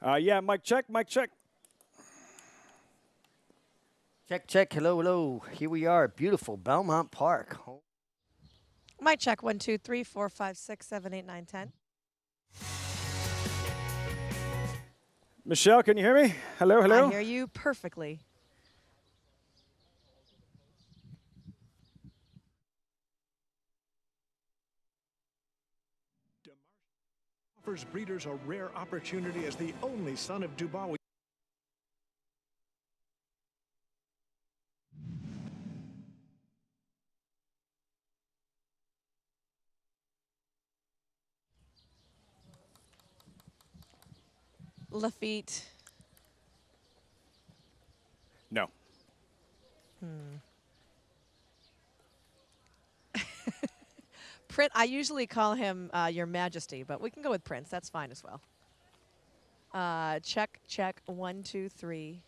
Yeah, mic check, mic check. Check, check. Hello, hello. Here we are, beautiful Belmont Park. Mic check 1, 2, 3, 4, 5, 6, 7, 8, 9, 10. Michelle, can you hear me? Hello, hello. I hear you perfectly. Offers breeders a rare opportunity as the only son of Dubois. Lafitte. No. I usually call him Your Majesty, but we can go with Prince. That's fine as well. Check, check, 1, 2, 3.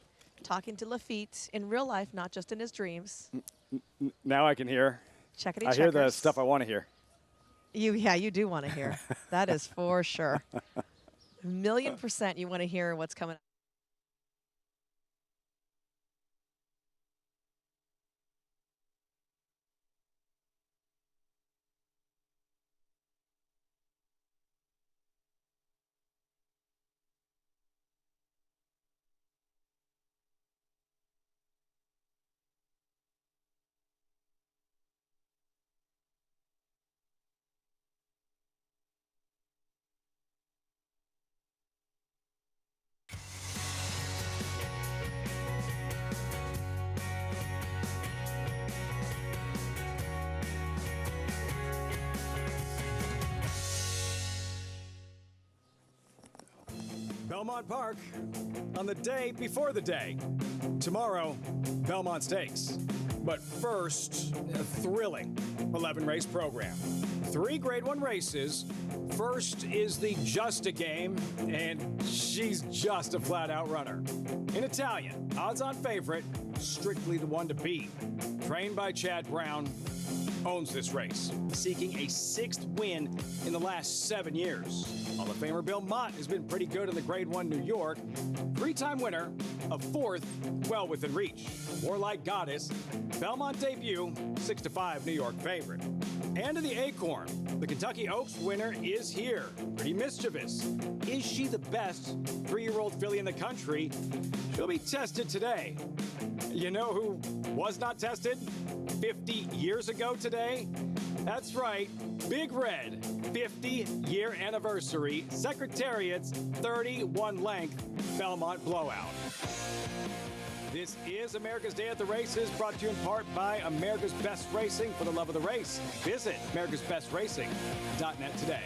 Talking to Lafitte in real life, not just in his dreams. Now I can hear. Checkity I hear the stuff I want to hear. Yeah, you do want to hear. That is for sure. 1,000,000% you want to hear what's coming up. Belmont Park on the day before the day. Tomorrow, Belmont Stakes. But first, a thrilling 11-race program. 3 Grade 1 races. First is the Just a Game, and she's just a flat-out runner. In Italian, odds-on favorite, strictly the one to beat. Trained by Chad Brown, owns this race, seeking a 6th win in the last 7 years. Hall of Famer Bill Mott has been pretty good in the Grade 1 New York. 3-time winner, a 4th, well within reach. Warlike Goddess, Belmont debut, 6-5 New York favorite. And to the Acorn, the Kentucky Oaks winner is here. Pretty mischievous. Is she the best 3-year-old filly in the country? She'll be tested today. You know who was not tested 50 years ago today? That's right, Big Red, 50-year anniversary, Secretariat's 31-length Belmont Blowout. This is America's Day at the Races, brought to you in part by America's Best Racing. For the love of the race, visit americasbestracing.net today.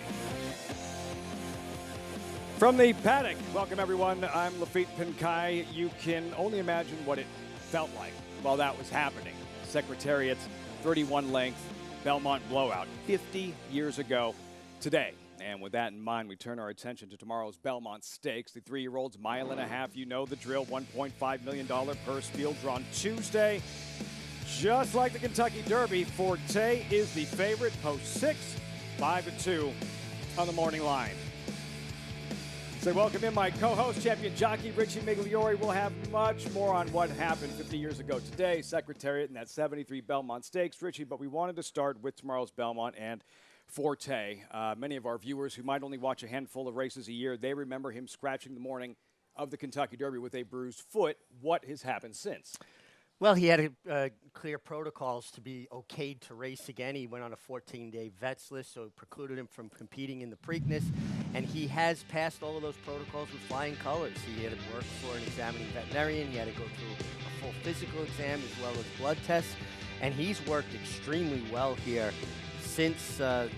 From the paddock, welcome everyone. I'm Lafitte Pinkai. You can only imagine what it felt like while that was happening. Secretariat's 31-length Belmont Blowout 50 years ago today. And with that in mind, we turn our attention to tomorrow's Belmont Stakes. The 3-year-olds, mile and a half, you know the drill, $1.5 million purse field drawn Tuesday. Just like the Kentucky Derby, Forte is the favorite, post 6, 5-2 on the morning line. So welcome in my co-host, champion jockey Richie Migliore. We'll have much more on what happened 50 years ago today, Secretariat and that 73 Belmont Stakes, Richie. But we wanted to start with tomorrow's Belmont and Forte. Many of our viewers who might only watch a handful of races a year, they remember him scratching the morning of the Kentucky Derby with a bruised foot. What has happened since? Well, he had clear protocols to be okayed to race again. He went on a 14-day vets list, so it precluded him from competing in the Preakness. And he has passed all of those protocols with flying colors. He had to work for an examining veterinarian. He had to go through a full physical exam as well as blood tests. And he's worked extremely well here since the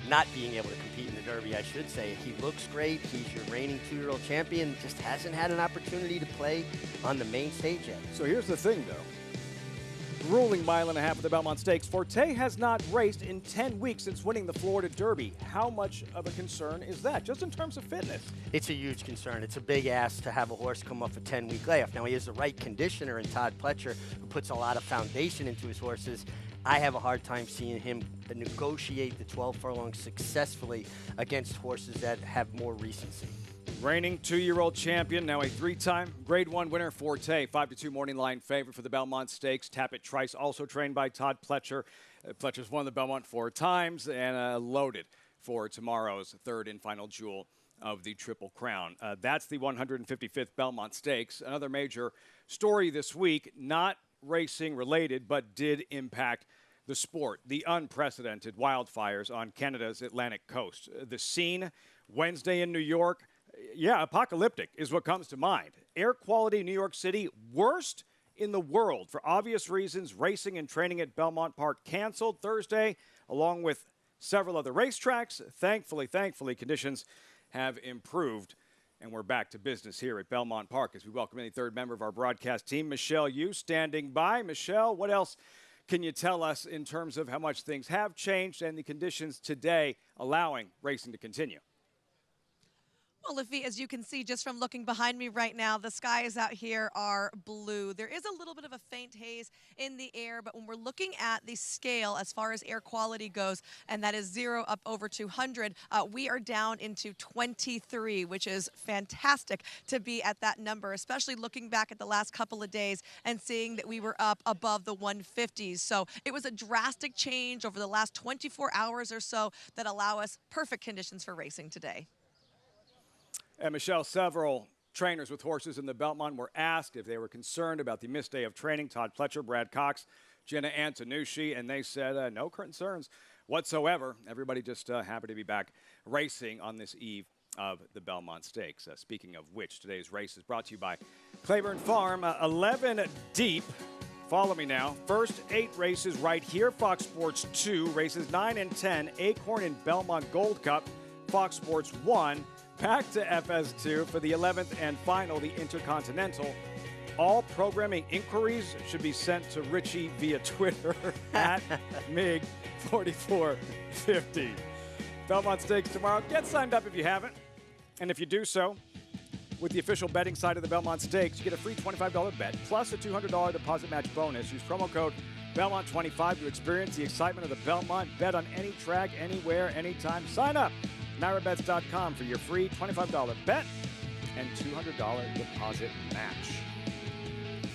not being able to compete in the Derby, I should say. He looks great. He's your reigning 2-year-old champion. Just hasn't had an opportunity to play on the main stage yet. So here's the thing, though. Grueling mile and a half of the Belmont Stakes. Forte has not raced in 10 weeks since winning the Florida Derby. How much of a concern is that, just in terms of fitness? It's a huge concern. It's a big ask to have a horse come off a 10-week layoff. Now, he has the right conditioner in Todd Pletcher, who puts a lot of foundation into his horses. I have a hard time seeing him negotiate the 12 furlongs successfully against horses that have more recency. Reigning 2-year-old champion, now a 3-time Grade 1 winner, Forte, 5-2 morning line favorite for the Belmont Stakes. Tapit Trice, also trained by Todd Pletcher. Pletcher's won the Belmont 4 times and loaded for tomorrow's third and final jewel of the Triple Crown. That's the 155th Belmont Stakes. Another major story this week, not racing related, but did impact the sport. The unprecedented wildfires on Canada's Atlantic coast. The scene Wednesday in New York, yeah, apocalyptic is what comes to mind. Air quality in New York City, worst in the world. For obvious reasons, racing and training at Belmont Park canceled Thursday, along with several other racetracks. Thankfully, conditions have improved, and we're back to business here at Belmont Park as we welcome in the third member of our broadcast team, Michelle Yu, standing by. Michelle, what else can you tell us in terms of how much things have changed and the conditions today allowing racing to continue? Well, Liffy, as you can see just from looking behind me right now, the skies out here are blue. There is a little bit of a faint haze in the air, but when we're looking at the scale as far as air quality goes, and that is 0 up over 200, we are down into 23, which is fantastic to be at that number, especially looking back at the last couple of days and seeing that we were up above the 150s. So it was a drastic change over the last 24 hours or so that allow us perfect conditions for racing today. And Michelle, several trainers with horses in the Belmont were asked if they were concerned about the missed day of training. Todd Pletcher, Brad Cox, Jenna Antonucci, and they said no concerns whatsoever. Everybody just happy to be back racing on this eve of the Belmont Stakes. Speaking of which, today's race is brought to you by Claiborne Farm. 11 deep. Follow me now. First 8 races right here. Fox Sports 2, races 9 and 10. Acorn and Belmont Gold Cup. Fox Sports 1. Back to FS2 for the 11th and final, the Intercontinental. All programming inquiries should be sent to Richie via Twitter at MIG4450. Belmont Stakes tomorrow. Get signed up if you haven't. And if you do so, with the official betting side of the Belmont Stakes, you get a free $25 bet plus a $200 deposit match bonus. Use promo code Belmont25 to experience the excitement of the Belmont. Bet on any track, anywhere, anytime. Sign up. NaraBets.com for your free $25 bet and $200 deposit match.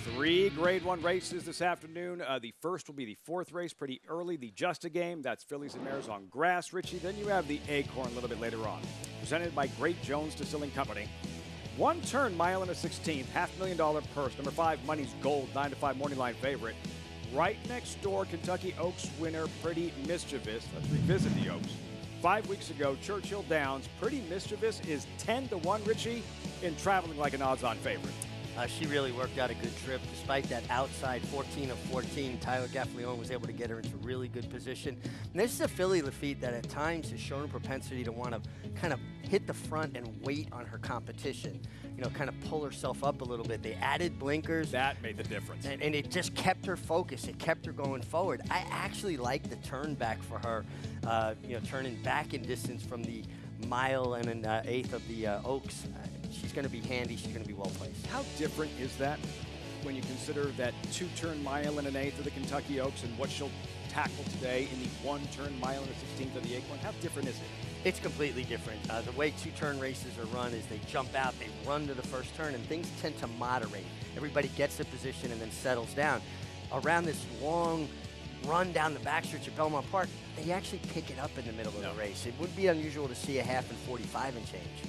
3 Grade 1 races this afternoon. The first will be the 4th race pretty early, the Just a Game. That's fillies and mares on grass, Richie. Then you have the Acorn a little bit later on. Presented by Great Jones Distilling Company. 1 turn, mile and a 16th, $500,000 purse. Number 5, Money's Gold, 9-5 morning line favorite. Right next door, Kentucky Oaks winner, Pretty Mischievous. Let's revisit the Oaks. 5 weeks ago, Churchill Downs, Pretty Mischievous is 10-1, Richie, in traveling like an odds-on favorite. She really worked out a good trip. Despite that outside 14 of 14, Tyler Gaffalione was able to get her into really good position. And this is a filly, Lafitte, that at times has shown a propensity to want to kind of hit the front and wait on her competition. You know, kind of pull herself up a little bit. They added blinkers. That made the difference. And it just kept her focused. It kept her going forward. I actually like the turn back for her, turning back in distance from the mile and an eighth of the Oaks. She's going to be handy. She's going to be well placed. How different is that when you consider that 2-turn mile and an eighth of the Kentucky Oaks and what she'll tackle today in the 1-turn mile and a 16th of the Acorn? How different is it? It's completely different. The way 2-turn races are run is they jump out, they run to the first turn, and things tend to moderate. Everybody gets their position and then settles down. Around this long run down the backstretch at Belmont Park, they actually pick it up in the middle of the race. It would be unusual to see a half and 45 and change.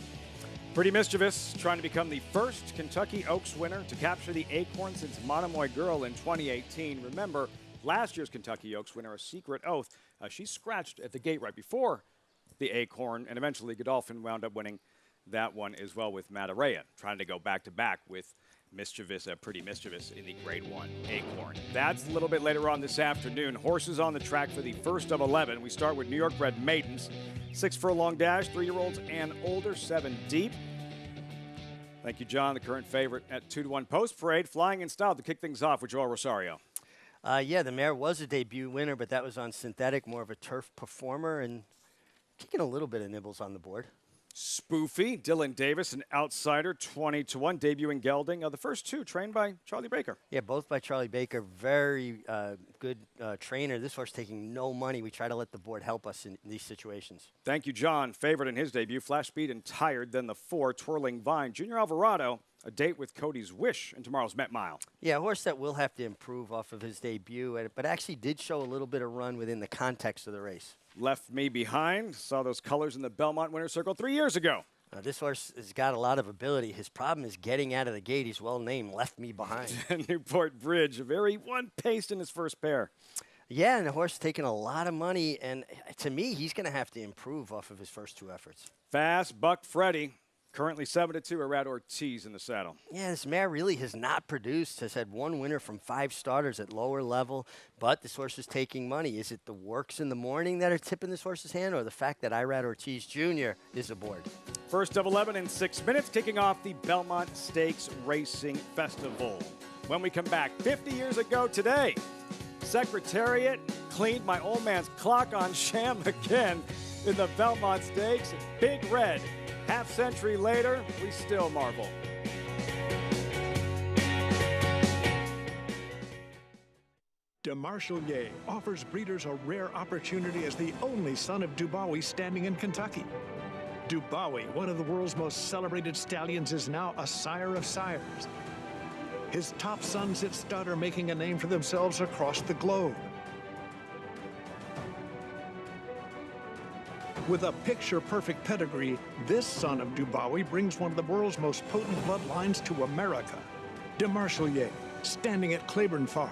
Pretty Mischievous trying to become the first Kentucky Oaks winner to capture the Acorn since Monomoy Girl in 2018. Remember, last year's Kentucky Oaks winner, A Secret Oath, she scratched at the gate right before the Acorn, and eventually Godolphin wound up winning that one as well with Mataraya, trying to go back-to-back with Mischievous, Pretty Mischievous in the Grade 1 Acorn. That's a little bit later on this afternoon. Horses on the track for the first of 11. We start with New York-bred maidens. 6 furlong dash, 3-year-olds and older, 7 deep. Thank you, John, the current favorite at 2-1 Post Parade, flying in style to kick things off with Joel Rosario. Yeah, the mare was a debut winner, but that was on synthetic, more of a turf performer, and kicking a little bit of nibbles on the board. Spoofy, Dylan Davis, an outsider, 20-1, debuting gelding. The first two trained by Charlie Baker. Yeah, both by Charlie Baker. Very good trainer. This horse taking no money. We try to let the board help us in these situations. Thank you, John. Favorite in his debut, Flash Speed and Tired. Then the 4, Twirling Vine. Junior Alvarado, a date with Cody's Wish in tomorrow's Met Mile. Yeah, a horse that will have to improve off of his debut, but actually did show a little bit of run within the context of the race. Left Me Behind. Saw those colors in the Belmont Winner's Circle 3 years ago. This horse has got a lot of ability. His problem is getting out of the gate. He's well named, Left Me Behind. Newport Bridge, very one-paced in his first pair. Yeah, and the horse taking a lot of money, and to me, he's going to have to improve off of his first two efforts. Fast Buck Freddy, currently 7-2, Arad Ortiz in the saddle. Yeah, this mare really has not produced, has had one winner from 5 starters at lower level, but this horse is taking money. Is it the works in the morning that are tipping this horse's hand, or the fact that Irad Ortiz Jr. is aboard? First of 11 in 6 minutes, kicking off the Belmont Stakes Racing Festival. When we come back, 50 years ago today, Secretariat cleaned my old man's clock on sham again in the Belmont Stakes. Big Red. Half century later, we still marvel. DeMarchelier offers breeders a rare opportunity as the only son of Dubawi standing in Kentucky. Dubawi, one of the world's most celebrated stallions, is now a sire of sires. His top sons at stud are making a name for themselves across the globe. With a picture-perfect pedigree, this son of Dubawi brings one of the world's most potent bloodlines to America. DeMarchelier, standing at Claiborne Farm.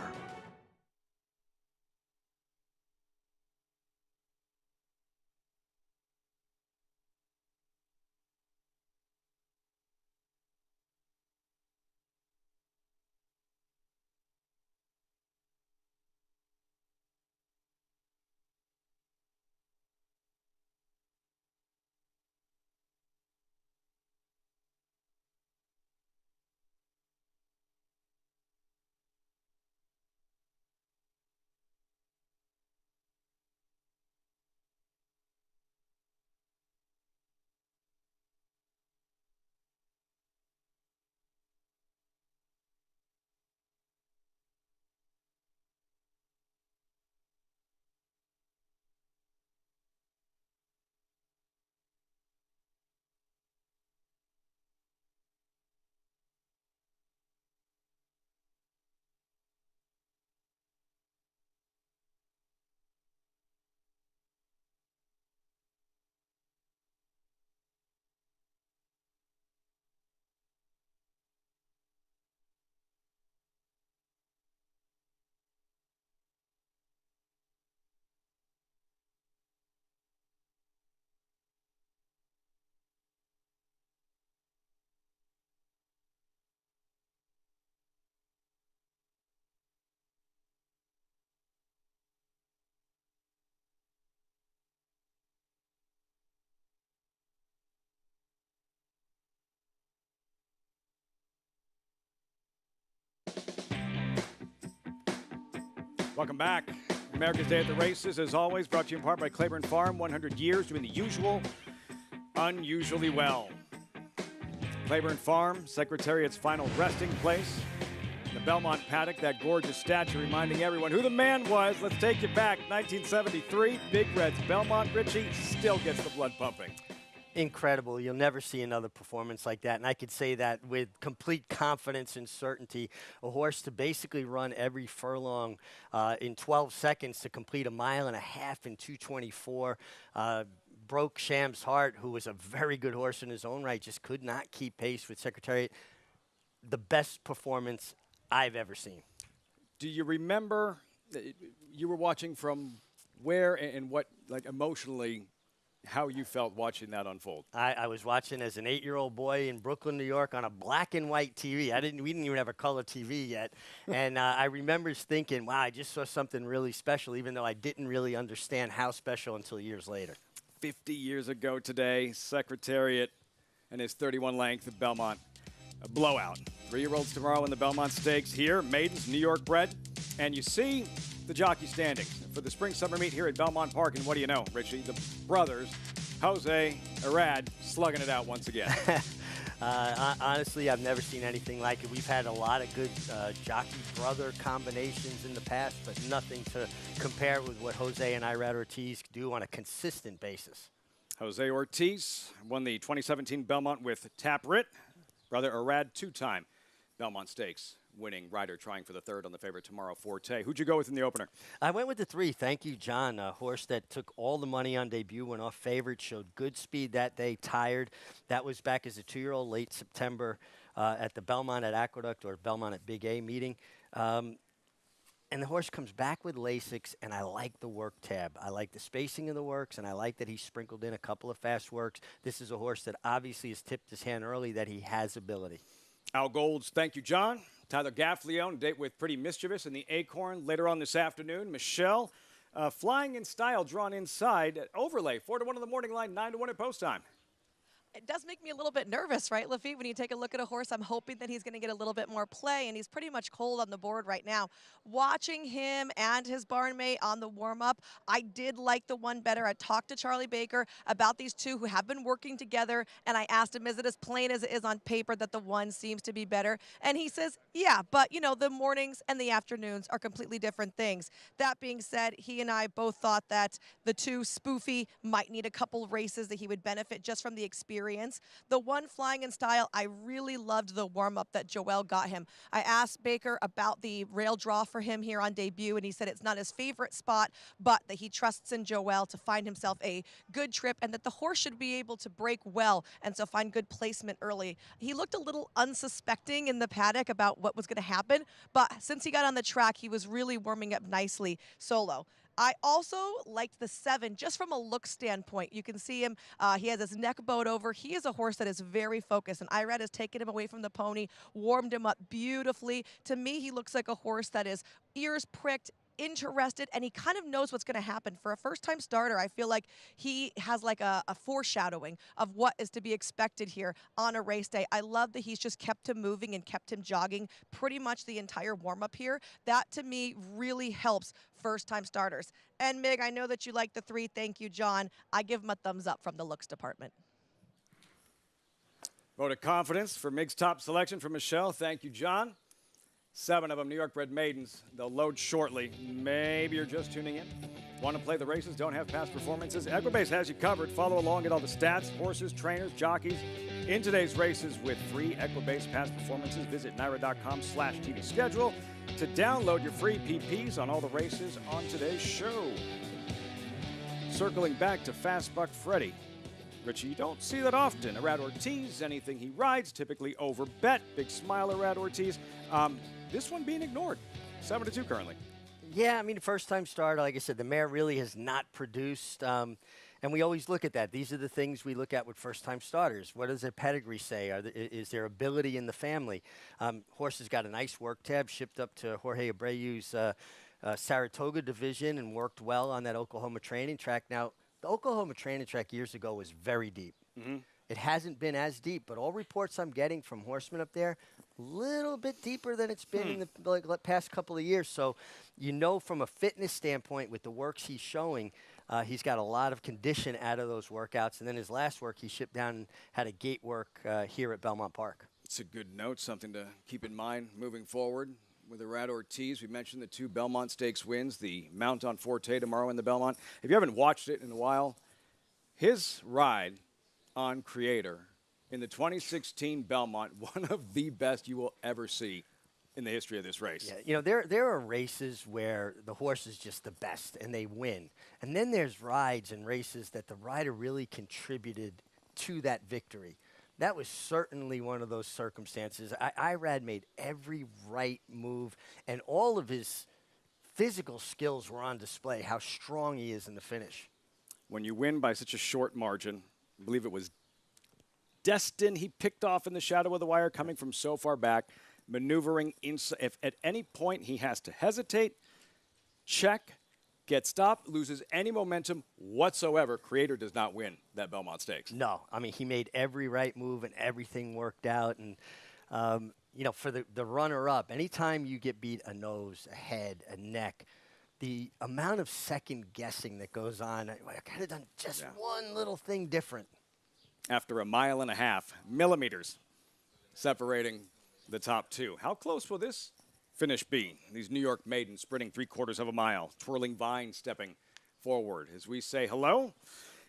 Welcome back. America's Day at the Races, as always, brought to you in part by Claiborne Farm. 100 years doing the usual, unusually well. Claiborne Farm, Secretariat's final resting place. The Belmont paddock, that gorgeous statue reminding everyone who the man was. Let's take you back. 1973, Big Red's Belmont. Richie still gets the blood pumping. Incredible. You'll never see another performance like that. And I could say that with complete confidence and certainty. A horse to basically run every furlong in 12 seconds to complete a 1.5 miles in 2:24. Broke Sham's heart, who was a very good horse in his own right, just could not keep pace with Secretariat. The best performance I've ever seen. Do you remember, you were watching from where and what, like emotionally, how you felt watching that unfold? I was watching as an 8-year-old boy in Brooklyn, New York on a black and white TV. We didn't even have a color TV yet. And I remember thinking, wow, I just saw something really special, even though I didn't really understand how special until years later. 50 years ago today, Secretariat and his 31 length of Belmont. A blowout. 3-year-olds tomorrow in the Belmont Stakes here. Maidens, New York bred. And you see the jockey standings for the spring summer meet here at Belmont Park. And what do you know, Richie? The brothers Jose Arad slugging it out once again. Honestly, I've never seen anything like it. We've had a lot of good jockey-brother combinations in the past, but nothing to compare with what Jose and Irad Ortiz do on a consistent basis. Jose Ortiz won the 2017 Belmont with Tapwrit. Brother Arad, two-time Belmont Stakes winning rider, trying for the third on the favorite Tomorrow Forte. Who'd you go with in the opener? I went with the 3. Thank you, John. A horse that took all the money on debut, went off favorite, showed good speed that day, tired. That was back as a 2-year-old late September at the Belmont at Aqueduct, or Belmont at Big A meeting. And the horse comes back with Lasix, and I like the work tab. I like the spacing of the works, and I like that he sprinkled in a couple of fast works. This is a horse that obviously has tipped his hand early that he has ability. Al Golds, thank you, John. Tyler Gaffleone, date with Pretty Mischievous in the Acorn later on this afternoon. Michelle, Flying in Style, drawn inside. Overlay, 4-1 on the morning line, 9-1 at post time. It does make me a little bit nervous, right, Lafitte? When you take a look at a horse, I'm hoping that he's going to get a little bit more play, and he's pretty much cold on the board right now. Watching him and his barn mate on the warm-up, I did like the one better. I talked to Charlie Baker about these two who have been working together, and I asked him, is it as plain as it is on paper that the one seems to be better? And he says, yeah, but, you know, the mornings and the afternoons are completely different things. That being said, he and I both thought that the two, Spoofy, might need a couple races, that he would benefit just from the experience. The one, Flying in Style, I really loved the warm-up that Joel got him. I asked Baker about the rail draw for him here on debut, and he said it's not his favorite spot, but that he trusts in Joel to find himself a good trip, and that the horse should be able to break well and so find good placement early. He looked a little unsuspecting in the paddock about what was going to happen, but since he got on the track, he was really warming up nicely solo. I also liked the 7 just from a look standpoint. You can see him. He has his neck bowed over. He is a horse that is very focused, and Irad has taken him away from the pony, warmed him up beautifully. To me, he looks like a horse that is ears pricked, interested, and he kind of knows what's going to happen. For a first-time starter, I feel like he has like a foreshadowing of what is to be expected here on a race day. I love that he's just kept him moving and kept him jogging pretty much the entire warm-up here. That, to me, really helps first-time starters. And, Mig, I know that you like the 3. Thank you, John. I give him a thumbs up from the looks department. Vote of confidence for Mig's top selection from Michelle. Thank you, John. 7 of them, New York-bred maidens. They'll load shortly. Maybe you're just tuning in. Want to play the races, don't have past performances? Equibase has you covered. Follow along, get all the stats, horses, trainers, jockeys in today's races with free Equibase past performances. Visit NYRA.com/TV schedule to download your free PPs on all the races on today's show. Circling back to Fast Buck Freddy. Richie, you don't see that often. Arad Ortiz, anything he rides, typically over bet. Big smile, Arad Ortiz. This one being ignored. 7-2 currently. Yeah, I mean, first-time starter, like I said, the mare really has not produced. And we always look at that. These are the things we look at with first-time starters. What does their pedigree say? Is there ability in the family? Horse has got a nice work tab, shipped up to Jorge Abreu's Saratoga division and worked well on that Oklahoma training track. Now, the Oklahoma training track years ago was very deep. Mm-hmm. It hasn't been as deep, but all reports I'm getting from horsemen up there, a little bit deeper than it's been in the past couple of years. So, you know, from a fitness standpoint, with the works he's showing, he's got a lot of condition out of those workouts. And then his last work, he shipped down and had a gate work here at Belmont Park. It's a good note, something to keep in mind moving forward. With Arad Ortiz, we mentioned the 2 Belmont Stakes wins, the Mount on Forte tomorrow in the Belmont. If you haven't watched it in a while, his ride on Creator in the 2016 Belmont, one of the best you will ever see in the history of this race. Yeah, you know, there are races where the horse is just the best and they win. And then there's rides and races that the rider really contributed to that victory. That was certainly one of those circumstances. Irad made every right move, and all of his physical skills were on display, how strong he is in the finish. When you win by such a short margin, I believe it was Destin he picked off in the shadow of the wire coming from so far back, maneuvering inside. If at any point he has to hesitate, check, get stopped, loses any momentum whatsoever, Creator does not win that Belmont Stakes. No. I mean, he made every right move and everything worked out. And, you know, for the runner-up, anytime you get beat a nose, a head, a neck, the amount of second guessing that goes on, I could have done just one little thing different. After 1.5 miles, millimeters separating the top two. How close will this finish be? These New York maidens sprinting 3/4 of a mile. Twirling Vine stepping forward as we say hello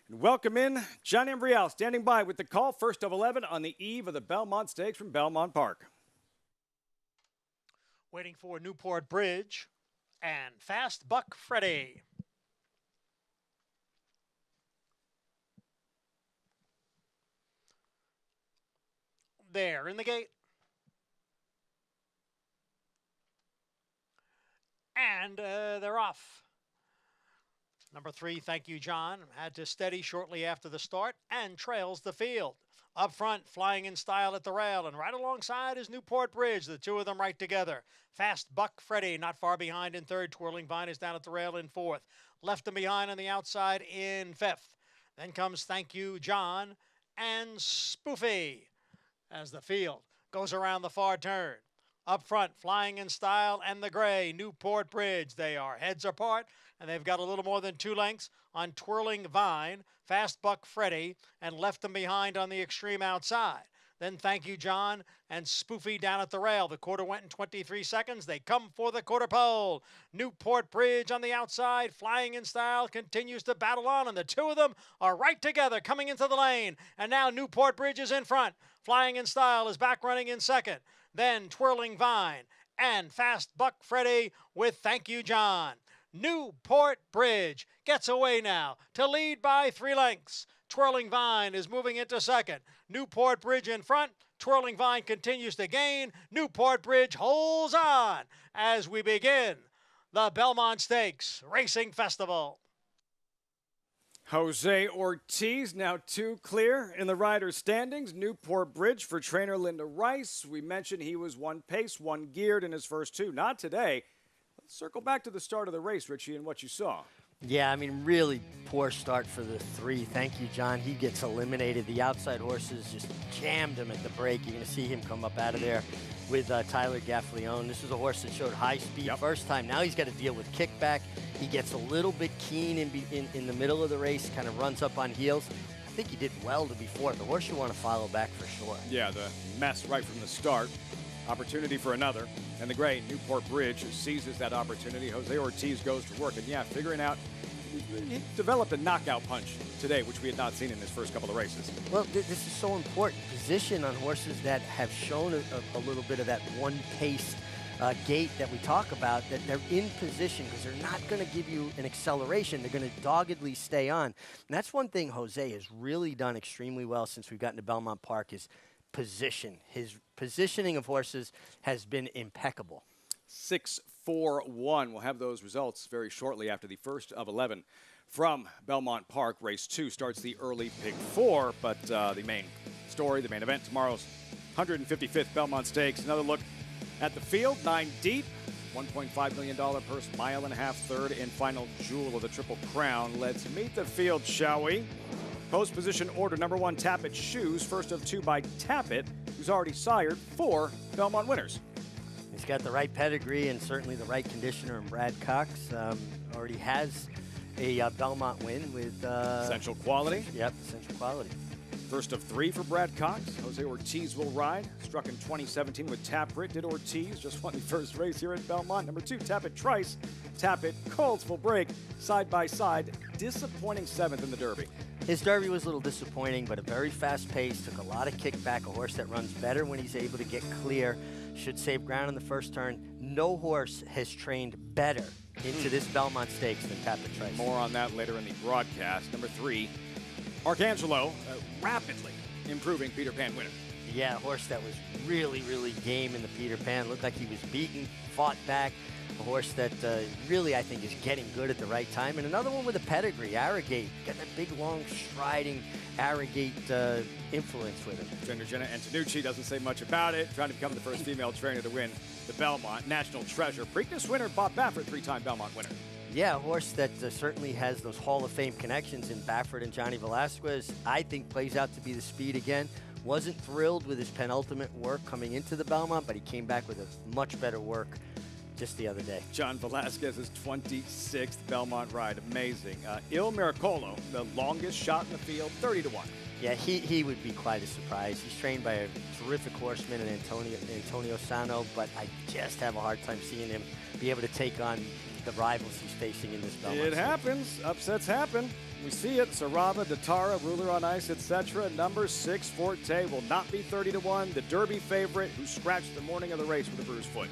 and welcome in John Embrial standing by with the call. First of 11 on the eve of the Belmont Stakes from Belmont Park. Waiting for Newport Bridge and Fast Buck Freddy. There in the gate. And they're off. Number 3, Thank You, John, had to steady shortly after the start and trails the field. Up front, Flying in Style at the rail, and right alongside is Newport Bridge, the two of them right together. Fast Buck Freddy not far behind in third. Twirling Vine is down at the rail in fourth. Left him behind on the outside in fifth. Then comes Thank You, John, and Spoofy as the field goes around the far turn. Up front, Flying in Style and the gray Newport Bridge. They are heads apart, and they've got a little more than 2 lengths on Twirling Vine, Fast Buck Freddy, and left them behind on the extreme outside. Then Thank You, John, and Spoofy down at the rail. The quarter went in 23 seconds. They come for the quarter pole. Newport Bridge on the outside. Flying in Style continues to battle on, and the two of them are right together coming into the lane. And now Newport Bridge is in front. Flying in Style is back running in second. Then Twirling Vine and Fast Buck Freddy with Thank You, John. Newport Bridge gets away now to lead by 3 lengths. Twirling Vine is moving into second. Newport Bridge in front. Twirling Vine continues to gain. Newport Bridge holds on as we begin the Belmont Stakes Racing Festival. Jose Ortiz now 2 clear in the riders' standings. Newport Bridge for trainer Linda Rice. We mentioned he was 1 pace, 1 geared in his first 2. Not today. Let's circle back to the start of the race, Richie, and what you saw. Yeah, I mean, really poor start for the 3. Thank You, John. He gets eliminated. The outside horses just jammed him at the break. You're going to see him come up out of there with Tyler Gaffleone. This is a horse that showed high speed first time. Now he's got to deal with kickback. He gets a little bit keen in the middle of the race, kind of runs up on heels. I think he did well to be 4th. The horse you want to follow back for sure. Yeah, the mess right from the start. Opportunity for another. And the great Newport Bridge seizes that opportunity. Jose Ortiz goes to work. And yeah, figuring out, he developed a knockout punch today, which we had not seen in his first couple of races. Well, this is so important. Position on horses that have shown a little bit of that one-pace gait that we talk about, that they're in position because they're not going to give you an acceleration. They're going to doggedly stay on. And that's one thing Jose has really done extremely well since we've gotten to Belmont Park is position. His positioning of horses has been impeccable. 6-4-1. We'll have those results very shortly after the first of 11 from Belmont Park. Race 2 starts the early Pig 4, but the main story, the main event, tomorrow's 155th Belmont Stakes. Another look at the field, 9 deep, $1.5 million purse, 1.5 miles, third and final jewel of the Triple Crown. Let's meet the field, shall we? Post position order, number 1, Tappet Shoes, first of 2 by Tappet, who's already sired 4 Belmont winners. He's got the right pedigree and certainly the right conditioner in Brad Cox. Already has a Belmont win with... Essential Quality. Yep, Essential Quality. First of 3 for Brad Cox. Jose Ortiz will ride. Struck in 2017 with Tappet. Did Ortiz. Just won the first race here at Belmont. Number 2, Tappet Trice. Tappet Colts will break side by side. Disappointing 7th in the Derby. His Derby was a little disappointing, but a very fast pace. Took a lot of kickback. A horse that runs better when he's able to get clear. Should save ground in the first turn. No horse has trained better into this Belmont Stakes than Tappet Trice. More on that later in the broadcast. Number 3, Arcangelo, rapidly improving Peter Pan winner. Yeah, a horse that was really, really game in the Peter Pan. Looked like he was beaten, fought back. A horse that really, I think, is getting good at the right time. And another one with a pedigree, Arrogate. Got that big, long, striding Arrogate influence with him. Trainer Jenna Antonucci doesn't say much about it. Trying to become the first female trainer to win the Belmont. National Treasure. Preakness winner, Bob Baffert, 3-time Belmont winner. Yeah, a horse that certainly has those Hall of Fame connections in Baffert and Johnny Velasquez. I think plays out to be the speed again. Wasn't thrilled with his penultimate work coming into the Belmont, but he came back with a much better work just the other day. John Velasquez's 26th Belmont ride. Amazing. Il Miracolo, the longest shot in the field, 30-1. Yeah, he would be quite a surprise. He's trained by a terrific horseman in Antonio Sano, but I just have a hard time seeing him be able to take on the rivals he's facing in this Belmont. It happens. Upsets happen. We see it. Sarava, Datara, Ruler on Ice, etc. Number 6, Forte, will not be 30-1. The Derby favorite, who scratched the morning of the race with a bruised foot.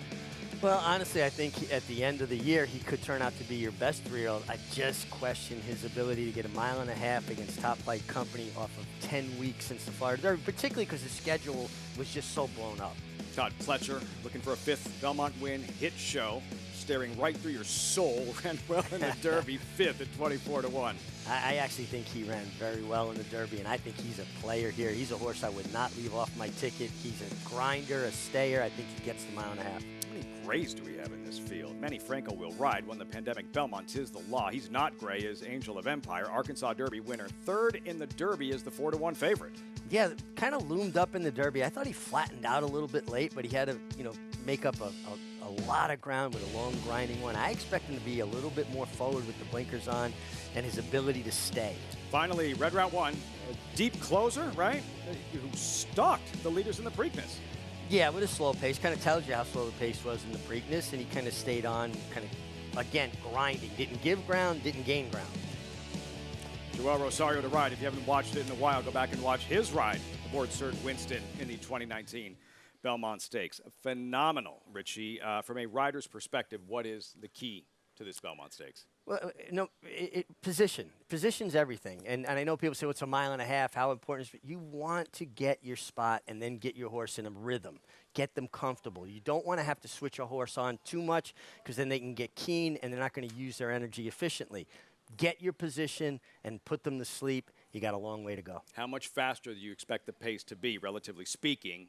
Well, honestly, I think at the end of the year, he could turn out to be your best 3-year-old. I just question his ability to get a mile and a half against Top Flight Company off of 10 weeks since the Florida Derby, particularly because his schedule was just so blown up. Todd Pletcher looking for a 5th Belmont win. Hit show, staring right through your soul. Ran well in the Derby, 5th at 24-1. I actually think he ran very well in the Derby, and I think he's a player here. He's a horse I would not leave off my ticket. He's a grinder, a stayer. I think he gets the mile and a half. How many grays do we have in this field? Manny Franco will ride. Won the pandemic Belmont. 'Tis the law. He's not gray. Is Angel of Empire. Arkansas Derby winner. 3rd in the Derby is the 4-1 favorite. Yeah, kind of loomed up in the Derby. I thought he flattened out a little bit late, but he had to, make up a lot of ground with a long grinding one. I expect him to be a little bit more forward with the blinkers on and his ability to stay. Finally, Red Route 1, a deep closer, right? Who stalked the leaders in the Preakness. Yeah, with a slow pace. Kind of tells you how slow the pace was in the Preakness, and he kind of stayed on, again, grinding. Didn't give ground, didn't gain ground. Joel Rosario to ride. If you haven't watched it in a while, go back and watch his ride aboard Sir Winston in the 2019 Belmont Stakes. Phenomenal, Richie. From a rider's perspective, what is the key to this Belmont Stakes? Well, position. Position's everything. And I know people say, well, it's a mile and a half. How important is it? You want to get your spot and then get your horse in a rhythm. Get them comfortable. You don't want to have to switch a horse on too much because then they can get keen and they're not going to use their energy efficiently. Get your position and put them to sleep. You got a long way to go. How much faster do you expect the pace to be, relatively speaking?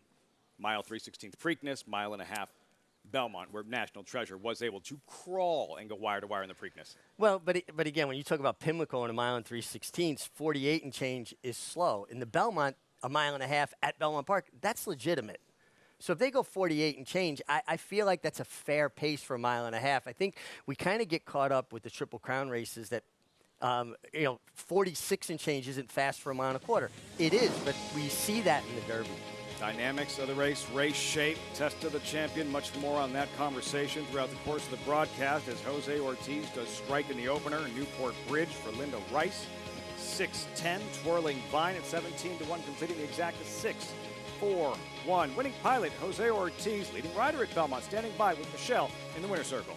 Mile 3/16 Preakness, mile and a half Belmont, where National Treasure was able to crawl and go wire to wire in the Preakness. Well, but again, when you talk about Pimlico in a mile and 3/16, 48 and change is slow. In the Belmont, a mile and a half at Belmont Park, that's legitimate. So if they go 48 and change, I feel like that's a fair pace for a mile and a half. I think we kind of get caught up with the Triple Crown races that, 46 and change isn't fast for a mile and a quarter. It is, but we see that in the Derby. Dynamics of the race shape, test of the champion, much more on that conversation throughout the course of the broadcast as Jose Ortiz does strike in the opener. Newport Bridge for Linda Rice. 6-10, Twirling Vine at 17-1, completing the exacta 6-4-1. Winning pilot, Jose Ortiz, leading rider at Belmont, standing by with Michelle in the winner's circle.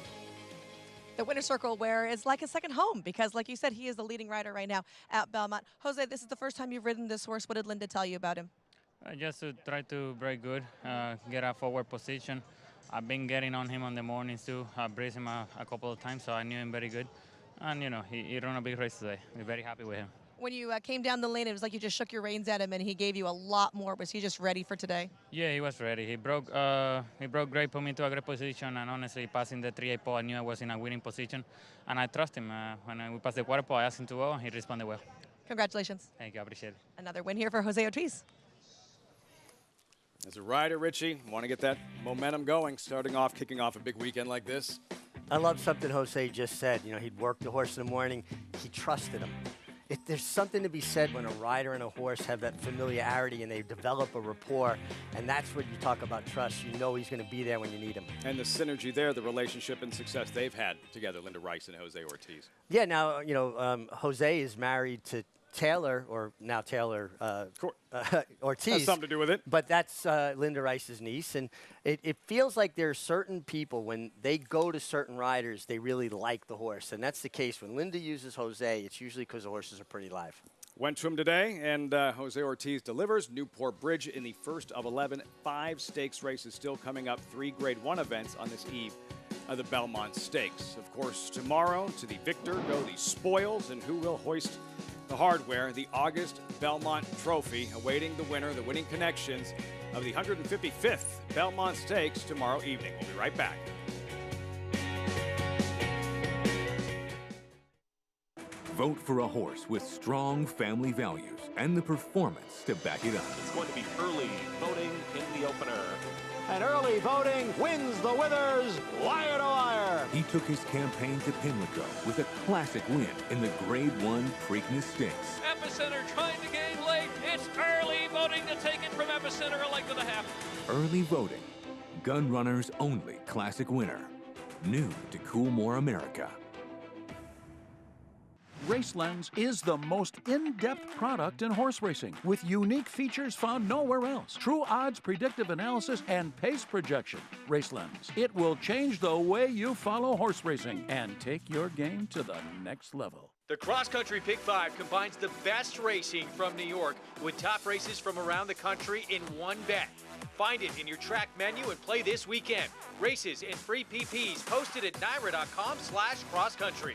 The winner's circle, where it's like a second home because, like you said, he is the leading rider right now at Belmont. Jose, this is the first time you've ridden this horse. What did Linda tell you about him? Just to try to break good, get a forward position. I've been getting on him on the mornings too. I braced him a couple of times, so I knew him very good. And, he ran a big race today. We're very happy with him. When you came down the lane, it was like you just shook your reins at him and he gave you a lot more. Was he just ready for today? Yeah, he was ready. He broke great, put me into a great position, and honestly, passing the 3-8 pole, I knew I was in a winning position, and I trust him. When we passed the quarter pole, I asked him to go, and he responded well. Congratulations. Thank you, I appreciate it. Another win here for Jose Ortiz. As a rider, Richie, want to get that momentum going, kicking off a big weekend like this. I love something Jose just said. He'd worked the horse in the morning. He trusted him. There's something to be said when a rider and a horse have that familiarity and they develop a rapport, and that's what you talk about trust. You know he's going to be there when you need him. And the synergy there, the relationship and success they've had together, Linda Rice and Jose Ortiz. Yeah, now, Jose is married to Taylor, or now Taylor Ortiz. Has something to do with it. But that's Linda Rice's niece. And it feels like there are certain people, when they go to certain riders, they really like the horse. And that's the case. When Linda uses Jose, it's usually because the horses are pretty live. Went to him today, and Jose Ortiz delivers. Newport Bridge in the first of 11. 5 stakes races still coming up. 3 Grade 1 events on this eve of the Belmont Stakes. Of course, tomorrow to the victor go the spoils, and who will hoist the hardware, the August Belmont Trophy, awaiting the winner, the winning connections of the 155th Belmont Stakes tomorrow evening. We'll be right back. Vote for a horse with strong family values and the performance to back it up. It's going to be early voting in the opener. And early voting wins the Withers wire to wire. He took his campaign to Pimlico with a classic win in the Grade 1 Preakness Stakes. Epicenter trying to gain late. It's early voting to take it from Epicenter, a length and a half. Early voting. Gun Runner's only classic winner. New to Coolmore America. RaceLens is the most in-depth product in horse racing, with unique features found nowhere else. True odds, predictive analysis, and pace projection. RaceLens. It will change the way you follow horse racing and take your game to the next level. The Cross Country Pick 5 combines the best racing from New York with top races from around the country in one bet. Find it in your track menu and play this weekend. Races and free PPs posted at NYRA.com/crosscountry.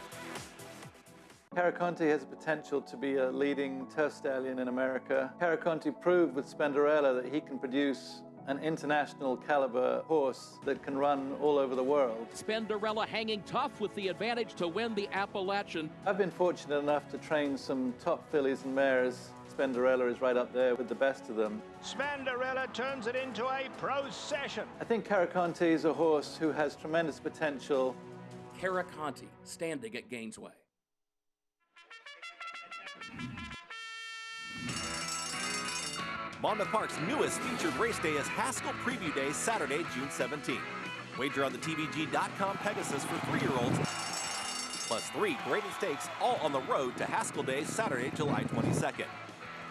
Caraconte has the potential to be a leading turf stallion in America. Caraconte proved with Spenderella that he can produce an international caliber horse that can run all over the world. Spenderella hanging tough with the advantage to win the Appalachian. I've been fortunate enough to train some top fillies and mares. Spenderella is right up there with the best of them. Spenderella turns it into a procession. I think Caraconte is a horse who has tremendous potential. Caraconte standing at Gainesway. Monmouth Park's newest featured race day is Haskell Preview Day, Saturday, June 17th. Wager on the TVG.com Pegasus for 3-year-olds, plus 3 graded stakes, all on the road to Haskell Day, Saturday, July 22nd.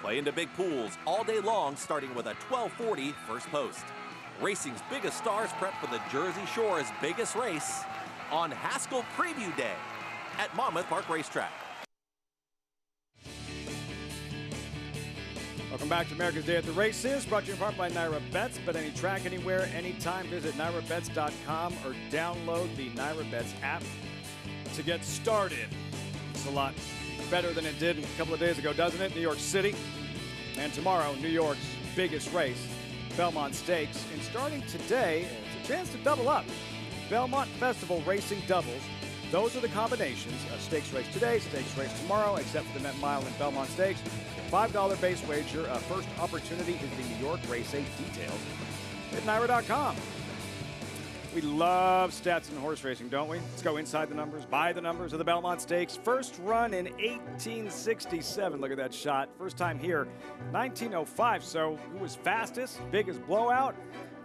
Play into big pools all day long, starting with a 12:40 first post. Racing's biggest stars prep for the Jersey Shore's biggest race on Haskell Preview Day at Monmouth Park Racetrack. Welcome back to America's Day at the Races, brought to you in part by NYRA Bets. Bet any track, anywhere, anytime. Visit NYRABets.com or download the NYRA Bets app to get started. It's a lot better than it did a couple of days ago, doesn't it? New York City. And tomorrow, New York's biggest race, Belmont Stakes. And starting today, it's a chance to double up. Belmont Festival Racing Doubles. Those are the combinations. A stakes race today, stakes race tomorrow, except for the Met Mile and Belmont Stakes. $5 base wager. First opportunity is the New York race. Details at NYRA.com. We love stats in horse racing, don't we? Let's go inside the numbers, by the numbers of the Belmont Stakes. First run in 1867. Look at that shot. First time here, 1905. So who was fastest? Biggest blowout?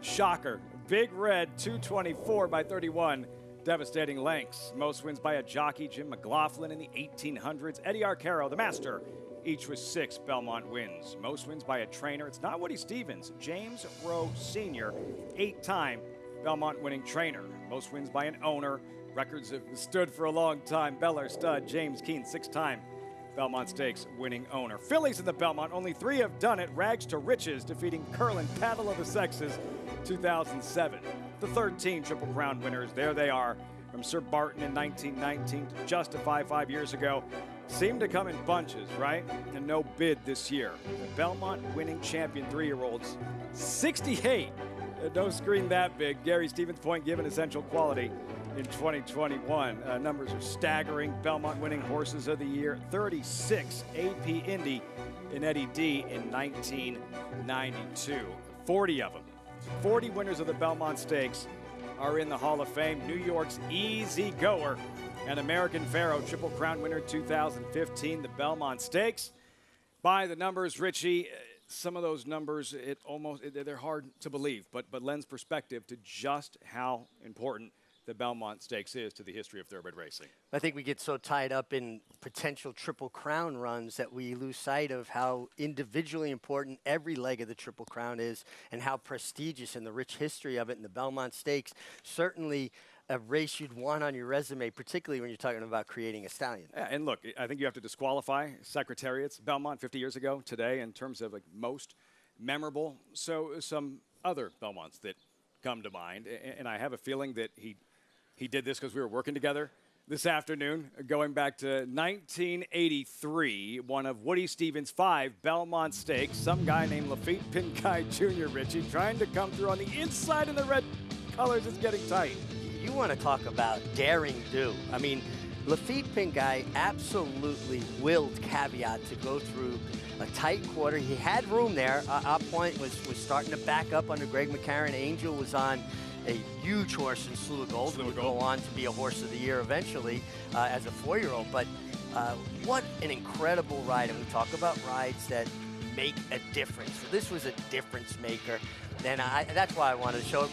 Shocker. Big Red, 224 by 31. Devastating lengths. Most wins by a jockey, Jim McLaughlin in the 1800s. Eddie Arcaro, the master. Each with 6 Belmont wins. Most wins by a trainer. It's not Woody Stevens. James Rowe Sr., 8-time Belmont winning trainer. Most wins by an owner. Records have stood for a long time. Beller stud James Keene, 6-time Belmont Stakes winning owner. Fillies in the Belmont, only 3 have done it. Rags to Riches defeating Curlin, Battle of the Sexes, 2007. The 13 Triple Crown winners, there they are. From Sir Barton in 1919 to Justify 5 years ago. Seem to come in bunches, right? And no bid this year. The Belmont winning champion 3-year-olds, 68. No screen that big. Gary Stevens Point given essential quality in 2021. Numbers are staggering. Belmont winning horses of the year, 36 AP Indy in Eddie D in 1992. 40 of them. 40 winners of the Belmont Stakes are in the Hall of Fame. New York's Easy Goer and American Pharoah, Triple Crown winner 2015, the Belmont Stakes. By the numbers, Richie, some of those numbers, they're hard to believe, but lends perspective to just how important the Belmont Stakes is to the history of thoroughbred racing. I think we get so tied up in potential Triple Crown runs that we lose sight of how individually important every leg of the Triple Crown is and how prestigious and the rich history of it. And the Belmont Stakes, certainly a race you'd want on your resume, particularly when you're talking about creating a stallion. Yeah, and look, I think you have to disqualify Secretariat's Belmont 50 years ago today in terms of like most memorable. So some other Belmonts that come to mind, and I have a feeling that he did this because we were working together this afternoon, going back to 1983, one of Woody Stevens' 5 Belmont Stakes. Some guy named Lafitte Pinkai Jr., Richie, trying to come through on the inside in the red colors. It's getting tight. You want to talk about daring do. I mean, Lafitte Pingai absolutely willed Caveat to go through a tight quarter. He had room there. Our point was starting to back up under Greg McCarron. Angel was on a huge horse in Slew of Gold, who would go on to be a horse of the year eventually as a 4-year-old. But what an incredible ride. And we talk about rides that make a difference. So this was a difference maker. And that's why I wanted to show it.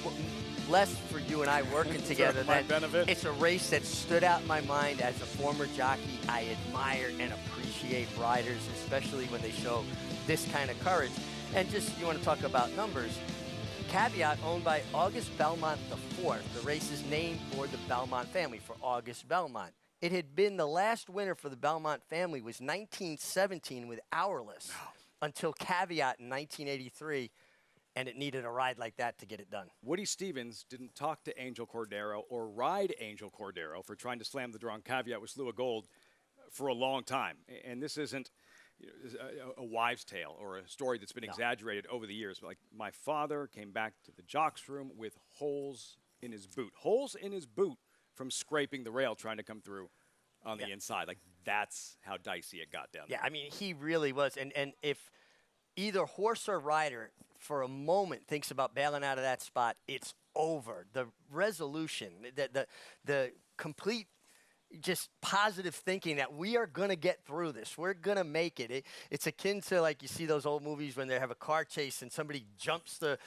Less for you and I working together than it's a race that stood out in my mind as a former jockey. I admire and appreciate riders, especially when they show this kind of courage. And just, you want to talk about numbers, Caveat, owned by August Belmont IV. The race is named for the Belmont family, for August Belmont. It had been the last winner for the Belmont family was 1917 with Hourless until Caveat in 1983. And it needed a ride like that to get it done. Woody Stevens didn't talk to Angel Cordero or ride Angel Cordero for trying to slam the draw on Caveat with Slew of Gold for a long time. And this isn't a wives' tale or a story that's been exaggerated over the years. But like, my father came back to the jocks room with holes in his boot. Holes in his boot from scraping the rail trying to come through on the inside. Like, that's how dicey it got down there. Yeah, I mean, he really was. And if either horse or rider for a moment thinks about bailing out of that spot, it's over. The resolution, the complete just positive thinking that we are going to get through this. We're going to make it. It's akin to, like, you see those old movies when they have a car chase and somebody jumps the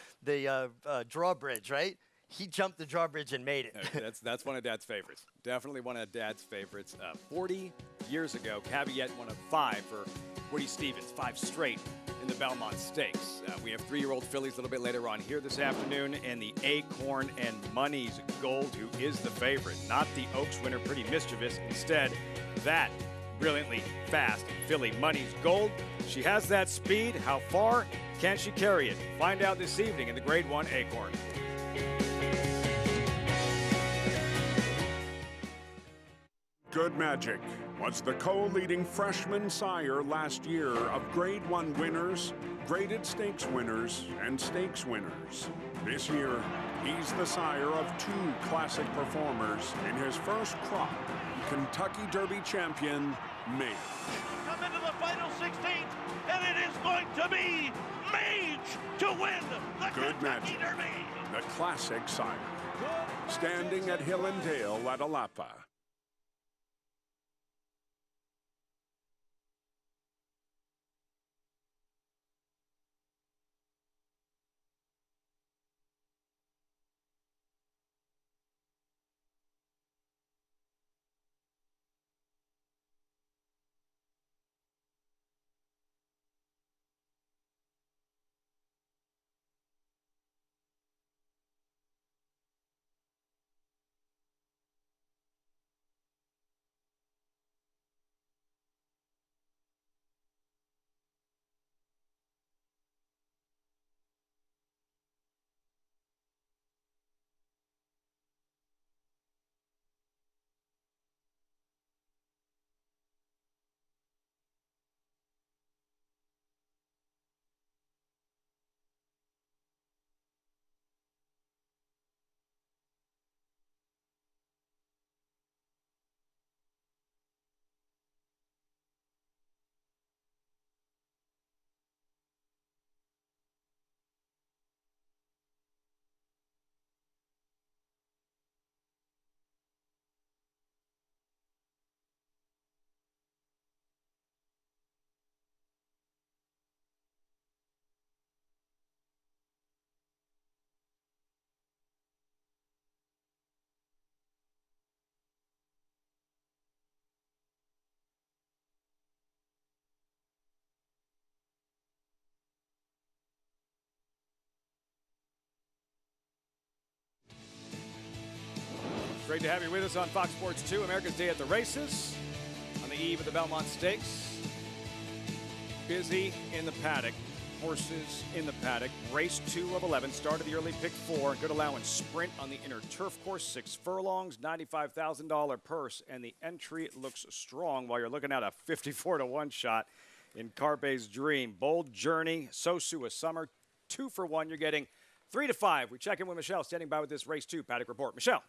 drawbridge, right? He jumped the drawbridge and made it. That's one of Dad's favorites. Definitely one of Dad's favorites. 40 years ago, Caveat won a 5 for Woody Stevens, 5 straight in the Belmont Stakes. We have 3-year-old fillies a little bit later on here this afternoon, and the Acorn and Money's Gold, who is the favorite. Not the Oaks winner, Pretty Mischievous. Instead, that brilliantly fast filly, Money's Gold. She has that speed. How far can she carry it? Find out this evening in the Grade 1 Acorn. Good Magic was the co-leading freshman sire last year of Grade 1 winners, graded stakes winners, and stakes winners. This year, he's the sire of 2 classic performers in his first crop, Kentucky Derby champion, Mage. Come into the final 16, and it is going to be Mage to win the Good Kentucky Magic, Derby. the classic sire, standing at Hill and Dale at Alapa. Great to have you with us on Fox Sports 2, America's Day at the Races, on the eve of the Belmont Stakes. Busy in the paddock, horses in the paddock. Race 2 of 11, start of the early pick 4. Good allowance sprint on the inner turf course, 6 furlongs, $95,000 purse, and the entry looks strong while you're looking at a 54-1 shot in Carpe's Dream. Bold Journey, Sosua Summer, 2 for 1. You're getting 3 to 5. We check in with Michelle, standing by with this Race 2 paddock report. Michelle.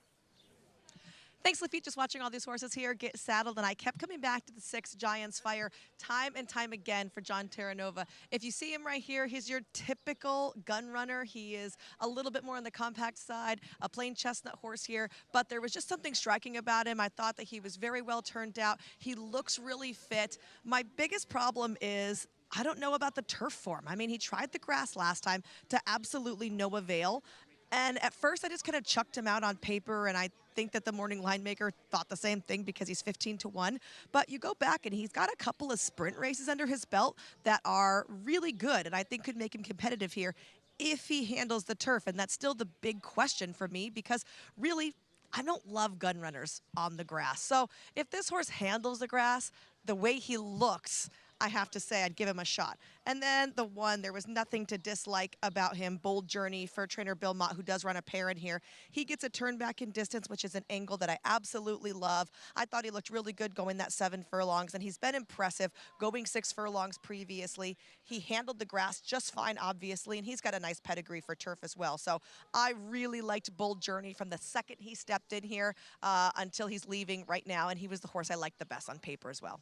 Thanks, Lafitte. Just watching all these horses here get saddled, and I kept coming back to the 6 Giants Fire time and time again for John Terranova. If you see him right here, he's your typical gun runner. He is a little bit more on the compact side, a plain chestnut horse here, but there was just something striking about him. I thought that he was very well turned out. He looks really fit. My biggest problem is I don't know about the turf form. I mean, he tried the grass last time to absolutely no avail. And at first, I just kind of chucked him out on paper, and I think that the morning line maker thought the same thing because he's 15-1. But you go back, and he's got a couple of sprint races under his belt that are really good, and I think could make him competitive here if he handles the turf. And that's still the big question for me because really, I don't love gun runners on the grass. So if this horse handles the grass the way he looks, I have to say I'd give him a shot. And then the one, there was nothing to dislike about him, Bold Journey for trainer Bill Mott, who does run a pair in here. He gets a turn back in distance, which is an angle that I absolutely love. I thought he looked really good going that 7 furlongs, and he's been impressive going 6 furlongs previously. He handled the grass just fine, obviously, and he's got a nice pedigree for turf as well. So I really liked Bold Journey from the second he stepped in here until he's leaving right now, and he was the horse I liked the best on paper as well.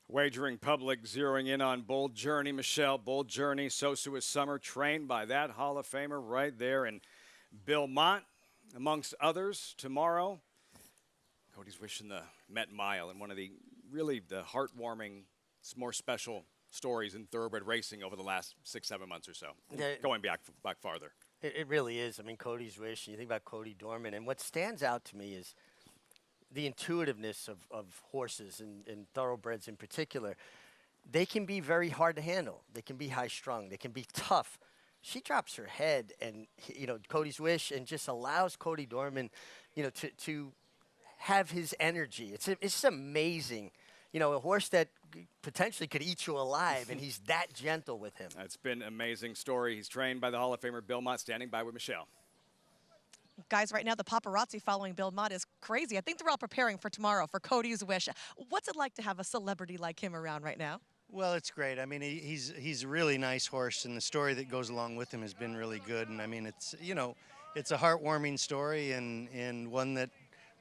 Wagering Public zeroing in on Bold Journey. Michelle, Bold Journey, Sosua Summer, trained by that Hall of Famer right there. And Bill Mott, amongst others, tomorrow. Cody's wishing the Met Mile and one of the really the heartwarming, more special stories in thoroughbred racing over the last 6-7 months or so. Going back farther. It really is. I mean, Cody's Wish, you think about Cody Dorman, and what stands out to me is the intuitiveness of horses and thoroughbreds in particular. They can be very hard to handle. They can be high-strung. They can be tough. She drops her head and, Cody's Wish, and just allows Cody Dorman, to have his energy. It's amazing. A horse that potentially could eat you alive, and he's that gentle with him. It's been an amazing story. He's trained by the Hall of Famer Bill Mott, standing by with Michelle. Guys, right now the paparazzi following Bill Mott is crazy. I think they're all preparing for tomorrow, for Cody's Wish. What's it like to have a celebrity like him around right now? Well, it's great. I mean, he's a really nice horse, and the story that goes along with him has been really good. And I mean, it's a heartwarming story and one that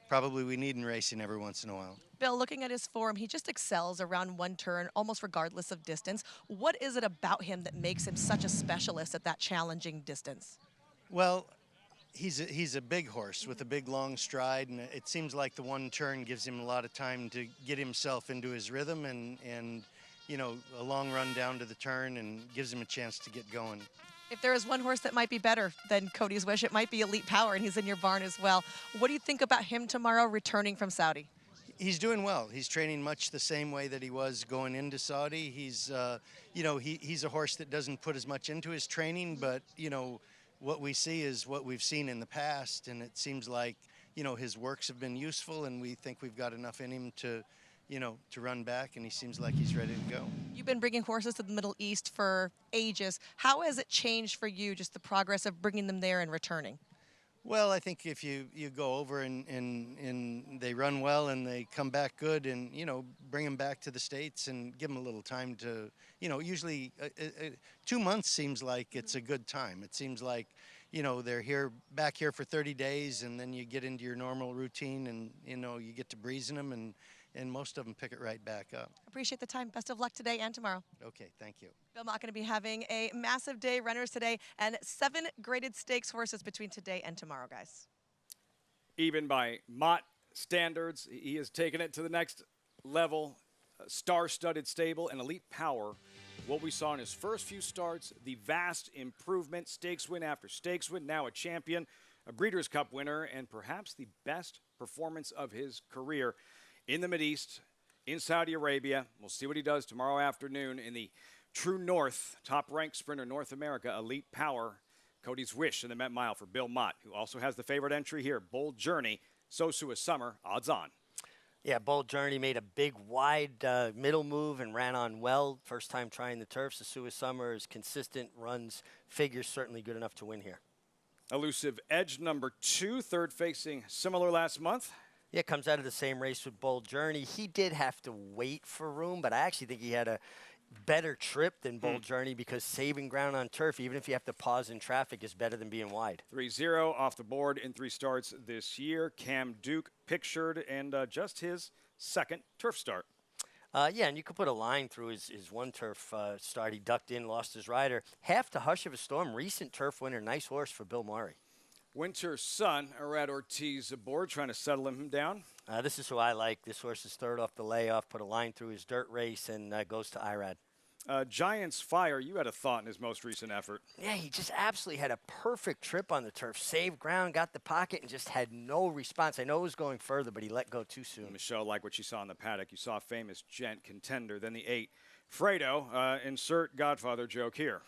probably we need in racing every once in a while. Bill, looking at his form, he just excels around one turn, almost regardless of distance. What is it about him that makes him such a specialist at that challenging distance? Well, he's a big horse with a big long stride, and it seems like the one turn gives him a lot of time to get himself into his rhythm and a long run down to the turn, and gives him a chance to get going. If there is one horse that might be better than Cody's Wish, it might be Elite Power, and he's in your barn as well. What do you think about him tomorrow returning from Saudi? He's doing well. He's training much the same way that he was going into Saudi. He's a horse that doesn't put as much into his training, but what we see is what we've seen in the past, and it seems like, his works have been useful, and we think we've got enough in him to run back, and he seems like he's ready to go. You've been bringing horses to the Middle East for ages. How has it changed for you, just the progress of bringing them there and returning? Well, I think if you go over and they run well and they come back good, and bring them back to the States and give them a little time to, usually 2 months seems like it's a good time. It seems like they're back here for 30 days, and then you get into your normal routine, and you get to breezing them, and most of them pick it right back up. Appreciate the time. Best of luck today and tomorrow. Okay, thank you. Bill Mott going to be having a massive day, runners today, and 7 graded stakes horses between today and tomorrow, guys. Even by Mott standards, he has taken it to the next level. Star-studded stable and Elite Power. What we saw in his first few starts, the vast improvement, stakes win after stakes win, now a champion, a Breeders' Cup winner, and perhaps the best performance of his career in the Mideast, in Saudi Arabia. We'll see what he does tomorrow afternoon in the True North, top-ranked sprinter North America, Elite Power, Cody's Wish in the Met Mile for Bill Mott, who also has the favorite entry here, Bold Journey, Sosua Summer, odds on. Yeah, Bold Journey made a big, wide middle move and ran on well. First time trying the turf. Sosua Summer is consistent, runs, figures certainly good enough to win here. Elusive Edge number 2, third facing similar last month. Yeah, comes out of the same race with Bold Journey. He did have to wait for room, but I actually think he had a better trip than Bold Journey because saving ground on turf, even if you have to pause in traffic, is better than being wide. 3-0 off the board in 3 starts this year. Cam Duke pictured, and just his second turf start. Yeah, and you could put a line through his one turf start. He ducked in, lost his rider. Half to Hush of a Storm, recent turf winner. Nice horse for Bill Murray. Winter Sun, Arad Ortiz aboard, trying to settle him down. This is who I like. This horse is third off the layoff, put a line through his dirt race, and goes to Irad. Giants Fire, you had a thought in his most recent effort. Yeah, he just absolutely had a perfect trip on the turf. Saved ground, got the pocket, and just had no response. I know it was going further, but he let go too soon. Michelle, like what you saw in the paddock. You saw famous Gent Contender, then the 8. Fredo, insert Godfather joke here.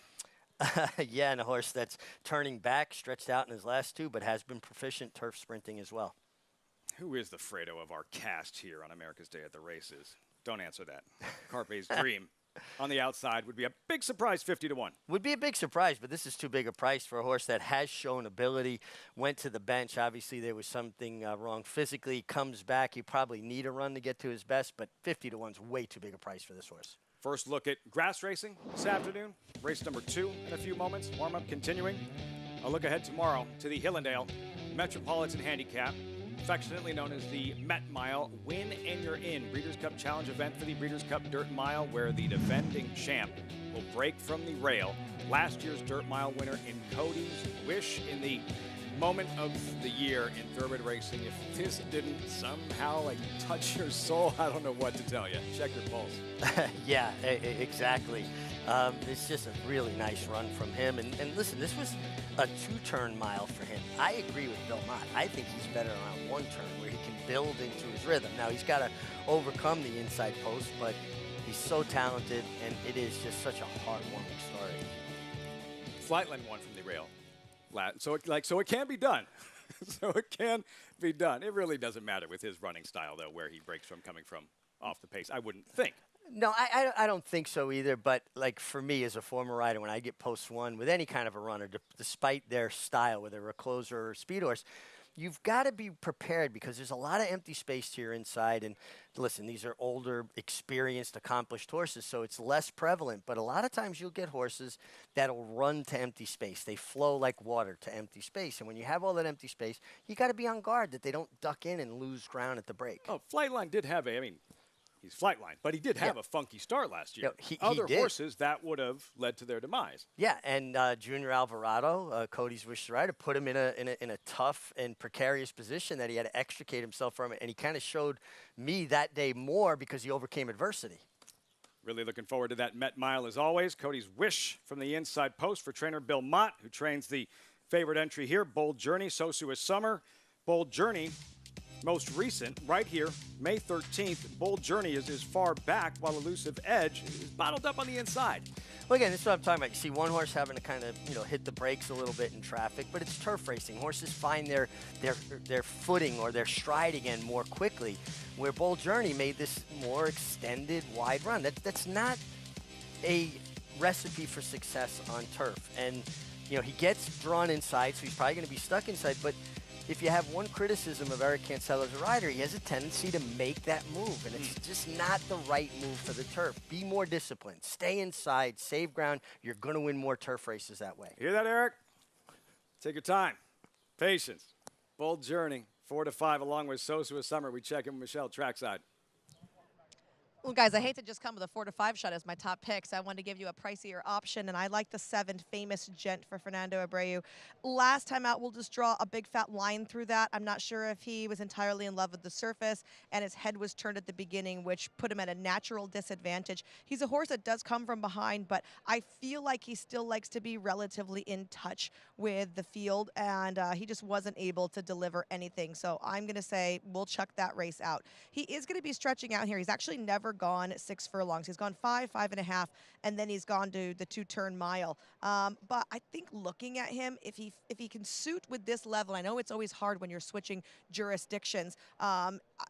Yeah, and a horse that's turning back, stretched out in his last 2, but has been proficient turf sprinting as well. Who is the Fredo of our cast here on America's Day at the Races? Don't answer that. Carpe's Dream on the outside would be a big surprise, 50-1. Would be a big surprise, but this is too big a price for a horse that has shown ability, went to the bench. Obviously, there was something wrong physically. Comes back. You probably need a run to get to his best, but 50-1 is way too big a price for this horse. First look at grass racing this afternoon. Race number 2 in a few moments. Warm-up continuing. A look ahead tomorrow to the Hillendale Metropolitan Handicap, affectionately known as the Met Mile. Win and you're in. Breeders' Cup Challenge event for the Breeders' Cup Dirt Mile, where the defending champ will break from the rail. Last year's Dirt Mile winner in Cody's Wish, in the moment of the year in thoroughbred racing. If this didn't somehow touch your soul, I don't know what to tell you. Check your pulse. Yeah, exactly. It's just a really nice run from him. And listen, this was a 2-turn mile for him. I agree with Bill Mott. I think he's better around 1 turn where he can build into his rhythm. Now, he's got to overcome the inside post, but he's so talented, and it is just such a heartwarming story. Flightline won from the rail. So it can be done. So it can be done. It really doesn't matter with his running style, though, where he breaks from coming from off the pace. I wouldn't think. No, I don't think so either. But like for me as a former rider, when I get post 1 with any kind of a runner, despite their style, whether they're a closer or a speed horse, you've got to be prepared because there's a lot of empty space to your inside. And listen, these are older, experienced, accomplished horses, so it's less prevalent. But a lot of times you'll get horses that'll run to empty space. They flow like water to empty space. And when you have all that empty space, you got to be on guard that they don't duck in and lose ground at the break. Oh, Flightline did have he's Flightline, but he did have a funky start last year. He Other did. horses, that would have led to their demise. Yeah, and Junior Alvarado, Cody's Wish rider, put him in a tough and precarious position that he had to extricate himself from it, and he kind of showed me that day more because he overcame adversity. Really looking forward to that Met Mile as always. Cody's Wish from the inside post for trainer Bill Mott, who trains the favorite entry here, Bold Journey, Sosua Summer. Bold Journey, most recent, right here, May 13th. Bold Journey is far back, while Elusive Edge is bottled up on the inside. Well, again, this is what I'm talking about. You see one horse having to kind of, hit the brakes a little bit in traffic, but it's turf racing. Horses find their footing or their stride again more quickly, where Bold Journey made this more extended, wide run. That's not a recipe for success on turf. And, he gets drawn inside, so he's probably going to be stuck inside, but if you have one criticism of Eric Cancel as a rider, he has a tendency to make that move, and it's just not the right move for the turf. Be more disciplined. Stay inside. Save ground. You're going to win more turf races that way. Hear that, Eric? Take your time. Patience. Bold Journey, 4-5, along with Sosua Summer. We check in with Michelle trackside. Well, guys, I hate to just come with a 4-5 shot as my top picks. I wanted to give you a pricier option, and I like the 7 Famous Gent for Fernando Abreu. Last time out, we'll just draw a big fat line through that. I'm not sure if he was entirely in love with the surface, and his head was turned at the beginning, which put him at a natural disadvantage. He's a horse that does come from behind, but I feel like he still likes to be relatively in touch with the field, and he just wasn't able to deliver anything. So I'm going to say we'll chuck that race out. He is going to be stretching out here. He's actually never gone 6 furlongs. He's gone 5, 5.5, and then he's gone to the 2-turn mile. But I think looking at him, if he can suit with this level, I know it's always hard when you're switching jurisdictions.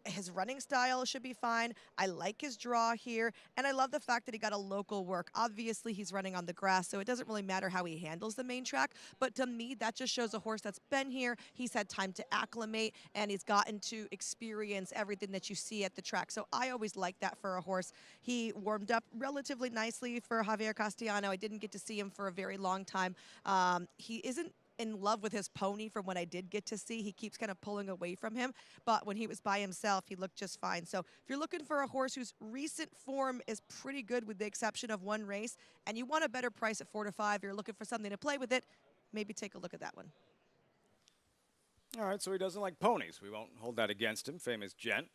his running style should be fine. I like his draw here, and I love the fact that he got a local work. Obviously, he's running on the grass, so it doesn't really matter how he handles the main track, but to me, that just shows a horse that's been here. He's had time to acclimate, and he's gotten to experience everything that you see at the track. So I always like that for a horse. He warmed up relatively nicely for Javier Castellano. I didn't get to see him for a very long time. He isn't in love with his pony from what I did get to see. He keeps kind of pulling away from him, but when he was by himself, he looked just fine. So if you're looking for a horse whose recent form is pretty good with the exception of one race, and you want a better price at 4 to 5, you're looking for something to play with it, maybe take a look at that one. All right, so he doesn't like ponies. We won't hold that against him. Famous Gent.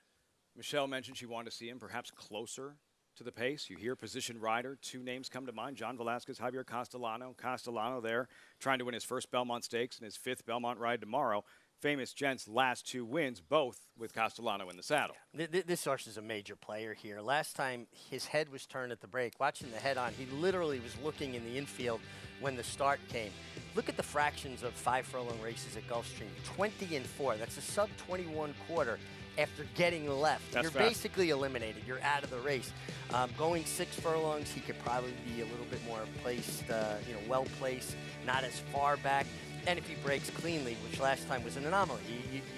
Michelle mentioned she wanted to see him perhaps closer to the pace. You hear position rider. 2 names come to mind: John Velasquez, Javier Castellano. Castellano there trying to win his first Belmont Stakes and his 5th Belmont ride tomorrow. Famous Gent's last 2 wins, both with Castellano in the saddle. This horse is a major player here. Last time his head was turned at the break, watching the head on, he literally was looking in the infield when the start came. Look at the fractions of 5 furlong races at Gulfstream. 20-4. That's a sub-21 quarter. After getting left, you're basically eliminated. You're out of the race. Going 6 furlongs, he could probably be a little bit more placed, well placed, not as far back. And if he breaks cleanly, which last time was an anomaly,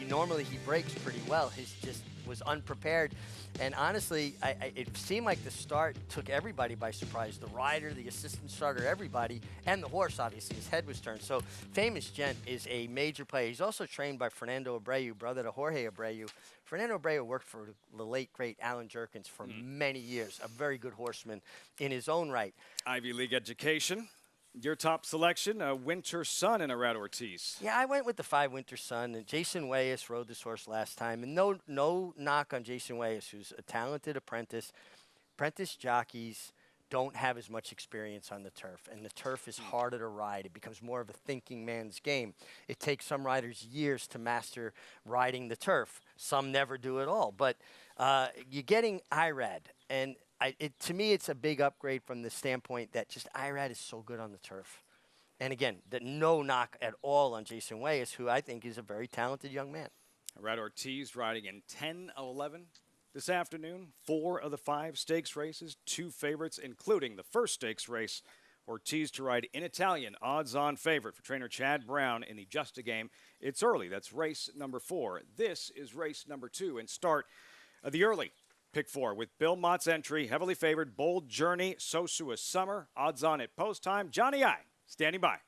normally he breaks pretty well. His just was unprepared. And honestly, it seemed like the start took everybody by surprise. The rider, the assistant starter, everybody, and the horse, obviously. His head was turned. So Famous Gent is a major player. He's also trained by Fernando Abreu, brother to Jorge Abreu. Fernando Abreu worked for the late, great Alan Jerkins for many years. A very good horseman in his own right. Ivy League education. Your top selection, Winter Sun and Arad Ortiz. Yeah, I went with the 5 Winter Sun. And Jason Wayas rode this horse last time. And no knock on Jason Wayas, who's a talented apprentice. Apprentice jockeys don't have as much experience on the turf. And the turf is harder to ride. It becomes more of a thinking man's game. It takes some riders years to master riding the turf. Some never do at all. But you're getting Irad. And to me, it's a big upgrade from the standpoint that just Irad is so good on the turf. And again, no knock at all on Jason Wayas, who I think is a very talented young man. Arad Ortiz riding in 10-11 this afternoon. 4 of the 5 stakes races, 2 favorites, including the first stakes race. Ortiz to ride in Italian, odds-on favorite for trainer Chad Brown in the Just a Game. It's early. That's race number 4. This is race number 2 and start of the early Pick 4 with Bill Mott's entry, heavily favored, Bold Journey, Sosua Summer, odds on at post time. Johnny I standing by.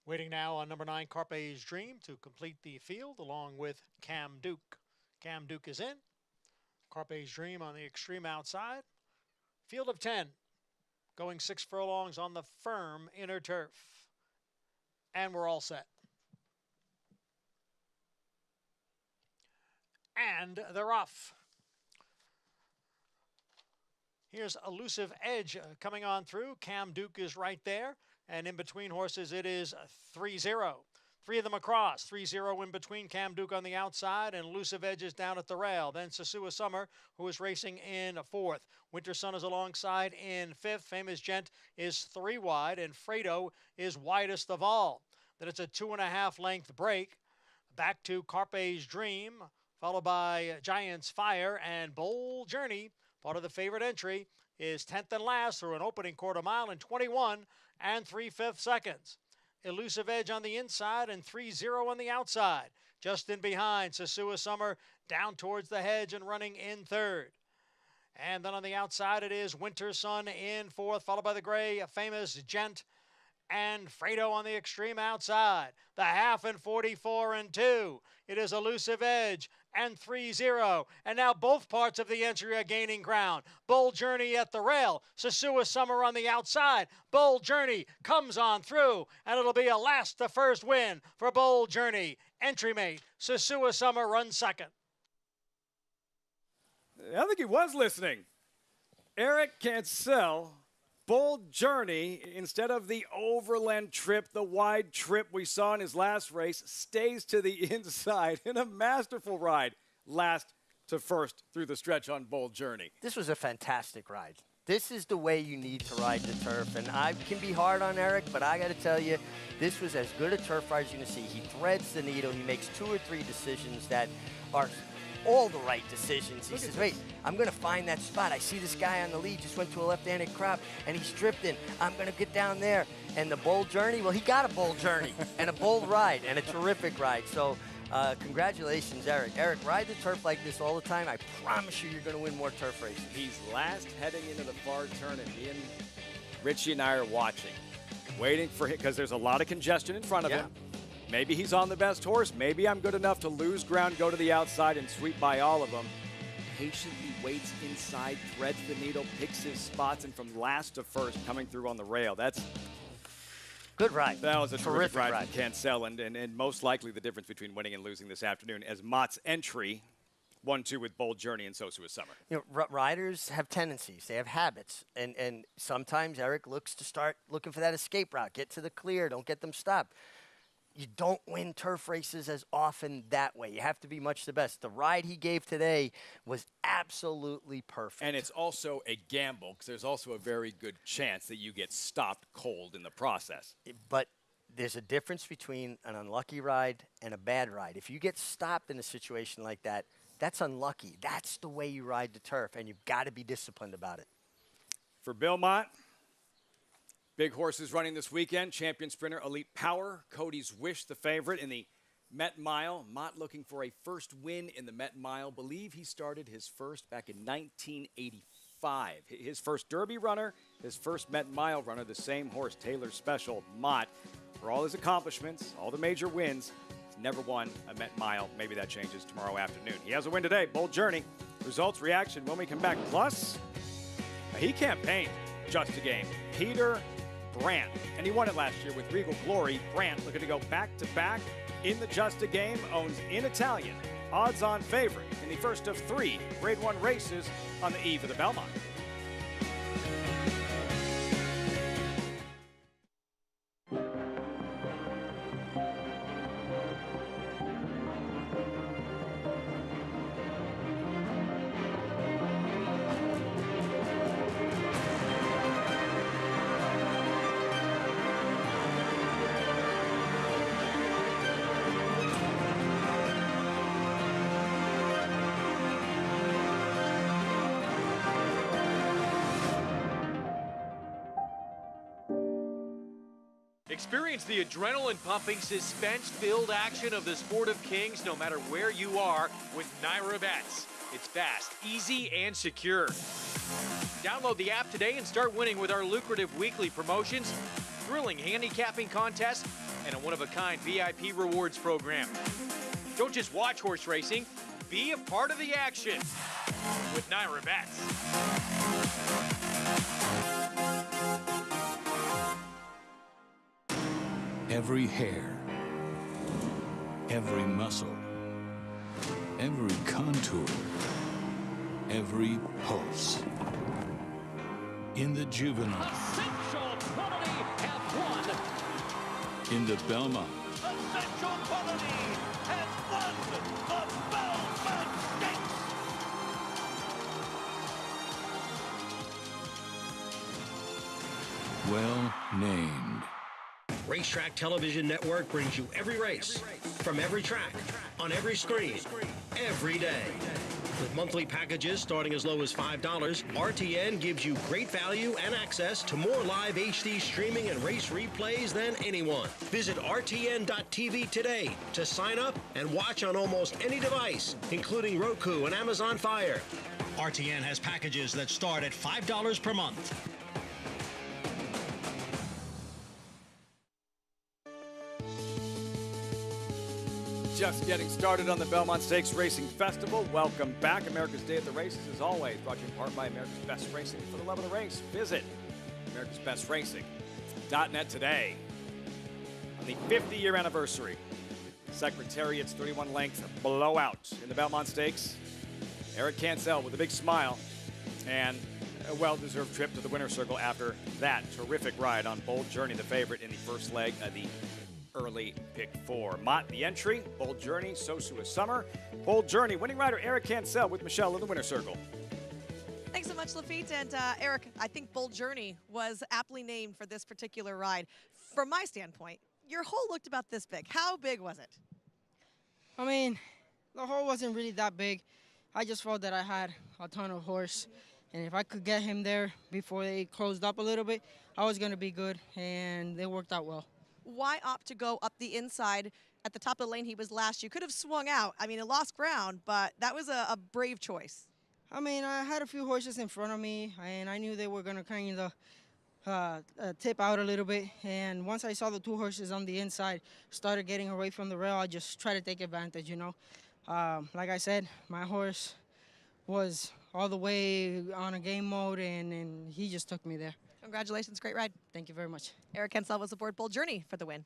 Waiting now on number 9, Carpe's Dream, to complete the field along with Cam Duke. Cam Duke is in. Carpe's Dream on the extreme outside. Field of 10, going 6 furlongs on the firm inner turf. And we're all set. And they're off. Here's Elusive Edge coming on through. Cam Duke is right there. And in between horses, it is 3-0. 3 of them across. 3-0 in between. Cam Duke on the outside, and Elusive Edge is down at the rail. Then Sosua Summer, who is racing in 4th. Winter Sun is alongside in 5th. Famous Gent is 3 wide, and Fredo is widest of all. Then it's a 2.5 length break. Back to Carpe's Dream, followed by Giants Fire, and Bold Journey, part of the favorite entry, is 10th and last through an opening quarter mile in 21 3/5 seconds. Elusive Edge on the inside and 3-0 on the outside. Just in behind, Sosua Summer down towards the hedge and running in 3rd. And then on the outside, it is Winter Sun in 4th, followed by the gray Famous Gent and Fredo on the extreme outside. The half in 44 2. It is Elusive Edge and 3-0. And now both parts of the entry are gaining ground. Bold Journey at the rail. Sosua Summer on the outside. Bold Journey comes on through, and it'll be a last to first win for Bold Journey. Entry mate, Sosua Summer runs 2nd. I think he was listening. Eric Cancel, Bold Journey, instead of the overland trip, the wide trip we saw in his last race, stays to the inside in a masterful ride, last to first through the stretch on Bold Journey. This was a fantastic ride. This is the way you need to ride the turf. And I can be hard on Eric, but I got to tell you, this was as good a turf ride as you're going to see. He threads the needle. He makes 2 or 3 decisions that are all the right decisions. He says, wait, I'm going to find that spot. I see this guy on the lead just went to a left-handed crop, and he's drifting. I'm going to get down there. And the bold journey, well, he got a bold journey and a bold ride and a terrific ride. So congratulations, Eric. Eric, ride the turf like this all the time. I promise you, you're going to win more turf races. He's last heading into the far turn, and me and Richie and I are watching, waiting for him, because there's a lot of congestion in front of him. Maybe he's on the best horse. Maybe I'm good enough to lose ground, go to the outside, and sweep by all of them. Patiently waits inside, threads the needle, picks his spots, and from last to first, coming through on the rail. That's good ride. That was a terrific ride from Cancel, and most likely the difference between winning and losing this afternoon, as Mott's entry 1-2 with Bold Journey and Sosua Summer. You know, riders have tendencies. They have habits. And sometimes Eric looks to start looking for that escape route. Get to the clear. Don't get them stopped. You don't win turf races as often that way. You have to be much the best. The ride he gave today was absolutely perfect. And it's also a gamble, because there's also a very good chance that you get stopped cold in the process. But there's a difference between an unlucky ride and a bad ride. If you get stopped in a situation like that, that's unlucky. That's the way you ride the turf, and you've got to be disciplined about it. For Bill Mott, big horses running this weekend. Champion sprinter Elite Power. Cody's Wish, the favorite in the Met Mile. Mott looking for a first win in the Met Mile. Believe he started his first back in 1985. His first Derby runner, his first Met Mile runner, the same horse, Taylor Special. Mott, for all his accomplishments, all the major wins, he's never won a Met Mile. Maybe that changes tomorrow afternoon. He has a win today. Bold Journey. Results, reaction when we come back. Plus, he campaigned just a game. Peter Brandt, and he won it last year with Regal Glory. Brandt looking to go back-to-back in the Just a Game, owns In Italian, odds-on favorite in the first of 3 Grade 1 races on the eve of the Belmont. Experience the adrenaline-pumping, suspense-filled action of the Sport of Kings no matter where you are with NYRA Bets. It's fast, easy, and secure. Download the app today and start winning with our lucrative weekly promotions, thrilling handicapping contests, and a one-of-a-kind VIP rewards program. Don't just watch horse racing, be a part of the action with NYRA Bets. Every hair, every muscle, every contour, every pulse. In the Juvenile, Essential Quality have won. in the Belmont, Essential Quality has won the Belmont Stakes. well named. Racetrack Television Network brings you every race, from every track, on every screen, every day. With monthly packages starting as low as $5, RTN gives you great value and access to more live HD streaming and race replays than anyone. Visit RTN.tv today to sign up and watch on almost any device, including Roku and Amazon Fire. RTN has packages that start at $5 per month. Just getting started on the Belmont Stakes Racing Festival. Welcome back. America's Day at the Races, as always, brought to you in part by America's Best Racing. For the love of the race, visit americasbestracing.net today. On the 50-year anniversary, Secretariat's 31 length blowout in the Belmont Stakes. Eric Cancel with a big smile and a well-deserved trip to the winner's circle after that terrific ride on Bold Journey, the favorite in the first leg of the early pick 4. Mott, the entry. Bold Journey, Sosua Summer. Bold Journey, winning rider Eric Cancel with Michelle in the winner's circle. Thanks so much, Lafitte. And Eric, I think Bold Journey was aptly named for this particular ride. From my standpoint, your hole looked about this big. How big was it? I mean, the hole wasn't really that big. I just felt that I had a ton of horse. And if I could get him there before they closed up a little bit, I was going to be good. And it worked out well. Why opt to go up the inside? At the top of the lane he was last. You could have swung out. I mean, it lost ground, but that was a brave choice. I mean, I had a few horses in front of me, and I knew they were going to kind of tip out a little bit. And once I saw the two horses on the inside started getting away from the rail, I just tried to take advantage, you know. Like I said, my horse was all the way on a game mode, and he just took me there. Congratulations. Great ride. Thank you very much. Eric Hensel was aboard Bold Journey for the win.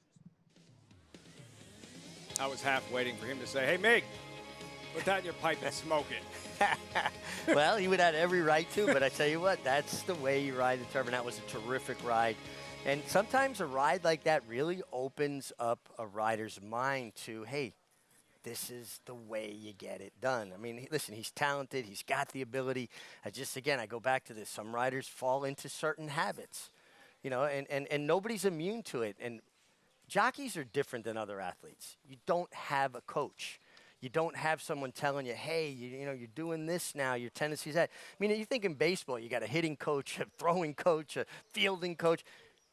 I was half waiting for him to say, hey, Mig, put that in your pipe and smoke it. Well, he would have every right to, but I tell you what, that's the way you ride the Turbine. That was a terrific ride. And sometimes a ride like that really opens up a rider's mind to, hey, this is the way you get it done. I mean, listen, he's talented. He's got the ability. I go back to this. Some riders fall into certain habits, you know, and nobody's immune to it. And jockeys are different than other athletes. You don't have a coach. You don't have someone telling you, hey, you know, you're doing this now, your tendencies that. I mean, you think in baseball, you got a hitting coach, a throwing coach, a fielding coach.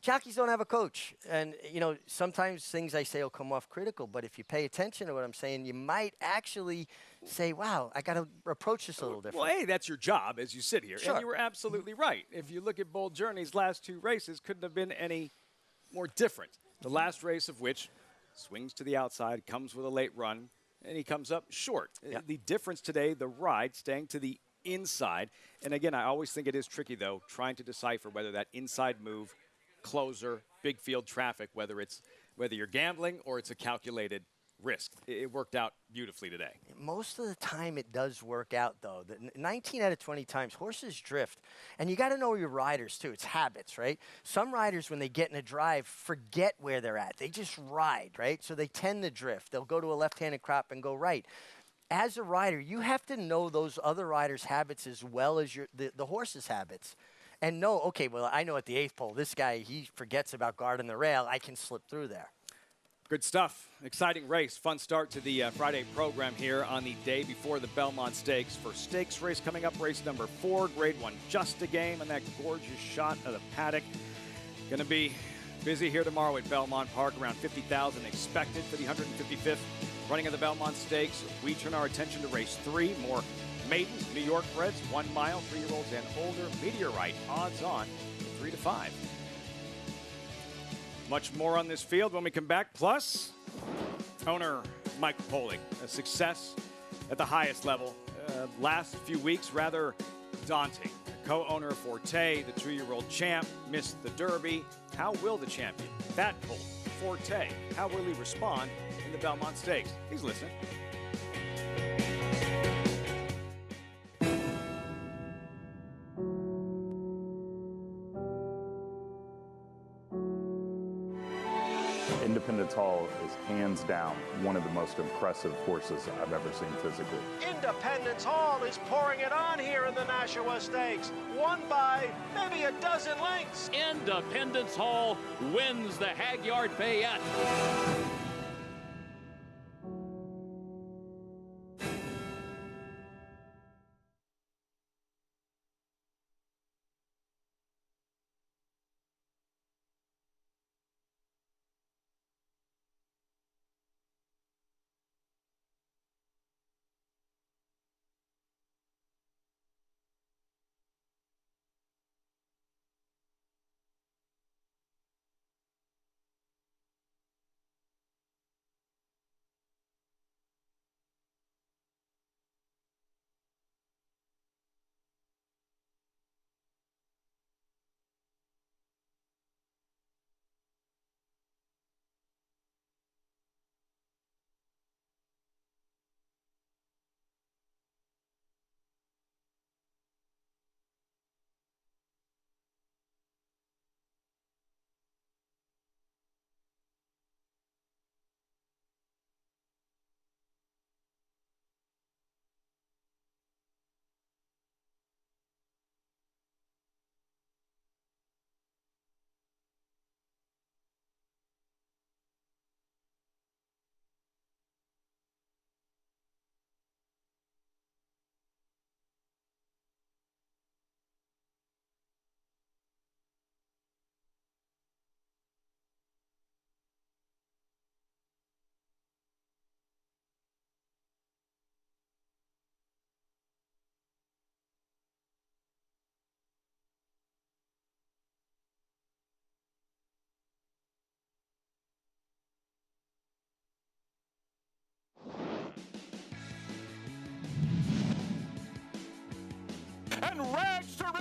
Jockeys don't have a coach. And, you know, sometimes things I say will come off critical, but if you pay attention to what I'm saying, you might actually say, wow, I got to approach this a little different. Well, hey, that's your job as you sit here. Sure. And you were absolutely right. If you look at Bold Journey's last two races, couldn't have been any more different. The last race of which swings to the outside, comes with a late run, and he comes up short. Yeah. The difference today, the ride staying to the inside. And again, I always think it is tricky, though, trying to decipher whether that inside move, closer, big field traffic, whether you're gambling or it's a calculated risk. It worked out beautifully today. Most of the time it does work out, though. 19 out of 20 times, horses drift. And you got to know your riders, too. It's habits, right? Some riders, when they get in a drive, forget where they're at. They just ride, right? So they tend to drift. They'll go to a left-handed crop and go right. As a rider, you have to know those other riders' habits as well as the horse's habits. And know, okay, well, I know at the 8th pole, this guy, he forgets about guarding the rail. I can slip through there. Good stuff. Exciting race. Fun start to the Friday program here on the day before the Belmont Stakes. For stakes race coming up, race number 4, Grade 1, Just a Game, and that gorgeous shot of the paddock. Going to be busy here tomorrow at Belmont Park. Around 50,000 expected for the 155th running of the Belmont Stakes. We turn our attention to race 3. More maidens, New York breds, 1 mile, 3-year-olds and older. Meteorite odds on 3 to 5. Much more on this field when we come back. Plus, owner Mike Poling, a success at the highest level. Last few weeks, rather daunting. Co-owner of Forte, the 2-year-old champ, missed the Derby. How will the champion, that colt, Forte, how will he respond in the Belmont Stakes? He's listening. Independence Hall is hands down one of the most impressive horses I've ever seen physically. Independence Hall is pouring it on here in the Nashua Stakes. Won by maybe a dozen lengths. Independence Hall wins the Hagyard Fayette.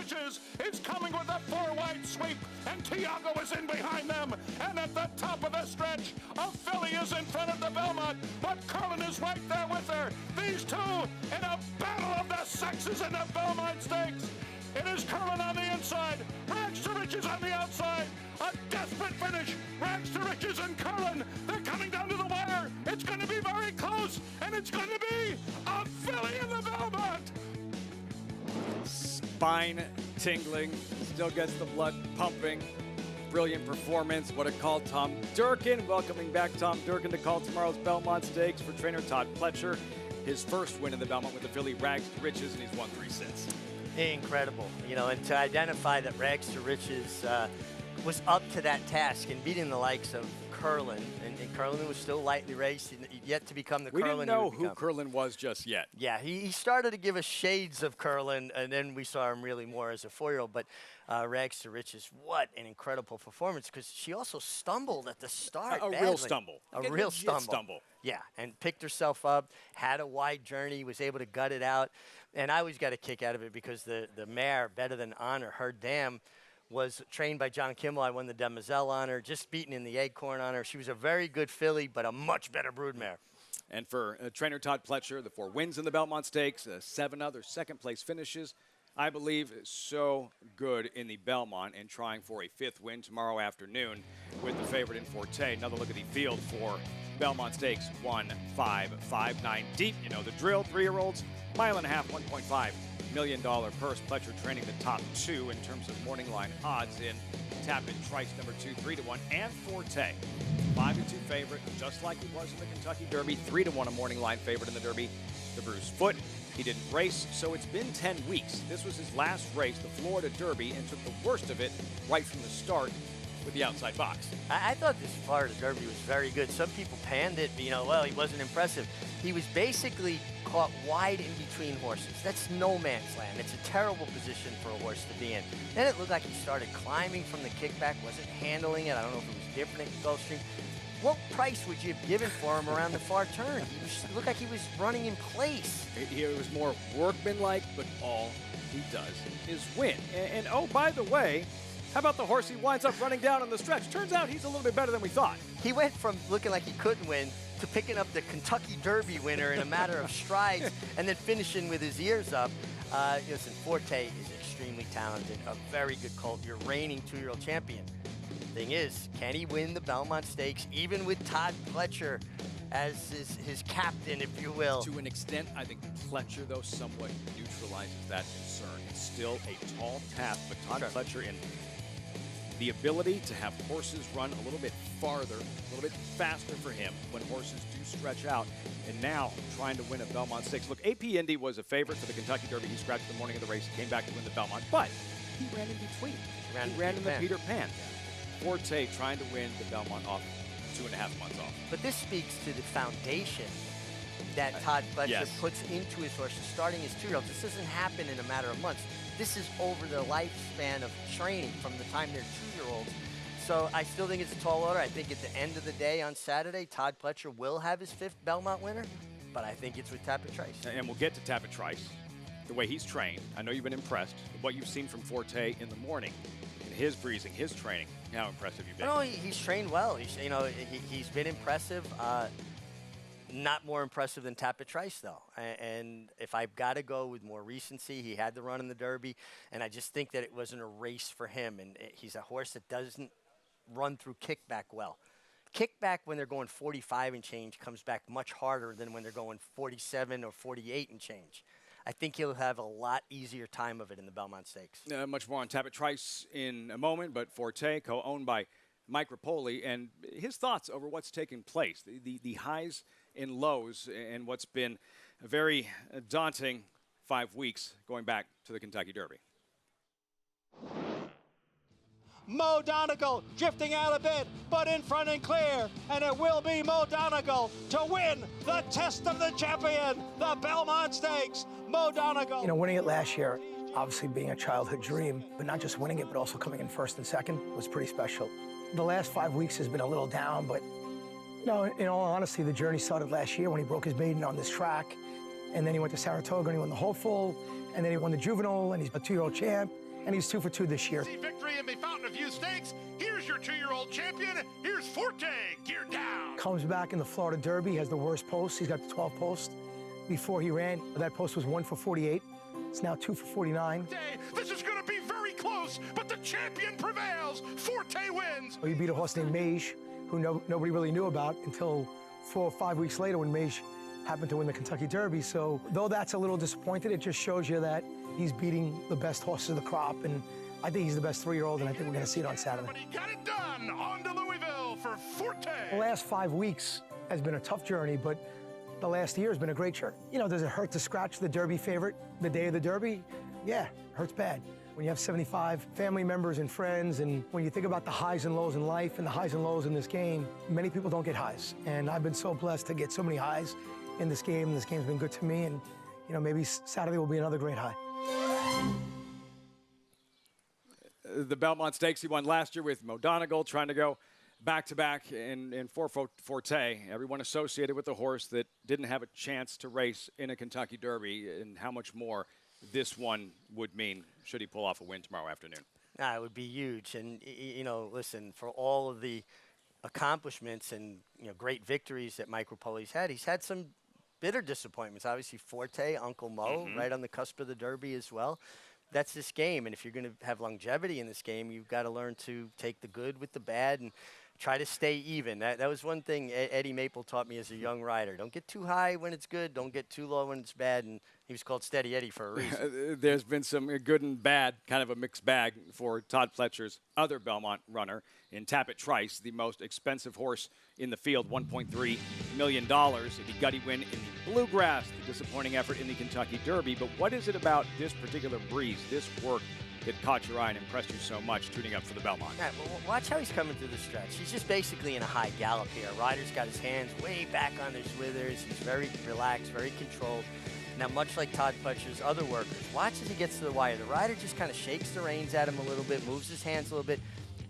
Riches is coming with a four-wide sweep, and Tiago is in behind them. And at the top of the stretch, a filly is in front of the Belmont, but Curlin is right there with her. These two in a battle of the sexes in the Belmont Stakes. It is Curlin on the inside, Rags to Riches on the outside. A desperate finish. Rags to Riches and Curlin, they're coming down to the wire. It's going to be very close, and it's going to be a filly in the Belmont. Spine tingling, still gets the blood pumping. Brilliant performance. What a call, Tom Durkin. Welcoming back Tom Durkin to call tomorrow's Belmont Stakes for trainer Todd Pletcher. His first win in the Belmont with the filly Rags to Riches, and he's won 3 since. Incredible, you know, and to identify that Rags to Riches was up to that task and beating the likes of Curlin, and Curlin was still lightly raced, yet to become the We Curlin. didn't know who Curlin was just yet. Yeah, he started to give us shades of Curlin, and then we saw him really more as a 4-year-old. But Rags to Riches, what an incredible performance, because she also stumbled at the start. A badly. real stumble. A Like a real legit stumble. Yeah, and picked herself up, had a wide journey, was able to gut it out. And I always got a kick out of it because the mare, Better Than Honor, her dam, was trained by John Kimmel. I won the Demoiselle on her, just beaten in the Acorn on her. She was a very good filly, but a much better broodmare. And for trainer Todd Pletcher, the 4 wins in the Belmont Stakes, 7 other second-place finishes, I believe is so good in the Belmont and trying for a 5th win tomorrow afternoon with the favorite in Forte. Another look at the field for Belmont Stakes 1, 5, 5, 9 deep. You know the drill, 3-year-olds, mile and a half, $1.5 million purse. Pletcher training the top 2 in terms of morning line odds in Tapit Trice number 2, 3-1, and Forte. 5-2 favorite, just like he was in the Kentucky Derby. 3-1 a morning line favorite in the Derby. The bruised foot. He didn't race, so it's been 10 weeks. This was his last race, the Florida Derby, and took the worst of it right from the start with the outside box. I thought this Florida Derby was very good. Some people panned it, you know, well, he wasn't impressive. He was basically caught wide in between horses. That's no man's land. It's a terrible position for a horse to be in. Then it looked like he started climbing from the kickback, wasn't handling it. I don't know if it was different at Gulfstream. What price would you have given for him around the far turn? It looked like he was running in place. He was more workmanlike, but all he does is win. And oh, by the way, how about the horse he winds up running down on the stretch? Turns out he's a little bit better than we thought. He went from looking like he couldn't win to picking up the Kentucky Derby winner in a matter of strides and then finishing with his ears up. Listen, Forte is extremely talented, a very good colt, your reigning 2-year-old champion. Thing is, can he win the Belmont Stakes even with Todd Pletcher as his captain, if you will? To an extent, I think Pletcher, though, somewhat neutralizes that concern. It's still a tall task, but Todd Pletcher in the ability to have horses run a little bit farther, a little bit faster for him when horses do stretch out, and now trying to win a Belmont Stakes. Look, AP Indy was a favorite for the Kentucky Derby. He scratched the morning of the race, came back to win the Belmont, but he ran in between. He ran in the Peter Pan. Forte trying to win the Belmont off 2.5 months off. But this speaks to the foundation that Todd Pletcher puts into his horses, starting his 2-year-olds. This doesn't happen in a matter of months. This is over the lifespan of training from the time they're 2-year-olds. So I still think it's a tall order. I think at the end of the day on Saturday, Todd Pletcher will have his 5th Belmont winner, but I think it's with Tapit Trice. And we'll get to Tapit Trice, the way he's trained. I know you've been impressed with what you've seen from Forte in the morning, in his breezing, his training. How impressive you've been. No, he's trained well. He's been impressive. Not more impressive than Tapit Trice, though. And if I've got to go with more recency, he had the run in the Derby, and I just think that it wasn't a race for him. And he's a horse that doesn't run through kickback well. Kickback when they're going 45 and change comes back much harder than when they're going 47 or 48 and change. I think he'll have a lot easier time of it in the Belmont Stakes. Much more on Tapit Trice in a moment, but Forte, co-owned by Mike Rapoli, and his thoughts over what's taken place, the highs and lows, and what's been a very daunting 5 weeks going back to the Kentucky Derby. Mo Donegal drifting out a bit, but in front and clear. And it will be Mo Donegal to win the Test of the Champion, the Belmont Stakes. Mo Donegal. You know, winning it last year, obviously being a childhood dream, but not just winning it, but also coming in 1st and 2nd was pretty special. The last 5 weeks has been a little down, but you know, in all honesty, the journey started last year when he broke his maiden on this track, and then he went to Saratoga and he won the Hopeful, and then he won the Juvenile, and he's a 2-year-old champ. and he's 2 for 2 this year. See victory in the Fountain of Youth Stakes. Here's your 2-year-old champion. Here's Forte, geared down. Comes back in the Florida Derby, has the worst post. He's got the 12 post. Before he ran, that post was 1 for 48. It's now 2 for 49. This is going to be very close, but the champion prevails. Forte wins. He beat a horse named Mage, who nobody really knew about until 4 or 5 weeks later when Mage happened to win the Kentucky Derby. So though that's a little disappointed, it just shows you that he's beating the best horses of the crop, and I think he's the best 3-year-old, and I think we're going to see it on Saturday. But he got it done. On to Louisville for Forte. The last 5 weeks has been a tough journey, but the last year has been a great journey. You know, does it hurt to scratch the Derby favorite the day of the Derby? Yeah, hurts bad. When you have 75 family members and friends, and when you think about the highs and lows in life and the highs and lows in this game, many people don't get highs. And I've been so blessed to get so many highs in this game, and this game's been good to me, and you know, maybe Saturday will be another great high. The Belmont Stakes he won last year with Mo Donegal, trying to go back-to-back in Forte. Everyone associated with the horse that didn't have a chance to race in a Kentucky Derby, and how much more this one would mean should he pull off a win tomorrow afternoon. It would be huge. And, you know, listen, for all of the accomplishments and, you know, great victories that Mike Rapoli's had, he's had some bitter disappointments. Obviously, Forte, Uncle Mo, right on the cusp of the Derby as well. That's this game, and if you're going to have longevity in this game, you've got to learn to take the good with the bad and try to stay even. That was one thing Eddie Maple taught me as a young rider. Don't get too high when it's good. Don't get too low when it's bad. And he was called Steady Eddie for a reason. There's been some good and bad, kind of a mixed bag for Todd Pletcher's other Belmont runner in Tapit Trice, the most expensive horse in the field, $1.3 million. The gutty win in the Bluegrass, the disappointing effort in the Kentucky Derby. But what is it about this particular breeze, this work, that caught your eye and impressed you so much tuning up for the Belmont? Well, watch how he's coming through the stretch. He's just basically in a high gallop here. Rider's got his hands way back on their slithers. He's very relaxed, very controlled. Now, much like Todd Pletcher's other workers, watch as he gets to the wire. The rider just kind of shakes the reins at him a little bit, moves his hands a little bit.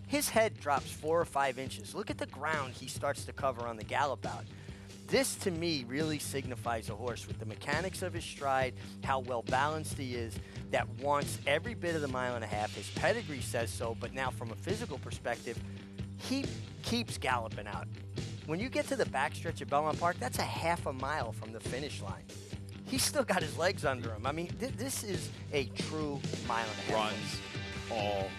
His head drops 4 or 5 inches. Look at the ground he starts to cover on the gallop out. This, to me, really signifies a horse with the mechanics of his stride, how well-balanced he is, that wants every bit of the 1.5 miles. His pedigree says so, but now from a physical perspective, he keeps galloping out. When you get to the backstretch at Belmont Park, that's a 1/2 mile from the finish line. He's still got his legs under him. I mean, this is a true 1.5 miles. Runs all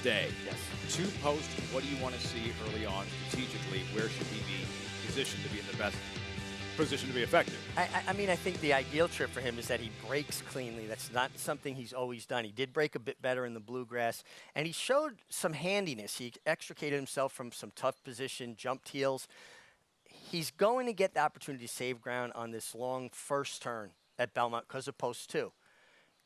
day. Yes. 2 posts, what do you want to see early on strategically? Where should he be positioned to be in the best position to be effective? I mean, I think the ideal trip for him is that he breaks cleanly. That's not something he's always done. He did break a bit better in the Bluegrass, and he showed some handiness. He extricated himself from some tough position, jumped heels. He's going to get the opportunity to save ground on this long first turn at Belmont because of post 2.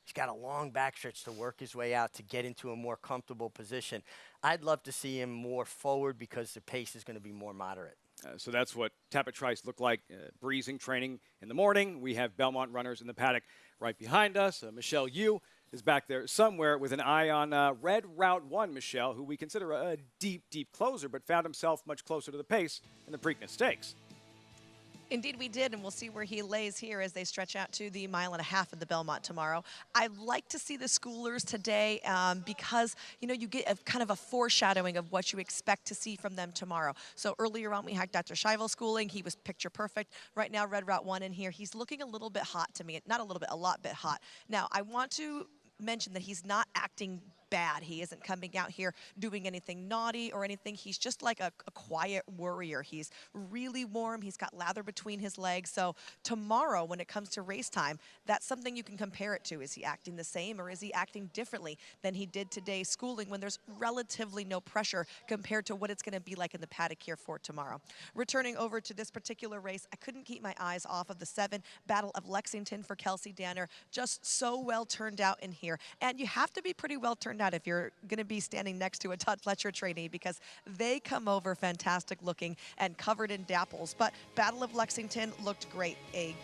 He's got a long backstretch to work his way out to get into a more comfortable position. I'd love to see him more forward because the pace is going to be more moderate. So that's what Tapit Trice looked like, breezing training in the morning. We have Belmont runners in the paddock right behind us. Michelle Yu is back there somewhere with an eye on Red Route 1, Michelle, who we consider a deep, deep closer, but found himself much closer to the pace in the Preakness Stakes. Indeed, we did, and we'll see where he lays here as they stretch out to the 1.5 miles of the Belmont tomorrow. I'd like to see the schoolers today because, you know, you get a kind of a foreshadowing of what you expect to see from them tomorrow. So earlier on, we had Dr. Shivel schooling. He was picture perfect. Right now, Red Route 1 in here. He's looking a little bit hot to me. Not a little bit, a lot bit hot. Now, I want to mention that he's not acting bad. He isn't coming out here doing anything naughty or anything. He's just like a quiet warrior. He's really warm. He's got lather between his legs. So tomorrow, when it comes to race time, that's something you can compare it to. Is he acting the same or is he acting differently than he did today schooling when there's relatively no pressure compared to what it's going to be like in the paddock here for tomorrow? Returning over to this particular race, I couldn't keep my eyes off of the 7 Battle of Lexington for Kelsey Danner. Just so well turned out in here. And you have to be pretty well turned out if you're going to be standing next to a Todd Pletcher trainee because they come over fantastic looking and covered in dapples. But Battle of Lexington looked great. A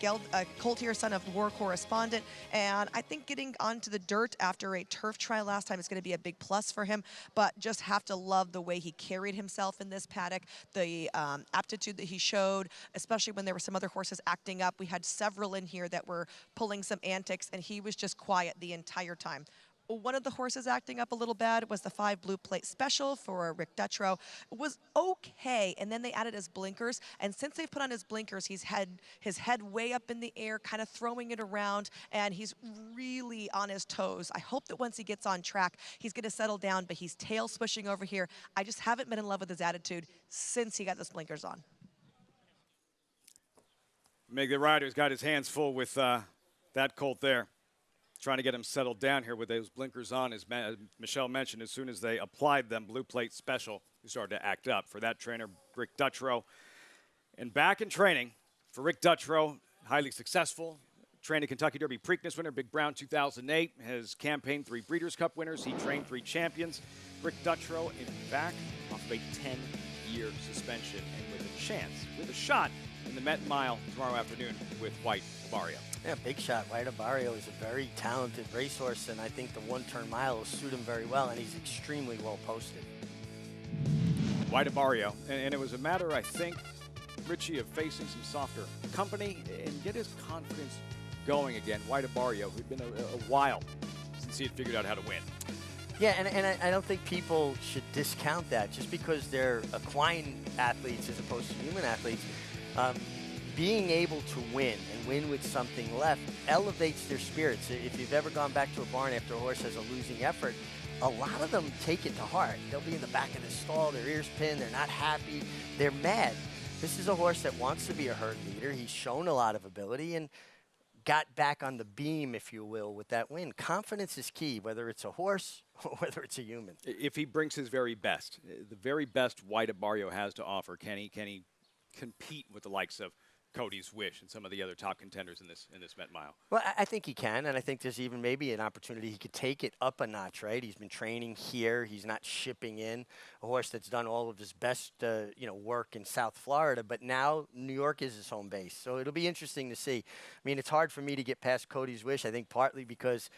Colt here, son of War Correspondent, and I think getting onto the dirt after a turf trial last time is going to be a big plus for him, but just have to love the way he carried himself in this paddock, the aptitude that he showed, especially when there were some other horses acting up. We had several in here that were pulling some antics, and he was just quiet the entire time. One of the horses acting up a little bad was the 5 Blue Plate Special for Rick Dutrow. It was okay, and then they added his blinkers, and since they've put on his blinkers, he's had his head way up in the air, kind of throwing it around, and he's really on his toes. I hope that once he gets on track, he's going to settle down, but he's tail swishing over here. I just haven't been in love with his attitude since he got those blinkers on. Meg the rider's got his hands full with that colt there. Trying to get him settled down here with those blinkers on. As Michelle mentioned, as soon as they applied them, Blue Plate Special, he started to act up. For that trainer, Rick Dutrow. And back in training for Rick Dutrow, highly successful. Trained Kentucky Derby Preakness winner, Big Brown 2008. Has campaigned 3 Breeders' Cup winners. He trained 3 champions. Rick Dutrow is back off of a 10-year suspension and with a chance, with a shot in the Met Mile tomorrow afternoon with White Barrio. Yeah, big shot. White Barrio is a very talented racehorse, and I think the one-turn mile will suit him very well, and he's extremely well posted. White Barrio, and it was a matter, I think, Richie, of facing some softer company and get his confidence going again. White Barrio, who'd been a while since he had figured out how to win. Yeah, and I don't think people should discount that just because they're equine athletes as opposed to human athletes. Being able to win and win with something left elevates their spirits. If you've ever gone back to a barn after a horse has a losing effort, a lot of them take it to heart. They'll be in the back of the stall, their ears pinned, they're not happy, they're mad. This is a horse that wants to be a herd leader. He's shown a lot of ability and got back on the beam, if you will, with that win. Confidence is key, whether it's a horse or whether it's a human. If he brings his very best, the very best White Barrio has to offer, can he compete with the likes of Cody's Wish and some of the other top contenders in this Met Mile? Well, I think he can, and I think there's even maybe an opportunity he could take it up a notch, right? He's been training here. He's not shipping in a horse that's done all of his best, work in South Florida, but now New York is his home base. So it'll be interesting to see. I mean, it's hard for me to get past Cody's Wish, I think partly because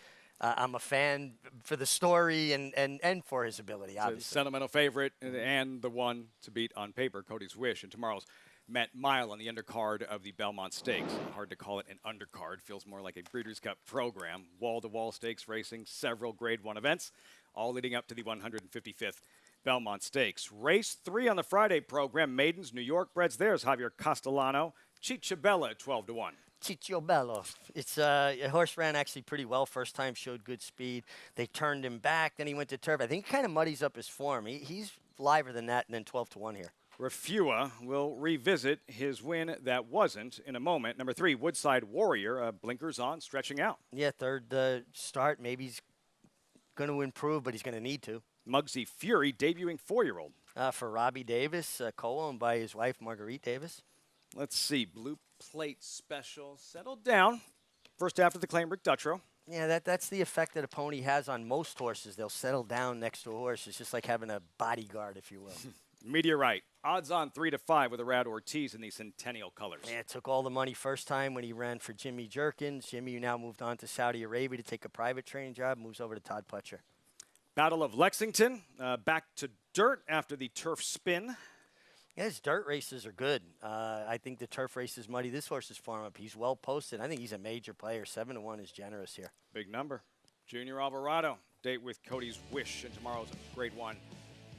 I'm a fan for the story and for his ability, obviously. It's a sentimental favorite and the one to beat on paper, Cody's Wish, in tomorrow's Met Mile on the undercard of the Belmont Stakes. Hard to call it an undercard. Feels more like a Breeders' Cup program. Wall-to-wall stakes racing, several Grade 1 events, all leading up to the 155th Belmont Stakes. Race 3 on the Friday program. Maidens, New York breds. There's Javier Castellano. Cicciobella at 12-1. Cicciobello. It's a horse ran actually pretty well. First time showed good speed. They turned him back. Then he went to turf. I think he kind of muddies up his form. He's liver than that, and then 12-1 here. Refua will revisit his win that wasn't in a moment. Number 3, Woodside Warrior, blinkers on, stretching out. Yeah, third start. Maybe he's going to improve, but he's going to need to. Muggsy Fury, debuting 4-year-old. For Robbie Davis, co-owned by his wife, Marguerite Davis. Let's see, Blue Plate Special settled down. First after the claim, Rick Dutrow. Yeah, that's the effect that a pony has on most horses. They'll settle down next to a horse. It's just like having a bodyguard, if you will. Meteorite, odds on 3-5 with Arad Ortiz in the Centennial colors. Yeah, it took all the money first time when he ran for Jimmy Jerkins. Jimmy now moved on to Saudi Arabia to take a private training job, moves over to Todd Pletcher. Battle of Lexington, back to dirt after the turf spin. Yeah, his dirt races are good. I think the turf race is muddy. This horse is form up. He's well posted. I think he's a major player. 7-1 is generous here. Big number. Junior Alvarado, date with Cody's Wish in tomorrow's Grade 1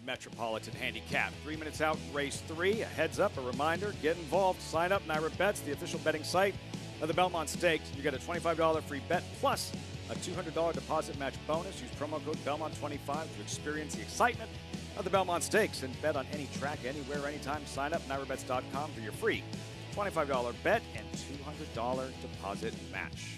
Metropolitan Handicap. 3 minutes out, race 3. A heads up, a reminder, get involved. Sign up, Naira Bets, the official betting site of the Belmont Stakes. You get a $25 free bet plus a $200 deposit match bonus. Use promo code Belmont25 to experience the excitement of the Belmont Stakes and bet on any track, anywhere, anytime. Sign up, NairaBets.com for your free $25 bet and $200 deposit match.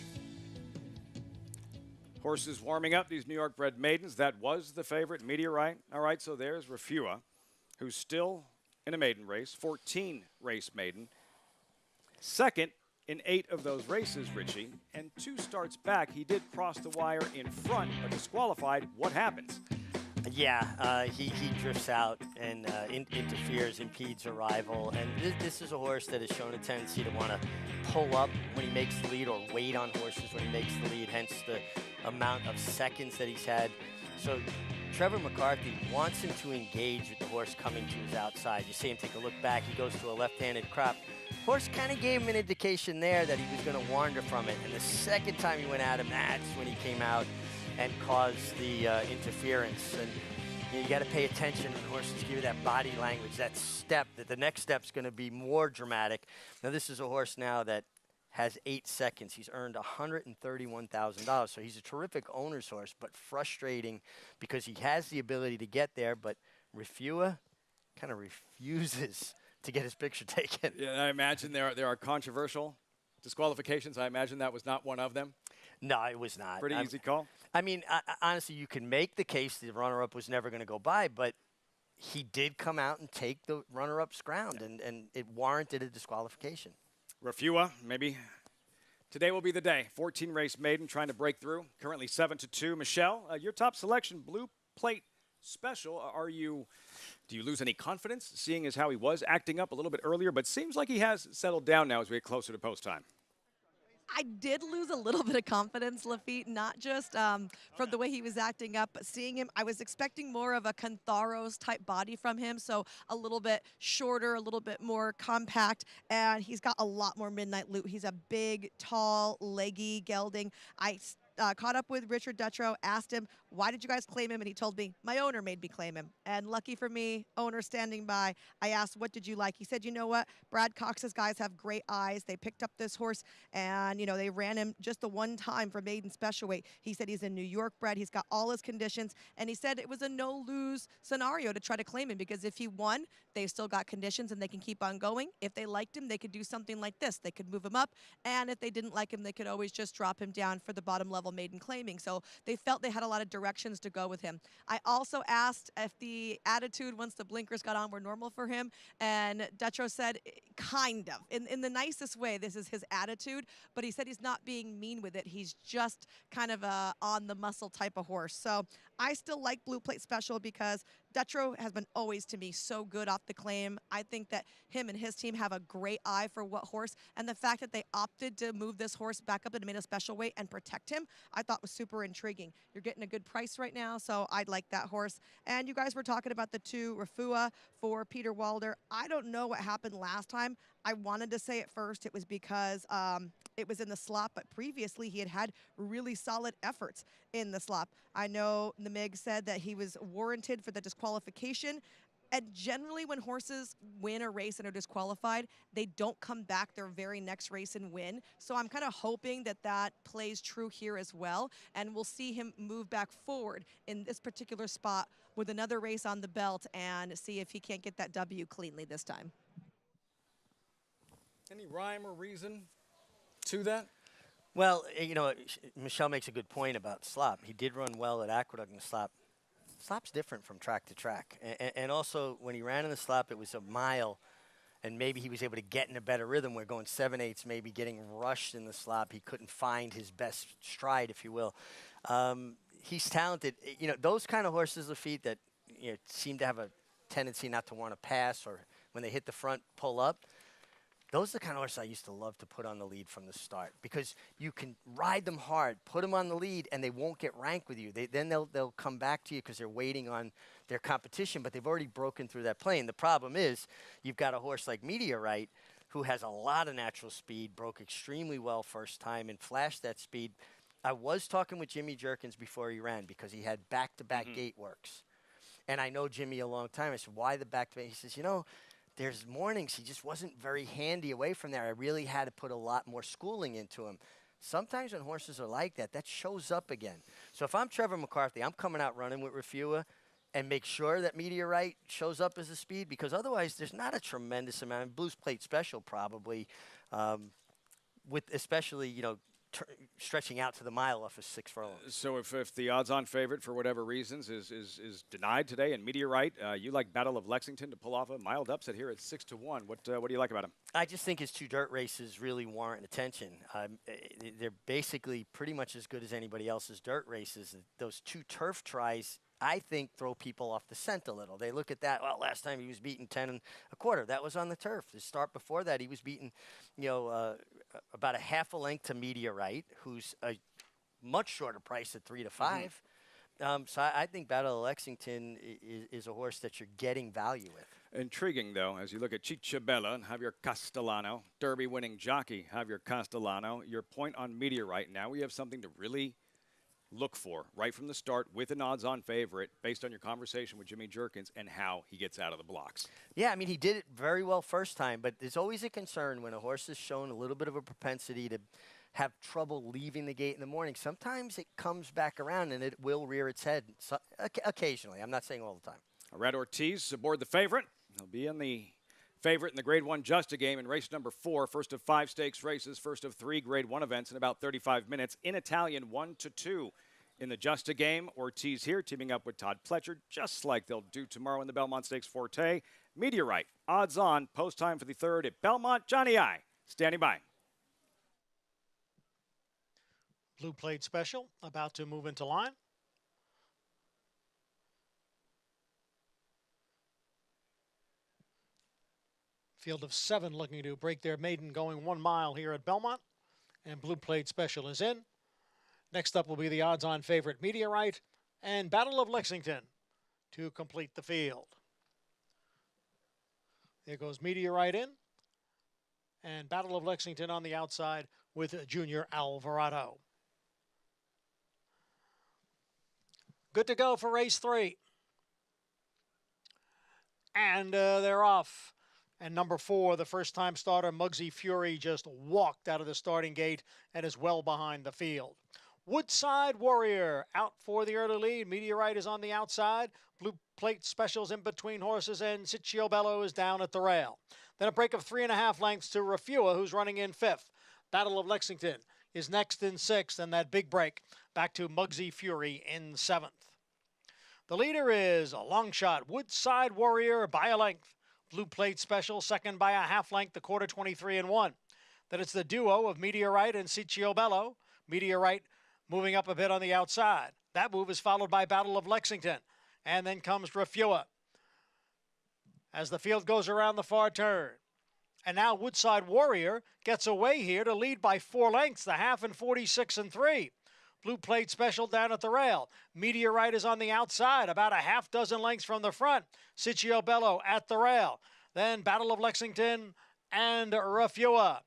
Horses warming up, these New York bred maidens. That was the favorite, Meteorite. All right, so there's Refua, who's still in a maiden race, 14-race maiden. Second in 8 of those races, Richie, and 2 starts back. He did cross the wire in front, but disqualified. What happens? Yeah, he drifts out and interferes, impedes a rival. And this is a horse that has shown a tendency to want to pull up when he makes the lead or wait on horses when he makes the lead, hence the amount of seconds that he's had. So Trevor McCarthy wants him to engage with the horse coming to his outside. You see him take a look back. He goes to a left-handed crop. Horse kind of gave him an indication there that he was going to wander from it. And the second time he went at him, that's when he came out and cause the interference. And you got to pay attention when horses give you that body language, that step, that the next step's going to be more dramatic. Now, this is a horse now that has 8 seconds. He's earned $131,000. So he's a terrific owner's horse, but frustrating because he has the ability to get there, but Refua kind of refuses to get his picture taken. Yeah, I imagine there are controversial disqualifications. I imagine that was not one of them. No, it was not. Pretty easy call. I mean, honestly, you can make the case the runner-up was never going to go by, but he did come out and take the runner-up's ground, and it warranted a disqualification. Refua, maybe today will be the day. 14-race maiden trying to break through. Currently 7-2. Michelle, your top selection, Blue Plate Special. Do you lose any confidence, seeing as how he was acting up a little bit earlier, but seems like he has settled down now as we get closer to post time? I did lose a little bit of confidence, Lafitte, not just from the way he was acting up, but seeing him, I was expecting more of a Cantharos type body from him, so a little bit shorter, a little bit more compact, and he's got a lot more midnight loot. He's a big, tall, leggy gelding. I caught up with Richard Dutrow, asked him, why did you guys claim him? And he told me, my owner made me claim him. And lucky for me, owner standing by, I asked, what did you like? He said, you know what? Brad Cox's guys have great eyes. They picked up this horse and, you know, they ran him just the one time for maiden special weight. He said he's a New York bred. He's got all his conditions. And he said it was a no-lose scenario to try to claim him because if he won, they've still got conditions and they can keep on going. If they liked him, they could do something like this. They could move him up. And if they didn't like him, they could always just drop him down for the bottom level maiden claiming. So they felt they had a lot of directions to go with him. I also asked if the attitude once the blinkers got on were normal for him, and Dutrow said kind of. In the nicest way, this is his attitude, but he said he's not being mean with it. He's just kind of a on-the-muscle type of horse. So I still like Blue Plate Special because Dutrow has been always, to me, so good off the claim. I think that him and his team have a great eye for what horse, and the fact that they opted to move this horse back up and made a special weight and protect him, I thought was super intriguing. You're getting a good price right now, so I'd like that horse. And you guys were talking about the 2 Refua for Peter Walder. I don't know what happened last time. I wanted to say at first it was because it was in the slop, but previously he had really solid efforts in the slop. I know Namig said that he was warranted for the disqualification. And generally when horses win a race and are disqualified, they don't come back their very next race and win. So I'm kind of hoping that that plays true here as well. And we'll see him move back forward in this particular spot with another race on the belt and see if he can't get that W cleanly this time. Any rhyme or reason to that? Well, you know, Michelle makes a good point about slop. He did run well at Aqueduct in the slop. Slop's different from track to track. And also, when he ran in the slop, it was a mile, and maybe he was able to get in a better rhythm. We're going 7/8, maybe getting rushed in the slop. He couldn't find his best stride, if you will. He's talented. You know, those kind of horses, Lafitte, that seem to have a tendency not to want to pass, or when they hit the front, pull up. Those are the kind of horses I used to love to put on the lead from the start because you can ride them hard, put them on the lead, and they won't get rank with you. Then they'll come back to you because they're waiting on their competition, but they've already broken through that plane. The problem is you've got a horse like Meteorite who has a lot of natural speed, broke extremely well first time, and flashed that speed. I was talking with Jimmy Jerkins before he ran because he had back-to-back gate works. And I know Jimmy a long time. I said, why the back-to-back? He says, you know, there's mornings he just wasn't very handy away from there. I really had to put a lot more schooling into him. Sometimes when horses are like that, that shows up again. So if I'm Trevor McCarthy, I'm coming out running with Refua and make sure that Meteorite shows up as a speed because otherwise there's not a tremendous amount. Blues Plate Special probably, with especially, you know, stretching out to the mile off of 6 furlongs. So if the odds-on favorite for whatever reasons is denied today and Meteorite, you like Battle of Lexington to pull off a mild upset here at 6-1. What do you like about him? I just think his 2 dirt races really warrant attention. They're basically pretty much as good as anybody else's dirt races. Those 2 turf tries, I think, throw people off the scent a little. They look at that, well, last time he was beaten 10 1/4. That was on the turf. The start before that, he was beaten, you know, about a half a length to Meteorite, who's a much shorter price at 3 to 5. So I think Battle of Lexington is a horse that you're getting value with. Intriguing, though, as you look at Cicciabella and Javier Castellano, Derby-winning jockey Javier Castellano. Your point on Meteorite. Now we have something to really look for right from the start with an odds-on favorite based on your conversation with Jimmy Jerkins and how he gets out of the blocks? Yeah, I mean, he did it very well first time, but there's always a concern when a horse has shown a little bit of a propensity to have trouble leaving the gate in the morning. Sometimes it comes back around and it will rear its head occasionally. I'm not saying all the time. Red Ortiz aboard the favorite. He'll be in the favorite in the Grade 1 Justa game in race number 4, first of 5 stakes races, first of 3 Grade 1 events in about 35 minutes. In Italian, 1-2 in the Justa game. Ortiz here teaming up with Todd Pletcher, just like they'll do tomorrow in the Belmont Stakes Forte. Meteorite, odds on, post time for the third at Belmont. Johnny I, standing by. Blue Plate Special about to move into line. Field of 7 looking to break their maiden going 1 mile here at Belmont. And Blue Plate Special is in. Next up will be the odds-on favorite Meteorite and Battle of Lexington to complete the field. There goes Meteorite in. And Battle of Lexington on the outside with Junior Alvarado. Good to go for race 3. And they're off. And number 4, the first-time starter, Muggsy Fury, just walked out of the starting gate and is well behind the field. Woodside Warrior out for the early lead. Meteorite is on the outside. Blue Plate Specials in between horses, and Ciccio Bello is down at the rail. Then a break of 3.5 lengths to Rafua, who's running in 5th. Battle of Lexington is next in 6th, and that big break back to Muggsy Fury in 7th. The leader is a long shot, Woodside Warrior by a length. Blue Plate Special second by a half length, the quarter 23-1. Then it's the duo of Meteorite and Ciccio Bello. Meteorite moving up a bit on the outside. That move is followed by Battle of Lexington. And then comes Rafua as the field goes around the far turn. And now Woodside Warrior gets away here to lead by 4 lengths, the half and 46-3. Blue Plate Special down at the rail. Meteorite is on the outside, about a half dozen lengths from the front. Ciccio Bello at the rail. Then Battle of Lexington and Rafua.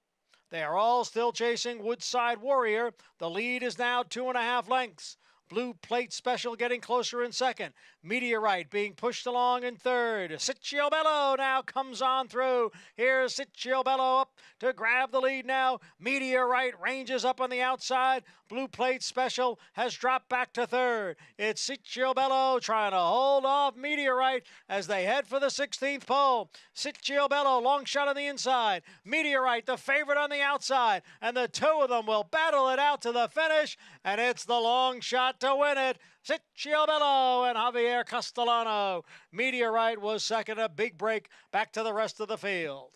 They are all still chasing Woodside Warrior. The lead is now 2.5 lengths. Blue Plate Special getting closer in second. Meteorite being pushed along in third. Ciccio Bello now comes on through. Here's Ciccio Bello up to grab the lead now. Meteorite ranges up on the outside. Blue Plate Special has dropped back to third. It's Ciccio Bello trying to hold off Meteorite as they head for the 16th pole. Ciccio Bello, long shot on the inside. Meteorite, the favorite on the outside. And the two of them will battle it out to the finish. And it's the long shot to win it. Ciccio Bello and Javier Castellano. Meteorite was second, a big break back to the rest of the field.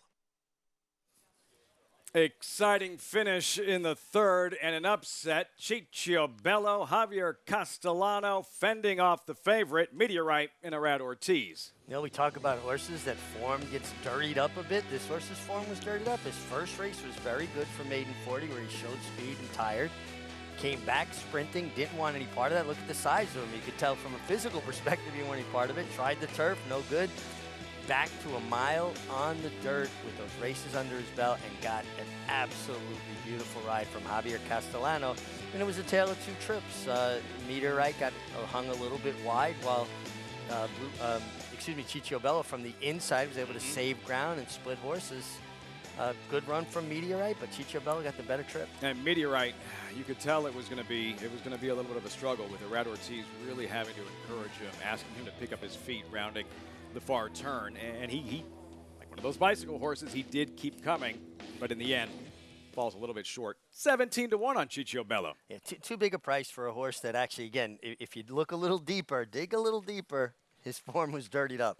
Exciting finish in the third and an upset. Ciccio Bello, Javier Castellano fending off the favorite, Meteorite and Red Ortiz. You know, we talk about horses that form gets dirtied up a bit. This horse's form was dirtied up. His first race was very good for Maiden 40, where he showed speed and tired. Came back sprinting, didn't want any part of that. Look at the size of him. You could tell from a physical perspective he didn't want any part of it. Tried the turf, no good. Back to a mile on the dirt with those races under his belt and got an absolutely beautiful ride from Javier Castellano. And it was a tale of 2 trips. Meteorite got hung a little bit wide while Ciccio Bello from the inside was able to save ground and split horses. Good run from Meteorite, but Ciccio Bello got the better trip. And Meteorite, you could tell it was going to be a little bit of a struggle with Red Ortiz really having to encourage him, asking him to pick up his feet, rounding the far turn. And he like one of those bicycle horses, he did keep coming, but in the end, falls a little bit short. 17-1 on Ciccio Bello. Yeah, too big a price for a horse that actually, again, if you look a little deeper, dig a little deeper, his form was dirtied up.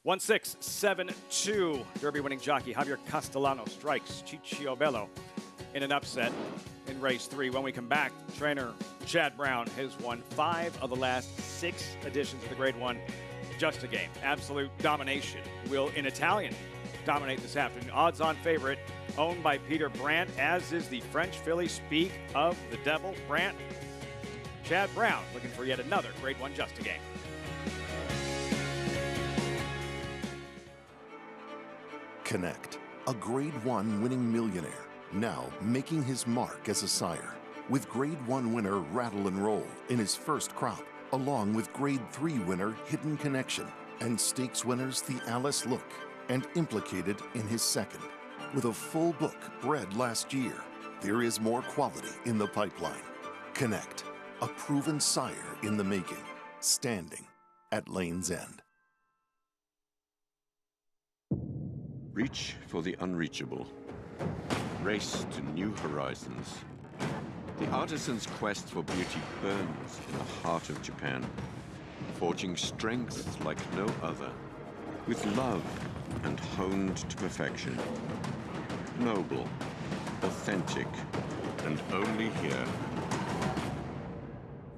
1-6-7-2. Derby winning jockey Javier Castellano strikes Ciccio Bello in an upset in race 3. When we come back, trainer Chad Brown has won 5 of the last 6 editions of the Grade 1 Justa game. Absolute domination. Will in Italian dominate this afternoon. Odds-on favorite owned by Peter Brandt, as is the French filly Speak of the Devil. Brandt, Chad Brown looking for yet another Grade 1 Justa game. Connect, a Grade 1 winning millionaire, now making his mark as a sire. with Grade 1 winner Rattle and Roll in his first crop, along with Grade 3 winner Hidden Connection and Stakes winners The Alice Look and Implicated in his second. With a full book bred last year, there is more quality in the pipeline. Connect, a proven sire in the making, standing at Lane's End. Reach for the unreachable. Race to new horizons. The artisan's quest for beauty burns in the heart of Japan, forging strength like no other, with love and honed to perfection. Noble, authentic, and only here.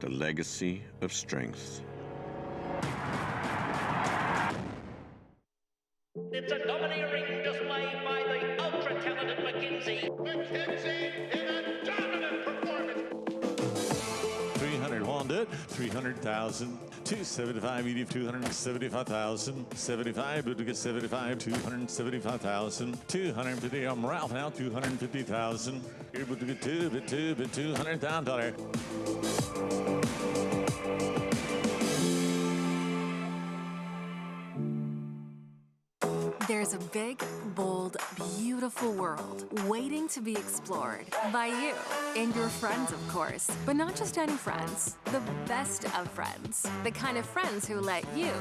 The legacy of strength. It's a domineering display by the ultra-talented McKinsey. McKinsey in a dominant performance. 300 Honda, 300,000. 275, ED 275,000. 75, Boutique 75, 275,000. 250, I'm Ralph now, 250,000. Here, Boutique 2, bit $200,000. There's a big, bold, beautiful world waiting to be explored by you and your friends, of course. But not just any friends, the best of friends. The kind of friends who let you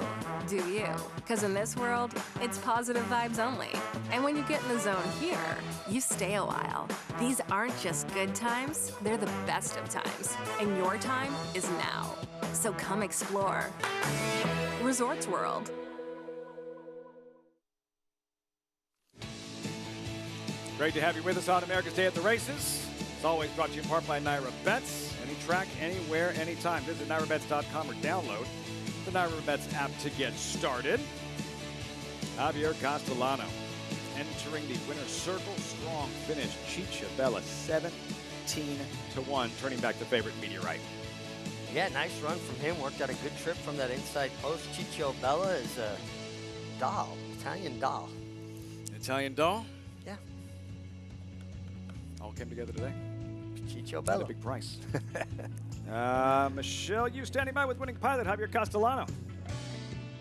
do you. Because in this world, it's positive vibes only. And when you get in the zone here, you stay a while. These aren't just good times, they're the best of times. And your time is now. So come explore. Resorts World. Great to have you with us on America's Day at the Races. It's always brought to you in part by Naira Bets. Any track, anywhere, anytime. Visit NairaBets.com or download the Naira Bets app to get started. Javier Castellano entering the winner's circle. Strong finish. Chicha Bella 17-1, turning back the favorite Meteorite. Yeah, nice run from him. Worked out a good trip from that inside post. Ciccio Bella is a doll, Italian doll. Italian doll? Yeah. All came together today. Ciccio Bella. A big price. Michelle, you standing by with winning pilot Javier Castellano.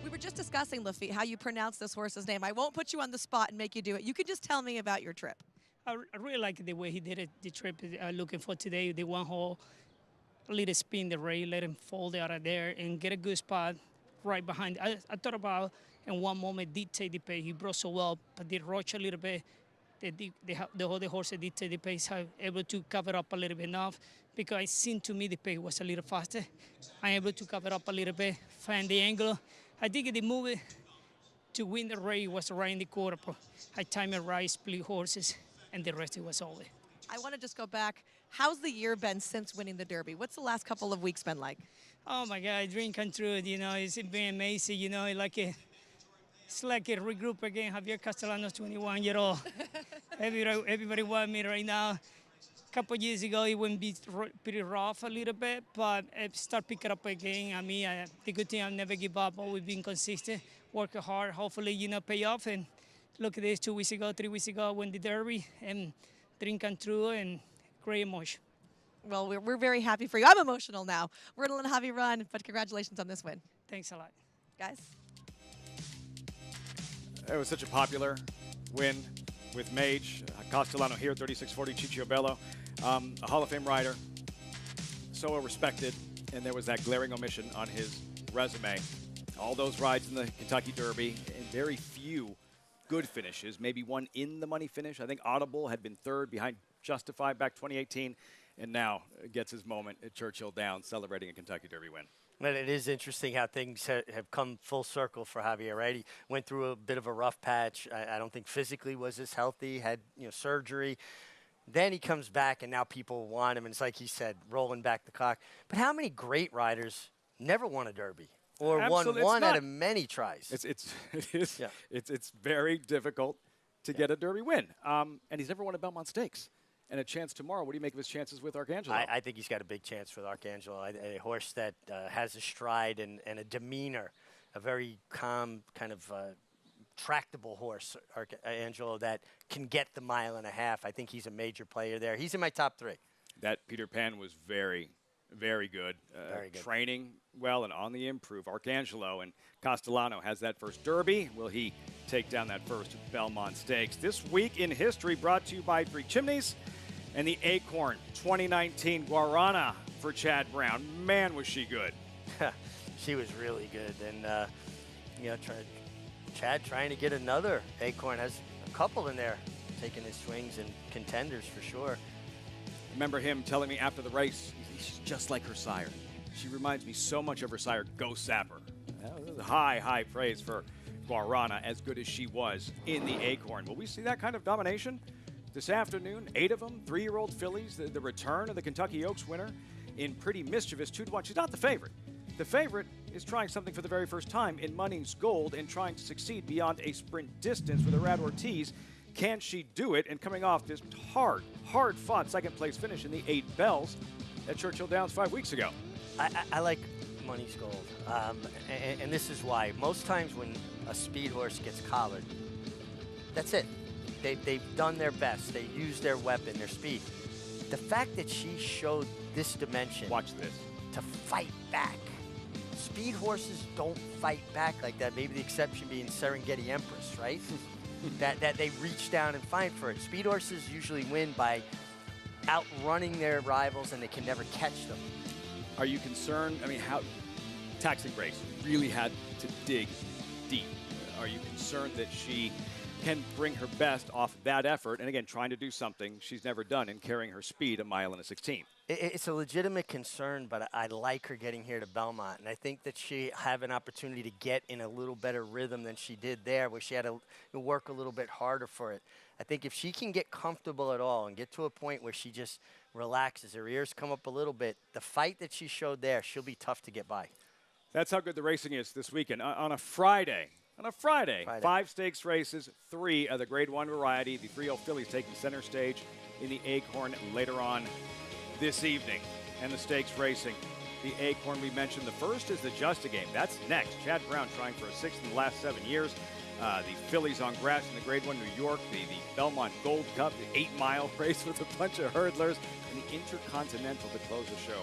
We were just discussing, Lafitte, how you pronounce this horse's name. I won't put you on the spot and make you do it. You can just tell me about your trip. I really like the way he did it, the trip. Looking for today, the one hole, little spin the rail, let him fall out of there and get a good spot right behind. I thought about in one moment did take the pace. He brought so well, but did rush a little bit. The other horse did take the pace, able to cover up a little bit enough because it seemed to me the pace was a little faster. I'm able to cover up a little bit, find the angle. I think the move to win the race was right in the quarter. I timed it right, split horses, and the rest it was over. I want to just go back. How's the year been since winning the Derby? What's the last couple of weeks been like? Oh my God, dream come true. You know, it's been amazing. You know, it's like a regroup again. Javier Castellano's 21-year-old. Everybody want me right now. A couple of years ago, it went pretty rough a little bit, but it start picking up again. I mean, the good thing, I've never give up. Always been consistent, working hard. Hopefully, pay off. And look at this, 3 weeks ago, I won the Derby, and dream come true, and great emotion. Well, we're very happy for you. I'm emotional now. We're going to let Javi run, but congratulations on this win. Thanks a lot. Guys. It was such a popular win with Mage. Castellano here, 36-40, Ciccio Bella, a Hall of Fame rider, so well respected, and there was that glaring omission on his resume. All those rides in the Kentucky Derby, and very few good finishes, maybe one in the money finish. I think Audible had been third behind Justified back 2018, and now gets his moment at Churchill Downs celebrating a Kentucky Derby win. But it is interesting how things have come full circle for Javier, right? He went through a bit of a rough patch. I don't think physically was as healthy, had surgery. Then he comes back, and now people want him. And it's like he said, rolling back the clock. But how many great riders never won a Derby or won one out of many tries? It's very difficult to get a Derby win. And he's never won a Belmont Stakes. And a chance tomorrow. What do you make of his chances with Arcangelo? I think he's got a big chance with Arcangelo, a horse that has a stride and a demeanor, a very calm, kind of tractable horse, Arcangelo, that can get the 1.5 miles. I think he's a major player there. He's in my top 3. That Peter Pan was very, very good. Very good. Training well and on the improve. Arcangelo and Castellano has that first Derby. Will he take down that first Belmont Stakes? This week in history brought to you by Three Chimneys and the Acorn 2019 Guarana for Chad Brown. Man, was she good. She was really good. And, Chad trying to get another. Acorn has a couple in there taking his swings and contenders for sure. Remember him telling me after the race, she's just like her sire. She reminds me so much of her sire, Go Sapper. That was high, high praise for Guarana, as good as she was in the Acorn. Will we see that kind of domination this afternoon? 8 of them, 3-year-old fillies, the return of the Kentucky Oaks winner in Pretty Mischievous 2-1. She's not the favorite. The favorite is trying something for the very first time in Munnings Gold and trying to succeed beyond a sprint distance with Arad Ortiz. Can she do it? And coming off this hard-fought second-place finish in the 8 Bells at Churchill Downs 5 weeks ago. I like Munnings Gold, and this is why. Most times when a speed horse gets collared, that's it. They've done their best. They used their weapon, their speed. The fact that she showed this dimension. Watch this. To fight back. Speed horses don't fight back like that. Maybe the exception being Serengeti Empress, right? that they reach down and fight for it. Speed horses usually win by outrunning their rivals, and they can never catch them. Are you concerned? I mean, how Taxing Grace really had to dig deep. Are you concerned that she can bring her best off that effort, and again, trying to do something she's never done in carrying her speed 1 mile and a 16? It's a legitimate concern, but I like her getting here to Belmont, and I think that she have an opportunity to get in a little better rhythm than she did there, where she had to work a little bit harder for it. I think if she can get comfortable at all and get to a point where she just relaxes, her ears come up a little bit, the fight that she showed there, she'll be tough to get by. That's how good the racing is this weekend. On a Friday, 5 stakes races, 3 of the Grade 1 variety. The 3-0 fillies taking center stage in the Acorn later on this evening. And the stakes racing. The Acorn, we mentioned the first is the Just a Game. That's next. Chad Brown trying for a 6th in the last 7 years. The fillies on grass in the Grade 1 New York. The Belmont Gold Cup, the 8-mile race with a bunch of hurdlers. And the Intercontinental to close the show.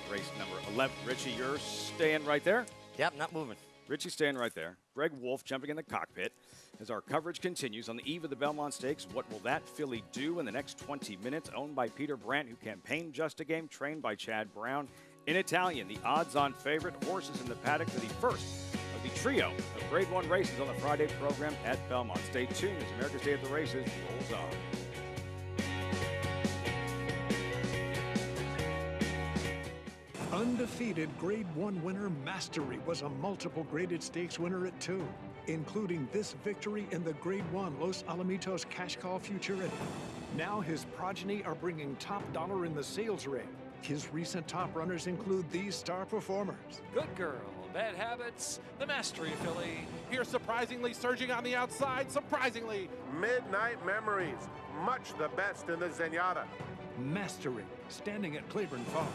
Race number 11. Richie, you're staying right there? Yep, not moving. Richie staying right there. Greg Wolf jumping in the cockpit as our coverage continues on the eve of the Belmont Stakes. What will that filly do in the next 20 minutes? Owned by Peter Brandt, who campaigned Just a Game, trained by Chad Brown. In Italian, the odds-on favorite, horses in the paddock for the first of the trio of Grade 1 races on the Friday program at Belmont. Stay tuned as America's Day at the Races rolls on. Undefeated Grade 1 winner Mastery was a multiple graded stakes winner at 2, including this victory in the Grade 1 Los Alamitos Cash Call Futurity. Now his progeny are bringing top dollar in the sales ring. His recent top runners include these star performers. Good Girl, Bad Habits, the Mastery filly. Here surprisingly surging on the outside, surprisingly. Midnight Memories, much the best in the Zenyatta. Mastery, standing at Claiborne Farm.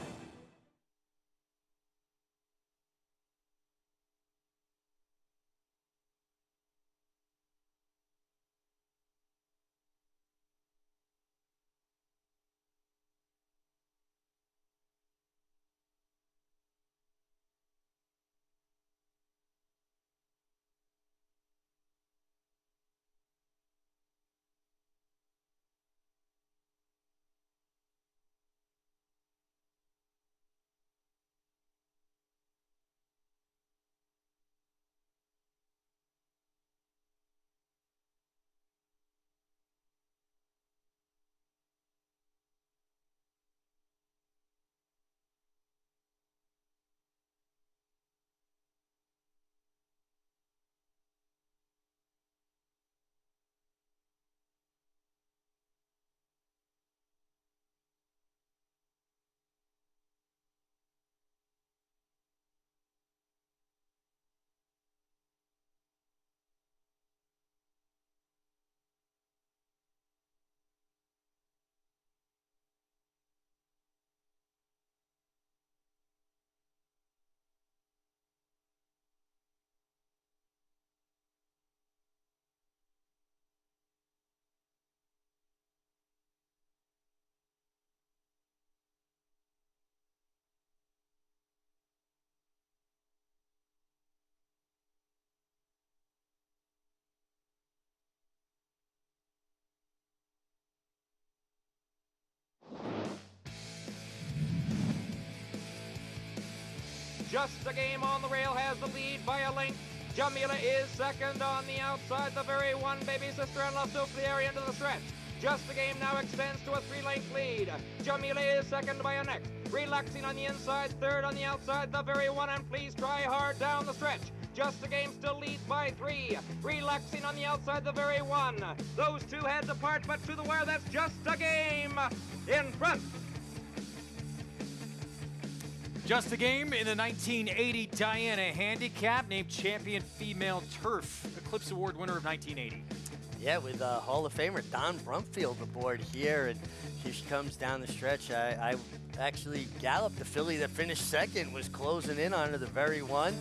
Just a Game on the rail has the lead by a length. Jamila is second on the outside. The Very One, Baby Sister, and La Souffle the area into the stretch. Just a Game now extends to a 3-length lead. Jamila is second by a neck. Relaxing on the inside, third on the outside. The Very One, and Please Try Hard down the stretch. Just a Game still leads by 3. Relaxing on the outside, The Very One. Those two heads apart, but to the wire, that's Just a Game in front. Just a Game in the 1980 Diana Handicap, named Champion Female Turf, Eclipse Award winner of 1980. Yeah, with Hall of Famer Don Brumfield aboard here, and here she comes down the stretch. I actually galloped the filly that finished second, was closing in on her, The Very One.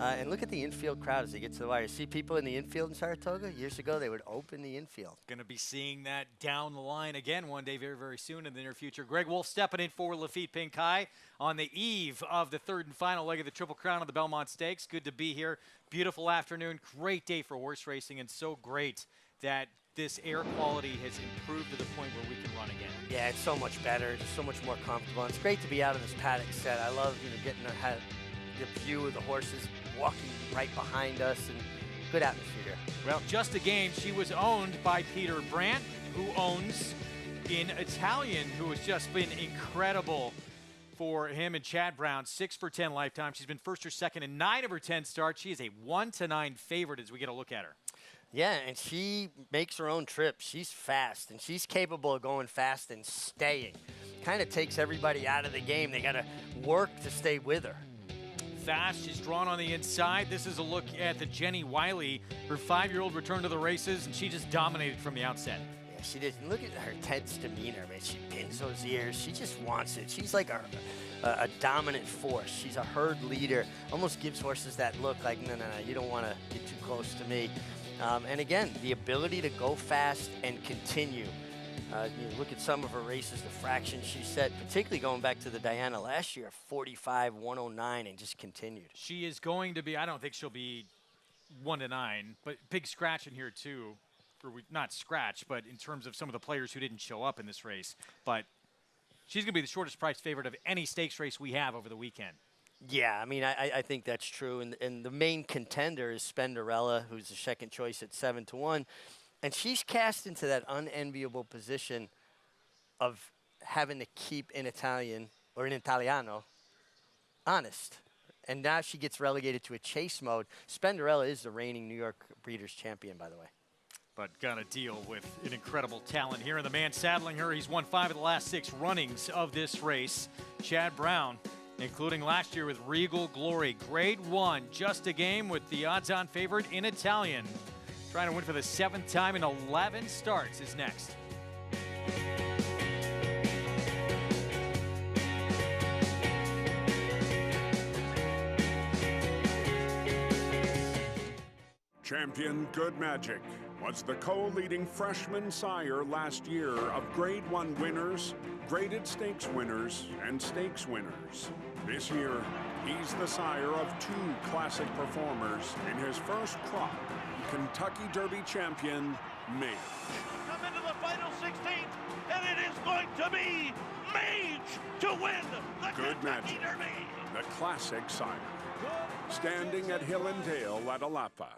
And look at the infield crowd as they get to the wire. See people in the infield in Saratoga? Years ago, they would open the infield. Going to be seeing that down the line again one day very, very soon in the near future. Greg Wolf stepping in for Lafitte Pinkai on the eve of the third and final leg of the Triple Crown of the Belmont Stakes. Good to be here. Beautiful afternoon. Great day for horse racing, and so great that this air quality has improved to the point where we can run again. Yeah, it's so much better. It's so much more comfortable. And it's great to be out in this paddock set. I love getting the view of the horses walking right behind us, and good atmosphere here. Well, Just a Game, she was owned by Peter Brandt, who owns in Italian, who has just been incredible for him and Chad Brown. 6 for 10 lifetime. She's been first or second in 9 of her 10 starts. She is a 1-9 favorite as we get a look at her. Yeah, and she makes her own trips. She's fast, and she's capable of going fast and staying. Kind of takes everybody out of the game. They got to work to stay with her. Fast, she's drawn on the inside. This is a look at the Jenny Wiley, her 5-year-old return to the races, and she just dominated from the outset. Yeah, she did. And look at her tense demeanor, man. She pins those ears. She just wants it. She's like a dominant force. She's a herd leader. Almost gives horses that look like, no, you don't want to get too close to me. And again, the ability to go fast and continue. Look at some of her races, the fractions she set, particularly going back to the Diana last year, 45, 109, and just continued. She is going to be, I don't think she'll be 1-9, but big scratch in here too. Not scratch, but in terms of some of the players who didn't show up in this race. But she's going to be the shortest priced favorite of any stakes race we have over the weekend. Yeah, I mean, I think that's true. And the main contender is Spenderella, who's the second choice at 7-1. And she's cast into that unenviable position of having to keep in Italian, or in Italiano, honest. And now she gets relegated to a chase mode. Spenderella is the reigning New York Breeders' champion, by the way. But got to deal with an incredible talent here. And the man saddling her, he's won 5 of the last 6 runnings of this race. Chad Brown, including last year with Regal Glory. Grade 1, Just a Game with the odds-on favorite in Italian. Trying to win for the 7th time in 11 starts is next. Champion Good Magic was the co-leading freshman sire last year of Grade 1 winners, graded stakes winners, and stakes winners. This year, he's the sire of 2 classic performers in his first crop. Kentucky Derby champion, Mage. Come into the final 16th, and it is going to be Mage to win the Good Kentucky Magic, Derby. the classic sire. Standing at Hill and Dale at Alapa.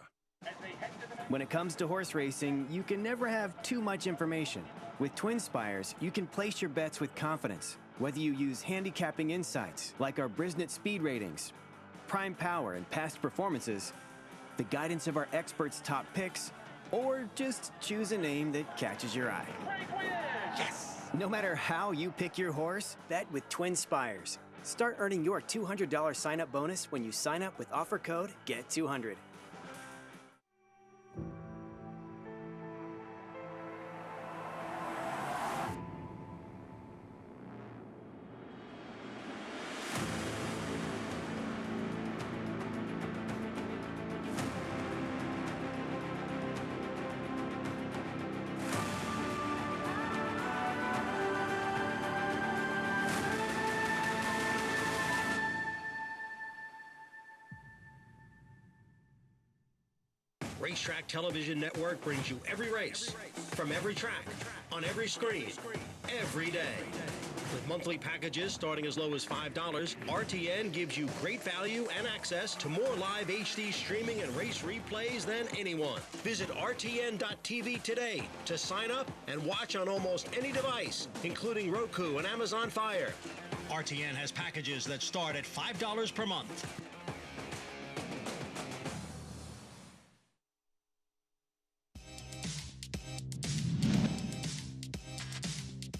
When it comes to horse racing, you can never have too much information. With TwinSpires, you can place your bets with confidence. Whether you use handicapping insights, like our Brisnet speed ratings, prime power, and past performances, the guidance of our experts' top picks, or just choose a name that catches your eye. Yes! No matter how you pick your horse, bet with TwinSpires. Start earning your $200 sign-up bonus when you sign up with offer code GET200. Racetrack Television Network brings you every race, from every track, on every screen, every day. With monthly packages starting as low as $5, RTN gives you great value and access to more live HD streaming and race replays than anyone. Visit RTN.tv today to sign up and watch on almost any device, including Roku and Amazon Fire. RTN has packages that start at $5 per month.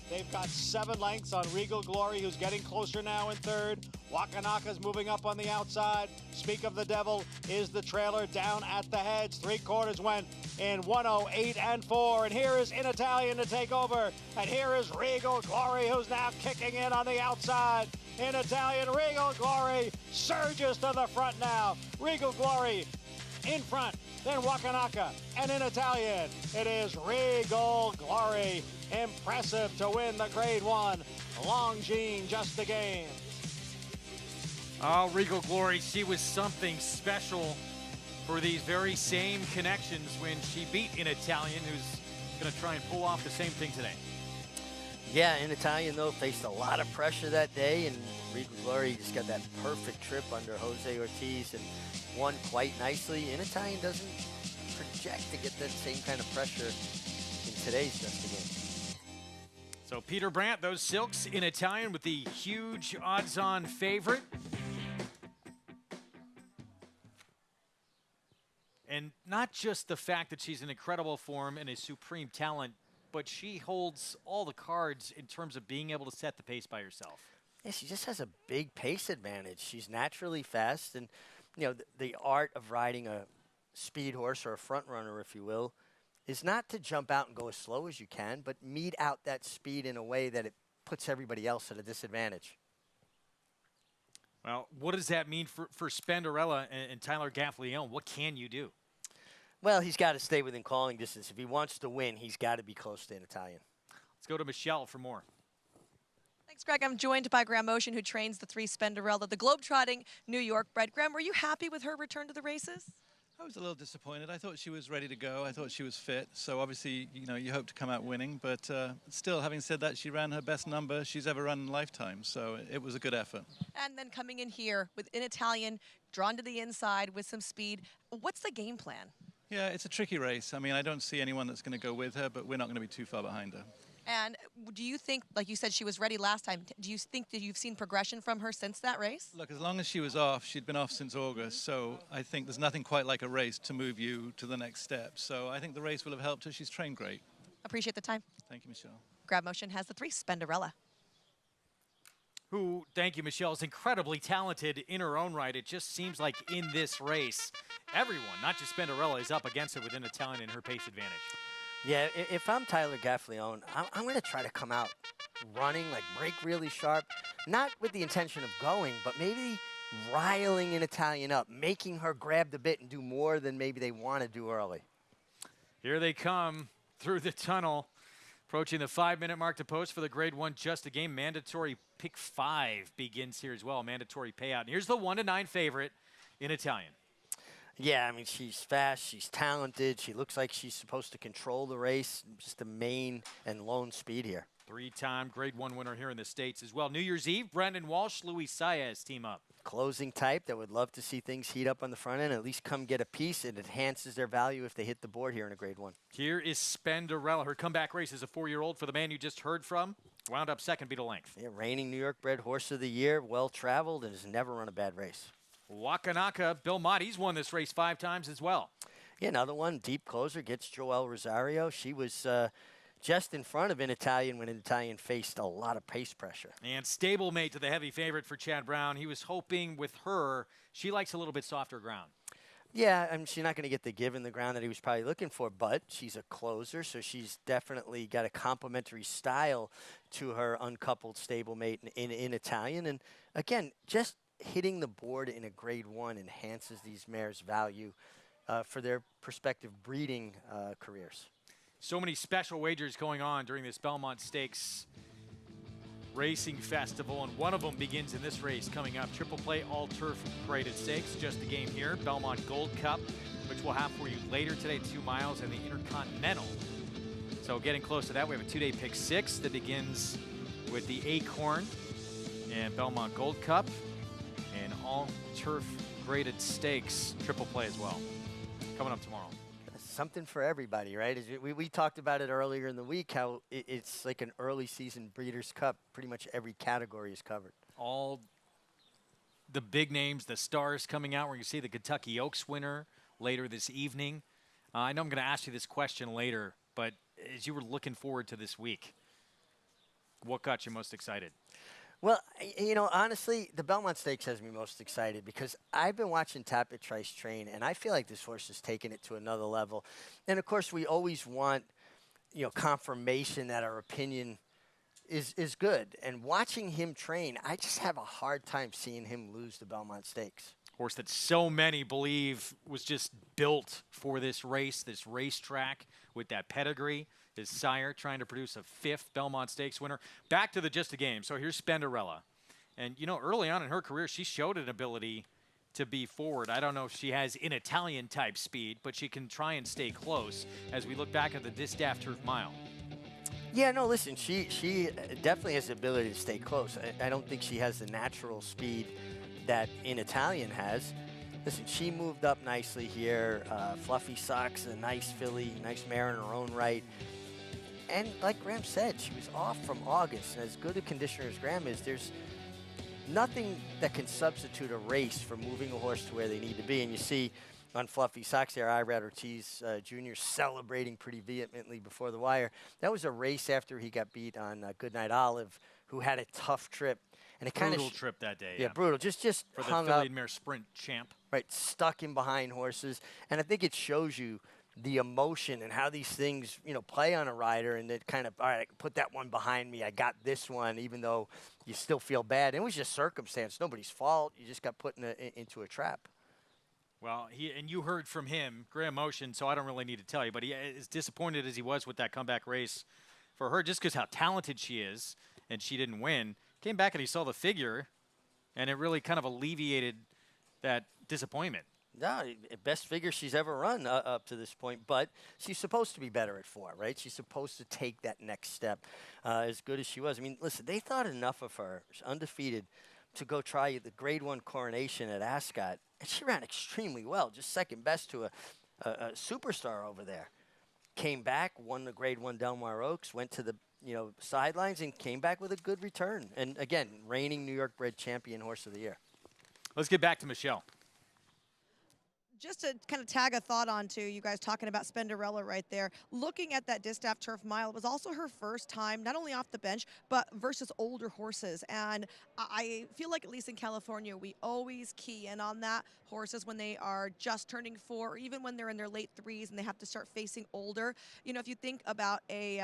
They've got 7 lengths on Regal Glory, who's getting closer now in third. Wakanaka's moving up on the outside. Speak of the Devil is the trailer down at the heads. 3/4 went in 1:08 and 4. And here is In Italian to take over. And here is Regal Glory, who's now kicking in on the outside. In Italian, Regal Glory surges to the front now. Regal Glory in front, then Wakanaka, and In Italian, it is Regal Glory. Impressive to win the Grade 1. Longines just a game. Oh, Regal Glory, she was something special for these very same connections when she beat In Italian, who's going to try and pull off the same thing today. Yeah, In Italian, though, faced a lot of pressure that day, and Regal Glory just got that perfect trip under Jose Ortiz and won quite nicely. In Italian doesn't project to get that same kind of pressure in today's just a game. So Peter Brandt, those silks In Italian with the huge odds-on favorite. And not just the fact that she's in incredible form and a supreme talent, but she holds all the cards in terms of being able to set the pace by herself. Yeah, she just has a big pace advantage. She's naturally fast, and you know the art of riding a speed horse or a front runner, if you will, is not to jump out and go as slow as you can, but mete out that speed in a way that it puts everybody else at a disadvantage. Well, what does that mean for Spenderella and Tyler Gaffalione? What can you do? Well, he's got to stay within calling distance. If he wants to win, he's got to be close to In Italian. Let's go to Michelle for more. Thanks, Greg. I'm joined by Graham Motion, who trains the 3 Spenderella, the globetrotting New York bred. Graham, were you happy with her return to the races? I was a little disappointed. I thought she was ready to go. I thought she was fit. So obviously, you know, you hope to come out winning. But still, having said that, she ran her best number she's ever run in lifetime. So it was a good effort. And then coming in here with In Italian, drawn to the inside with some speed. What's the game plan? Yeah, it's a tricky race. I mean, I don't see anyone that's going to go with her, but we're not going to be too far behind her. And do you think, like you said, she was ready last time, do you think that you've seen progression from her since that race? Look, as long as she was off, she'd been off since August, so I think there's nothing quite like a race to move you to the next step. So I think the race will have helped her. She's trained great. Appreciate the time. Thank you, Michelle. Grab Motion has the 3 Spenderella. Who, thank you, Michelle, is incredibly talented in her own right. It just seems like in this race, everyone, not just Spenderella, is up against it with In Italian in her pace advantage. Yeah, if I'm Tyler Gaffalione, I'm going to try to come out running, like break really sharp, not with the intention of going, but maybe riling In Italian up, making her grab the bit and do more than maybe they want to do early. Here they come through the tunnel, approaching the 5-minute mark to post for the Grade 1 just a game. Mandatory pick 5 begins here as well, mandatory payout. And here's the 1-9 favorite, In Italian. Yeah, I mean, she's fast, she's talented, she looks like she's supposed to control the race, just the main and lone speed here. 3-time Grade 1 winner here in the States as well. New Year's Eve, Brandon Walsh, Luis Saez team up. Closing type that would love to see things heat up on the front end, at least come get a piece. It enhances their value if they hit the board here in a Grade 1. Here is Spenderella. Her comeback race as a 4-year-old for the man you just heard from. Wound up second, beat a length. Yeah, reigning New York bred horse of the year, well-traveled, and has never run a bad race. Wakanaka, Bill Mott, he's won this race 5 times as well. Yeah, another one, deep closer, gets Joel Rosario. She was just in front of In Italian when In Italian faced a lot of pace pressure. And stablemate to the heavy favorite for Chad Brown. He was hoping with her, she likes a little bit softer ground. Yeah, I mean, she's not going to get the give in the ground that he was probably looking for, but she's a closer, so she's definitely got a complementary style to her uncoupled stablemate in Italian. And again, just hitting the board in a Grade 1 enhances these mares' value for their prospective breeding careers. So many special wagers going on during this Belmont Stakes Racing Festival, and one of them begins in this race coming up. Triple Play All Turf Graded Stakes, just a game here. Belmont Gold Cup, which we'll have for you later today, 2 miles, and the Intercontinental. So getting close to that, we have a 2-day pick 6 that begins with the Acorn and Belmont Gold Cup and all turf graded stakes triple play as well. Coming up tomorrow. Something for everybody, right? We talked about it earlier in the week, how it's like an early season Breeders' Cup. Pretty much every category is covered. All the big names, the stars coming out. We're going to see the Kentucky Oaks winner later this evening. I know I'm going to ask you this question later, but as you were looking forward to this week, what got you most excited? Well, you know, honestly, the Belmont Stakes has me most excited because I've been watching Tapit Trice train, and I feel like this horse has taken it to another level. And, of course, we always want, you know, confirmation that our opinion is good. And watching him train, I just have a hard time seeing him lose the Belmont Stakes. Horse that so many believe was just built for this race, this racetrack with that pedigree. His sire trying to produce a 5th Belmont Stakes winner. Back to the Just a Game. So here's Spenderella. And, you know, early on in her career, she showed an ability to be forward. I don't know if she has an Italian-type speed, but she can try and stay close as we look back at the Distaff Turf Mile. Yeah, no, listen, she definitely has the ability to stay close. I don't think she has the natural speed that In Italian has. Listen, she moved up nicely here. Fluffy Socks, a nice filly, nice mare in her own right. And like Graham said, she was off from August. And as good a conditioner as Graham is, there's nothing that can substitute a race for moving a horse to where they need to be. And you see on Fluffy Socks there, Irad Ortiz Jr. celebrating pretty vehemently before the wire. That was a race after he got beat on Goodnight Olive, who had a tough trip. And it kind of brutal trip that day. Yeah, brutal. Just for hung the filly up. and mare sprint champ. Right, stuck in behind horses. And I think it shows you the emotion and how these things, you know, play on a rider, and it kind of, all right, I can put that one behind me. I got this one, even though you still feel bad. It was just circumstance. Nobody's fault. You just got put into a trap. Well, and you heard from him, Graham Motion, so I don't really need to tell you, but he, as disappointed as he was with that comeback race for her, just because how talented she is, and she didn't win, came back and he saw the figure, and it really kind of alleviated that disappointment. No, best figure she's ever run up to this point, but she's supposed to be better at 4, right? She's supposed to take that next step as good as she was. I mean, listen, they thought enough of her. She's undefeated to go try the Grade 1 Coronation at Ascot, and she ran extremely well, just second best to a superstar over there. Came back, won the Grade 1 Del Mar Oaks, went to the sidelines, and came back with a good return. And again, reigning New York bred champion horse of the year. Let's get back to Michelle. Just to kind of tag a thought onto you guys talking about Spenderella right there, looking at that Distaff Turf Mile, it was also her first time, not only off the bench, but versus older horses. And I feel like, at least in California, we always key in on that. Horses when they are just turning 4, or even when they're in their late 3s and they have to start facing older. You know, if you think about a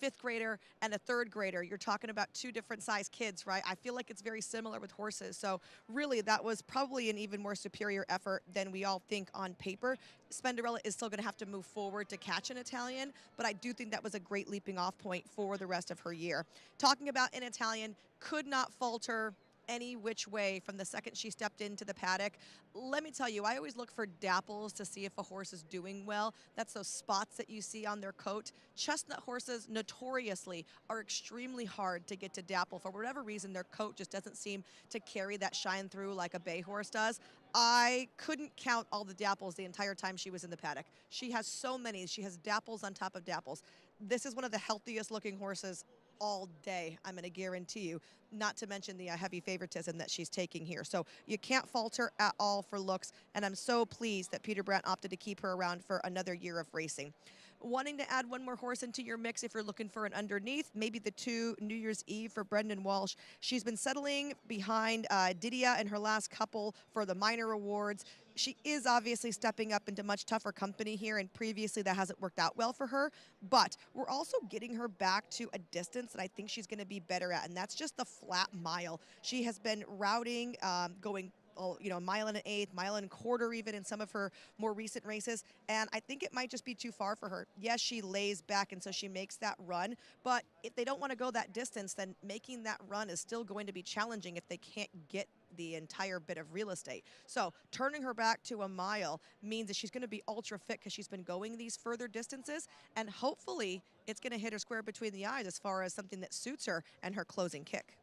5th grader and a 3rd grader, you're talking about 2 different size kids, right? I feel like it's very similar with horses. So really, that was probably an even more superior effort than we all think on paper. Spenderella is still going to have to move forward to catch an Italian, but I do think that was a great leaping off point for the rest of her year. Talking about an Italian, could not falter any which way from the second she stepped into the paddock. Let me tell you, I always look for dapples to see if a horse is doing well. That's those spots that you see on their coat. Chestnut horses notoriously are extremely hard to get to dapple. For whatever reason, their coat just doesn't seem to carry that shine through like a bay horse does. I couldn't count all the dapples the entire time she was in the paddock. She has so many. She has dapples on top of dapples. This is one of the healthiest looking horses all day, I'm going to guarantee you, not to mention the heavy favoritism that she's taking here. So you can't fault her at all for looks, and I'm so pleased that Peter Brandt opted to keep her around for another year of racing. Wanting to add one more horse into your mix if you're looking for an underneath, maybe the 2 New Year's Eve for Brendan Walsh. She's been settling behind Didia in her last couple for the minor awards. She is obviously stepping up into much tougher company here, and previously that hasn't worked out well for her. But we're also getting her back to a distance that I think she's going to be better at, and that's just the flat mile. She has been routing, going a mile and an eighth, mile and a quarter even in some of her more recent races. And I think it might just be too far for her. Yes, she lays back, and so she makes that run. But if they don't want to go that distance, then making that run is still going to be challenging if they can't get the entire bit of real estate. So turning her back to a mile means that she's going to be ultra fit because she's been going these further distances, and hopefully it's going to hit her square between the eyes as far as something that suits her and her closing kick.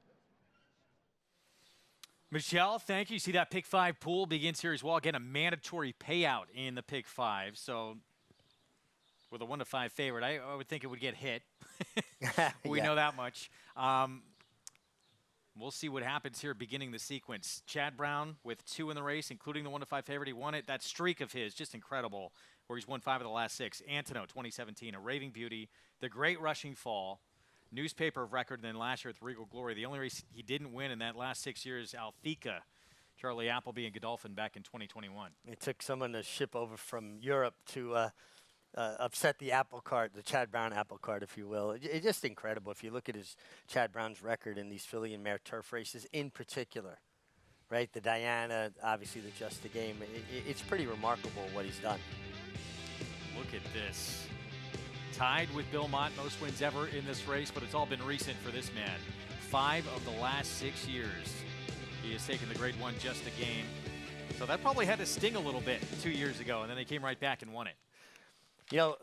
Michelle, thank you. See that pick 5 pool begins here as well. Again, a mandatory payout in the pick 5. So with a 1-5 favorite, I would think it would get hit. We know that much. We'll see what happens here beginning the sequence. Chad Brown with 2 in the race, including the 1-5 favorite. He won it. That streak of his, just incredible, where he's won 5 of the last 6. Antono, 2017, a raving beauty. The Great Rushing Fall, newspaper of record, and then last year at the Regal Glory. The only race he didn't win in that last 6 years, Althika, Charlie Appleby and Godolphin back in 2021. It took someone to ship over from Europe to upset the apple cart, the Chad Brown apple cart, if you will. It's just incredible. If you look at Chad Brown's record in these filly and mare turf races in particular, right? The Diana, obviously the Just the Game. It's pretty remarkable what he's done. Look at this. Tied with Bill Mott, most wins ever in this race, but it's all been recent for this man. 5 of the last 6 years, he has taken the Grade 1 Just a Game. So that probably had to sting a little bit 2 years ago, and then they came right back and won it. You know,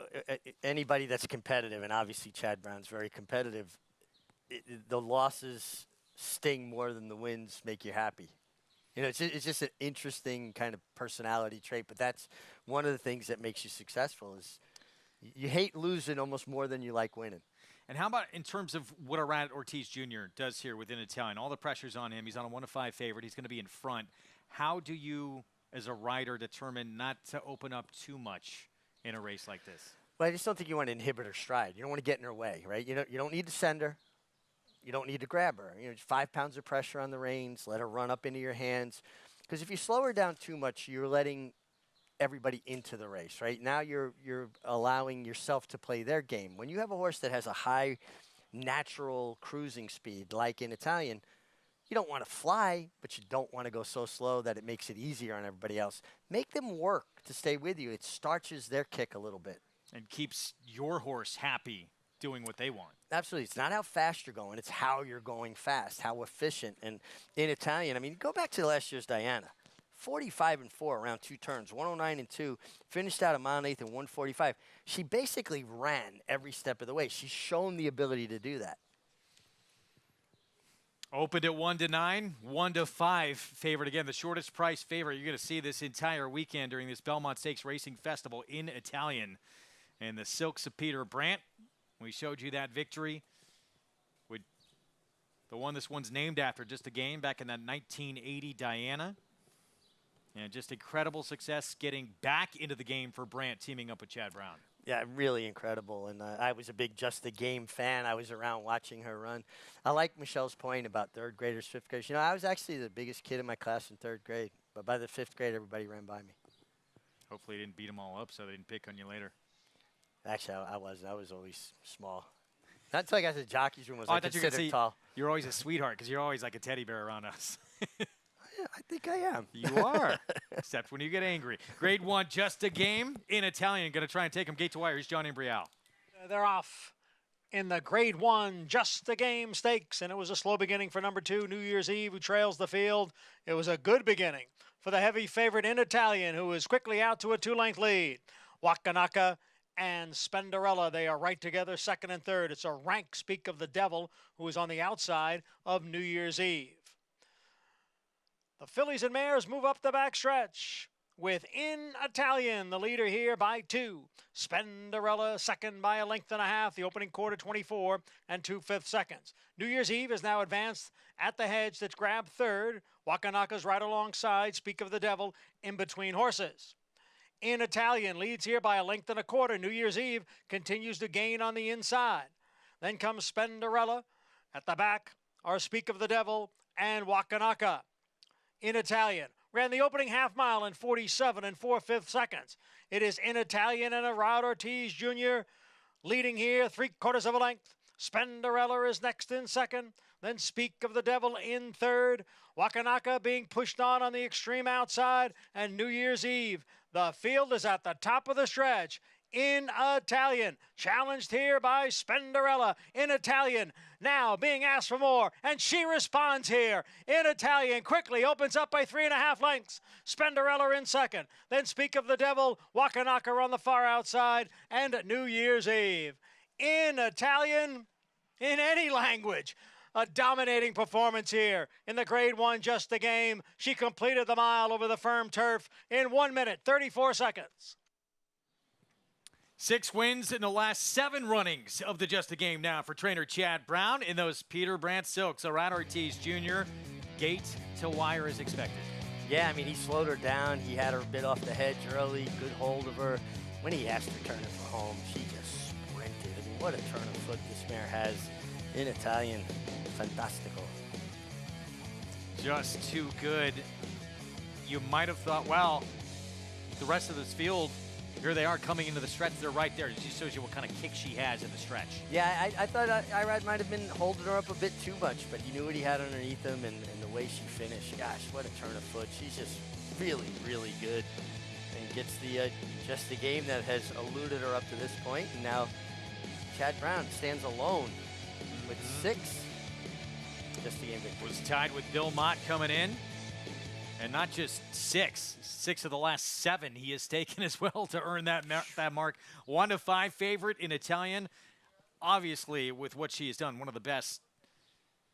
anybody that's competitive, and obviously Chad Brown's very competitive, the losses sting more than the wins make you happy. You know, it's just an interesting kind of personality trait, but that's one of the things that makes you successful is you hate losing almost more than you like winning. And how about in terms of what Arad Ortiz Jr. does here within Italian? All the pressure's on him. He's on a 1-5 favorite. He's going to be in front. How do you, as a rider, determine not to open up too much in a race like this? Well, I just don't think you want to inhibit her stride. You don't want to get in her way, right? You don't need to send her. You don't need to grab her. You know, 5 pounds of pressure on the reins. Let her run up into your hands. Because if you slow her down too much, you're letting everybody into the race, right? Now you're allowing yourself to play their game. When you have a horse that has a high natural cruising speed, like in Italian, you don't want to fly, but you don't want to go so slow that it makes it easier on everybody else. Make them work to stay with you. It starches their kick a little bit. And keeps your horse happy doing what they want. Absolutely. It's not how fast you're going. It's how you're going fast, how efficient. And in Italian, I mean, go back to last year's Diana. 45-4 around 2 turns, 109-2, finished out a mile and eighth and 145. She basically ran every step of the way. She's shown the ability to do that. Opened at 1-9, 1-5 favorite. Again, the shortest price favorite you're going to see this entire weekend during this Belmont Stakes Racing Festival in Italian. And the Silks of Peter Brandt. We showed you that victory with the one this one's named after, Just a Game, back in that 1980 Diana. And just incredible success getting back into the game for Brandt, teaming up with Chad Brown. Yeah, really incredible. And I was a big Just the Game fan. I was around watching her run. I like Michelle's point about 3rd graders, 5th graders. You know, I was actually the biggest kid in my class in 3rd grade. But by the 5th grade, everybody ran by me. Hopefully you didn't beat them all up so they didn't pick on you later. Actually, I wasn't. I was always small. Not until I got to the jockey's room was I considered considered tall. You're always a sweetheart because you're always like a teddy bear around us. Yeah, I think I am. You are, except when you get angry. Grade 1, Just a Game in Italian. Going to try and take him gate to wire. Here's John Imbrial. They're off in the Grade 1 Just a Game Stakes, and it was a slow beginning for number 2, New Year's Eve, who trails the field. It was a good beginning for the heavy favorite in Italian, who is quickly out to a 2-length lead. Wakanaka and Spenderella, they are right together, 2nd and 3rd. It's a rank Speak of the Devil, who is on the outside of New Year's Eve. The fillies and mares move up the backstretch with In Italian, the leader here by 2. Spenderella, 2nd by a length and a half. The opening quarter, 24 and 2/5 seconds. New Year's Eve is now advanced at the hedge that's grabbed 3rd. Wakanaka's right alongside Speak of the Devil in between horses. In Italian leads here by a length and a quarter. New Year's Eve continues to gain on the inside. Then comes Spenderella. At the back are Speak of the Devil and Wakanaka. In Italian ran the opening half mile in 47 and 4/5 seconds. It is In Italian and Arad Ortiz Jr. leading here 3/4 of a length. Spenderella is next in 2nd. Then Speak of the Devil in third. Wakanaka being pushed on the extreme outside. And New Year's Eve. The field is at the top of the stretch. In Italian, challenged here by Spenderella. In Italian, now being asked for more, and she responds here. In Italian, quickly opens up by 3.5 lengths. Spenderella in second. Then Speak of the Devil, Wakanaka on the far outside, and New Year's Eve. In Italian, in any language. A dominating performance here in the Grade 1 Just a Game. She completed the mile over the firm turf in 1 minute, 34 seconds. 6 wins in the last 7 runnings of the Just a Game now for trainer Chad Brown in those Peter Brandt Silks. Irad Ortiz Jr., gate to wire as expected. Yeah, I mean, he slowed her down. He had her a bit off the hedge early, good hold of her. When he asked her to turn it for home, she just sprinted. I mean, what a turn of foot this mare has in Italian. Fantastico. Just too good. You might have thought, well, the rest of this field, here they are coming into the stretch. They're right there. It just shows you what kind of kick she has in the stretch. Yeah, I thought Irad might have been holding her up a bit too much, but he knew what he had underneath him and the way she finished. Gosh, what a turn of foot. She's just really, really good. And gets the Just a Game that has eluded her up to this point. And now Chad Brown stands alone with 6 Just a Game victories. Was tied with Bill Mott coming in. And not just 6 of the last 7 he has taken as well to earn that mark. 1-5 favorite in Italian. Obviously, with what she has done, one of the best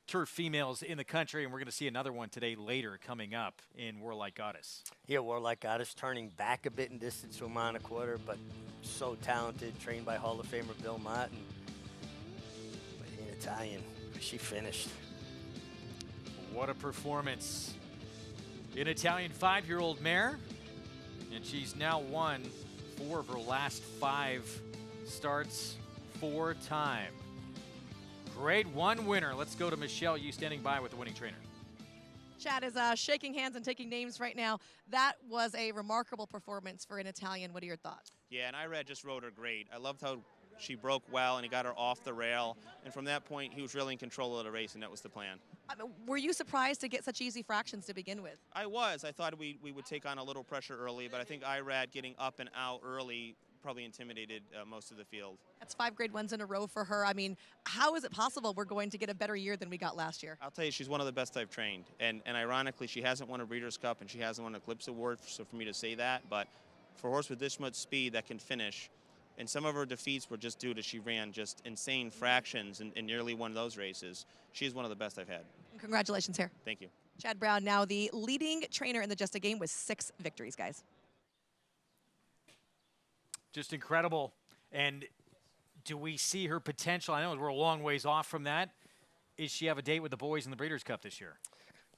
turf females in the country, and we're going to see another one today later coming up in Warlike Goddess. Yeah, Warlike Goddess turning back a bit in distance to a mile and a quarter, but so talented, trained by Hall of Famer Bill Mott. But in Italian, she finished. What a performance. An Italian 5-year-old mare, and she's now won 4 of her last 5 starts 4 times. Grade 1 winner. Let's go to Michelle, you standing by with the winning trainer. Chad is shaking hands and taking names right now. That was a remarkable performance for an Italian. What are your thoughts? Yeah, and Irad just rode her great. I loved how she broke well and he got her off the rail. And from that point, he was really in control of the race, and that was the plan. Were you surprised to get such easy fractions to begin with? I was. I thought we would take on a little pressure early, but I think Irad getting up and out early probably intimidated most of the field. That's 5 Grade 1s in a row for her. I mean, how is it possible we're going to get a better year than we got last year? I'll tell you, she's one of the best I've trained. And ironically, she hasn't won a Breeders' Cup and she hasn't won a Eclipse Award, so for me to say that. But for a horse with this much speed that can finish, and some of her defeats were just due to she ran just insane fractions and nearly won those races. She's one of the best I've had. Congratulations here. Thank you. Chad Brown, now the leading trainer in the Just a Game with 6 victories, guys. Just incredible. And do we see her potential? I know we're a long ways off from that. Is she have a date with the boys in the Breeders' Cup this year?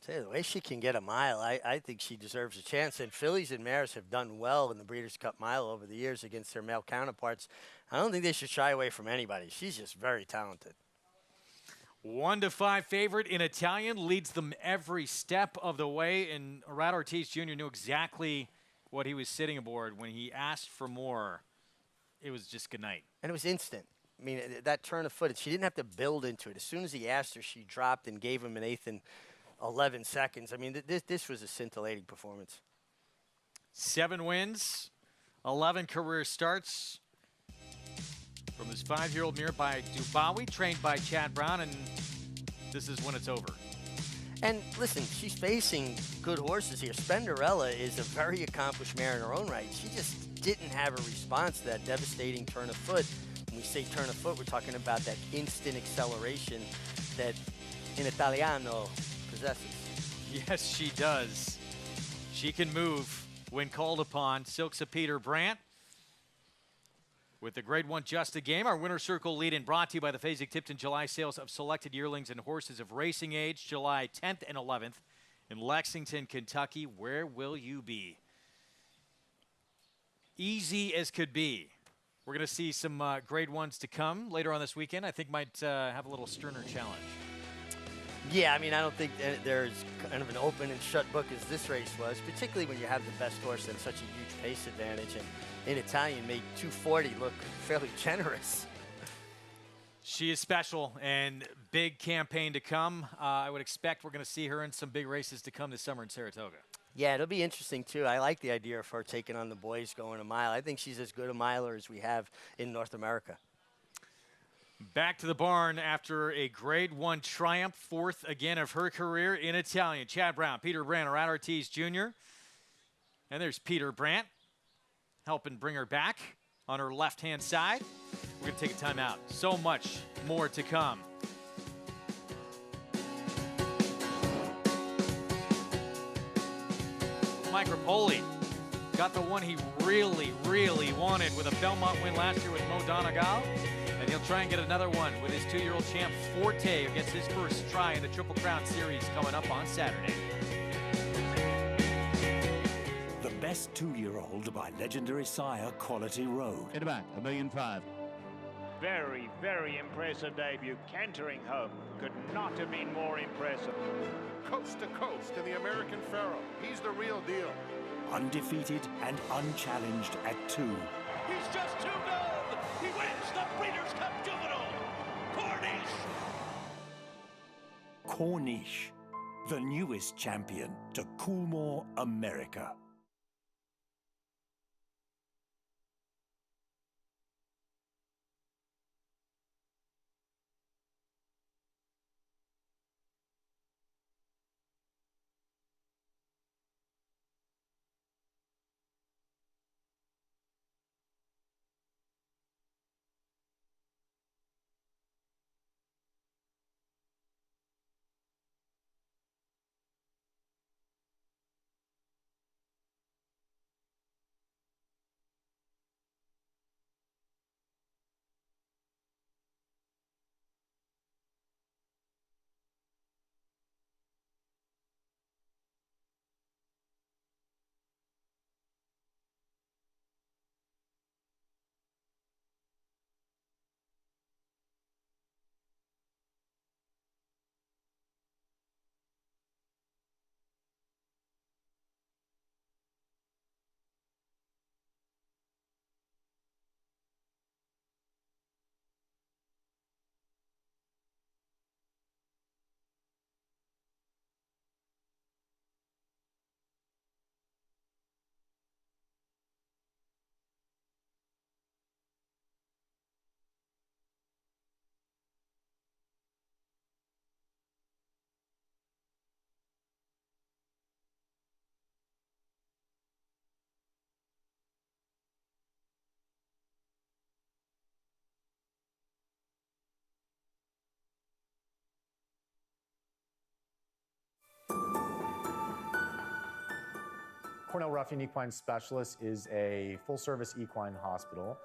Tell you, the way she can get a mile, I think she deserves a chance. And fillies and mares have done well in the Breeders' Cup Mile over the years against their male counterparts. I don't think they should shy away from anybody. She's just very talented. 1-5 favorite in Italian, leads them every step of the way. And Irad Ortiz Jr. knew exactly what he was sitting aboard when he asked for more. It was just good night. And it was instant. I mean, that turn of foot, she didn't have to build into it. As soon as he asked her, she dropped and gave him an eighth in 11 seconds. I mean, this was a scintillating performance. 7 wins, 11 career starts from this 5-year-old mare by Dubawi, trained by Chad Brown, and this is when it's over. And listen, she's facing good horses here. Spenderella is a very accomplished mare in her own right. She just didn't have a response to that devastating turn of foot. When we say turn of foot, we're talking about that instant acceleration that in Italiano possesses. Yes, she does. She can move when called upon. Silks of Peter Brandt with the Grade 1 Just a Game. Our Winner Circle lead-in brought to you by the Fasig-Tipton July sales of selected yearlings and horses of racing age, July 10th and 11th in Lexington, Kentucky. Where will you be? Easy as could be. We're going to see some Grade 1s to come later on this weekend. I think might have a little sterner challenge. Yeah, I mean, I don't think there's kind of an open and shut book as this race was, particularly when you have the best horse and such a huge pace advantage. And in Italian, made 240 look fairly generous. She is special, and big campaign to come. I would expect we're going to see her in some big races to come this summer in Saratoga. Yeah, it'll be interesting, too. I like the idea of her taking on the boys going a mile. I think she's as good a miler as we have in North America. Back to the barn after a Grade 1 triumph, fourth again of her career in Italian. Chad Brown, Peter Brandt, Rat Ortiz Jr. And there's Peter Brandt helping bring her back on her left-hand side. We're going to take a timeout. So much more to come. Mike Rapoli got the one he really, really wanted with a Belmont win last year with Mo Donegal. And he'll try and get another one with his 2-year-old champ Forte, who gets his first try in the Triple Crown Series coming up on Saturday. The best 2-year-old by legendary sire Quality Road. Hit about $1.5 million. Very, very impressive debut. Cantering home could not have been more impressive. Coast to coast in the American Pharoah. He's the real deal. Undefeated and unchallenged at 2. He's just too good. He wins the Breeders' Cup Juvenile. Corniche, the newest champion to Coolmore, America. Cornell Ruffian Equine Specialist is a full-service equine hospital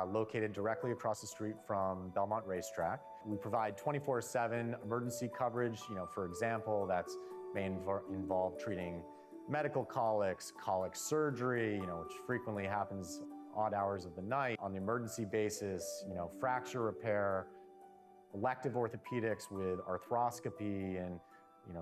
located directly across the street from Belmont Racetrack. We provide 24/7 emergency coverage. For example, that's may involve treating medical colics, colic surgery, which frequently happens odd hours of the night. On the emergency basis, fracture repair, elective orthopedics with arthroscopy and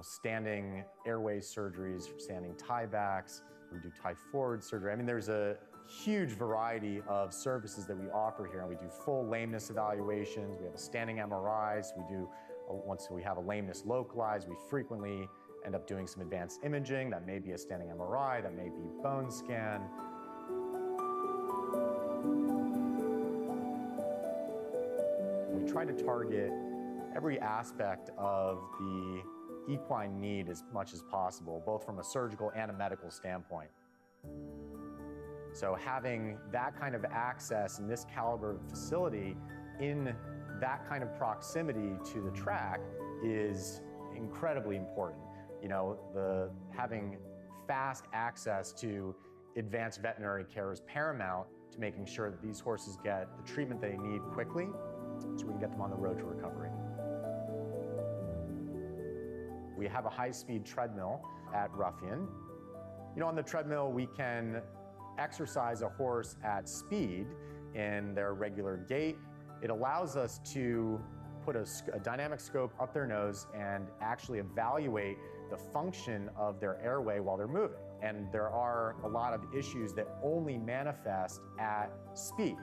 standing airway surgeries, standing tiebacks. We do tie forward surgery. I mean, there's a huge variety of services that we offer here. We do full lameness evaluations. We have a standing MRIs. We do, once we have a lameness localized, we frequently end up doing some advanced imaging. That may be a standing MRI, that may be bone scan. We try to target every aspect of the equine need as much as possible, both from a surgical and a medical standpoint. So having that kind of access in this caliber of facility in that kind of proximity to the track is incredibly important. Having fast access to advanced veterinary care is paramount to making sure that these horses get the treatment they need quickly so we can get them on the road to recovery. We have a high-speed treadmill at Ruffian. On the treadmill, we can exercise a horse at speed in their regular gait. It allows us to put a dynamic scope up their nose and actually evaluate the function of their airway while they're moving. And there are a lot of issues that only manifest at speed.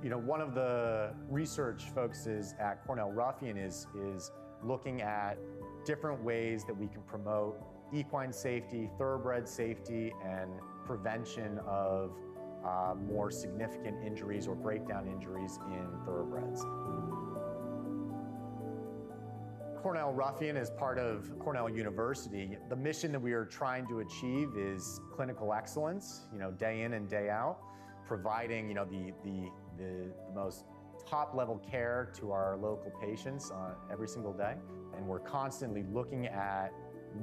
You know, one of the research focuses at Cornell Ruffian is looking at different ways that we can promote equine safety, thoroughbred safety, and prevention of more significant injuries or breakdown injuries in thoroughbreds. Cornell Ruffian is part of Cornell University. The mission that we are trying to achieve is clinical excellence, you know, day in and day out, providing, you know, the most top-level care to our local patients every single day. And we're constantly looking at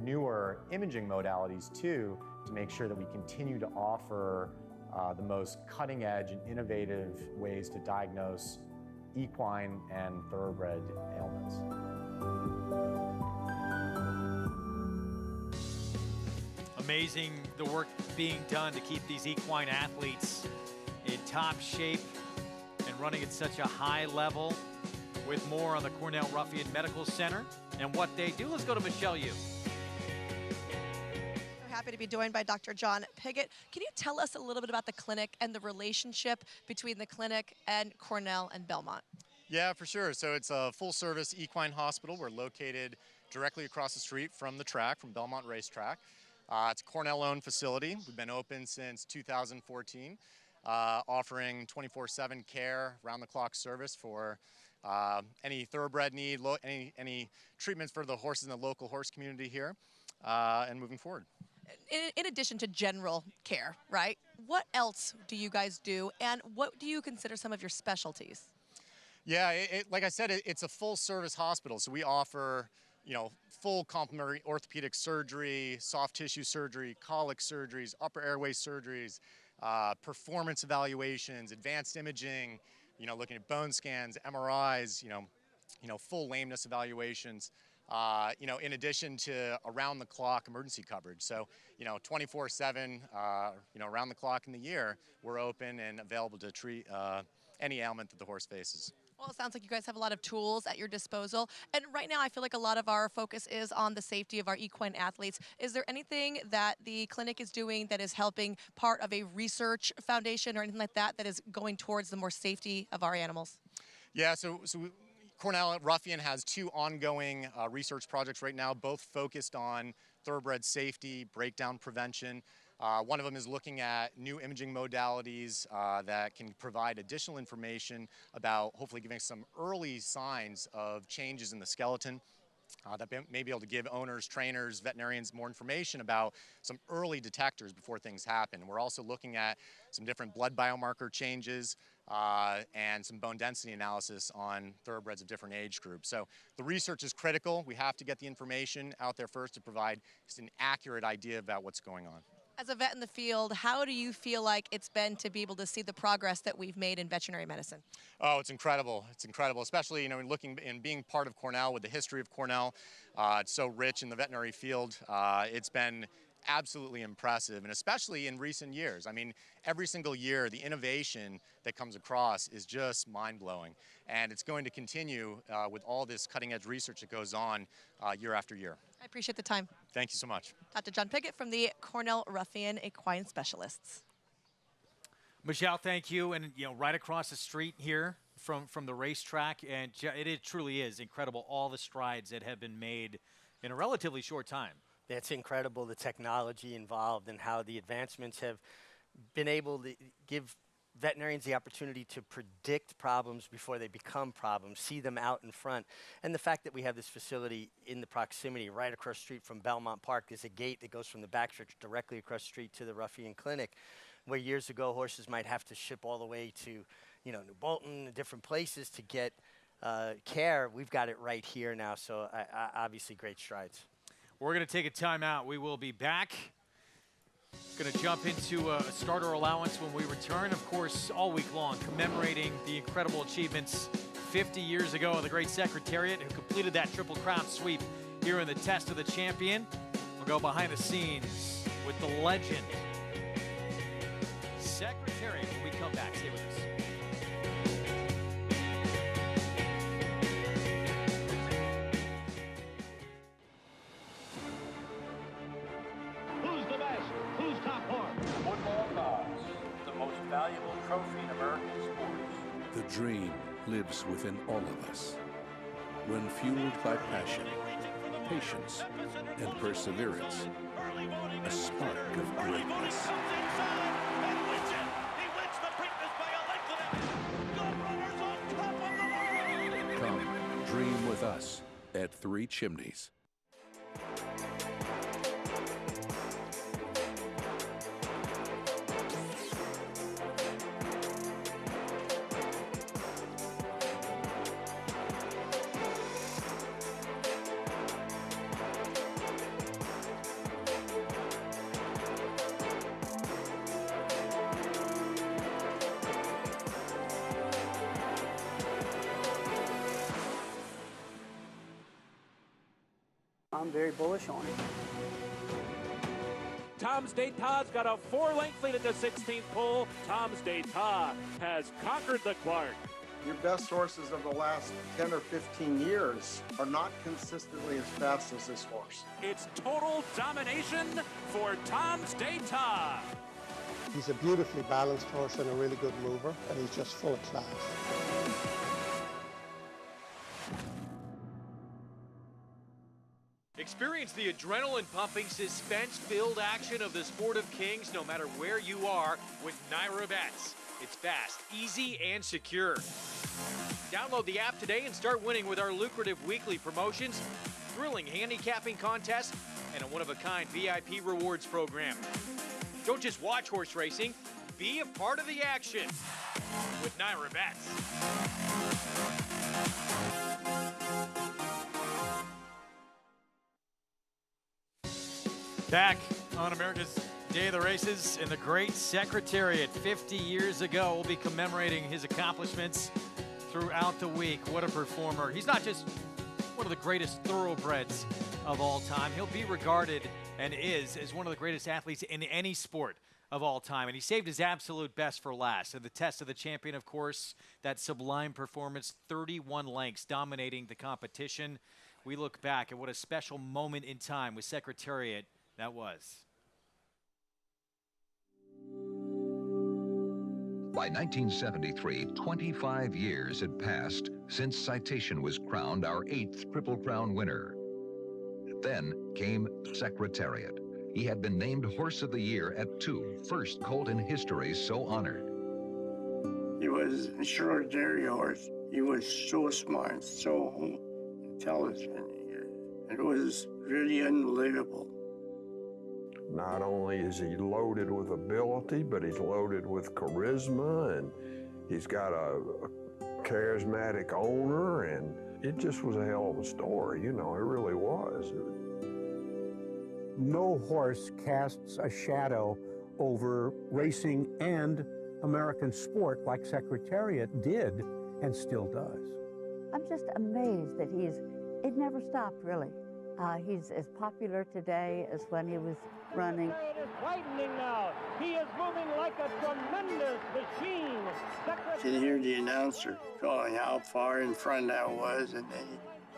newer imaging modalities too, to make sure that we continue to offer the most cutting-edge and innovative ways to diagnose equine and thoroughbred ailments. Amazing the work being done to keep these equine athletes in top shape and running at such a high level. With more on the Cornell Ruffian Medical Center and what they do, let's go to Michelle Yu. We're happy to be joined by Dr. John Piggott. Can you tell us a little bit about the clinic and the relationship between the clinic and Cornell and Belmont? Yeah, for sure. So it's a full-service equine hospital. We're located directly across the street from the track, from Belmont Racetrack. It's a Cornell-owned facility. We've been open since 2014, offering 24/7 care, round-the-clock service for any thoroughbred need, any treatments for the horses in the local horse community here, and moving forward. In addition to general care, right? What else do you guys do, and what do you consider some of your specialties? Yeah, like I said, it's a full-service hospital, so we offer, you know, full complementary orthopedic surgery, soft tissue surgery, colic surgeries, upper airway surgeries, performance evaluations, advanced imaging, you know, looking at bone scans, MRIs, you know, full lameness evaluations, you know, in addition to around-the-clock emergency coverage. So, you know, 24/7, you know, around the clock in the year, we're open and available to treat any ailment that the horse faces. Well, it sounds like you guys have a lot of tools at your disposal. And right now, I feel like a lot of our focus is on the safety of our equine athletes. Is there anything that the clinic is doing that is helping part of a research foundation or anything like that that is going towards the more safety of our animals? Yeah, so Cornell Ruffian has two ongoing research projects right now, both focused on thoroughbred safety, breakdown prevention. One of them is looking at new imaging modalities that can provide additional information about hopefully giving some early signs of changes in the skeleton that may be able to give owners, trainers, veterinarians more information about some early detectors before things happen. We're also looking at some different blood biomarker changes and some bone density analysis on thoroughbreds of different age groups. So the research is critical. We have to get the information out there first to provide just an accurate idea about what's going on. As a vet in the field, how do you feel like it's been to be able to see the progress that we've made in veterinary medicine? Oh, it's incredible. It's incredible, especially, you know, in looking and being part of Cornell with the history of Cornell. It's so rich in the veterinary field. It's been absolutely impressive, and especially in recent years. I mean, every single year, the innovation that comes across is just mind-blowing, and it's going to continue with all this cutting-edge research that goes on year after year. I appreciate the time. Thank you so much. Dr. John Piggott from the Cornell Ruffian Equine Specialists. Michelle, thank you. And, you know, right across the street here from the racetrack, and it truly is incredible, all the strides that have been made in a relatively short time. It's incredible, the technology involved and how the advancements have been able to give veterinarians the opportunity to predict problems before they become problems, see them out in front. And the fact that we have this facility in the proximity right across the street from Belmont Park. There's a gate that goes from the backstretch directly across the street to the Ruffian Clinic, where years ago horses might have to ship all the way to, you know, New Bolton and different places to get care. We've got it right here now, so obviously great strides. We're going to take a timeout. We will be back. Going to jump into a starter allowance when we return. Of course, all week long, commemorating the incredible achievements 50 years ago of the great Secretariat who completed that Triple Crown sweep here in the Test of the Champion. We'll go behind the scenes with the legend, Secretariat, when we come back. Stay with us. Who's the best? Who's top horse? Football gods, the most valuable trophy in American sports, The dream lives within all of us. When fueled by passion, patience, and perseverance, a spark of greatness. Come, dream with us at Three Chimneys. I'm very bullish on it. Tom's Dayta's got a 4-length lead at the 16th pole. Tom's Dayta has conquered the Clark. Your best horses of the last 10 or 15 years are not consistently as fast as this horse. It's total domination for Tom's Dayta. He's a beautifully balanced horse and a really good mover, and he's just full of class. Experience the adrenaline-pumping, suspense-filled action of the Sport of Kings no matter where you are with NYRA Bets. It's fast, easy, and secure. Download the app today and start winning with our lucrative weekly promotions, thrilling handicapping contests, and a one-of-a-kind VIP rewards program. Don't just watch horse racing, be a part of the action with NYRA Bets. Back on America's Day of the Races in the great Secretariat 50 years ago. We'll be commemorating his accomplishments throughout the week. What a performer. He's not just one of the greatest thoroughbreds of all time. He'll be regarded and is as one of the greatest athletes in any sport of all time. And he saved his absolute best for last. And the test of the champion, of course, that sublime performance, 31 lengths dominating the competition. We look back at what a special moment in time with Secretariat that was. By 1973, 25 years had passed since Citation was crowned our 8th Triple Crown winner. Then came Secretariat. He had been named Horse of the Year at 2, first colt in history so honored. He was an extraordinary horse. He was so smart, so intelligent. It was really unbelievable. Not only is he loaded with ability, but he's loaded with charisma, and he's got a charismatic owner, and it just was a hell of a story. You know, it really was. No horse casts a shadow over racing and American sport like Secretariat did and still does. I'm just amazed that it never stopped, really. He's as popular today as when he was running. It is widening now. He is moving like a tremendous machine. You could hear the announcer calling how far in front I was, and then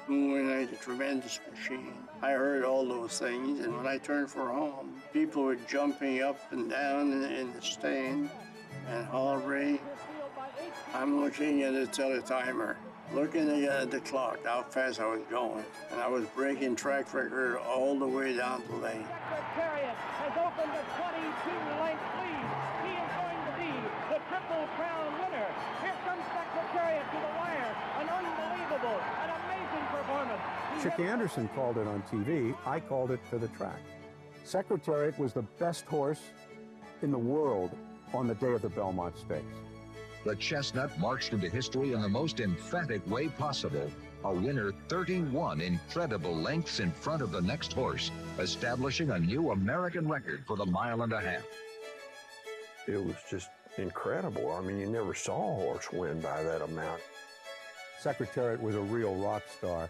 moving like a tremendous machine. I heard all those things, and when I turned for home, people were jumping up and down in the stand and hollering. I'm looking at the teletimer, looking at the clock, how fast I was going, and I was breaking track record all the way down the lane. Secretariat has opened a 22-length lead. He is going to be the Triple Crown winner. Here comes Secretariat to the wire. An unbelievable, an amazing performance. Chick Anderson called it on TV. I called it to the track. Secretariat was the best horse in the world on the day of the Belmont Stakes. The chestnut marched into history in the most emphatic way possible. A winner 31 incredible lengths in front of the next horse, establishing a new American record for the 1.5 miles. It was just incredible. I mean, you never saw a horse win by that amount. Secretariat was a real rock star.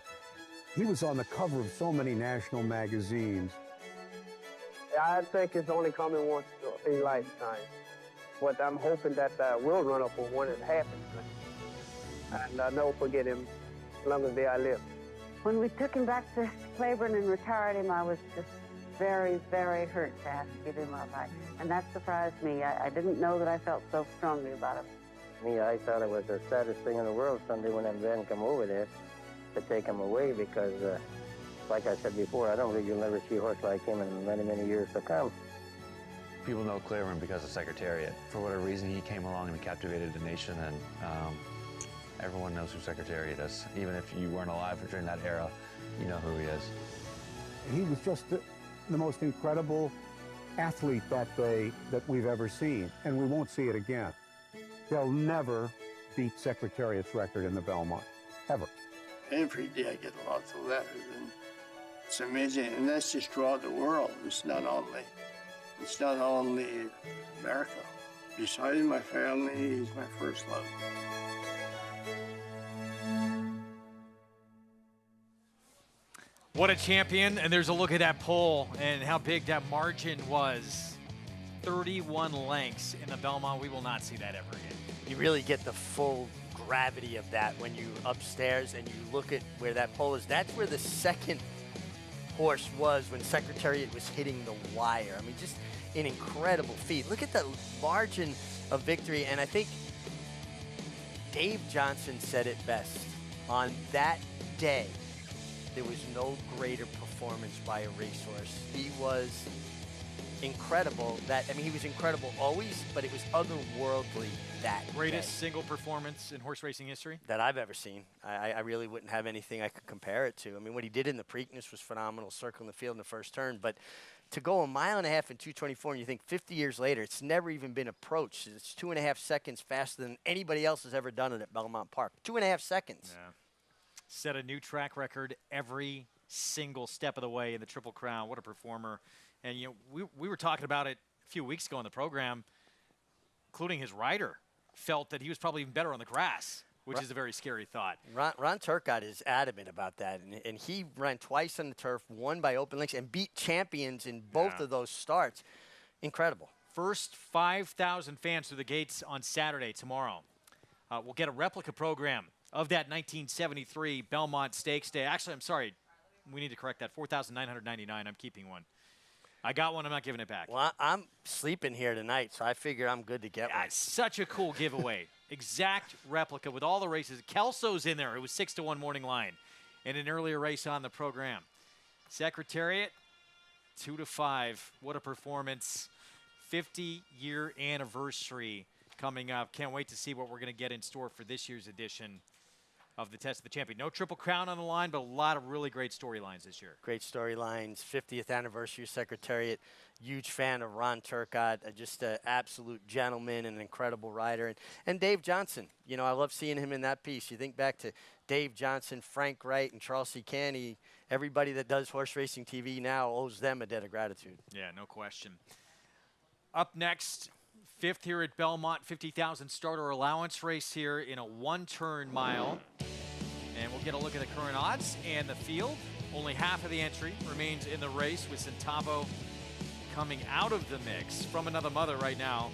He was on the cover of so many national magazines. I think it's only coming once in a lifetime. But I'm hoping that World Run-Up will when it happens. And I'll never forget him as long as I live. When we took him back to Claiborne and retired him, I was just very, very hurt to have to give him up. And that surprised me. I didn't know that I felt so strongly about him. Me, I thought it was the saddest thing in the world someday when them men come over there to take him away because, like I said before, I don't believe you'll never see a horse like him in many, many years to come. People know Claiborne because of Secretariat. For whatever reason, he came along and captivated the nation, and everyone knows who Secretariat is. Even if you weren't alive during that era, you know who he is. He was just the most incredible athlete that day that we've ever seen, and we won't see it again. They'll never beat Secretariat's record in the Belmont, ever. Every day I get lots of letters, and it's amazing, and that's just throughout the world. It's not only America. Besides my family, he's my first love. What a champion, and there's a look at that pole and how big that margin was. 31 lengths in the Belmont. We will not see that ever again. You really get the full gravity of that when you upstairs and you look at where that pole is. That's where the second horse was when Secretariat was hitting the wire. I mean, just an incredible feat. Look at the margin of victory, and I think Dave Johnson said it best. On that day, there was no greater performance by a racehorse. He was incredible. He was incredible always, but it was otherworldly that Greatest day. single performance in horse racing history? That I've ever seen. I really wouldn't have anything I could compare it to. I mean, what he did in the Preakness was phenomenal, circling the field in the first turn, but to go 1.5 miles in 2:24, and you think 50 years later, it's never even been approached. It's 2.5 seconds faster than anybody else has ever done it at Belmont Park. 2.5 seconds. Yeah. Set a new track record every single step of the way in the Triple Crown. What a performer. And, you know, we were talking about it a few weeks ago in the program, including his rider felt that he was probably even better on the grass, which is a very scary thought. Ron Turcotte is adamant about that, and he ran twice on the turf, won by open links, and beat champions in both of those starts. Incredible. First 5,000 fans through the gates on Saturday, tomorrow. We'll get a replica program of that 1973 Belmont Stakes Day. Actually, I'm sorry. We need to correct that. 4,999. I'm keeping one. I got one. I'm not giving it back. Well, I'm sleeping here tonight, so I figure I'm good to get one. Such a cool giveaway. Exact replica with all the races. Kelso's in there. It was 6-1 morning line in an earlier race on the program. Secretariat, 2-5. What a performance. 50-year anniversary coming up. Can't wait to see what we're going to get in store for this year's edition of the Test of the Champion. No Triple Crown on the line, but a lot of really great storylines this year. Great storylines. 50th anniversary of Secretariat. Huge fan of Ron Turcotte. Just an absolute gentleman and an incredible rider. And Dave Johnson. You know, I love seeing him in that piece. You think back to Dave Johnson, Frank Wright, and Charles C. Canny. Everybody that does horse racing TV now owes them a debt of gratitude. Yeah, no question. Up next, 5th here at Belmont, 50,000 starter allowance race here in a one-turn mile. And we'll get a look at the current odds and the field. Only half of the entry remains in the race with Centavo coming out of the mix from another mother right now.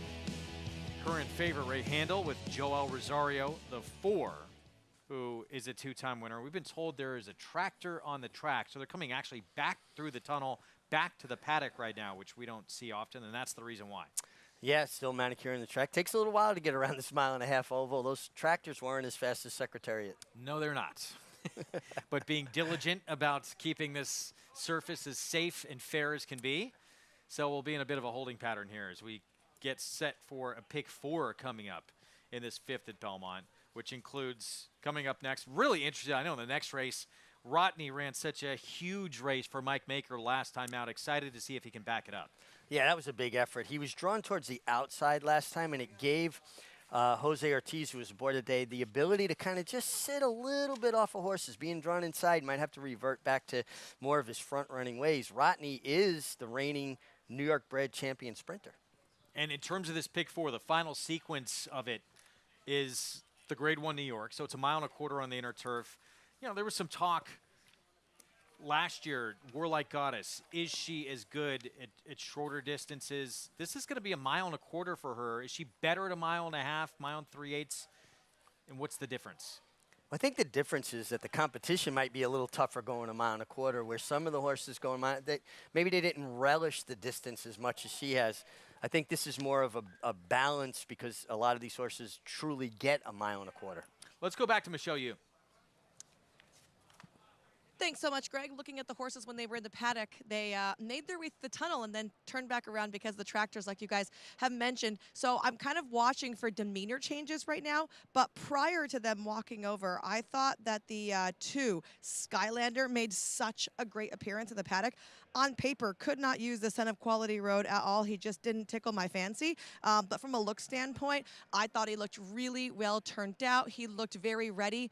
Current favorite Ray Handel with Joel Rosario, the 4, who is a 2-time winner. We've been told there is a tractor on the track, so they're coming actually back through the tunnel, back to the paddock right now, which we don't see often, and that's the reason why. Yeah, still manicuring the track. Takes a little while to get around this 1.5 mile oval. Those tractors weren't as fast as Secretariat. No, they're not. But being diligent about keeping this surface as safe and fair as can be. So we'll be in a bit of a holding pattern here as we get set for a pick 4 coming up in this 5th at Belmont, which includes coming up next. Really interested. I know in the next race, Rodney ran such a huge race for Mike Maker last time out. Excited to see if he can back it up. Yeah, that was a big effort. He was drawn towards the outside last time, and it gave Jose Ortiz, who was aboard today, the ability to kind of just sit a little bit off of horses. Being drawn inside, might have to revert back to more of his front-running ways. Rodney is the reigning New York-bred champion sprinter. And in terms of this pick 4, the final sequence of it is the Grade 1 New York. So it's 1.25 miles on the inner turf. You know, there was some talk last year, Warlike Goddess, is she as good at shorter distances? This is going to be 1.25 miles for her. Is she better at 1.5 miles, 1.5 3/8? And what's the difference? I think the difference is that the competition might be a little tougher going 1.25 miles, where some of the horses going maybe they didn't relish the distance as much as she has. I think this is more of a balance because a lot of these horses truly get a 1.25 miles. Let's go back to Michelle Yu. Thanks so much, Greg. Looking at the horses when they were in the paddock, they made their way through the tunnel and then turned back around because the tractors, like you guys have mentioned. So I'm kind of watching for demeanor changes right now. But prior to them walking over, I thought that the 2, Skylander, made such a great appearance in the paddock. On paper, could not use the Son of Quality Road at all. He just didn't tickle my fancy. But from a look standpoint, I thought he looked really well turned out. He looked very ready.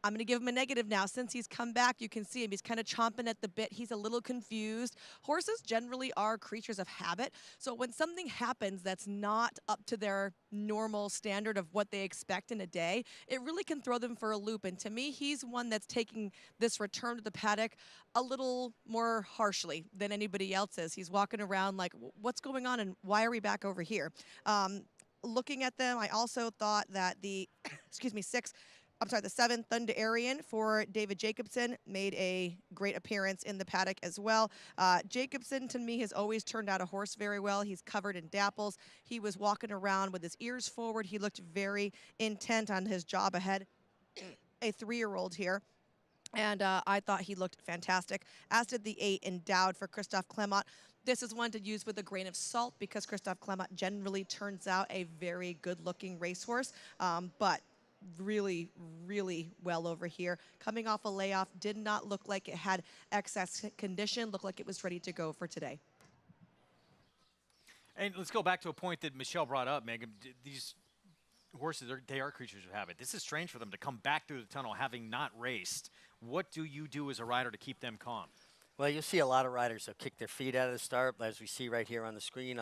I'm going to give him a negative now. Since he's come back, you can see him. He's kind of chomping at the bit. He's a little confused. Horses generally are creatures of habit. So when something happens that's not up to their normal standard of what they expect in a day, it really can throw them for a loop. And to me, he's one that's taking this return to the paddock a little more harshly than anybody else is. He's walking around like, what's going on and why are we back over here? Looking at them, I also thought that the, the 7, Thunderian for David Jacobson made a great appearance in the paddock as well. Jacobson, to me, has always turned out a horse very well. He's covered in dapples. He was walking around with his ears forward. He looked very intent on his job ahead. A 3-year-old here. And I thought he looked fantastic, as did the 8, Endowed for Christophe Clement. This is one to use with a grain of salt because Christophe Clement generally turns out a very good-looking racehorse. But really, really well over here. Coming off a layoff, did not look like it had excess condition, looked like it was ready to go for today. And let's go back to a point that Michelle brought up, Megan. These horses, they are creatures of habit. This is strange for them to come back through the tunnel having not raced. What do you do as a rider to keep them calm? Well, you'll see a lot of riders that kick their feet out of the start, as we see right here on the screen,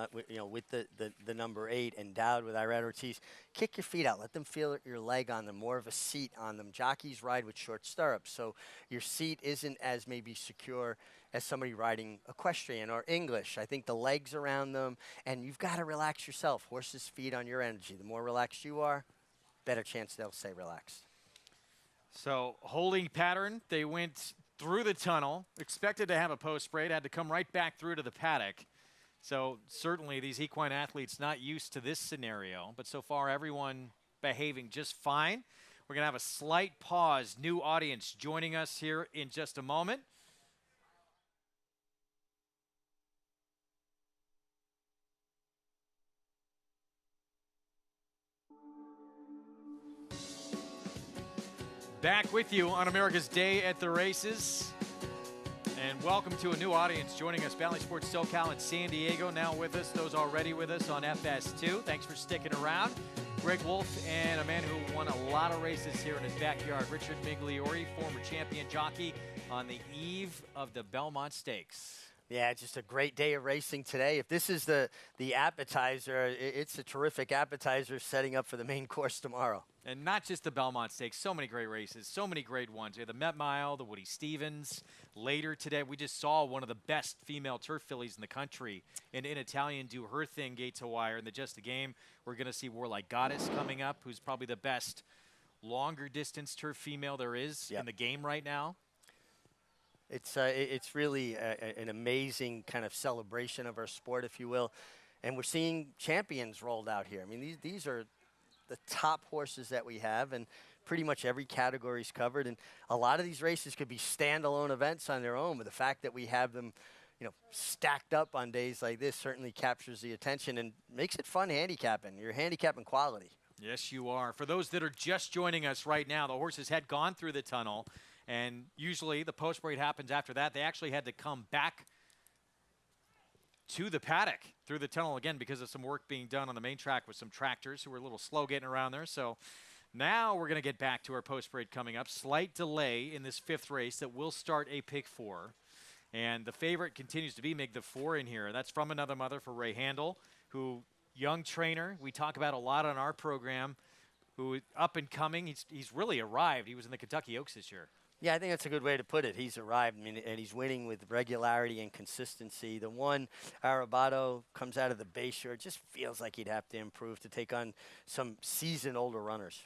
with the number 8, Endowed with Irad Ortiz. Kick your feet out. Let them feel your leg on them, more of a seat on them. Jockeys ride with short stirrups, so your seat isn't as maybe secure as somebody riding equestrian or English. I think the legs around them, and you've got to relax yourself. Horses feed on your energy. The more relaxed you are, better chance they'll stay relaxed. So, holding pattern, they went through the tunnel, expected to have a post parade, had to come right back through to the paddock. So certainly these equine athletes not used to this scenario, but so far everyone behaving just fine. We're going to have a slight pause. New audience joining us here in just a moment. Back with you on America's Day at the Races. And welcome to a new audience joining us. Bally Sports SoCal in San Diego now with us. Those already with us on FS2. Thanks for sticking around. Greg Wolf and a man who won a lot of races here in his backyard, Richard Migliori, former champion jockey on the eve of the Belmont Stakes. Yeah, just a great day of racing today. If this is the appetizer, it's a terrific appetizer setting up for the main course tomorrow. And not just the Belmont Stakes, so many great races, so many great ones. We had the Met Mile, the Woody Stevens. Later today, we just saw one of the best female turf fillies in the country in Italian do her thing, gate to wire. In the Just a Game, we're going to see Warlike Goddess coming up, who's probably the best longer distance turf female there is in the game right now. It's really an amazing kind of celebration of our sport, if you will. And we're seeing champions rolled out here. I mean, these are the top horses that we have, and pretty much every category is covered. And a lot of these races could be standalone events on their own, but the fact that we have them, stacked up on days like this certainly captures the attention and makes it fun handicapping. You're handicapping quality. Yes, you are. For those that are just joining us right now, the horses had gone through the tunnel. And usually the post parade happens after that. They actually had to come back to the paddock through the tunnel again because of some work being done on the main track with some tractors who were a little slow getting around there. So now we're going to get back to our post parade coming up. Slight delay in this 5th race that will start a pick 4. And the favorite continues to be Mig the 4 in here. That's From Another Mother for Ray Handel, who young trainer we talk about a lot on our program, who up and coming. He's really arrived. He was in the Kentucky Oaks this year. Yeah, I think that's a good way to put it. He's arrived, and he's winning with regularity and consistency. The one, Arabado, comes out of the Bayshore. It just feels like he'd have to improve to take on some seasoned older runners.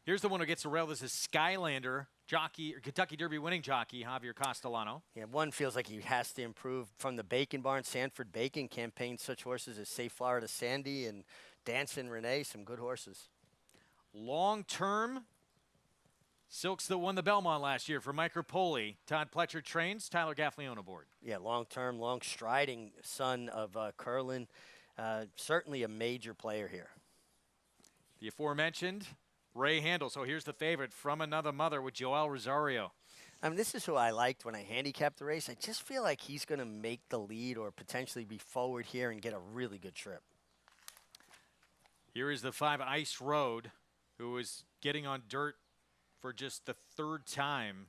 Here's the one who gets the rail. This is Skylander jockey, or Kentucky Derby winning jockey, Javier Castellano. Yeah, one feels like he has to improve from the Bacon Barn. Sanford Bacon campaigned such horses as Safe Florida Sandy and Dancing Renee, some good horses. Long term, Silks that won the Belmont last year for Mike Rapoli. Todd Pletcher trains, Tyler Gaffalione aboard. Yeah, long term, long striding son of Curlin. Certainly a major player here. The aforementioned Ray Handel. So here's the favorite, From Another Mother, with Joel Rosario. I mean, this is who I liked when I handicapped the race. I just feel like he's going to make the lead or potentially be forward here and get a really good trip. Here is the 5 Ice Road, who is getting on dirt for just the 3rd time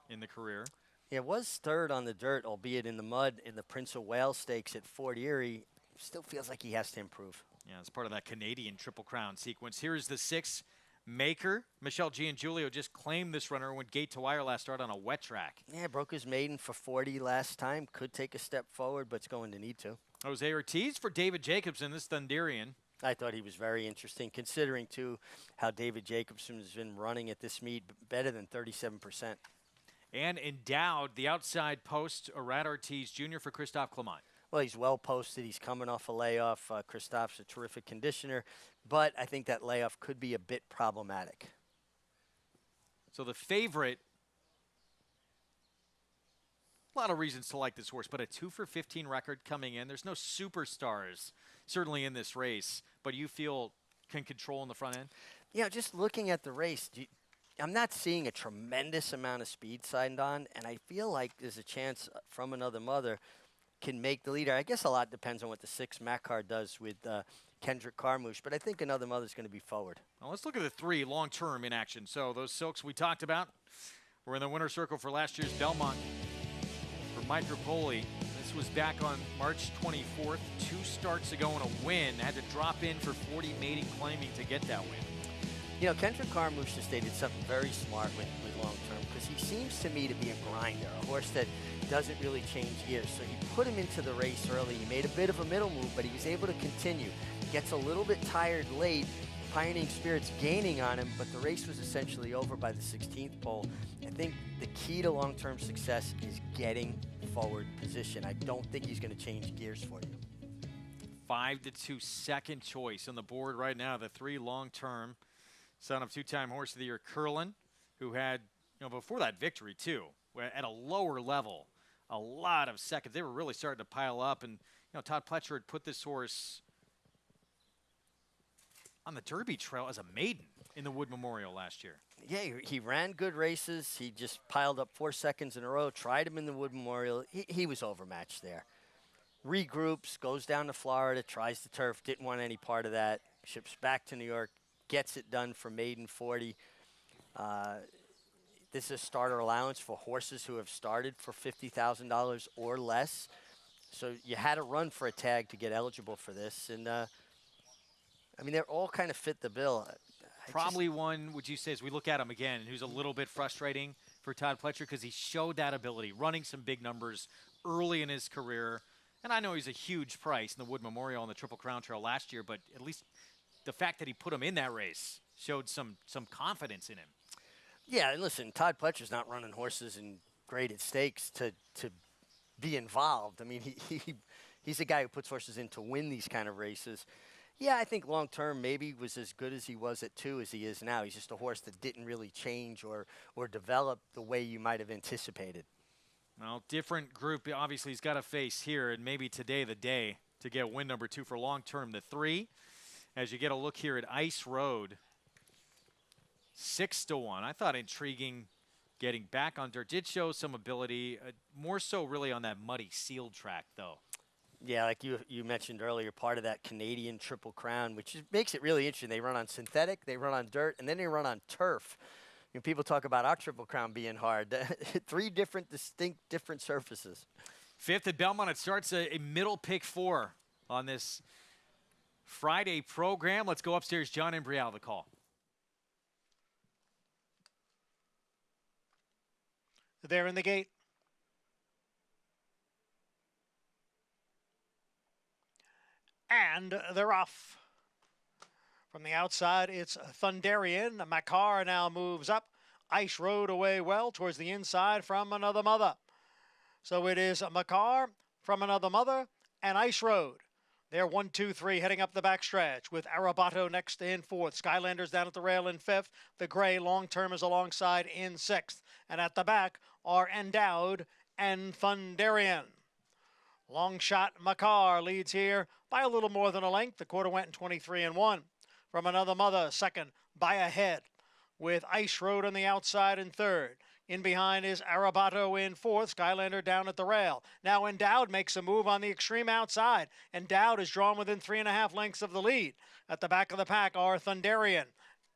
in the career. Yeah, was 3rd on the dirt, albeit in the mud, in the Prince of Wales Stakes at Fort Erie. Still feels like he has to improve. Yeah, it's part of that Canadian Triple Crown sequence. Here is the 6 Maker. Michelle Giangiulio just claimed this runner, went gate to wire last start on a wet track. Yeah, broke his maiden for 40 last time. Could take a step forward, but it's going to need to. Jose Ortiz for David Jacobson, this Thunderian. I thought he was very interesting, considering, too, how David Jacobson has been running at this meet, better than 37%. And endowed, the outside post, Arad Ortiz Jr. for Christophe Clement. Well, he's well posted. He's coming off a layoff. Christophe's a terrific conditioner, but I think that layoff could be a bit problematic. So the favorite, a lot of reasons to like this horse, but a 2 for 15 record coming in. There's no superstars certainly in this race, but you feel can control in the front end? Yeah, just looking at the race, I'm not seeing a tremendous amount of speed signed on, and I feel like there's a chance From Another Mother can make the leader. I guess a lot depends on what the 6 Makar does with Kendrick Carmouche, but I think Another Mother's going to be forward. Well, let's look at the 3 long-term in action. So those Silks we talked about were in the winner's circle for last year's Belmont for Mike Rapoli. This was back on March 24th, 2 starts ago in a win. Had to drop in for 40 maiden claiming to get that win. You know, Kendrick Carmouche has stated something very smart with long-term, because he seems to me to be a grinder, a horse that doesn't really change gears. So he put him into the race early. He made a bit of a middle move, but he was able to continue. Gets a little bit tired late. Pioneering Spirits gaining on him, but the race was essentially over by the 16th pole. I think the key to long-term success is getting forward position. I don't think he's going to change gears for you. 5-2 second choice on the board right now. The 3 long-term, son of 2-time Horse of the Year Curlin, who had, before that victory too, at a lower level, a lot of seconds. They were really starting to pile up, and Todd Pletcher had put this horse on the Derby Trail as a maiden in the Wood Memorial last year. Yeah, he ran good races. He just piled up 4 seconds in a row, tried him in the Wood Memorial. He was overmatched there. Regroups, goes down to Florida, tries the turf, didn't want any part of that, ships back to New York, gets it done for maiden 40. This is a starter allowance for horses who have started for $50,000 or less. So you had to run for a tag to get eligible for this. And, I mean, they're all kind of fit the bill. Probably one, would you say, as we look at him again, who's a little bit frustrating for Todd Pletcher because he showed that ability, running some big numbers early in his career. And I know he's a huge price in the Wood Memorial on the Triple Crown Trail last year, but at least the fact that he put him in that race showed some confidence in him. Yeah, and listen, Todd Pletcher's not running horses in graded stakes to be involved. I mean, he's a guy who puts horses in to win these kind of races. Yeah, I think long-term maybe was as good as he was at 2 as he is now. He's just a horse that didn't really change or develop the way you might have anticipated. Well, different group. Obviously, he's got to face here, and maybe today the day to get win number 2 for long-term, the 3. As you get a look here at Ice Road, 6-1. I thought intriguing getting back on dirt. Did show some ability, more so really on that muddy sealed track, though. Yeah, like you mentioned earlier, part of that Canadian Triple Crown, which makes it really interesting. They run on synthetic, they run on dirt, and then they run on turf. People talk about our Triple Crown being hard. 3 distinct different surfaces. 5th at Belmont, it starts a middle pick 4 on this Friday program. Let's go upstairs. John Imbrial, the call. They're in the gate. And they're off. From the outside, it's Thunderian. Makar now moves up. Ice Road away well towards the inside from Another Mother. So it is Makar, From Another Mother, and Ice Road. They're 1, 2, 3 heading up the backstretch with Arabato next in fourth. Skylanders down at the rail in fifth. The gray long term is alongside in sixth. And at the back are Endowed and Thunderian. Long shot Makar leads here by a little more than a length. The quarter went in 23-1. From Another Mother, second by a head with Ice Road on the outside in third. In behind is Arabato in fourth. Skylander down at the rail. Now Endowed makes a move on the extreme outside. Endowed is drawn within 3.5 lengths of the lead. At the back of the pack are Thunderian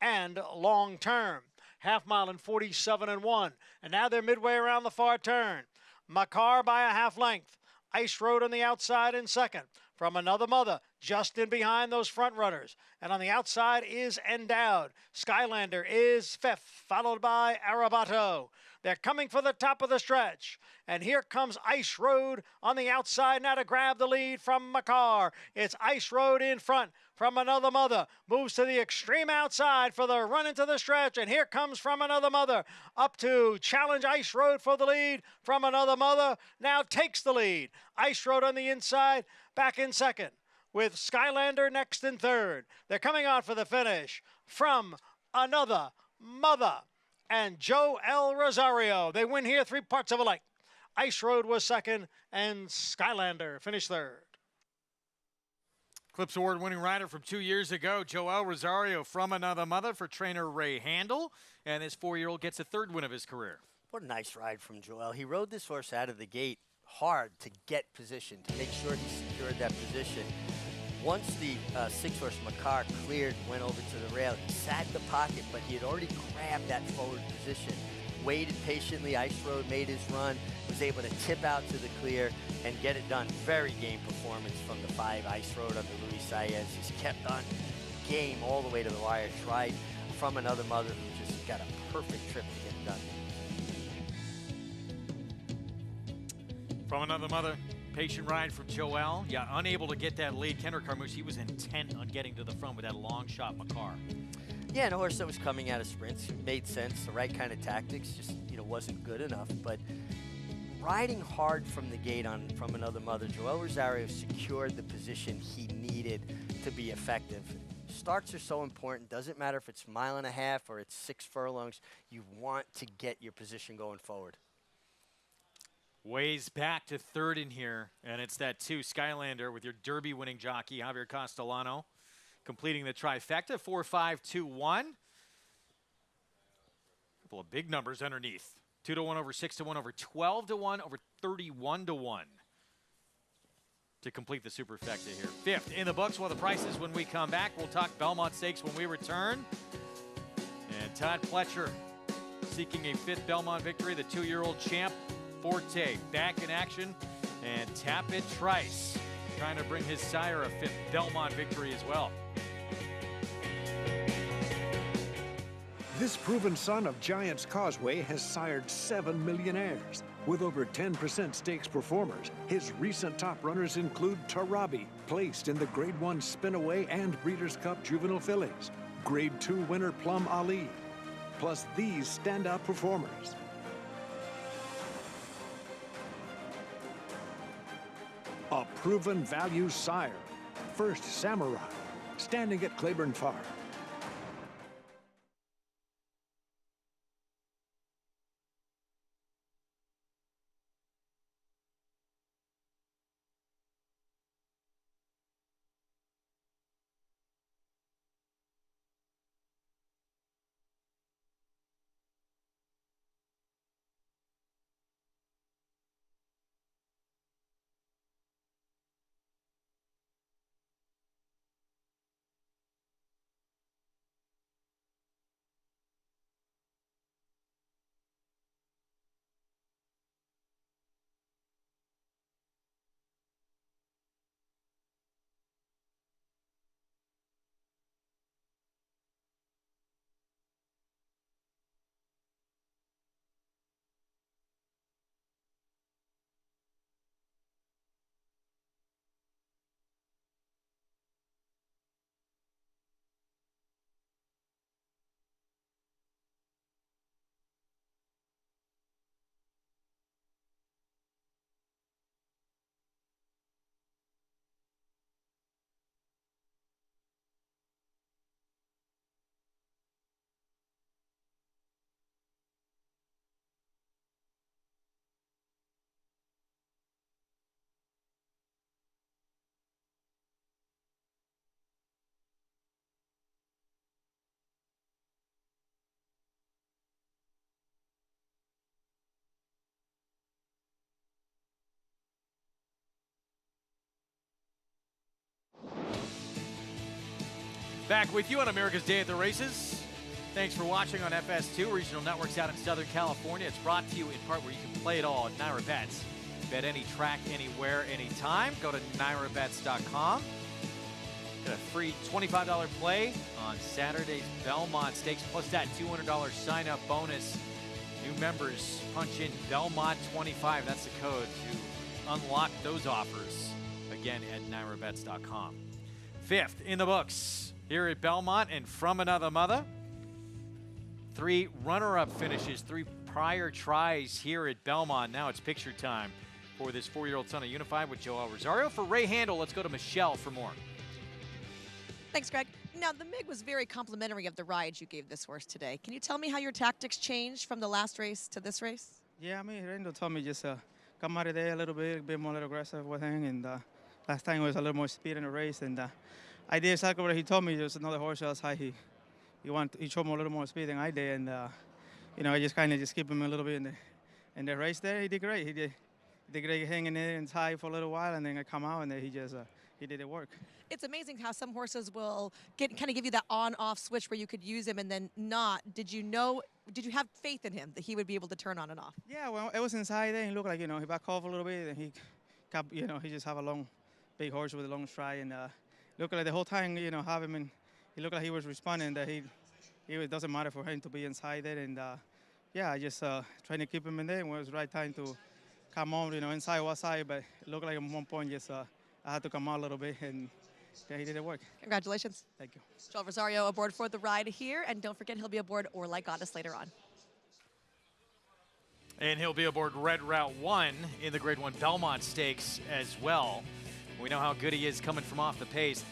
and Long Term. Half mile in 47-1. And now they're midway around the far turn. Makar by a half length. Ice Road on the outside in second. From Another Mother, just in behind those front runners. And on the outside is Endowed. Skylander is fifth, followed by Arabato. They're coming for the top of the stretch. And here comes Ice Road on the outside now to grab the lead from Makar. It's Ice Road in front. From Another Mother moves to the extreme outside for the run into the stretch. And here comes From Another Mother up to challenge Ice Road for the lead. From Another Mother now takes the lead. Ice Road on the inside, back in second, with Skylander next in third. They're coming on for the finish. From Another Mother and Joe L. Rosario. They win here 3 parts of a length. Ice Road was second, and Skylander finished third. Clips Award-winning rider from 2 years ago, Joel Rosario, From Another Mother for trainer Ray Handel, and his 4-year-old gets a third win of his career. What a nice ride from Joel. He rode this horse out of the gate hard to get position, to make sure he secured that position. Once the 6-horse Makar cleared, went over to the rail, he sat in the pocket, but he had already grabbed that forward position. Waited patiently, Ice Road made his run, was able to tip out to the clear and get it done. Very game performance from the 5 Ice Road under Luis Saez. He's kept on game all the way to the wire. Tried From Another Mother, who just got a perfect trip to get it done. From Another Mother, patient ride from Joel. Yeah, unable to get that lead. Kendrick Carmouche, he was intent on getting to the front with that long shot Makar. Yeah, and a horse that was coming out of sprints. It made sense, the right kind of tactics, just, wasn't good enough. But riding hard from the gate on From Another Mother, Joel Rosario secured the position he needed to be effective. Starts are so important. Doesn't matter if it's 1.5 miles or it's 6 furlongs. You want to get your position going forward. Ways back to third in here, and it's that 2 Skylander with your Derby-winning jockey, Javier Castellano, completing the trifecta, 4-5-2-1. Couple of big numbers underneath. 2-1 over 6-1 over 12-1 over 31-1 to complete the superfecta here. 5th in the books. Well, the prices when we come back. We'll talk Belmont Stakes when we return. And Todd Pletcher seeking a 5th Belmont victory. The 2-year-old champ, Forte, back in action. And Tapit Trice trying to bring his sire a 5th Belmont victory as well. This proven son of Giants Causeway has sired 7 millionaires. With over 10% stakes performers, his recent top runners include Tarabi, placed in the Grade 1 Spinaway and Breeders' Cup Juvenile Fillies, Grade 2 winner Plum Ali, plus these standout performers. A proven value sire, First Samurai, standing at Claiborne Farm. Back with you on America's Day at the Races. Thanks for watching on FS2, regional networks out in Southern California. It's brought to you in part where you can play it all at NYRA Bets. Bet any track, anywhere, anytime. Go to NYRABets.com. Get a free $25 play on Saturday's Belmont Stakes, plus that $200 sign-up bonus. New members punch in Belmont25. That's the code to unlock those offers. Again, at NYRABets.com. Fifth in the books here at Belmont, and from another mother. 3 runner-up finishes, 3 prior tries here at Belmont. Now it's picture time for this 4-year-old son of Unified with Joel Rosario. For Ray Handel, let's go to Michelle for more. Thanks, Greg. Now, the MIG was very complimentary of the ride you gave this horse today. Can you tell me how your tactics changed from the last race to this race? Yeah, I mean, Randall told me just come out of there a bit more aggressive with him. And last time it was a little more speed in the race. And I did exactly what he told me. There's another horse outside. He showed me a little more speed than I did. And, you know, I just kind of just keep him a little bit in the race there. He did great. He did great hanging in inside for a little while. And then I come out and then he did the work. It's amazing how some horses will kind of give you that on-off switch where you could use him and then not. Did you have faith in him that he would be able to turn on and off? Yeah, well, it was inside there. He looked like, you know, he backed off a little bit and he just have a long, big horse with a long stride. And looked like the whole time, you know, have him and he looked like he was responding, that it doesn't matter for him to be inside there. And yeah, I just trying to keep him in there. And it was the right time to come on, you know, inside or outside. But it looked like at one point just I had to come out a little bit, and yeah, he did it work. Congratulations. Thank you. Joel Rosario aboard for the ride here, and don't forget he'll be aboard Or Like Goddess later on. And he'll be aboard Red Route 1 in the Grade 1 Belmont Stakes as well. We know how good he is coming from off the pace.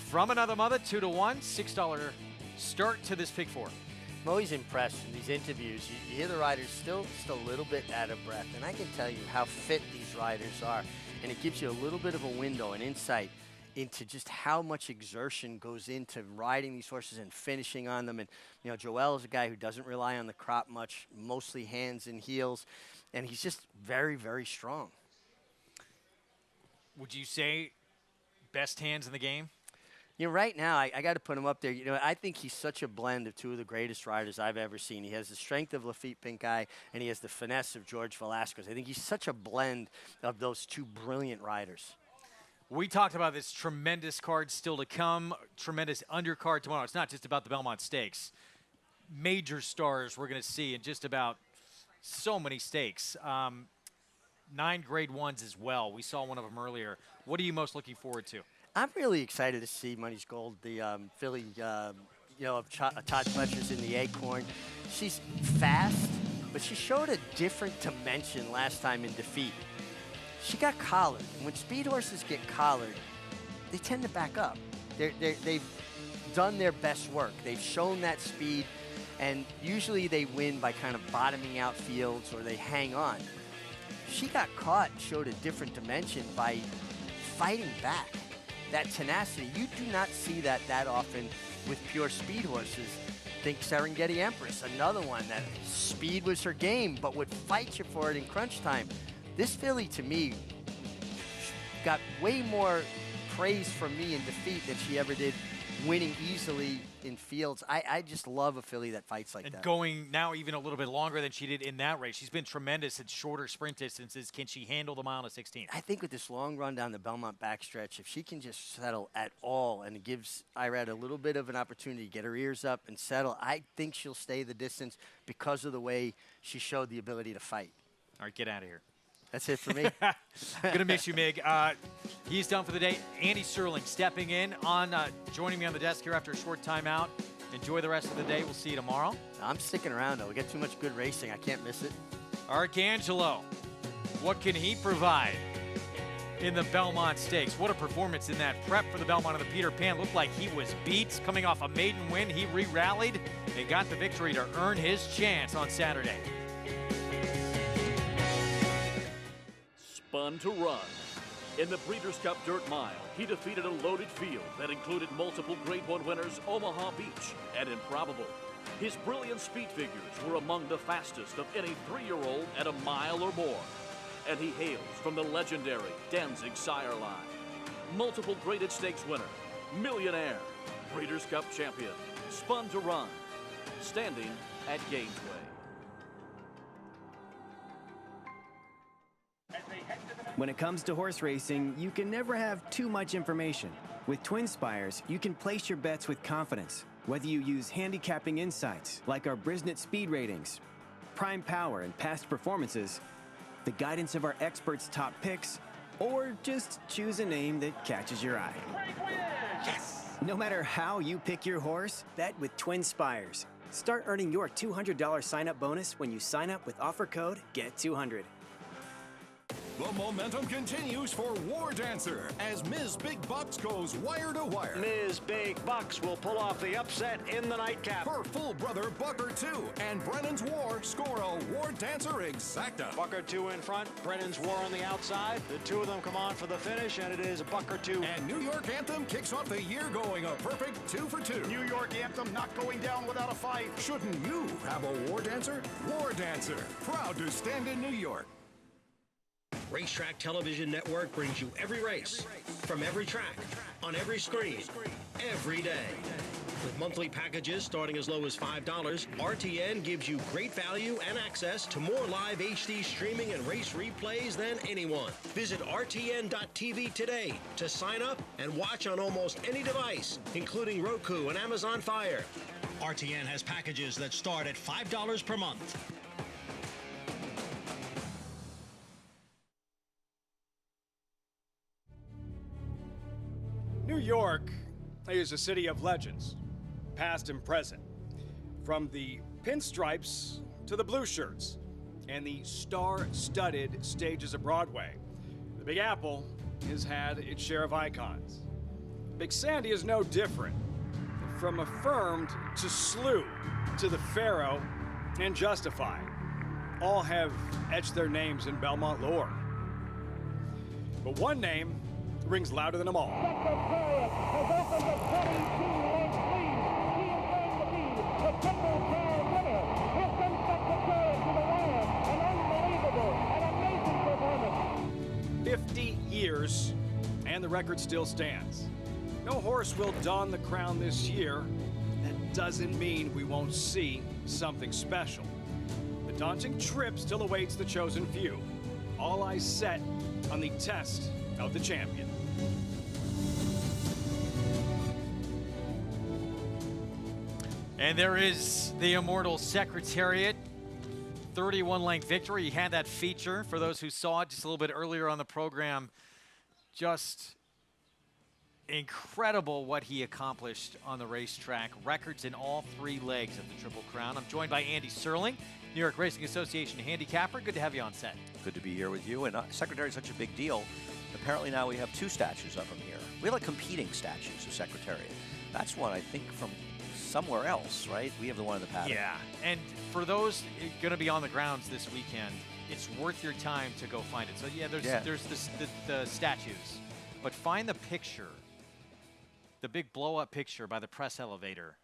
From another mother, 2-1, $6 start to this Pick 4. I'm always impressed in these interviews. You hear the riders still just a little bit out of breath, and I can tell you how fit these riders are. And it gives you a little bit of a window, an insight into just how much exertion goes into riding these horses and finishing on them. And, you know, Joel is a guy who doesn't rely on the crop much, mostly hands and heels, and he's just very, very strong. Would you say best hands in the game? You know, right now, I got to put him up there. You know, I think he's such a blend of 2 of the greatest riders I've ever seen. He has the strength of Lafitte Pincay, and he has the finesse of George Velasquez. I think he's such a blend of those 2 brilliant riders. We talked about this tremendous card still to come, tremendous undercard tomorrow. It's not just about the Belmont Stakes. Major stars we're going to see in just about so many stakes. 9 Grade 1s as well. We saw one of them earlier. What are you most looking forward to? I'm really excited to see Money's Gold, the filly, you know, of Todd Fletcher's in the Acorn. She's fast, but she showed a different dimension last time in defeat. She got collared, and when speed horses get collared, they tend to back up. They've done their best work. They've shown that speed, and usually they win by kind of bottoming out fields or they hang on. She got caught and showed a different dimension by fighting back. That tenacity, you do not see that often with pure speed horses. Think Serengeti Empress, another one that speed was her game, but would fight you for it in crunch time. This filly, to me, got way more praise from me in defeat than she ever did winning easily in fields. I just love a filly that fights like that. Going now even a little bit longer than she did in that race. She's been tremendous at shorter sprint distances. Can she handle the mile and 16? I think with this long run down the Belmont backstretch, if she can just settle at all and it gives Irad a little bit of an opportunity to get her ears up and settle, I think she'll stay the distance because of the way she showed the ability to fight. All right, get out of here. That's it for me. Gonna miss you, Mig. He's done for the day. Andy Serling stepping in on, joining me on the desk here after a short timeout. Enjoy the rest of the day. We'll see you tomorrow. I'm sticking around, though. We get too much good racing. I can't miss it. Arcangelo, what can he provide in the Belmont Stakes? What a performance in that prep for the Belmont of the Peter Pan. Looked like he was beat. Coming off a maiden win, he re-rallied and got the victory to earn his chance on Saturday. Spun to run. In the Breeders' Cup Dirt Mile, he defeated a loaded field that included multiple Grade 1 winners Omaha Beach and Improbable. His brilliant speed figures were among the fastest of any 3-year-old at a mile or more. And he hails from the legendary Danzig sire line. Multiple graded stakes winner, Millionaire, Breeders' Cup champion, Spun to Run, standing at Gainesway. When it comes to horse racing, you can never have too much information. With TwinSpires, you can place your bets with confidence, whether you use handicapping insights like our Brisnet speed ratings, prime power and past performances, the guidance of our experts' top picks, or just choose a name that catches your eye. Yes! No matter how you pick your horse, bet with TwinSpires. Start earning your $200 sign-up bonus when you sign up with offer code GET200. The momentum continues for War Dancer as Ms. Big Bucks goes wire to wire. Ms. Big Bucks will pull off the upset in the nightcap. Her full brother Bucker 2 and Brennan's War score a War Dancer exacta. Bucker 2 in front, Brennan's War on the outside. The two of them come on for the finish, and it is Bucker 2. And New York Anthem kicks off the year going a perfect 2 for 2. New York Anthem not going down without a fight. Shouldn't you have a War Dancer? War Dancer, proud to stand in New York. Racetrack Television Network brings you every race, from every track, on every screen, every day. With monthly packages starting as low as $5, RTN gives you great value and access to more live HD streaming and race replays than anyone. Visit RTN.tv today to sign up and watch on almost any device, including Roku and Amazon Fire. RTN has packages that start at $5 per month. New York is a city of legends, past and present. From the pinstripes to the blue shirts and the star-studded stages of Broadway, the Big Apple has had its share of icons. Big Sandy is no different. From Affirmed to Slew to the Pharaoh and Justified, all have etched their names in Belmont lore. But one name rings louder than them all. Secretariat has opened a 22-length lead. He is going to be the Triple Crown winner. Here comes Secretariat to the wire. An unbelievable, an amazing performance. 50 years, and the record still stands. No horse will don the crown this year. That doesn't mean we won't see something special. The daunting trip still awaits the chosen few. All eyes set on the test of the champion. And there is the immortal Secretariat 31-length victory. You had that feature for those who saw it just a little bit earlier on the program. Just incredible what he accomplished on the racetrack. Records in all three legs of the Triple Crown. I'm joined by Andy Serling, New York Racing Association handicapper. Good to have you on set. Good to be here with you. And Secretary is such a big deal. Apparently now we have two statues of him here. We have like competing statues of Secretariat. That's one, I think, from somewhere else, right? We have the one in the paddock. Yeah, and for those going to be on the grounds this weekend, it's worth your time to go find it. So yeah, there's the statues, but find the picture, the big blow-up picture by the press elevator,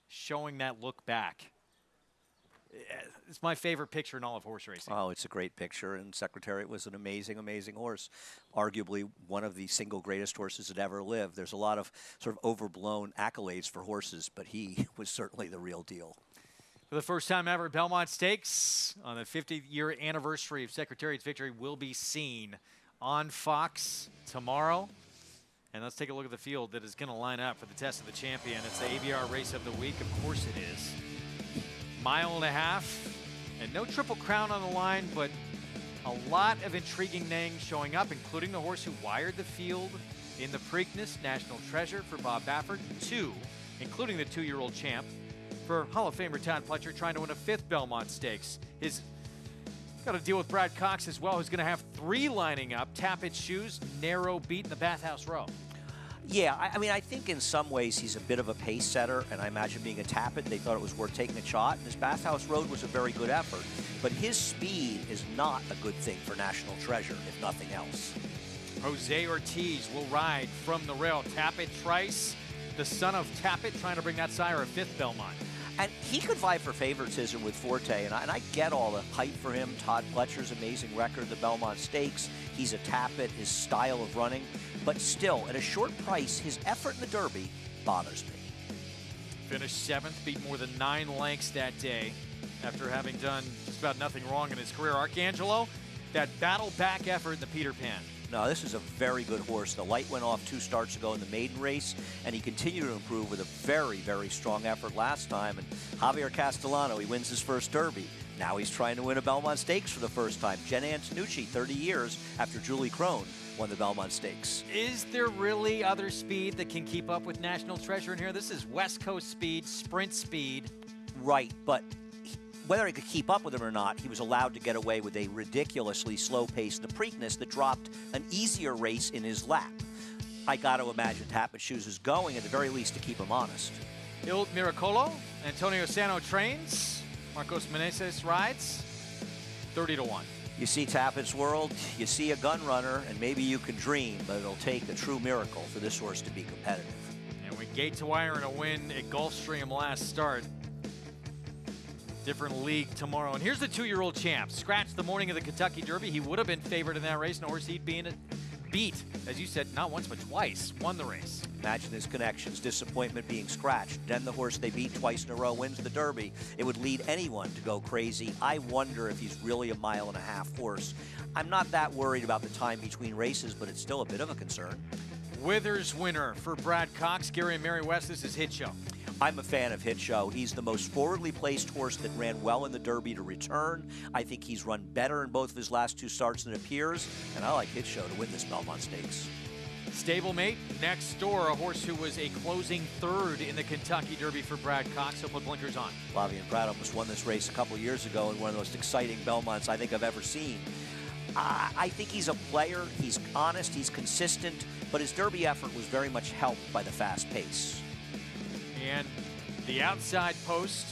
showing that look back. It's my favorite picture in all of horse racing. Oh, it's a great picture, and Secretariat was an amazing, amazing horse. Arguably one of the single greatest horses that ever lived. There's a lot of sort of overblown accolades for horses, but he was certainly the real deal. For the first time ever, Belmont Stakes on the 50th-year anniversary of Secretariat's victory will be seen on Fox tomorrow. And let's take a look at the field that is going to line up for the test of the champion. It's the ABR race of the week. Of course it is. Mile and a half, and no Triple Crown on the line, but a lot of intriguing names showing up, including the horse who wired the field in the Preakness, National Treasure for Bob Baffert, two, including the 2-year-old champ for Hall of Famer Todd Pletcher, trying to win a 5th Belmont Stakes. He's got to deal with Brad Cox as well, who's going to have 3 lining up. Tapit Shoes, narrow beat in the Bathhouse Row. Yeah, I mean, I think in some ways he's a bit of a pace setter, and I imagine being a Tapit, they thought it was worth taking a shot, and his Bathhouse Road was a very good effort. But his speed is not a good thing for National Treasure, if nothing else. Jose Ortiz will ride from the rail. Tapit Trice, the son of Tapit, trying to bring that sire a 5th Belmont. And he could vie for favoritism with Forte, and I get all the hype for him. Todd Pletcher's amazing record, the Belmont Stakes. He's a Tapit, his style of running. But still, at a short price, his effort in the Derby bothers me. Finished 7th, beat more than 9 lengths that day after having done just about nothing wrong in his career. Arcangelo, that battle-back effort in the Peter Pan. No, this is a very good horse. The light went off 2 starts ago in the maiden race, and he continued to improve with a very, very strong effort last time. And Javier Castellano, he wins his first Derby. Now he's trying to win a Belmont Stakes for the first time. Jen Antonucci, 30 years after Julie Crone won the Belmont Stakes. Is there really other speed that can keep up with National Treasure in here? This is West Coast speed, sprint speed. Right, but whether he could keep up with him or not, he was allowed to get away with a ridiculously slow pace, the Preakness, that dropped an easier race in his lap. I got to imagine Tapit Shoes is going, at the very least, to keep him honest. Il Miracolo, Antonio Sano trains, Marcos Meneses rides, 30-1. You see Tapit's World, you see a gun runner, and maybe you can dream, but it'll take a true miracle for this horse to be competitive. And we gate to wire in a win at Gulfstream last start. Different league tomorrow. And here's the 2-year-old champ. Scratched the morning of the Kentucky Derby. He would have been favored in that race. No horse he'd beat, as you said, not once but twice. Won the race. Imagine his connections, disappointment being scratched. Then the horse they beat twice in a row wins the Derby. It would lead anyone to go crazy. I wonder if he's really a 1.5 mile horse. I'm not that worried about the time between races, but it's still a bit of a concern. Withers winner for Brad Cox. Gary and Mary West, this is Hit Show. I'm a fan of Hit Show. He's the most forwardly placed horse that ran well in the Derby to return. I think he's run better in both of his last 2 starts than it appears, and I like Hit Show to win this Belmont Stakes. Stablemate next door, a horse who was a closing 3rd in the Kentucky Derby for Brad Cox. He'll put blinkers on. Flavien Prat almost won this race a couple years ago in one of the most exciting Belmonts I think I've ever seen. I think he's a player. He's honest. He's consistent. But his Derby effort was very much helped by the fast pace. And the outside post,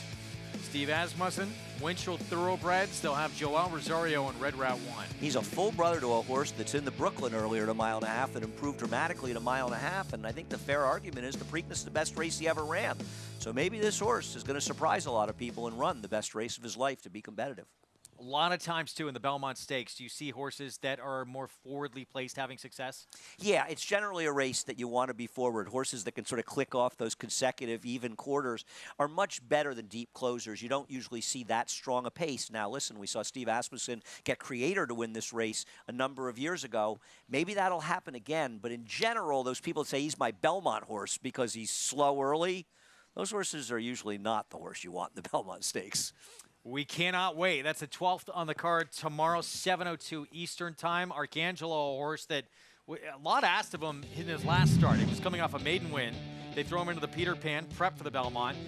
Steve Asmussen, Winchell Thoroughbreds. They'll have Joel Rosario on Red Route 1. He's a full brother to a horse that's in the Brooklyn earlier at a 1.5 mile that improved dramatically at a 1.5 mile. And I think the fair argument is the Preakness is the best race he ever ran. So maybe this horse is going to surprise a lot of people and run the best race of his life to be competitive. A lot of times, too, in the Belmont Stakes, do you see horses that are more forwardly placed having success? Yeah, it's generally a race that you want to be forward. Horses that can sort of click off those consecutive even quarters are much better than deep closers. You don't usually see that strong a pace. Now, listen, we saw Steve Asmussen get Creator to win this race a number of years ago. Maybe that'll happen again, but in general, those people that say he's my Belmont horse because he's slow early, those horses are usually not the horse you want in the Belmont Stakes. We cannot wait. That's the 12th on the card tomorrow, 7:02 Eastern Time. Arcangelo, a horse that a lot asked of him in his last start. He was coming off a maiden win. They throw him into the Peter Pan, prep for the Belmont,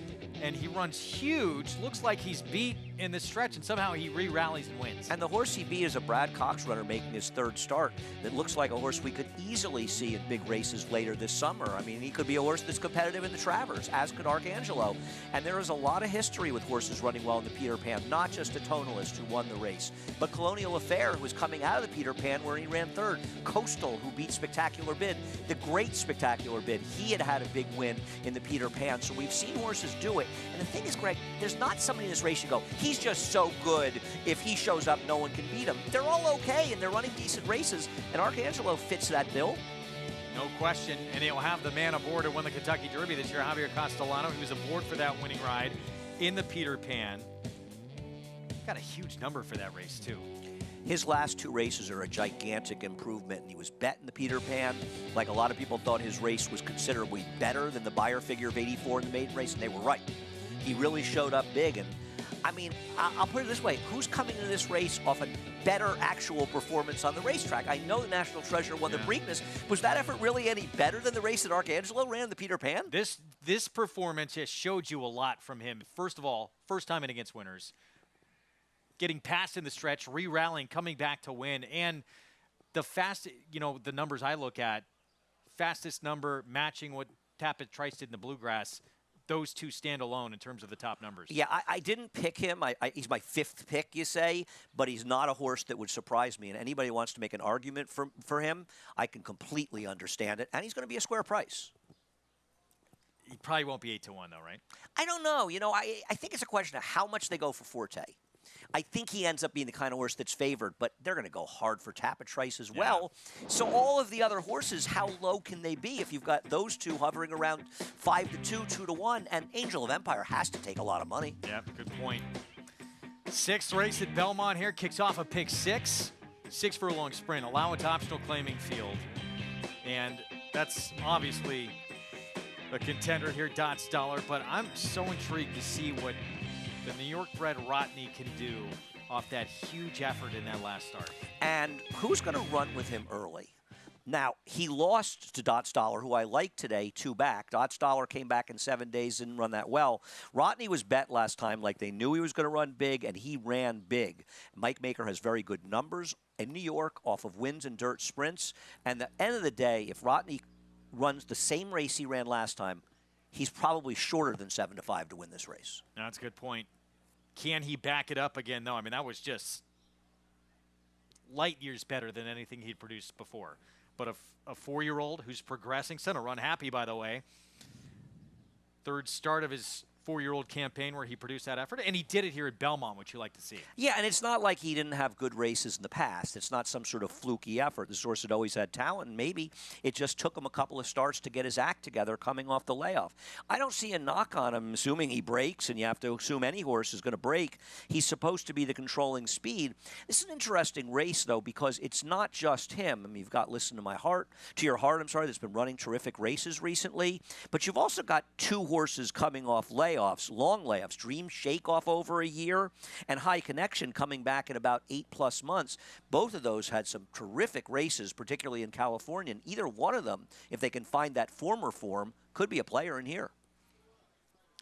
and he runs huge. Looks like he's beat in this stretch, and somehow he re-rallies and wins. And the horse he beat is a Brad Cox runner making his 3rd start that looks like a horse we could easily see in big races later this summer. I mean, he could be a horse that's competitive in the Travers, as could Arcangelo. And there is a lot of history with horses running well in the Peter Pan, not just a Tonalist who won the race, but Colonial Affair, who was coming out of the Peter Pan where he ran 3rd. Coastal, who beat Spectacular Bid, the great Spectacular Bid. He had had a big win in the Peter Pan, so we've seen horses do it. And the thing is, Greg, there's not somebody in this race you go, he's just so good, if he shows up, no one can beat him. They're all okay, and they're running decent races, and Arcangelo fits that bill. No question, and he'll have the man aboard who won the Kentucky Derby this year, Javier Castellano. He was aboard for that winning ride in the Peter Pan. Got a huge number for that race, too. His last 2 races are a gigantic improvement, and he was bet in the Peter Pan. Like a lot of people thought his race was considerably better than the Beyer figure of 84 in the maiden race, and they were right. He really showed up big, and I mean, I'll put it this way. Who's coming into this race off a better actual performance on the racetrack? I know the National Treasure won the Preakness. Was that effort really any better than the race that Arcangelo ran, the Peter Pan? This performance just showed you a lot from him. First of all, first time in against winners. Getting past in the stretch, re-rallying, coming back to win. And the the numbers I look at, fastest number matching what Tapit Trice did in the Bluegrass. Those 2 stand alone in terms of the top numbers. Yeah, I didn't pick him. He's my 5th pick, you say, but he's not a horse that would surprise me. And anybody who wants to make an argument for him, I can completely understand it. And he's going to be a square price. He probably won't be 8-1, though, right? I don't know. You know, I think it's a question of how much they go for Forte. I think he ends up being the kind of horse that's favored, but they're going to go hard for Tapatrice as well. So all of the other horses, how low can they be if you've got those two hovering around 5-2, 2-1, and Angel of Empire has to take a lot of money. Yeah, good point. Sixth race at Belmont here kicks off a pick 6. 6 furlong sprint, allowance optional claiming field. And that's obviously a contender here, Dots Dollar, but I'm so intrigued to see what the New York bred Rotney can do off that huge effort in that last start. And who's going to run with him early? Now, he lost to Dots Dollar, who I like today, 2 back. Dots Dollar came back in 7 days, didn't run that well. Rotney was bet last time like they knew he was going to run big, and he ran big. Mike Maker has very good numbers in New York off of wins and dirt sprints. And at the end of the day, if Rotney runs the same race he ran last time, he's probably shorter than 7-5 to win this race. That's a good point. Can he back it up again, though? I mean, that was just light years better than anything he'd produced before. But a 4-year-old who's progressing, son of Run Happy, by the way. 3rd start of his 4-year-old campaign where he produced that effort, and he did it here at Belmont, which you like to see. Yeah, and it's not like he didn't have good races in the past. It's not some sort of fluky effort. This horse had always had talent, and maybe it just took him a couple of starts to get his act together coming off the layoff. I don't see a knock on him, assuming he breaks, and you have to assume any horse is going to break. He's supposed to be the controlling speed. This is an interesting race, though, because it's not just him. I mean, you've got Listen to My Heart, To Your Heart, I'm sorry, that's been running terrific races recently, but you've also got 2 horses coming off layoffs, long layoffs. Dream Shake off over a year, and High Connection coming back in about 8+ months. Both of those had some terrific races, particularly in California, and either one of them, if they can find that former form, could be a player in here,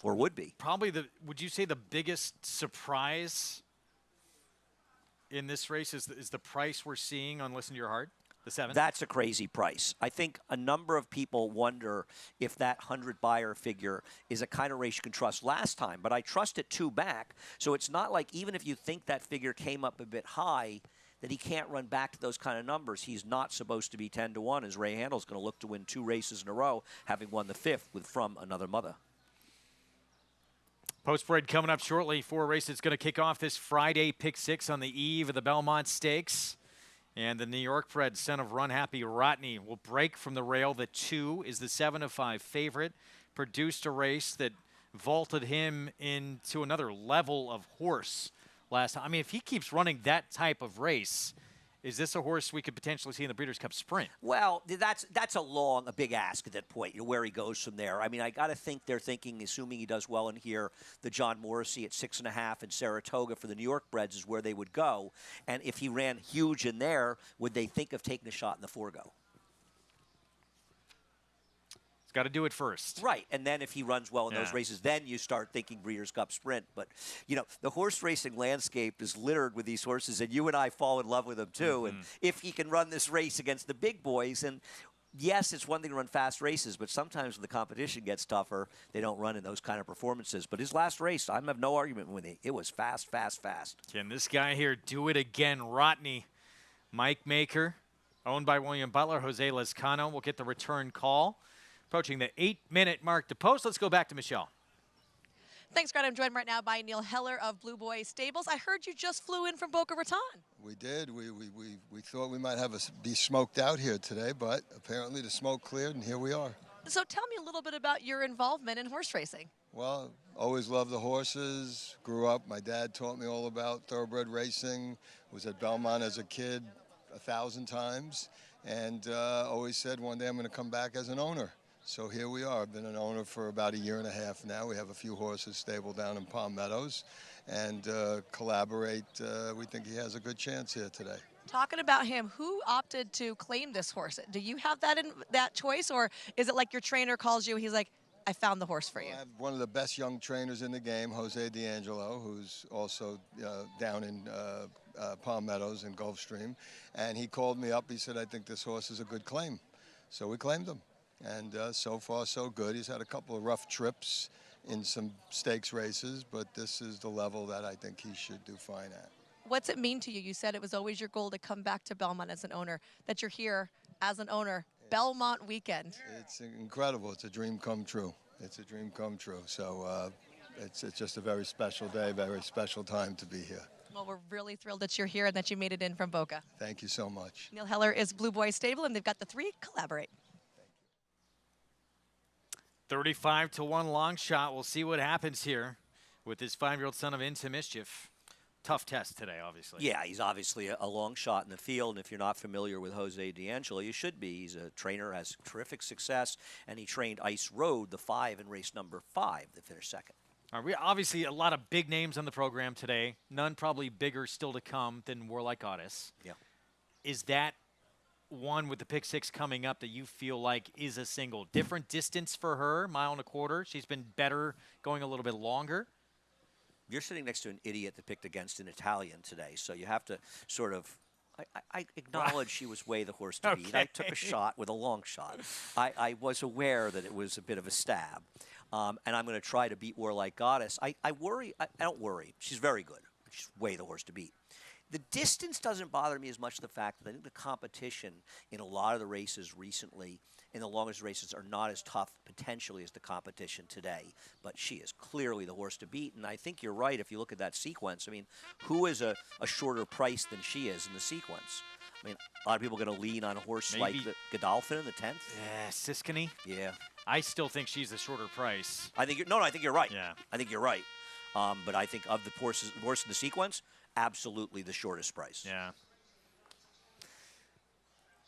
or would be. Probably would you say the biggest surprise in this race is the price we're seeing on Listen to Your Heart? The 7th? That's a crazy price. I think a number of people wonder if that 100 buyer figure is a kind of race you can trust last time, but I trust it 2 back, so it's not like even if you think that figure came up a bit high, that he can't run back to those kind of numbers. He's not supposed to be 10-1, as Ray Handel's going to look to win 2 races in a row, having won the 5th with From Another Mother. Post parade coming up shortly. 4 races going to kick off this Friday, pick 6 on the eve of the Belmont Stakes. And the New York bred son of Run Happy Rotney will break from the rail. The 2 is the 7-5 favorite. Produced a race that vaulted him into another level of horse last time. I mean, if he keeps running that type of race, is this a horse we could potentially see in the Breeders' Cup Sprint? Well, that's a big ask at that point, where he goes from there. I mean, I got to think they're thinking, assuming he does well in here, the John Morrissey at 6.5 and Saratoga for the New York breds is where they would go. And if he ran huge in there, would they think of taking a shot in the Forego? Got to do it first. Right, and then if he runs well in those races, then you start thinking Breeders' Cup Sprint. But, you know, the horse racing landscape is littered with these horses, and you and I fall in love with them too. And if he can run this race against the big boys, and yes, it's one thing to run fast races, but sometimes when the competition gets tougher, they don't run in those kind of performances. But his last race, I have no argument with it. It was fast, fast, fast. Can this guy here do it again? Rotney, Mike Maker, owned by William Butler, Jose Lezcano will get the return call. Approaching the 8-minute mark to post. Let's go back to Michelle. Thanks, Grant. I'm joined right now by Neil Heller of Blue Boy Stables. I heard you just flew in from Boca Raton. We did. We thought we might be smoked out here today, but apparently the smoke cleared, and here we are. So tell me a little bit about your involvement in horse racing. Well, always loved the horses. Grew up. My dad taught me all about thoroughbred racing. Was at Belmont as a kid 1,000 times, and always said one day I'm going to come back as an owner. So here we are. I've been an owner for about 1.5 years now. We have a few horses stabled down in Palm Meadows and collaborate. We think he has a good chance here today. Talking about him, who opted to claim this horse? Do you have that choice, or is it like your trainer calls you, he's like, I found the horse for you? I have one of the best young trainers in the game, Jose D'Angelo, who's also down in Palm Meadows in Gulfstream. And he called me up. He said, I think this horse is a good claim. So we claimed him. And so far, so good. He's had a couple of rough trips in some stakes races, but this is the level that I think he should do fine at. What's it mean to you? You said it was always your goal to come back to Belmont as an owner, that you're here as an owner. Belmont weekend. It's incredible. It's a dream come true. It's a dream come true. So it's just a very special day, very special time to be here. Well, we're really thrilled that you're here and that you made it in from Boca. Thank you so much. Neil Heller is Blue Boy Stable, and they've got the 3 collaborate. 35-1 long shot. We'll see what happens here with this 5-year-old son of Into Mischief. Tough test today, obviously. Yeah, he's obviously a long shot in the field, and if you're not familiar with Jose D'Angelo, you should be. He's a trainer, has terrific success, and he trained Ice Road, the 5, in race number 5 that finished second. All right, we obviously a lot of big names on the program today. None probably bigger still to come than Warlike Goddess. Yeah. Is that one with the pick 6 coming up that you feel like is a single? Different distance for her, 1.25 miles. She's been better going a little bit longer. You're sitting next to an idiot that picked against an Italian today, so you have to sort of I acknowledge she was way the horse to beat. I took a shot with a long shot. I was aware that it was a bit of a stab. And I'm going to try to beat Warlike Goddess. I worry. I don't worry. She's very good. She's way the horse to beat. The distance doesn't bother me as much as the fact that I think the competition in a lot of the races recently, in the longest races, are not as tough potentially as the competition today. But she is clearly the horse to beat. And I think you're right if you look at that sequence. I mean, who is a shorter price than she is in the sequence? I mean, a lot of people are going to lean on a horse like the Godolphin in the 10th. Yeah, Siskany. Yeah. I still think she's a shorter price. I think I think you're right. Yeah. I think you're right. But I think of the horse in the sequence, absolutely the shortest price. Yeah.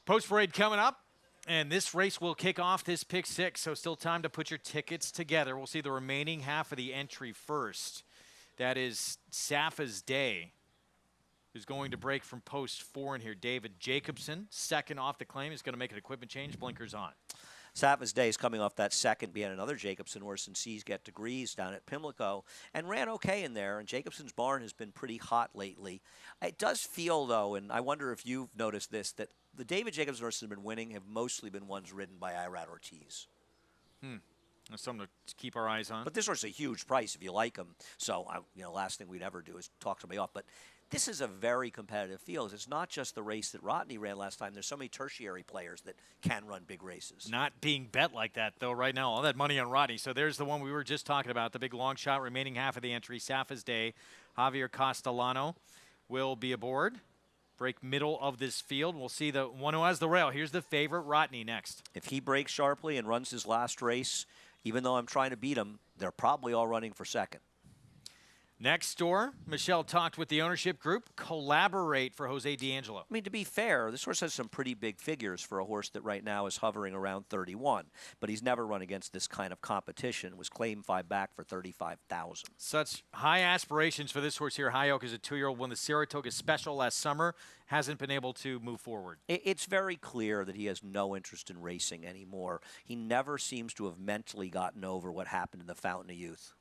Post parade coming up, and this race will kick off this pick 6, so still time to put your tickets together. We'll see the remaining half of the entry first. That is Safa's Day, who's going to break from post 4 in here. David Jacobson, second off the claim, is going to make an equipment change. Blinkers on. Safa's Day is coming off that second being another Jacobson horse in Seas Get Degrees down at Pimlico and ran okay in there. And Jacobson's barn has been pretty hot lately. It does feel, though, and I wonder if you've noticed this, that the David Jacobson horses have been winning have mostly been ones ridden by Irad Ortiz. That's something to keep our eyes on. But this horse is a huge price if you like him. So, last thing we'd ever do is talk somebody off. But this is a very competitive field. It's not just the race that Rodney ran last time. There's so many tertiary players that can run big races. Not being bet like that, though, right now. All that money on Rodney. So there's the one we were just talking about, the big long shot, remaining half of the entry. Safa's Day. Javier Castellano will be aboard. Break middle of this field. We'll see the one who has the rail. Here's the favorite, Rodney, next. If he breaks sharply and runs his last race, even though I'm trying to beat him, they're probably all running for second. Next door, Michelle talked with the ownership group. Collaborate for Jose D'Angelo. I mean, to be fair, this horse has some pretty big figures for a horse that right now is hovering around 31. But he's never run against this kind of competition. Was claimed 5 back for 35,000. Such high aspirations for this horse here. High Oak is a 2-year-old, won the Saratoga Special last summer. Hasn't been able to move forward. It's very clear that he has no interest in racing anymore. He never seems to have mentally gotten over what happened in the Fountain of Youth.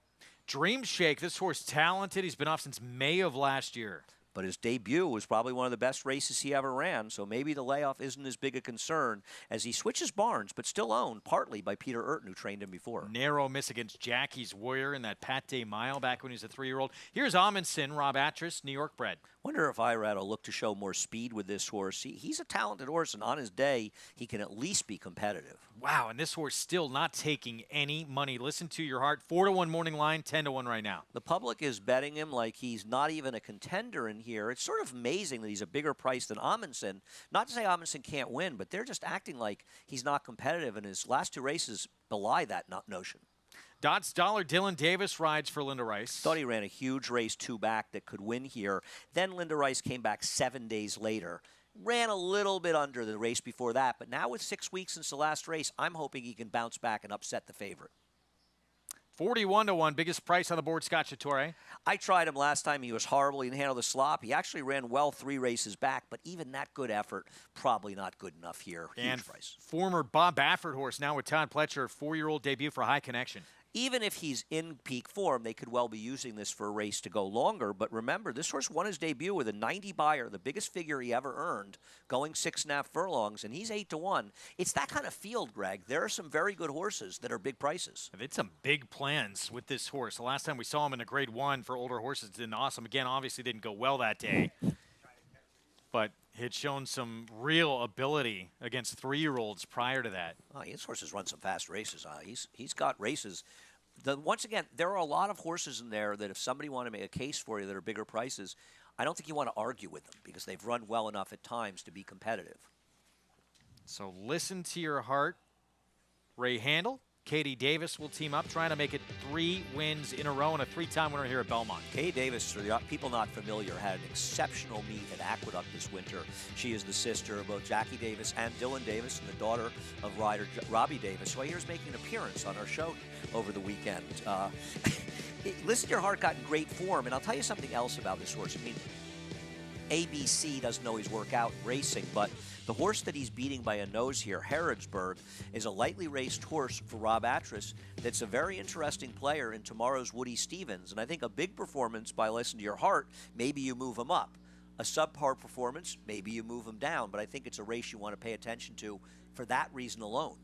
Dream Shake, this horse talented. He's been off since May of last year. But his debut was probably one of the best races he ever ran, so maybe the layoff isn't as big a concern as he switches barns, but still owned partly by Peter Urton, who trained him before. Narrow miss against Jackie's Warrior in that Pat Day Mile back when he was a 3-year-old. Here's Amundsen, Rob Atras, New York bred. Wonder if Irad will look to show more speed with this horse. He's a talented horse, and on his day, he can at least be competitive. Wow, and this horse still not taking any money. Listen to your heart. 4-1 morning line, 10-1 right now. The public is betting him like he's not even a contender in here. It's sort of amazing that he's a bigger price than Amundsen. Not to say Amundsen can't win, but they're just acting like he's not competitive, and his last 2 races belie that notion. Dots Dollar, Dylan Davis rides for Linda Rice. Thought he ran a huge race 2 back that could win here. Then Linda Rice came back 7 days later. Ran a little bit under the race before that, but now with 6 weeks since the last race, I'm hoping he can bounce back and upset the favorite. 41-1, biggest price on the board, Scott Chattore. I tried him last time. He was horrible. He didn't handle the slop. He actually ran well 3 races back, but even that good effort, probably not good enough here. Huge And price. Former Bob Baffert horse, now with Todd Pletcher, 4-year-old debut for High Connection. Even if he's in peak form, they could well be using this for a race to go longer. But remember, this horse won his debut with a 90 buyer, the biggest figure he ever earned, going 6.5 furlongs, and he's 8-1. It's that kind of field, Greg. There are some very good horses that are big prices. They've had some big plans with this horse. The last time we saw him in a Grade 1 for older horses, did awesome. Again, obviously didn't go well that day. But had shown some real ability against 3-year-olds prior to that. Oh, this horse has run some fast races. He's got races. Once again, there are a lot of horses in there that if somebody wanted to make a case for you that are bigger prices, I don't think you want to argue with them because they've run well enough at times to be competitive. So listen to your heart. Ray Handel, Katie Davis will team up, trying to make it 3 wins in a row and a 3-time winner here at Belmont. Katie Davis, for the people not familiar, had an exceptional meet at Aqueduct this winter. She is the sister of both Jackie Davis and Dylan Davis, and the daughter of rider Robbie Davis, who I hear is making an appearance on our show over the weekend. Listen to Your Heart got in great form, and I'll tell you something else about this horse. I mean, ABC doesn't always work out in racing, but the horse that he's beating by a nose here, Harrodsburg, is a lightly raced horse for Rob Atras that's a very interesting player in tomorrow's Woody Stevens. And I think a big performance by Listen to Your Heart, maybe you move him up. A subpar performance, maybe you move him down. But I think it's a race you want to pay attention to for that reason alone.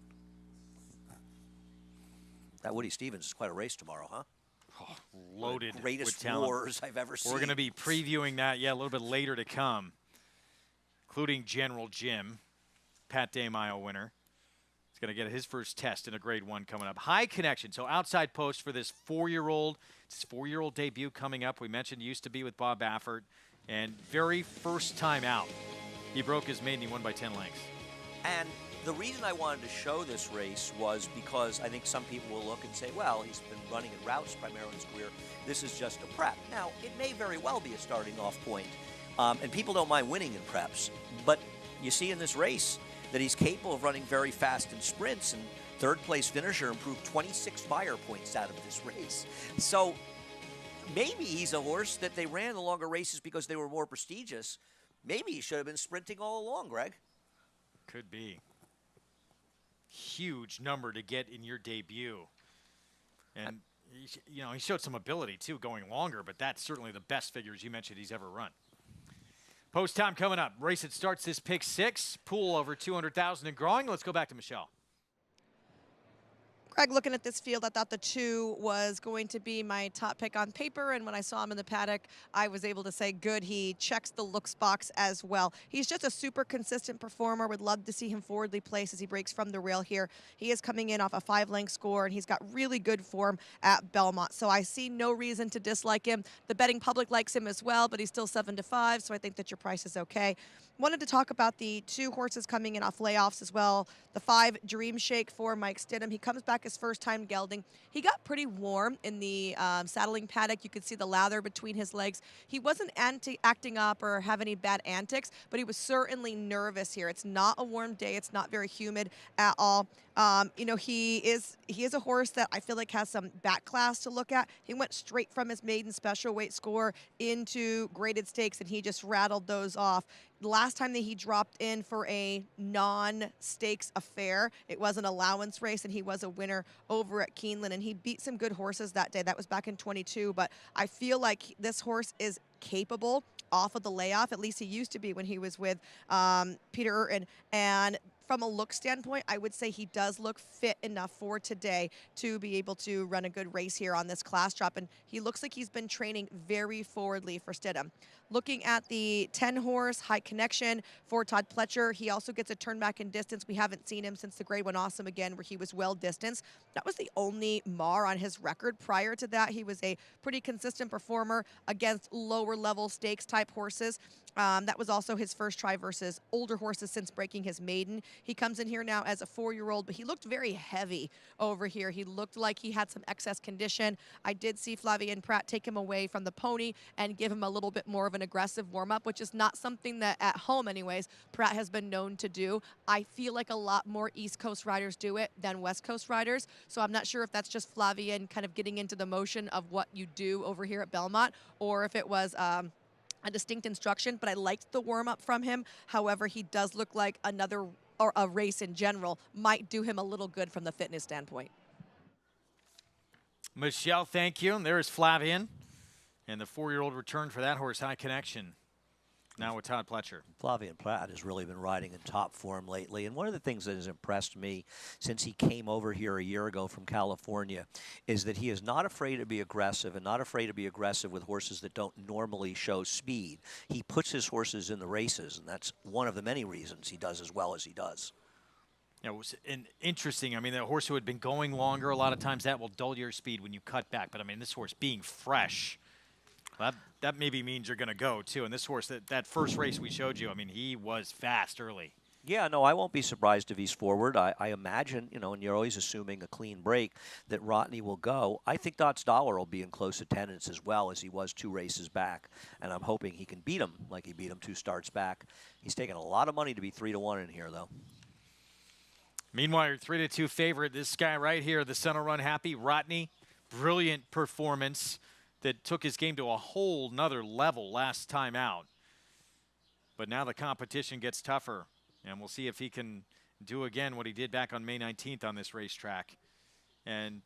That Woody Stevens is quite a race tomorrow, huh? Oh, loaded greatest with talent. wars I've ever seen. We're going to be previewing that, a little bit later to come, including General Jim, Pat Damile winner. He's going to get his first test in a Grade 1 coming up. High Connection, so outside post for this 4-year-old. It's his 4-year-old debut coming up. We mentioned used to be with Bob Baffert, and very first time out. He broke his maiden, he won by 10 lengths. And the reason I wanted to show this race was because I think some people will look and say, well, he's been running in routes primarily in his career. This is just a prep. Now, it may very well be a starting off point. And people don't mind winning in preps. But you see in this race that he's capable of running very fast in sprints. And third-place finisher improved 26 fire points out of this race. So maybe he's a horse that they ran the longer races because they were more prestigious. Maybe he should have been sprinting all along, Greg. Could be. Huge number to get in your debut. And, he showed some ability, too, going longer, but that's certainly the best figures you mentioned he's ever run. Post time coming up. Race that starts this pick 6. Pool over 200,000 and growing. Let's go back to Michelle. Greg, looking at this field, I thought the 2 was going to be my top pick on paper, and when I saw him in the paddock, I was able to say, good, he checks the looks box as well. He's just a super consistent performer. Would love to see him forwardly placed as he breaks from the rail here. He is coming in off a 5-length score, and he's got really good form at Belmont, so I see no reason to dislike him. The betting public likes him as well, but he's still 7-5, so I think that your price is okay. Wanted to talk about the 2 horses coming in off layoffs as well. The 5, Dream Shake for Mike Stidham. He comes back his first time gelding. He got pretty warm in the saddling paddock. You could see the lather between his legs. He wasn't acting up or have any bad antics, but he was certainly nervous here. It's not a warm day. It's not very humid at all. He is a horse that I feel like has some back class to look at. He went straight from his maiden special weight score into graded stakes, and he just rattled those off. The last time that he dropped in for a non-stakes affair, it was an allowance race, and he was a winner over at Keeneland, and he beat some good horses that day. That was back in 22, but I feel like this horse is capable off of the layoff. At least he used to be when he was with Peter Urton. And from a look standpoint, I would say he does look fit enough for today to be able to run a good race here on this class drop. And he looks like he's been training very forwardly for Stidham. Looking at the 10-horse High Connection for Todd Pletcher, he also gets a turn back in distance. We haven't seen him since the Grade 1 Awesome again, where he was well distanced. That was the only mar on his record. Prior to that, he was a pretty consistent performer against lower level stakes type horses. That was also his first try versus older horses since breaking his maiden. He comes in here now as a 4-year-old, but he looked very heavy over here. He looked like he had some excess condition. I did see Flavien Prat take him away from the pony and give him a little bit more of an aggressive warm-up, which is not something that at home anyways Prat has been known to do. I feel like a lot more East Coast riders do it than West Coast riders, so I'm not sure if that's just Flavien kind of getting into the motion of what you do over here at Belmont, or if it was a distinct instruction, but I liked the warm-up from him. However, he does look like another, or a race in general, might do him a little good from the fitness standpoint. Michelle, thank you. And there's Flavien. And the 4-year-old return for that horse, High Connection. Now with Todd Pletcher. Flavien Prat has really been riding in top form lately. And one of the things that has impressed me since he came over here a year ago from California is that he is not afraid to be aggressive, and not afraid to be aggressive with horses that don't normally show speed. He puts his horses in the races, and that's one of the many reasons he does as well as he does. It was interesting. I mean, the horse who had been going longer, a lot of times that will dull your speed when you cut back. But, I mean, this horse being fresh, That maybe means you're going to go, too. And this horse, that first race we showed you, I mean, he was fast early. Yeah, no, I won't be surprised if he's forward. I imagine, and you're always assuming a clean break, that Rotney will go. I think Dots Dollar will be in close attendance as well, as he was 2 races back. And I'm hoping he can beat him like he beat him 2 starts back. He's taking a lot of money to be 3-1 in here, though. Meanwhile, your 3-2 favorite, this guy right here, the Center Run Happy, Rotney. Brilliant performance that took his game to a whole nother level last time out. But now the competition gets tougher. And we'll see if he can do again what he did back on May 19th on this racetrack. And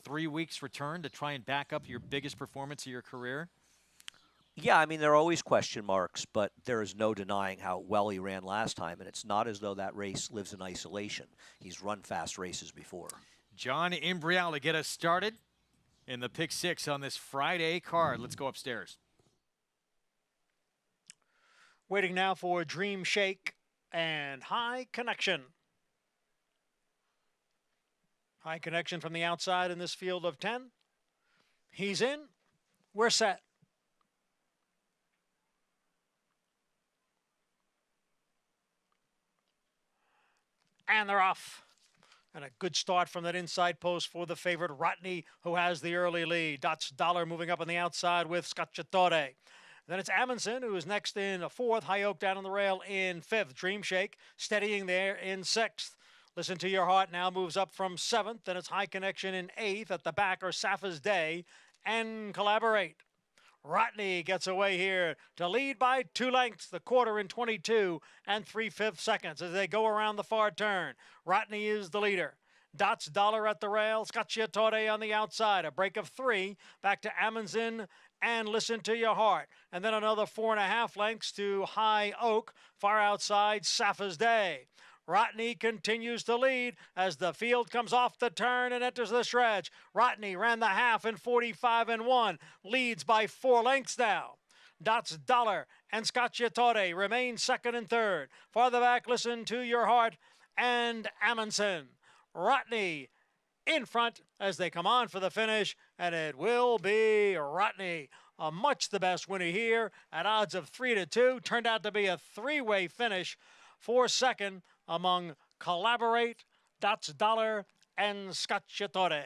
3 weeks return to try and back up your biggest performance of your career. Yeah, I mean, there are always question marks, but there is no denying how well he ran last time. And it's not as though that race lives in isolation. He's run fast races before. John Imbrial to get us started in the pick 6 on this Friday card. Let's go upstairs. Waiting now for Dream Shake and High Connection. High Connection from the outside in this field of 10. He's in. We're set. And they're off. And a good start from that inside post for the favorite Rotney, who has the early lead. Dots Dollar moving up on the outside with Scacciatore. Then it's Amundsen, who is next in 4th. High Oak down on the rail in 5th. Dream Shake steadying there in 6th. Listen to Your Heart now moves up from 7th. Then it's High Connection in 8th. At the back are Safa's Day and Collaborate. Rotney gets away here to lead by 2 lengths. The quarter in 22 and 3/5 seconds as they go around the far turn. Rotney is the leader. Dots Dollar at the rail. Scacciatore on the outside. A break of 3. Back to Amundsen and Listen to Your Heart. And then another 4.5 lengths to High Oak. Far outside, Safa's Day. Rotney continues to lead as the field comes off the turn and enters the stretch. Rotney ran the half in 45-1. Leads by 4 lengths now. Dots Dollar and Scacciatore remain 2nd and 3rd. Farther back, Listen to Your Heart and Amundsen. Rotney in front as they come on for the finish, and it will be Rotney. Much the best winner here at odds of 3-2. Turned out to be a 3-way finish for 2nd among Collaborate, Dots Dollar, and Scacciatore.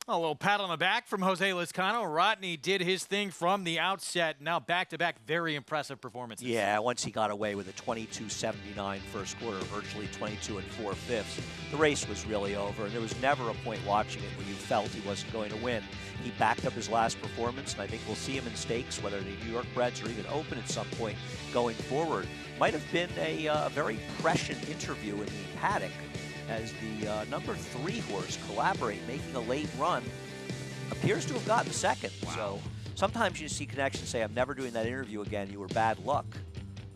A little pat on the back from Jose Lezcano. Rotney did his thing from the outset. Now back-to-back very impressive performances. Yeah, once he got away with a 22.79 first quarter, virtually 22 4/5, the race was really over. And there was never a point watching it where you felt he wasn't going to win. He backed up his last performance, and I think we'll see him in stakes, whether the New York Breds or even Open at some point going forward. Might have been a very prescient interview in the paddock as the number 3 horse, Collaborate, making a late run, appears to have gotten 2nd. Wow. So sometimes you see connections say, I'm never doing that interview again, you were bad luck.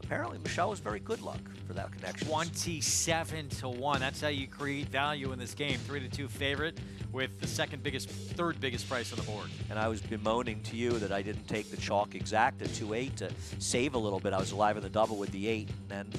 Apparently, Michelle was very good luck for that connection. 27-1. That's how you create value in this game. 3-2 favorite with the third biggest price on the board. And I was bemoaning to you that I didn't take the chalk exact at 2-8 to save a little bit. I was alive in the double with the 8, and then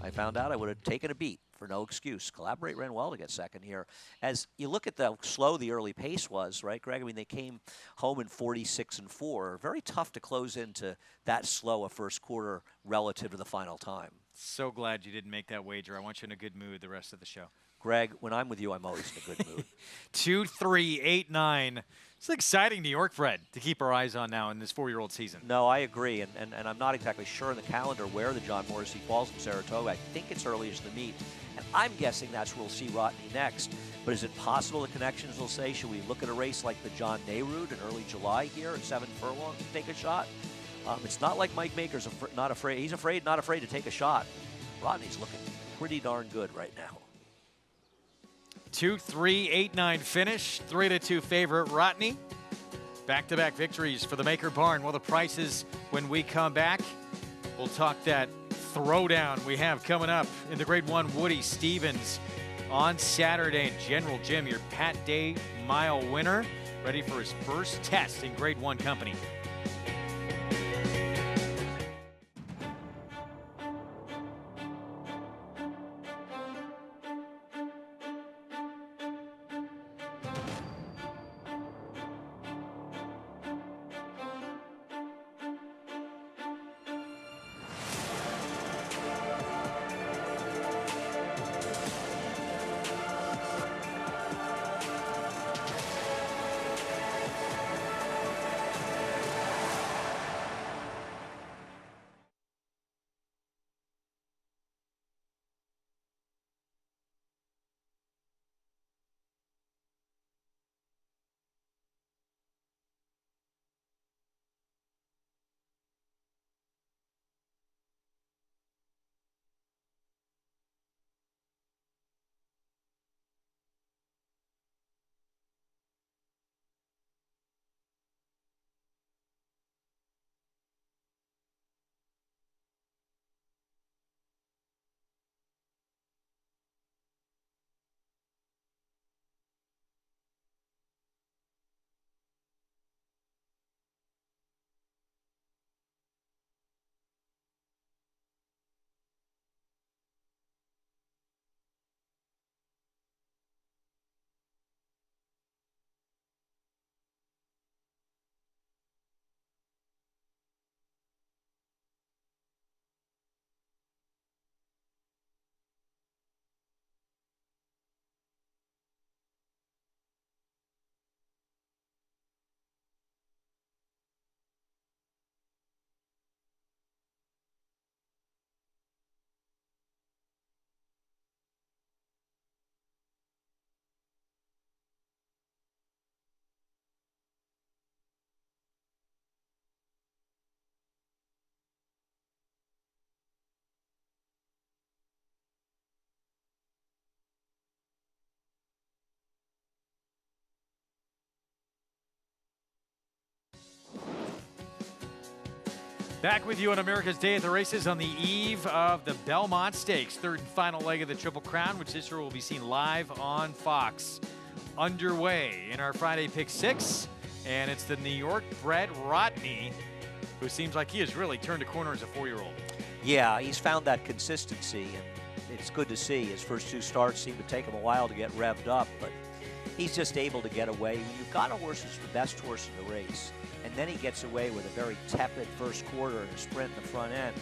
I found out I would have taken a beat for no excuse. Collaborate ran well to get 2nd here. As you look at how slow the early pace was, right, Greg? I mean, they came home in 46-4. Very tough to close into that slow a first quarter relative to the final time. So glad you didn't make that wager. I want you in a good mood the rest of the show. Greg, when I'm with you, I'm always in a good mood. 2, 3, 8, 9. It's an exciting New York Bred to keep our eyes on now in this 4-year-old season. No, I agree, and I'm not exactly sure in the calendar where the John Morrissey falls in Saratoga. I think it's earliest in the meet, and I'm guessing that's where we'll see Rotney next. But is it possible the connections will say, should we look at a race like the John Nehru in early July here at 7 furlongs to take a shot? It's not like Mike Maker's not afraid. He's not afraid to take a shot. Rotney's looking pretty darn good right now. 2, 3, 8, 9 finish. 3-2 favorite Rotney. Back-to-back victories for the Maker Barn. Well, the prices when we come back. We'll talk that throwdown we have coming up in the Grade 1 Woody Stevens on Saturday. And General Jim, your Pat Day Mile winner, ready for his first test in Grade 1 company. Back with you on America's Day at the Races on the eve of the Belmont Stakes, third and final leg of the Triple Crown, which this year will be seen live on Fox. Underway in our Friday Pick 6, and it's the New York-bred Rodney, who seems like he has really turned a corner as a 4-year-old. Yeah, he's found that consistency, and it's good to see. His first 2 starts seemed to take him a while to get revved up, but he's just able to get away. When you've got a horse that's the best horse in the race, and then he gets away with a very tepid first quarter and a sprint in the front end,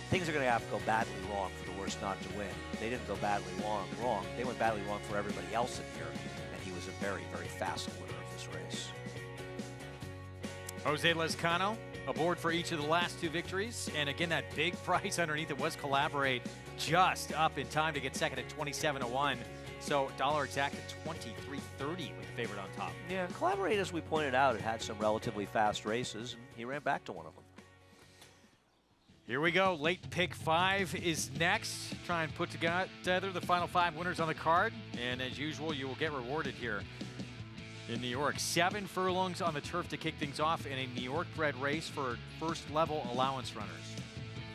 things are going to have to go badly wrong for the horse not to win. They didn't go badly wrong. They went badly wrong for everybody else in here, and he was a very, very fast winner of this race. Jose Lezcano aboard for each of the last 2 victories, and again, that big price underneath it was Collaborate, just up in time to get second at 27-1. So dollar exact at 23.30 with the favorite on top. Yeah, Collaborate, as we pointed out, it had some relatively fast races, and he ran back to one of them. Here we go. Late pick 5 is next. Try and put together the final 5 winners on the card, and as usual, you will get rewarded here in New York. 7 furlongs on the turf to kick things off in a New York-bred race for first-level allowance runners.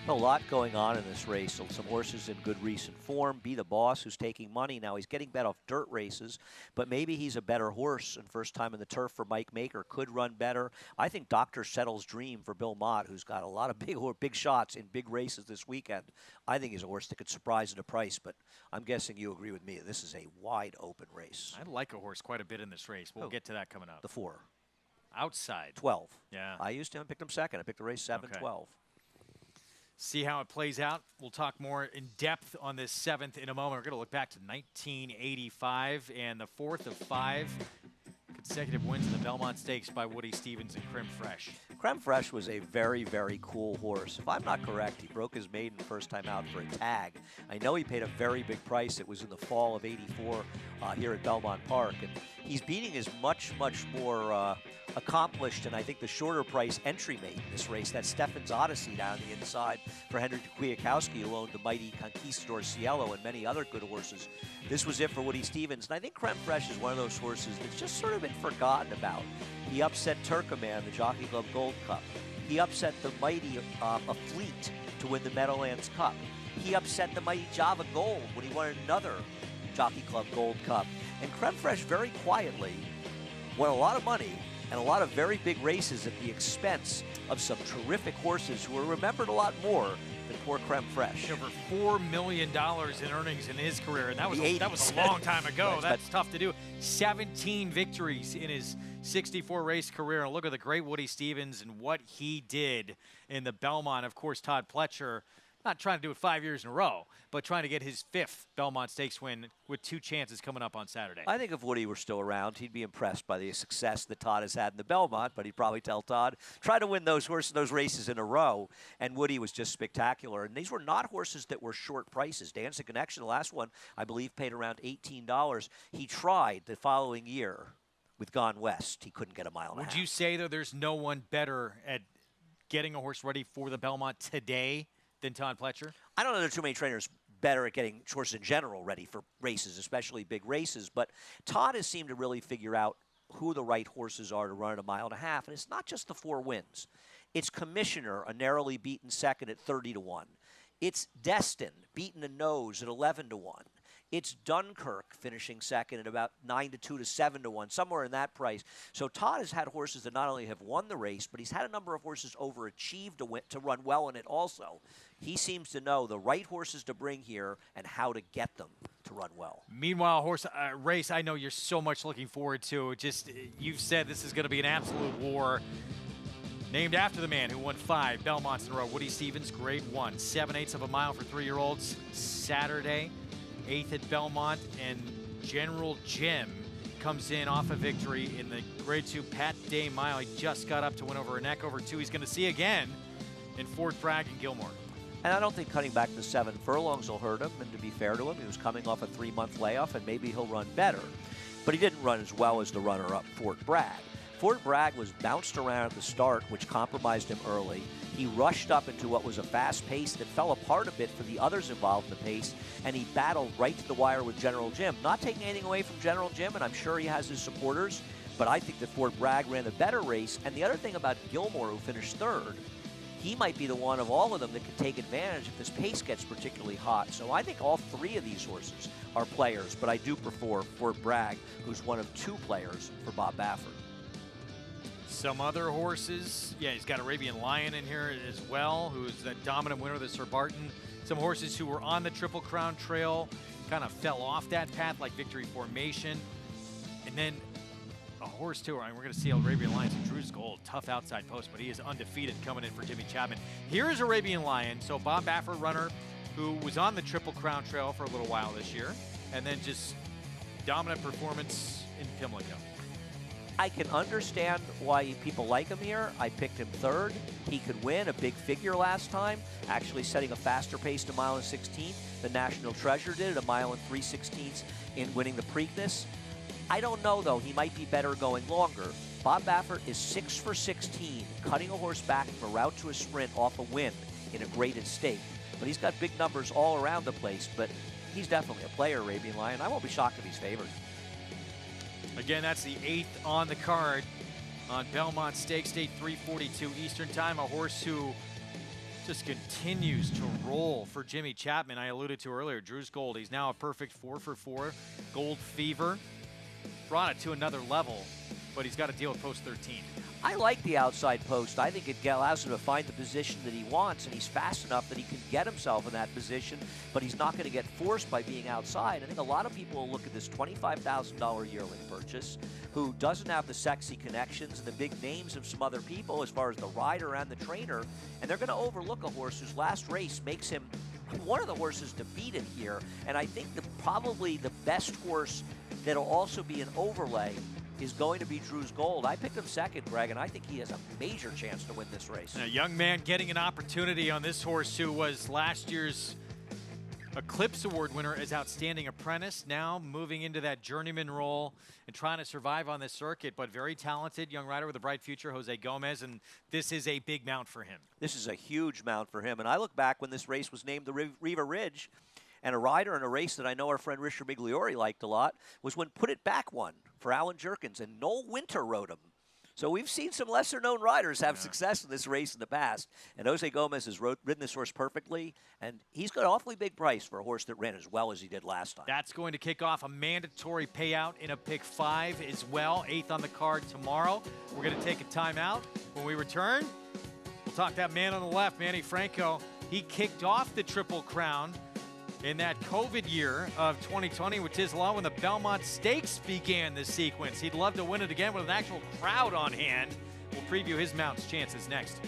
A lot going on in this race. Some horses in good recent form. Be the Boss, who's taking money. Now he's getting bet off dirt races, but maybe he's a better horse, and first time in the turf for Mike Maker could run better. I think Dr. Settle's Dream for Bill Mott, who's got a lot of big shots in big races this weekend. I think he's a horse that could surprise at a price, but I'm guessing you agree with me. This is a wide open race. I like a horse quite a bit in this race. We'll get to that coming up. The 4. Outside. 12. Yeah. I used him, picked him second. I picked the race 7-12. See how it plays out. We'll talk more in depth on this 7th in a moment. We're going to look back to 1985 and the 4th of 5 consecutive wins in the Belmont Stakes by Woody Stevens and Creme Fraiche. Creme Fraiche was a very, very cool horse. If I'm not correct, he broke his maiden first time out for a tag. I know he paid a very big price. It was in the fall of '84 here at Belmont Park. And he's beating his much, much more accomplished and I think the shorter price entry mate in this race. That's Stefan's Odyssey down the inside for Henry Kwiatkowski, who owned the mighty Conquistador Cielo and many other good horses. This was it for Woody Stevens. And I think Creme Fraiche is one of those horses that's just sort of been forgotten about. He upset Turkoman, the Jockey Club Gold Cup. He upset the mighty Fleet to win the Meadowlands Cup. He upset the mighty Java Gold when he won another Jockey Club Gold Cup. And Creme Fraiche very quietly won a lot of money and a lot of very big races at the expense of some terrific horses who are remembered a lot more than poor Creme Fraiche. Over $4 million in earnings in his career, and that was a long time ago. Right, that's tough to do. 17 victories in his 64 race career. And look at the great Woody Stevens and what he did in the Belmont. Of course, Todd Pletcher, not trying to do it 5 years in a row, but trying to get his 5th Belmont Stakes win with 2 chances coming up on Saturday. I think if Woody were still around, he'd be impressed by the success that Todd has had in the Belmont, but he'd probably tell Todd, try to win those races in a row. And Woody was just spectacular. And these were not horses that were short prices. Dancing Connection, the last one, I believe, paid around $18. He tried the following year with Gone West. He couldn't get a mile and a half. Would you say, though, there's no one better at getting a horse ready for the Belmont today than Todd Pletcher? I don't know there are too many trainers better at getting horses in general ready for races, especially big races, but Todd has seemed to really figure out who the right horses are to run at a mile and a half, and it's not just the 4 wins. It's Commissioner, a narrowly beaten second at 30-1. It's Destin, beaten a nose at 11-1. It's Dunkirk finishing second at about 9-2 to 7-1, somewhere in that price. So Todd has had horses that not only have won the race, but he's had a number of horses overachieve to run well in it also. He seems to know the right horses to bring here and how to get them to run well. Meanwhile, race I know you're so much looking forward to. Just you've said this is going to be an absolute war. Named after the man who won 5 Belmonts in a row, Woody Stevens, Grade 1, 7/8 of a mile for 3-year-olds. Saturday, 8th at Belmont, and General Jim comes in off a victory in the Grade 2 Pat Day Mile. He just got up to win over a neck over 2. He's going to see again in Fort Bragg and Gilmore. And I don't think cutting back to 7 furlongs will hurt him. And to be fair to him, he was coming off a 3-month layoff, and maybe he'll run better. But he didn't run as well as the runner-up, Fort Bragg. Fort Bragg was bounced around at the start, which compromised him early. He rushed up into what was a fast pace that fell apart a bit for the others involved in the pace, and he battled right to the wire with General Jim. Not taking anything away from General Jim, and I'm sure he has his supporters, but I think that Fort Bragg ran the better race. And the other thing about Gilmore, who finished 3rd, he might be the one of all of them that can take advantage if this pace gets particularly hot. So I think all three of these horses are players, but I do prefer Fort Bragg, who's one of two players for Bob Baffert. Some other horses, yeah, he's got Arabian Lion in here as well, who's the dominant winner of the Sir Barton. Some horses who were on the Triple Crown Trail kind of fell off that path, like Victory Formation. And then a horse, too, we're going to see Arabian Lion, so Drew's Gold, tough outside post, but he is undefeated coming in for Jimmy Chapman. Here's Arabian Lion, so Bob Baffert runner, who was on the Triple Crown Trail for a little while this year, and then just dominant performance in Pimlico. I can understand why people like him here. I picked him third. He could win a big figure last time, actually setting a faster pace to 1 mile and 16. The National Treasure did at 1 mile and 3/16 in winning the Preakness. I don't know, though. He might be better going longer. Bob Baffert is 6 for 16, cutting a horse back from a route to a sprint off a win in a graded stake. But he's got big numbers all around the place, but he's definitely a player, Arabian Lion. I won't be shocked if he's favored. Again, that's the 8th on the card on Belmont Stakes, Day 3:42 Eastern Time. A horse who just continues to roll for Jimmy Chapman. I alluded to earlier, Drew's Gold. He's now a perfect 4 for 4. Gold Fever brought it to another level, but he's got to deal with post 13. I like the outside post. I think it allows him to find the position that he wants, and he's fast enough that he can get himself in that position, but he's not going to get forced by being outside. I think a lot of people will look at this $25,000 yearling purchase, who doesn't have the sexy connections and the big names of some other people as far as the rider and the trainer, and they're going to overlook a horse whose last race makes him one of the horses to beat it here. And I think probably the best horse that'll also be an overlay is going to be Drew's Gold. I picked him second, Greg, and I think he has a major chance to win this race. A young man getting an opportunity on this horse who was last year's Eclipse Award winner as Outstanding Apprentice, now moving into that journeyman role and trying to survive on this circuit, but very talented young rider with a bright future, Jose Gomez, and this is a big mount for him. This is a huge mount for him, and I look back when this race was named the Riva Ridge, and a rider in a race that I know our friend Richard Migliori liked a lot was when Put It Back won for Alan Jerkins, and Noel Winter rode him. So we've seen some lesser-known riders have success in this race in the past, and Jose Gomez has ridden this horse perfectly, and he's got an awfully big price for a horse that ran as well as he did last time. That's going to kick off a mandatory payout in a pick 5 as well, 8th on the card tomorrow. We're going to take a timeout. When we return, we'll talk that man on the left, Manny Franco. He kicked off the Triple Crown in that COVID year of 2020 with Tiz Law when the Belmont Stakes began this sequence. He'd love to win it again with an actual crowd on hand. We'll preview his mount's chances next.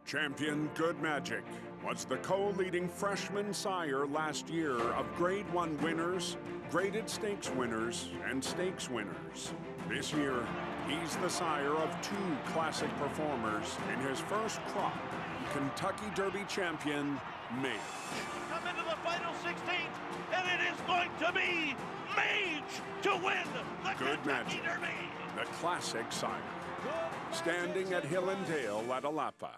Champion Good Magic was the co-leading freshman sire last year of Grade 1 winners, graded stakes winners, and stakes winners. This year, he's the sire of 2 classic performers in his first crop, Kentucky Derby champion, Mage. Come into the final 16th, and it is going to be Mage to win the Good Kentucky Magic, Derby. the classic sire, standing at Hill and Dale at Alapa.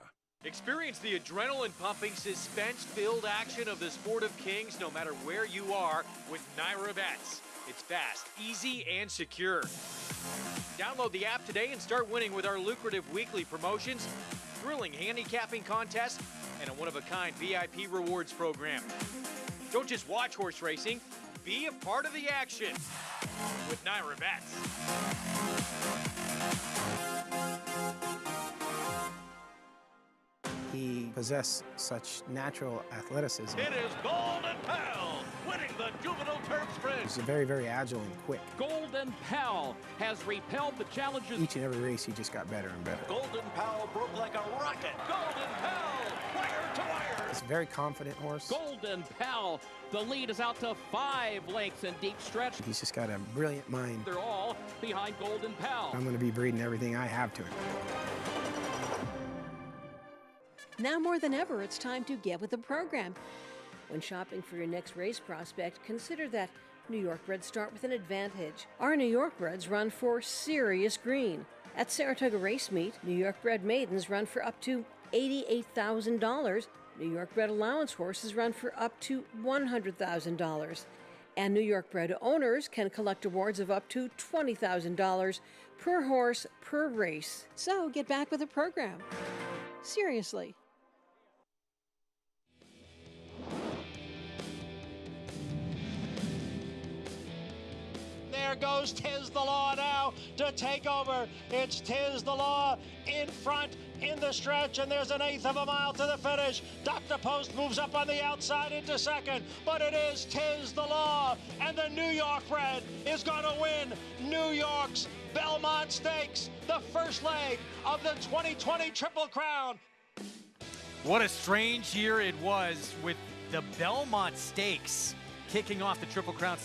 Experience the adrenaline-pumping, suspense-filled action of the Sport of Kings no matter where you are with NYRA Bets. It's fast, easy, and secure. Download the app today and start winning with our lucrative weekly promotions, thrilling handicapping contests, and a one-of-a-kind VIP rewards program. Don't just watch horse racing, be a part of the action with NYRA Bets. He possessed such natural athleticism. It is Golden Pal winning the Juvenile Turf Sprint. He's very, very agile and quick. Golden Pal has repelled the challenges. Each and every race, he just got better and better. Golden Pal broke like a rocket. Golden Pal, wire to wire. He's a very confident horse. Golden Pal, the lead is out to 5 lengths in deep stretch. He's just got a brilliant mind. They're all behind Golden Pal. I'm going to be breeding everything I have to him. Now more than ever, it's time to get with the program. When shopping for your next race prospect, consider that New York breds start with an advantage. Our New York breds run for serious green. At Saratoga Race Meet, New York bred maidens run for up to $88,000. New York bred allowance horses run for up to $100,000. And New York bred owners can collect awards of up to $20,000 per horse, per race. So get back with the program. Seriously. There goes Tiz the Law now to take over. It's Tiz the Law in front in the stretch, and there's an eighth of a mile to the finish. Dr. Post moves up on the outside into second, but it is Tiz the Law, and the New York Red is going to win New York's Belmont Stakes, the first leg of the 2020 Triple Crown. What a strange year it was with the Belmont Stakes kicking off the Triple Crown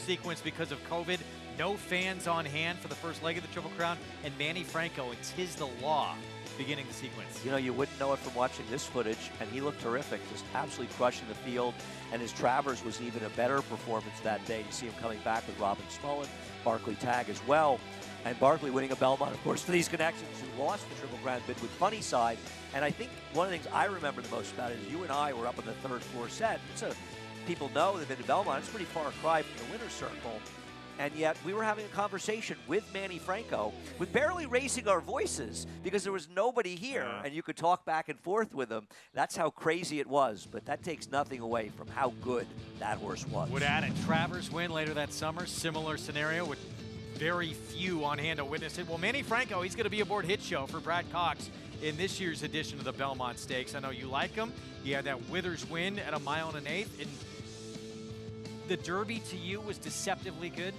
sequence because of COVID. No fans on hand for the first leg of the Triple Crown, and Manny Franco and Tiz the Law beginning the sequence. You know, you wouldn't know it from watching this footage, and he looked terrific, just absolutely crushing the field, and his Travers was even a better performance that day. You see him coming back with Robin Smullen, Barclay Tagg as well, and Barclay winning a Belmont, of course, for these connections, who lost the Triple Crown bid with Funnyside. And I think one of the things I remember the most about it is you and I were up on the third floor set. People know that in Belmont, it's a pretty far cry from the winner's circle. And yet we were having a conversation with Manny Franco with barely raising our voices because there was nobody here and you could talk back and forth with him. That's how crazy it was, but that takes nothing away from how good that horse was. Would add a Travers win later that summer. Similar scenario with very few on hand to witness it. Well, Manny Franco, he's going to be aboard Hit Show for Brad Cox in this year's edition of the Belmont Stakes. I know you like him. He had that Withers win at 1 1/8 miles. And the Derby to you was deceptively good?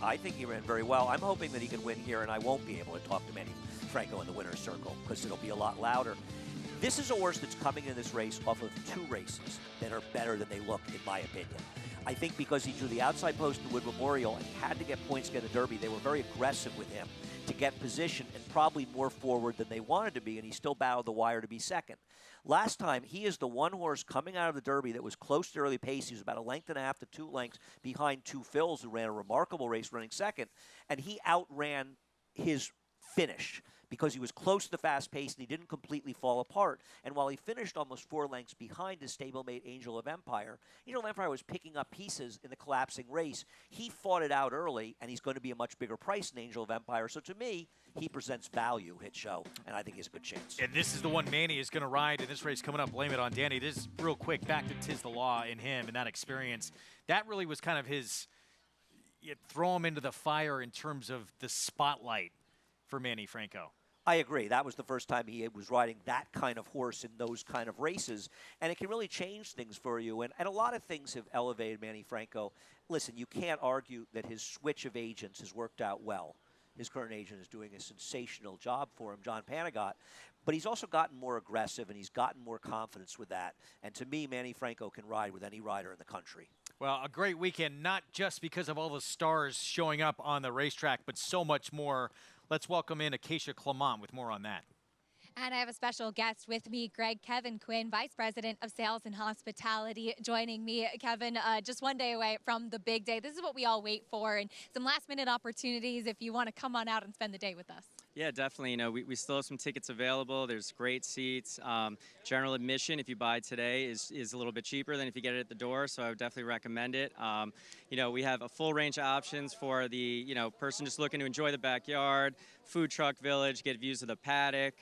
I think he ran very well. I'm hoping that he can win here, and I won't be able to talk to Manny Franco in the winner's circle because it'll be a lot louder. This is a horse that's coming in this race off of 2 races that are better than they look, in my opinion. I think because he drew the outside post in the Wood Memorial and had to get points to get the Derby, they were very aggressive with him to get position and probably more forward than they wanted to be, and he still battled the wire to be second. Last time, he is the one horse coming out of the Derby that was close to early pace. He was about 1.5 to 2 lengths behind Two Phils, who ran a remarkable race running second, and he outran his finish because he was close to the fast pace and he didn't completely fall apart. And while he finished almost 4 lengths behind his stablemate Angel of Empire, Angel of Empire was picking up pieces in the collapsing race. He fought it out early, and he's going to be a much bigger price than Angel of Empire. So to me, he presents value, Hit Show, and I think he has a good chance. And this is the one Manny is going to ride in this race coming up. Blame it on Danny. This is real quick back to Tiz the Law in him and that experience. That really was kind of his, throw him into the fire in terms of the spotlight for Manny Franco. I agree. That was the first time he was riding that kind of horse in those kind of races, and it can really change things for you. And a lot of things have elevated Manny Franco. Listen, you can't argue that his switch of agents has worked out well. His current agent is doing a sensational job for him, John Panagot. But he's also gotten more aggressive, and he's gotten more confidence with that. And to me, Manny Franco can ride with any rider in the country. Well, a great weekend, not just because of all the stars showing up on the racetrack, but so much more. Let's welcome in Acacia Clement with more on that. And I have a special guest with me, Kevin Quinn, Vice President of Sales and Hospitality, joining me. Kevin, just one day away from the big day. This is what we all wait for, and some last-minute opportunities if you want to come on out and spend the day with us. Yeah, definitely. You know, we still have some tickets available. There's great seats. General admission, if you buy today, is a little bit cheaper than if you get it at the door, so I would definitely recommend it. You know, we have a full range of options for the, person just looking to enjoy the backyard, food truck village, get views of the paddock,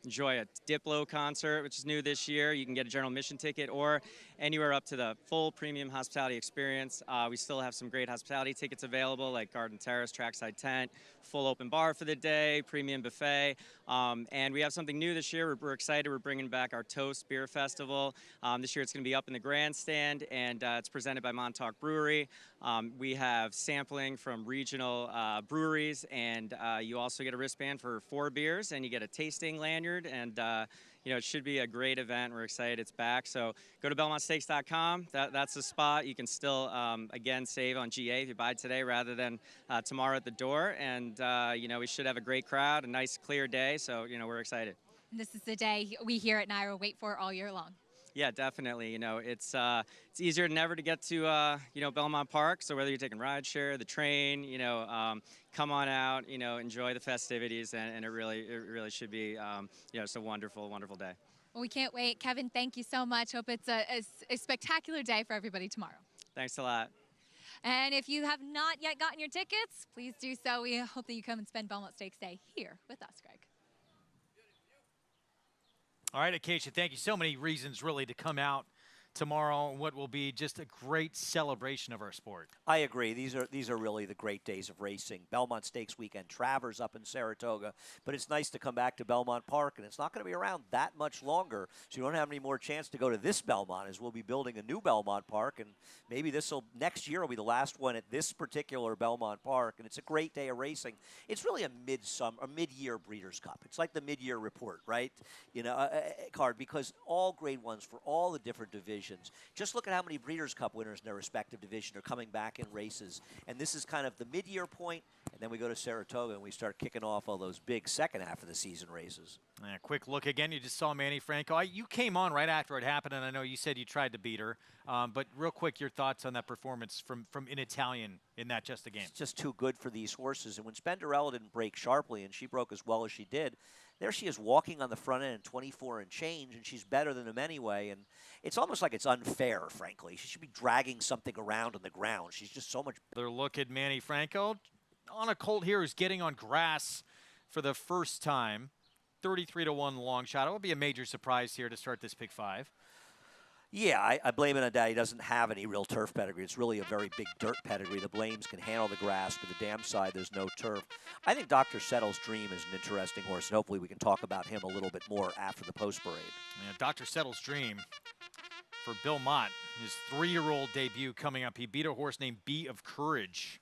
enjoy a Diplo concert, which is new this year. You can get a general admission ticket or anywhere up to the full premium hospitality experience. We still have some great hospitality tickets available, like Garden Terrace, Trackside Tent, full open bar for the day, premium buffet. And we have something new this year. We're excited. We're bringing back our Toast Beer Festival. This year it's going to be up in the grandstand, and it's presented by Montauk Brewery. We have sampling from regional breweries, and you also get a wristband for 4 beers, and you get a tasting lanyard, and it should be a great event. We're excited it's back. So go to BelmontStakes.com. That's the spot. You can still, again, save on GA if you buy today rather than tomorrow at the door. And, we should have a great crowd, a nice, clear day. So, we're excited. And this is the day we here at NYRA wait for all year long. Yeah, definitely. It's easier than ever to get to, Belmont Park. So whether you're taking rideshare, the train, come on out, enjoy the festivities, and it really should be, it's a wonderful, wonderful day. Well, we can't wait. Kevin, thank you so much. Hope it's a spectacular day for everybody tomorrow. Thanks a lot. And if you have not yet gotten your tickets, please do so. We hope that you come and spend Belmont Stakes Day here with us, Greg. All right, Acacia, thank you. So many reasons really to come out tomorrow, what will be just a great celebration of our sport. I agree. These are really the great days of racing. Belmont Stakes weekend, Travers up in Saratoga, but it's nice to come back to Belmont Park, and it's not going to be around that much longer, so you don't have any more chance to go to this Belmont, as we'll be building a new Belmont Park, and maybe next year will be the last one at this particular Belmont Park, and it's a great day of racing. It's really a mid-year Breeders' Cup. It's like the mid-year report, right? You know, card, because all grade ones for all the different divisions. Just look at how many Breeders' Cup winners in their respective division are coming back in races. And this is kind of the mid-year point, and then we go to Saratoga and we start kicking off all those big second half of the season races. Quick look again. You just saw Manny Franco. You came on right after it happened, and I know you said you tried to beat her. But real quick, your thoughts on that performance from In Italian in that just a game. It's just too good for these horses. And when Spenderella didn't break sharply and she broke as well as she did, there she is walking on the front end, 24 and change, and she's better than him anyway. And it's almost like it's unfair, frankly. She should be dragging something around on the ground. She's just so much better. Look at Manny Franco on a colt here who's getting on grass for the first time. 33-1 long shot. It would be a major surprise here to start this pick 5. Yeah, I blame it on that. He doesn't have any real turf pedigree. It's really a very big dirt pedigree. The Blames can handle the grass, but the dam side, there's no turf. I think Dr. Settle's Dream is an interesting horse, and hopefully we can talk about him a little bit more after the post-parade. Yeah, Dr. Settle's Dream for Bill Mott, his 3-year-old debut coming up. He beat a horse named Bee of Courage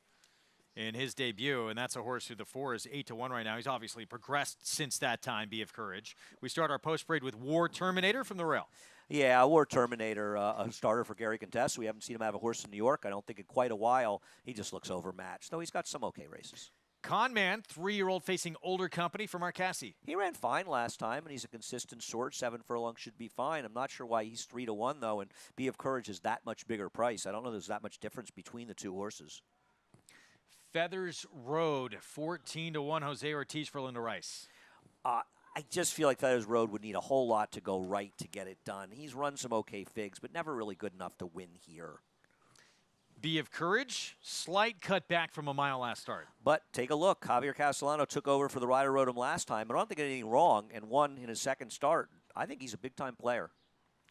in his debut, and that's a horse who the 4 is 8-1 right now. He's obviously progressed since that time, Bee of Courage. We start our post-parade with War Terminator from the rail. Yeah, War Terminator, a starter for Gary Contest. We haven't seen him have a horse in New York, I don't think, in quite a while. He just looks overmatched, though he's got some okay races. Con Man, 3-year-old facing older company from Marcassi. He ran fine last time, and he's a consistent sort. 7 furlongs should be fine. I'm not sure why he's 3-1, though, and Bee of Courage is that much bigger price. I don't know there's that much difference between the two horses. Feathers Road, 14-1, Jose Ortiz for Linda Rice. I just feel like Feathers Road would need a whole lot to go right to get it done. He's run some okay figs, but never really good enough to win here. Bee of Courage, slight cut back from a mile last start. But take a look. Javier Castellano took over for the rider rode him last time, but I don't think he did anything wrong and won in his second start. I think he's a big-time player.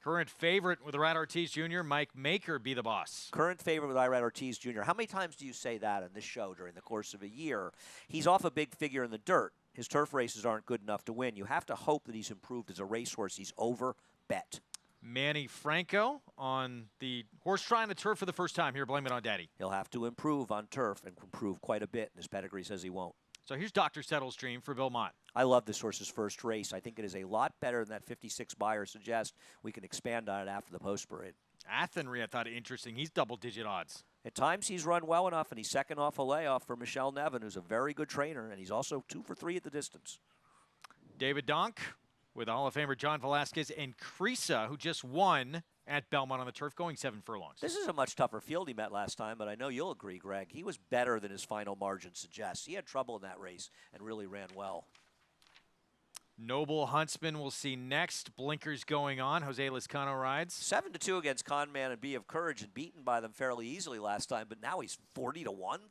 Current favorite with Irad Ortiz Jr., Mike Maker, Be the Boss. Current favorite with Irad Ortiz Jr. How many times do you say that on this show during the course of a year? He's off a big figure in the dirt. His turf races aren't good enough to win. You have to hope that he's improved as a racehorse. He's over bet. Manny Franco on the horse trying the turf for the first time here. Blame it on Daddy. He'll have to improve on turf and improve quite a bit, and his pedigree says he won't. So here's Dr. Settle's Dream for Bill Mott. I love this horse's first race. I think it is a lot better than that 56 buyer suggests. We can expand on it after the post parade. Athenry, I thought interesting. He's double-digit odds. At times he's run well enough, and he's second off a layoff for Michelle Nevin, who's a very good trainer, and he's also 2 for 3 at the distance. David Donk with Hall of Famer John Velasquez and Creesa, who just won at Belmont on the turf, going 7 furlongs. This is a much tougher field he met last time, but I know you'll agree, Greg. He was better than his final margin suggests. He had trouble in that race and really ran well. Noble Huntsman we'll see next. Blinkers going on. Jose Lezcano rides. 7-2 against Con Man and Bee of Courage, and beaten by them fairly easily last time, but now he's 40-1,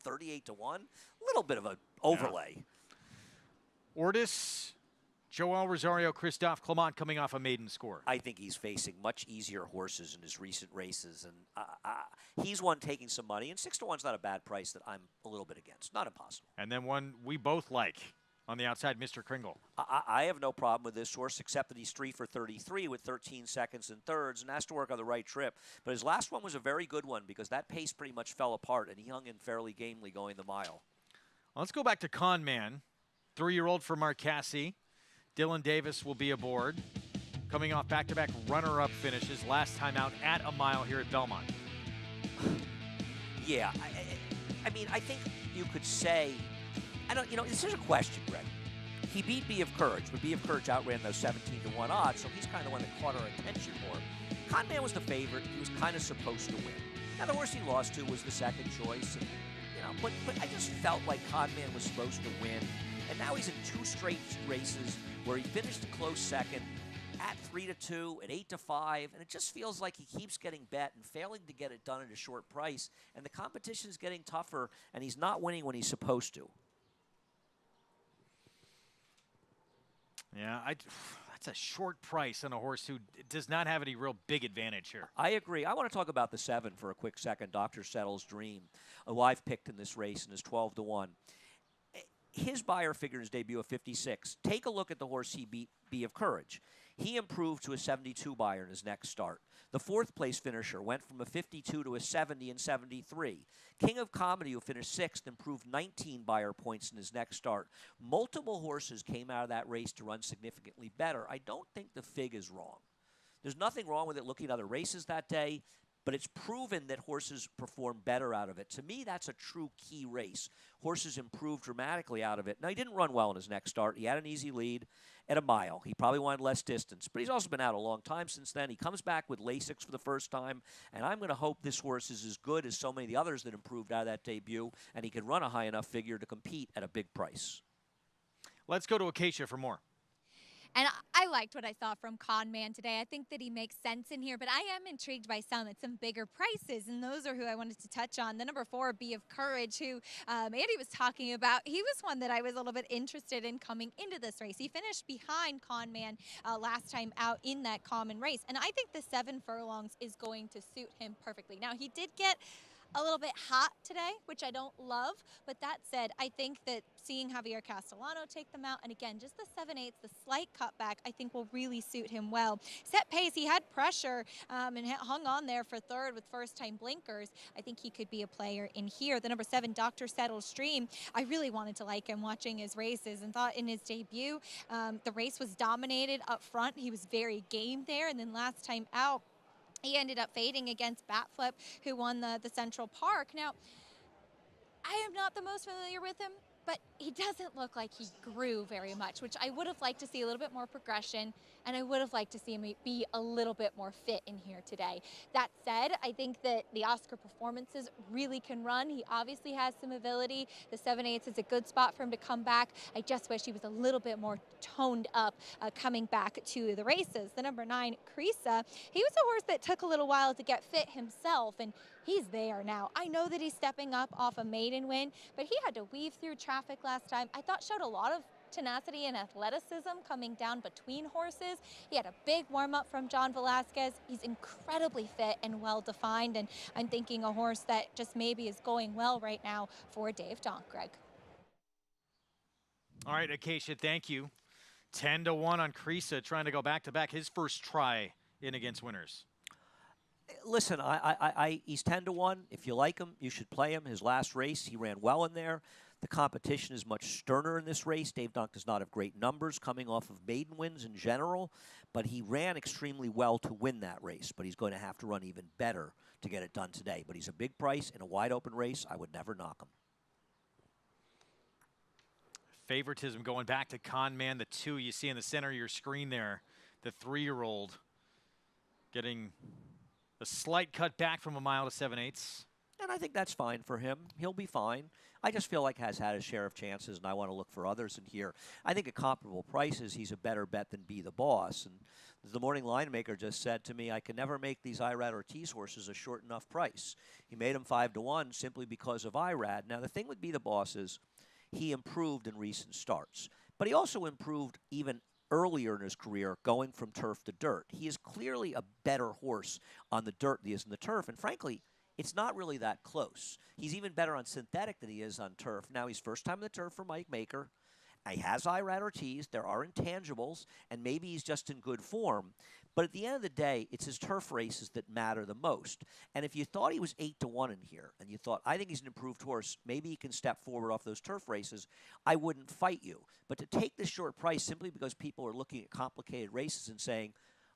38-1. Little bit of an overlay. Yeah. Ortis, Joel Rosario, Christophe Clement coming off a maiden score. I think he's facing much easier horses in his recent races, and he's one taking some money, and 6-1's not a bad price that I'm a little bit against. Not impossible. And then one we both like. On the outside, Mr. Kringle. I have no problem with this horse, except that he's 3 for 33 with 13 seconds and thirds and has to work on the right trip. But his last one was a very good one because that pace pretty much fell apart, and he hung in fairly gamely going the mile. Let's go back to Con Man. 3-year-old for Marcassi. Dylan Davis will be aboard. Coming off back-to-back runner-up finishes last time out at a mile here at Belmont. Yeah, I mean, I think you could say... this is a question, Greg. He beat Bee of Courage, but Bee of Courage outran those 17-1 odds, so he's kind of the one that caught our attention more. Con Man was the favorite. He was kind of supposed to win. Now, the horse he lost to was the second choice, and, but I just felt like Con Man was supposed to win, and now he's in 2 straight races where he finished a close second, at 3-2, at 8-5, and it just feels like he keeps getting bet and failing to get it done at a short price, and the competition is getting tougher, and he's not winning when he's supposed to. Yeah, that's a short price on a horse who does not have any real big advantage here. I agree. I want to talk about the 7 for a quick second. Dr. Settle's Dream, who I've picked in this race and is 12-1. His buyer figure in his debut of 56. Take a look at the horse he beat, Be of Courage. He improved to a 72 buyer in his next start. The 4th place finisher went from a 52 to a 70 and 73. King of Comedy, who finished 6th, improved 19 buyer points in his next start. Multiple horses came out of that race to run significantly better. I don't think the fig is wrong. There's nothing wrong with it looking at other races that day, but it's proven that horses perform better out of it. To me, that's a true key race. Horses improved dramatically out of it. Now, he didn't run well in his next start. He had an easy lead at a mile. He probably wanted less distance, but he's also been out a long time since then. He comes back with Lasix for the first time, and I'm going to hope this horse is as good as so many of the others that improved out of that debut, and he can run a high enough figure to compete at a big price. Let's go to Acacia for more. And I liked what I saw from Con Man today. I think that he makes sense in here, but I am intrigued by some at some bigger prices, and those are who I wanted to touch on. The number 4, Be of Courage, who Andy was talking about. He was one that I was a little bit interested in coming into this race. He finished behind Con Man last time out in that common race, and I think the 7 furlongs is going to suit him perfectly. Now, he did get a little bit hot today, which I don't love, but that said, I think that seeing Javier Castellano take them out, and again, just the 7/8, the slight cutback, I think will really suit him well. Set pace, he had pressure and hung on there for 3rd with first-time blinkers. I think he could be a player in here. The number 7, Dr. Settle's Dream, I really wanted to like him watching his races and thought in his debut, the race was dominated up front. He was very game there, and then last time out, he ended up fading against Batflip, who won the Central Park. Now, I am not the most familiar with him, but he doesn't look like he grew very much, which I would have liked to see a little bit more progression, and I would have liked to see him be a little bit more fit in here today. That said, I think that the Oscar Performances really can run. He obviously has some ability. The 7/8 is a good spot for him to come back. I just wish he was a little bit more toned up coming back to the races. The number 9, Creasa, he was a horse that took a little while to get fit himself, and he's there now. I know that he's stepping up off a maiden win, but he had to weave through traffic last time. I thought showed a lot of tenacity and athleticism coming down between horses. He had a big warm-up from John Velasquez. He's incredibly fit and well-defined, and I'm thinking a horse that just maybe is going well right now for Dave Donk, Greg. All right, Acacia, thank you. 10-1 on Creasa, trying to go back-to-back, his first try in against winners. Listen, he's 10-1. If you like him, you should play him. His last race, he ran well in there. The competition is much sterner in this race. Dave Donk does not have great numbers coming off of maiden wins in general, but he ran extremely well to win that race. But he's going to have to run even better to get it done today. But he's a big price in a wide-open race. I would never knock him. Favoritism going back to Con Man, the 2 you see in the center of your screen there, the 3-year-old getting a slight cut back from a mile to 7/8. And I think that's fine for him. He'll be fine. I just feel like has had his share of chances, and I want to look for others in here. I think at comparable prices, he's a better bet than Be the Boss. And the morning line maker just said to me, I can never make these Irad Ortiz horses a short enough price. He made them 5-1 simply because of Irad. Now, the thing with Be the Boss is he improved in recent starts, but he also improved even earlier in his career going from turf to dirt. He is clearly a better horse on the dirt than he is in the turf, and frankly, it's not really that close. He's even better on synthetic than he is on turf. Now, he's first time in the turf for Mike Maker. He has Irad Ortiz. There are intangibles, and maybe he's just in good form. But at the end of the day, it's his turf races that matter the most. And if you thought he was 8-1 in here, and you thought, I think he's an improved horse, maybe he can step forward off those turf races, I wouldn't fight you. But to take this short price simply because people are looking at complicated races and saying,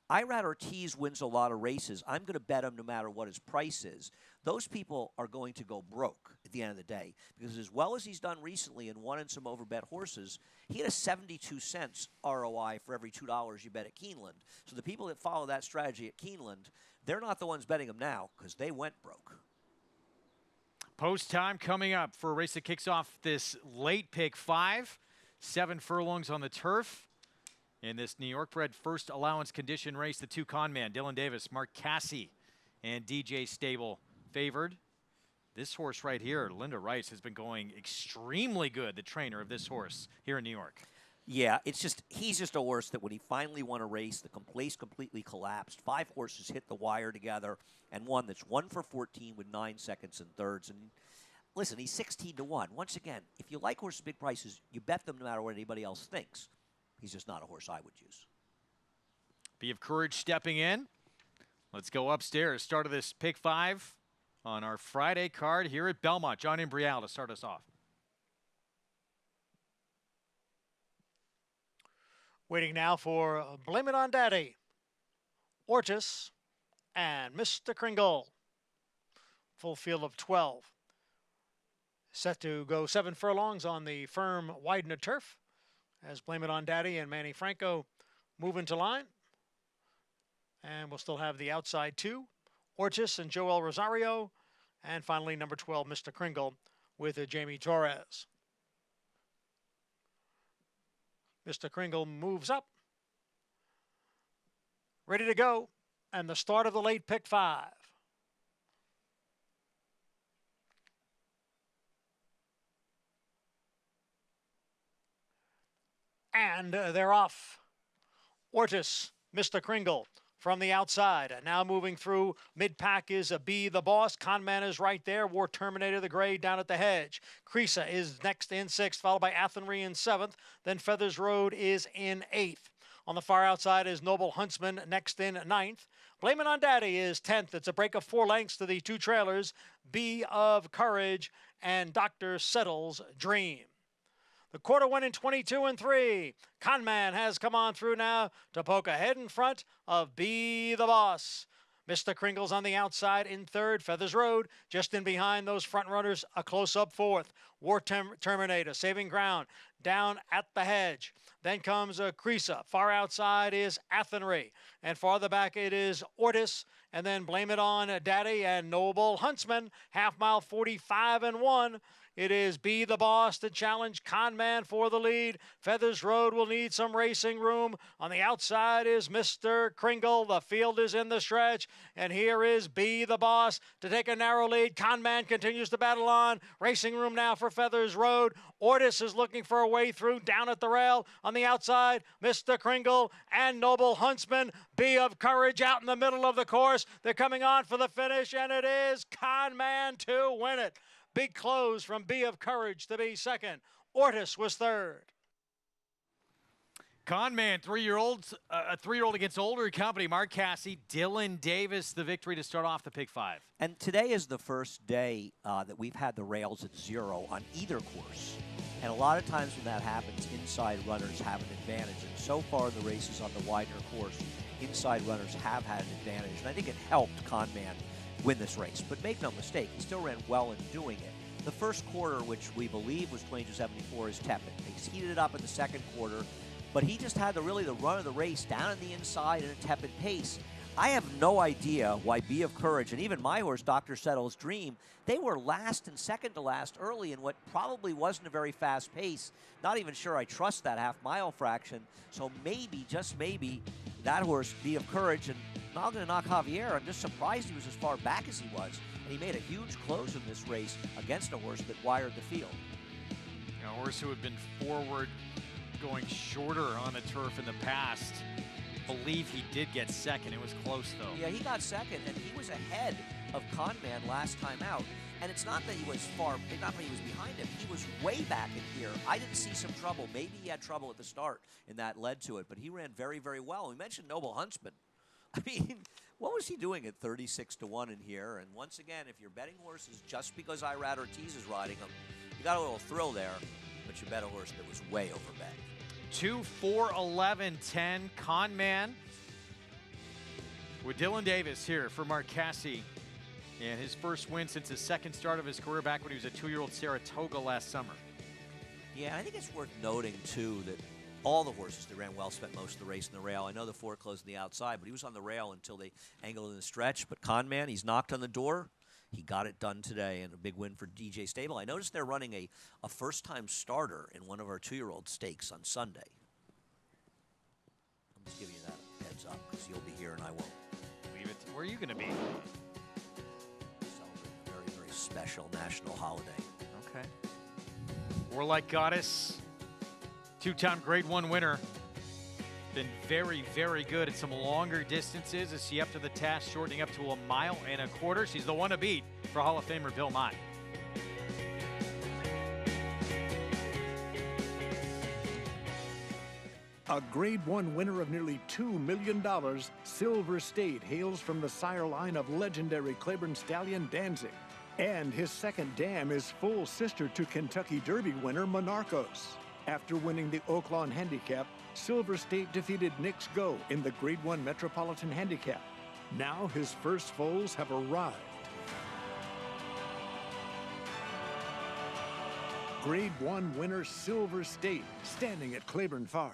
Irad Ortiz wins a lot of races, I'm going to bet him no matter what his price is, those people are going to go broke at the end of the day. Because as well as he's done recently and won in some overbet horses, he had a 72 cents ROI for every $2 you bet at Keeneland. So the people that follow that strategy at Keeneland, they're not the ones betting him now because they went broke. Post time coming up for a race that kicks off this late pick 5. 7 furlongs on the turf. In this New York bred first allowance condition race, the 2 Conman, Dylan Davis, Mark Casse, and DJ Stable favored. This horse right here, Linda Rice, has been going extremely good, the trainer of this horse here in New York. Yeah, he's just a horse that when he finally won a race, the place completely collapsed. 5 horses hit the wire together, and one that's 1 for 14 with 9 seconds and thirds. And listen, he's 16 to 1. Once again, if you like horses big prices, you bet them no matter what anybody else thinks. He's just not a horse I would use. Be of Courage stepping in. Let's go upstairs. Start of this pick 5 on our Friday card here at Belmont. John Imbrial to start us off. Waiting now for Blame It on Daddy, Ortis, and Mr. Kringle. Full field of 12. Set to go 7 furlongs on the firm Widener turf as Blame It on Daddy and Manny Franco move into line. And we'll still have the outside 2, Ortis and Joel Rosario. And finally, number 12, Mr. Kringle with Jamie Torres. Mr. Kringle moves up. Ready to go. And the start of the late pick 5. And they're off. Ortis, Mr. Kringle from the outside. Now moving through mid-pack is Be the Boss. Conman is right there. War Terminator, the gray, down at the hedge. Creasa is next in 6th, followed by Athenry in 7th. Then Feathers Road is in 8th. On the far outside is Noble Huntsman next in 9th. Blame It on Daddy is 10th. It's a break of 4 lengths to the 2 trailers, Be of Courage and Dr. Settle's Dream. The quarter went in 22 and 3. Conman has come on through now to poke ahead in front of Be the Boss. Mr. Kringle's on the outside in 3rd. Feathers Road just in behind those front runners, a close-up 4th. War Terminator saving ground down at the hedge. Then comes Creasa. Far outside is Athenry. And farther back it is Ortis. And then Blame It on Daddy and Noble Huntsman. Half mile 45 and 1. It is Be the Boss to challenge Conman for the lead. Feathers Road will need some racing room. On the outside is Mr. Kringle. The field is in the stretch. And here is Be the Boss to take a narrow lead. Conman continues to battle on. Racing room now for Feathers Road. Ortis is looking for a way through down at the rail. On the outside, Mr. Kringle and Noble Huntsman. Be of Courage out in the middle of the course. They're coming on for the finish, and it is Conman to win it. Big close from Be of Courage to be 2nd. Ortis was 3rd. Conman, 3-year-olds, a 3-year-old against older company. Mark Casse, Dylan Davis, the victory to start off the pick 5. And today is the first day that we've had the rails at 0 on either course. And a lot of times when that happens, inside runners have an advantage. And so far in the races on the Widener course, inside runners have had an advantage. And I think it helped Conman win this race. But make no mistake, he still ran well in doing it. The first quarter, which we believe was 22.74, is tepid. He's heated it up in the second quarter, but he just had the run of the race down in the inside at a tepid pace. I have no idea why Be of Courage and even my horse, Dr. Settle's Dream, they were last and second to last early in what probably wasn't a very fast pace. Not even sure I trust that half-mile fraction. So maybe, just maybe, that horse, Be of Courage, and not going to knock Javier. I'm just surprised he was as far back as he was. And he made a huge close in this race against a horse that wired the field. A horse who had been forward going shorter on the turf in the past. Believe he did get 2nd. It was close, though. Yeah, he got 2nd, and he was ahead of Conman last time out. And it's not that he was not that he was behind him. He was way back in here. I didn't see some trouble. Maybe he had trouble at the start, and that led to it. But he ran very, very well. We mentioned Noble Huntsman. I mean, what was he doing at 36 to 1 in here? And once again, if you're betting horses just because Irad Ortiz is riding them, you got a little thrill there, but you bet a horse that was way overbet. 2, 4, 11, 10. Conman with Dylan Davis here for Mark Casse. And his first win since his second start of his career back when he was a 2-year-old Saratoga last summer. Yeah, I think it's worth noting, too, that all the horses that ran well spent most of the race in the rail. I know the 4 closed on the outside, but he was on the rail until they angled in the stretch. But Conman, he's knocked on the door. He got it done today, and a big win for DJ Stable. I noticed they're running a first-time starter in one of our 2-year-old stakes on Sunday. Just giving you that heads up because you'll be here and I won't. Leave it. Where are you going to be? Celebrating a very, very special national holiday. Okay. Warlike Goddess, two-time Grade 1 winner. Been very, very good at some longer distances. Is she up to the task, shortening up to 1.25 miles? She's the one to beat for Hall of Famer Bill Mott. A Grade 1 winner of nearly $2 million, Silver State hails from the sire line of legendary Claiborne stallion Danzig. And his second dam is full sister to Kentucky Derby winner Monarchos. After winning the Oaklawn Handicap, Silver State defeated Knicks Go in the Grade 1 Metropolitan Handicap. Now his first foals have arrived. Grade 1 winner Silver State, standing at Claiborne Farm.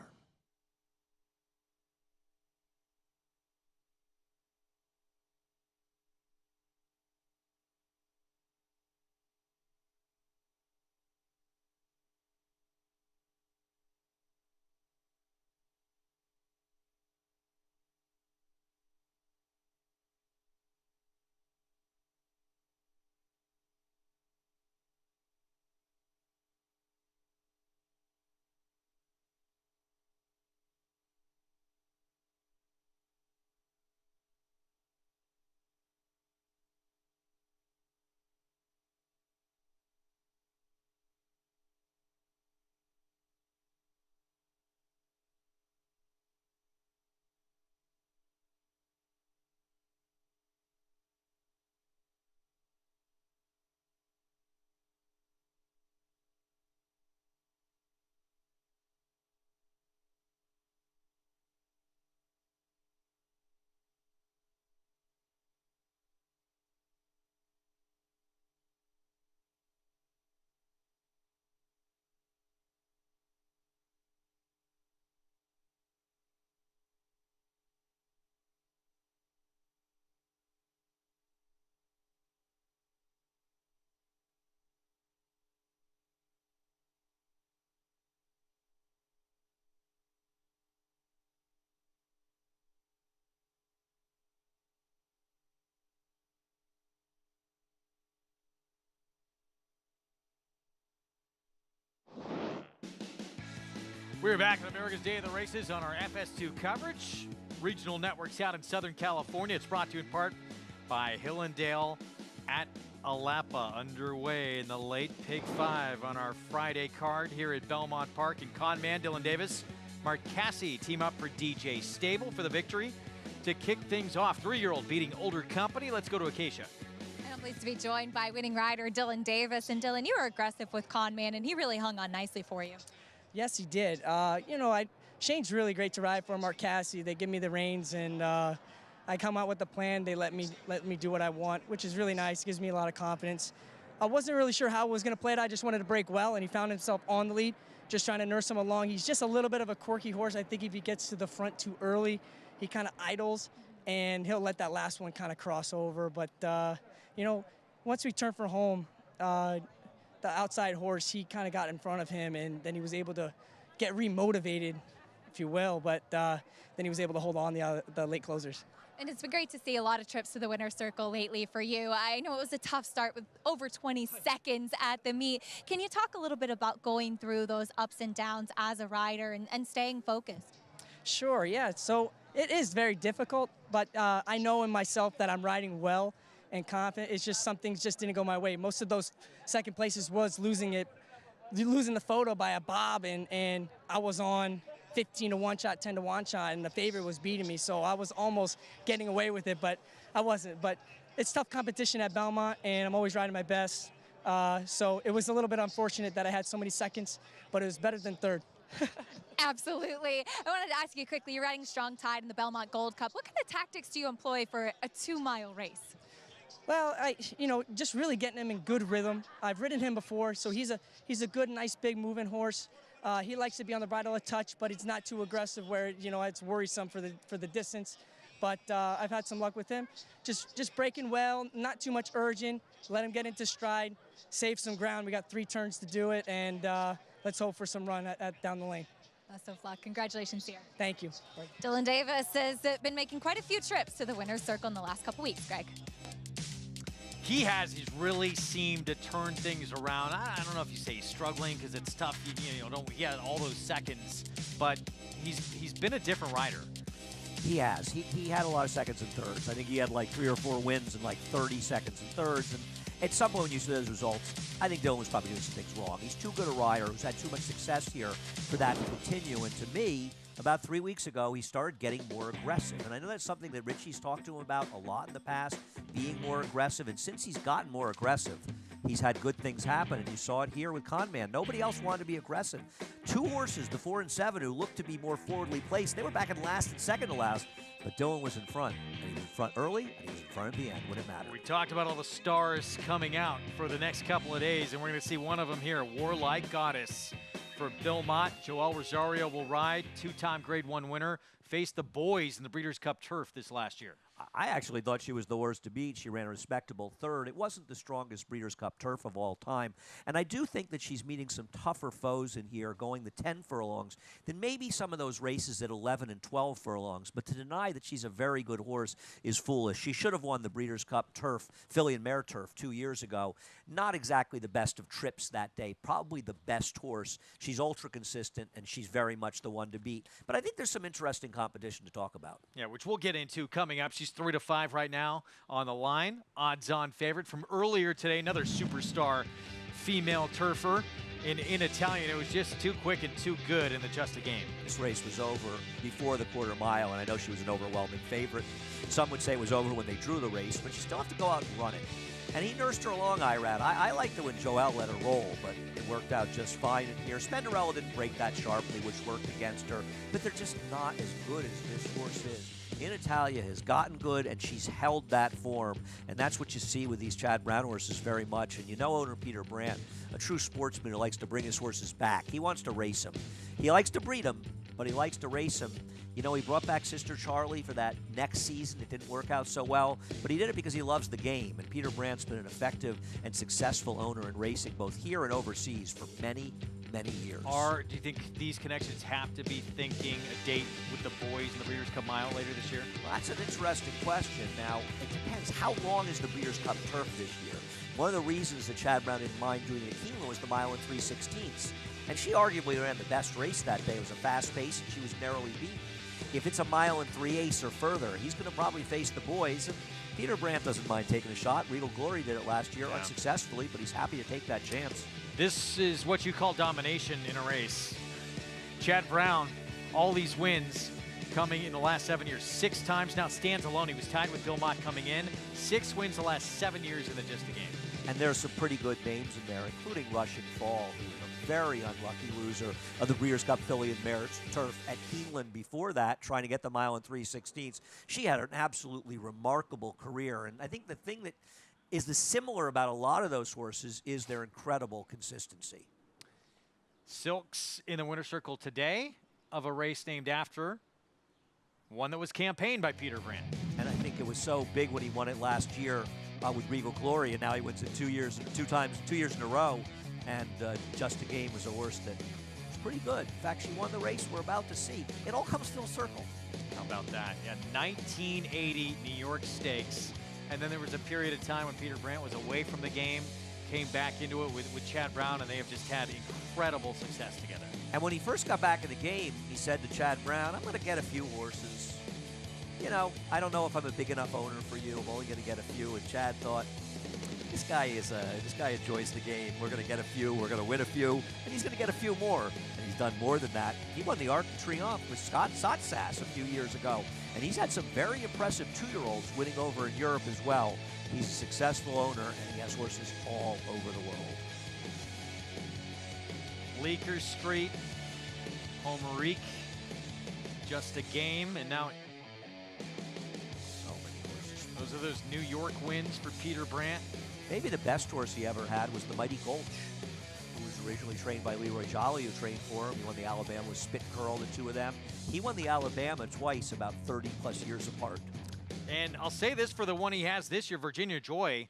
We're back on America's Day of the Races on our FS2 coverage. Regional networks out in Southern California. It's brought to you in part by Hillendale at Alapa, underway in the late Pig 5 on our Friday card here at Belmont Park. And Conman, Dylan Davis, Mark Casse team up for DJ Stable for the victory. To kick things off, 3-year-old beating older company. Let's go to Acacia. And I'm pleased to be joined by winning rider Dylan Davis. And Dylan, you were aggressive with Conman, and he really hung on nicely for you. Yes, he did. You know, Shane's really great to ride for, Mark Casse. They give me the reins, and I come out with a plan. They let me do what I want, which is really nice. It gives me a lot of confidence. I wasn't really sure how I was going to play it. I just wanted to break well, and he found himself on the lead, just trying to nurse him along. He's just a little bit of a quirky horse. I think if he gets to the front too early, he kind of idles, and he'll let that last one kind of cross over. But, you know, once we turned for home, the outside horse, he kind of got in front of him, and then he was able to get remotivated, if you will, but then he was able to hold on the late closers. And it's been great to see a lot of trips to the winner's circle lately for you. I know it was a tough start with over 20 seconds at the meet. Can you talk a little bit about going through those ups and downs as a rider and staying focused? Sure, yeah. So it is very difficult, but I know in myself that I'm riding well and confident. It's just some things just didn't go my way. Most of those second places was losing the photo by a bob, and I was on 15 to 1 shot, 10 to 1 shot, and the favorite was beating me. So I was almost getting away with it, but I wasn't. But it's tough competition at Belmont, and I'm always riding my best. So it was a little bit unfortunate that I had so many seconds, but it was better than third. Absolutely. I wanted to ask you quickly, you're riding Strong Tide in the Belmont Gold Cup. What kind of tactics do you employ for a 2-mile race? Well, just really getting him in good rhythm. I've ridden him before, so he's a good, nice, big moving horse. He likes to be on the bridle a touch, but it's not too aggressive where, it's worrisome for the distance. But I've had some luck with him. Just breaking well, not too much urging, let him get into stride, save some ground. We got 3 turns to do it, and let's hope for some run down the lane. Best of luck. Congratulations here. Thank you. Dylan Davis has been making quite a few trips to the winner's circle in the last couple weeks, Greg. He has. He's really seemed to turn things around. I don't know if you say he's struggling because it's tough. He had all those seconds, but he's been a different rider. He has. He had a lot of seconds and thirds. I think he had like 3 or 4 wins in like 30 seconds and thirds. And at some point when you see those results, I think Dylan was probably doing some things wrong. He's too good a rider who's had too much success here for that to continue. And to me, about 3 weeks ago, he started getting more aggressive. And I know that's something that Richie's talked to him about a lot in the past, being more aggressive. And since he's gotten more aggressive, he's had good things happen. And you saw it here with Conman. Nobody else wanted to be aggressive. 2 horses, the 4 and 7, who looked to be more forwardly placed, they were back in last and second to last. But Dylan was in front. And he was in front early, and he was in front at the end when it mattered. We talked about all the stars coming out for the next couple of days, and we're going to see one of them here, Warlike Goddess. For Bill Mott, Joel Rosario will ride, 2-time Grade 1 winner, faced the boys in the Breeders' Cup Turf this last year. I actually thought she was the worst to beat. She ran a respectable third. It wasn't the strongest Breeders' Cup Turf of all time. And I do think that she's meeting some tougher foes in here, going the 10 furlongs, than maybe some of those races at 11 and 12 furlongs. But to deny that she's a very good horse is foolish. She should have won the Breeders' Cup Turf, Filly and Mare Turf, 2 years ago. Not exactly the best of trips that day. Probably the best horse. She's ultra consistent, and she's very much the one to beat. But I think there's some interesting competition to talk about. Yeah, which we'll get into coming up. She's 3-5 right now on the line. Odds-on favorite from earlier today. Another superstar female turfer in Italian. It was just too quick and too good in the Just a Game. This race was over before the quarter mile, and I know she was an overwhelming favorite. Some would say it was over when they drew the race, but she still have to go out and run it. And he nursed her along, Irad. I liked it when Joel let her roll, but it worked out just fine in here. Spenderella didn't break that sharply, which worked against her, but they're just not as good as this horse is. In Italia has gotten good, and she's held that form, and that's what you see with these Chad Brown horses very much. And you know owner Peter Brandt, a true sportsman who likes to bring his horses back. He wants to race them. He likes to breed them, but he likes to race them. You know, he brought back Sister Charlie for that next season. It didn't work out so well, but he did it because he loves the game. And Peter Brandt's been an effective and successful owner in racing, both here and overseas, for many, many years. Do you think these connections have to be thinking a date with the boys in the Breeders' Cup Mile later this year? Well, that's an interesting question. Now, it depends. How long is the Breeders' Cup Turf this year? One of the reasons that Chad Brown didn't mind doing it at Keeneland was the mile and 3/16. And she arguably ran the best race that day. It was a fast pace, and she was narrowly beaten. If it's a mile and 3/8 or further, he's going to probably face the boys. And Peter Brandt doesn't mind taking a shot. Regal Glory did it last year unsuccessfully, but he's happy to take that chance. This is what you call domination in a race. Chad Brown, all these wins coming in the last 7 years. 6 times now stands alone. He was tied with Bill Mott coming in. 6 wins the last 7 years in the Just a Game. And there's some pretty good names in there, including Russian Fall, who was a very unlucky loser of the Breeders' Cup Filly and Mare Turf at Keeneland before that, trying to get the mile in 3/16. She had an absolutely remarkable career. And I think the thing that is the similar about a lot of those horses is their incredible consistency. Silks in the winner's circle today of a race named after one that was campaigned by Peter Brandt. And I think it was so big when he won it last year with Regal Glory, and now he wins it 2 years in a row. And Just a Game was a horse that was pretty good. In fact, she won the race we're about to see. It all comes full circle. How about that? Yeah, 1980 New York Stakes. And then there was a period of time when Peter Brandt was away from the game, came back into it with Chad Brown, and they have just had incredible success together. And when he first got back in the game, he said to Chad Brown, I'm going to get a few horses. You know, I don't know if I'm a big enough owner for you. I'm only going to get a few. And Chad thought, this guy enjoys the game. We're going to get a few. We're going to win a few. And he's going to get a few more. And he's done more than that. He won the Arc de Triomphe with Scott Sotsas a few years ago. And he's had some very impressive 2-year-olds winning over in Europe as well. He's a successful owner, and he has horses all over the world. Bleecker Street, Homerique, Just a Game, and now so many horses. Those are those New York wins for Peter Brandt. Maybe the best horse he ever had was the Mighty Gulch, who was originally trained by Leroy Jolly, who trained for him. He won the Alabama with Spit Curl, the 2 of them. He won the Alabama twice, about 30-plus years apart. And I'll say this for the one he has this year, Virginia Joy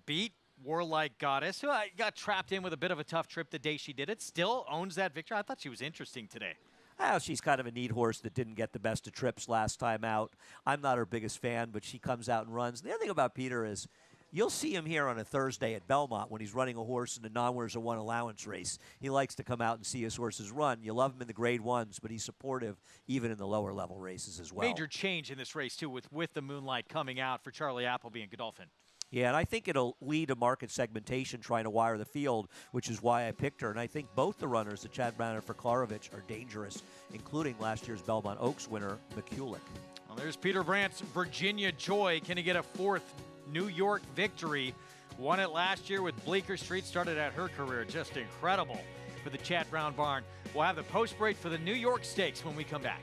beat Warlike Goddess, who got trapped in with a bit of a tough trip the day she did it. Still owns that victory. I thought she was interesting today. Oh, she's kind of a neat horse that didn't get the best of trips last time out. I'm not her biggest fan, but she comes out and runs. The other thing about Peter is you'll see him here on a Thursday at Belmont when he's running a horse in the non-winners of one allowance race. He likes to come out and see his horses run. You love him in the grade ones, but he's supportive even in the lower level races as well. Major change in this race, too, with the Moonlight coming out for Charlie Appleby and Godolphin. Yeah, and I think it'll lead to market segmentation trying to wire the field, which is why I picked her. And I think both the runners, the Chad Brown and Frklarovich, are dangerous, including last year's Belmont Oaks winner, McCulloch. Well, there's Peter Brandt's Virginia Joy. Can he get a fourth New York victory? Won it last year with Bleecker Street. Started out her career just incredible for the Chad Brown barn. We'll have the post break for the New York Stakes when we come back.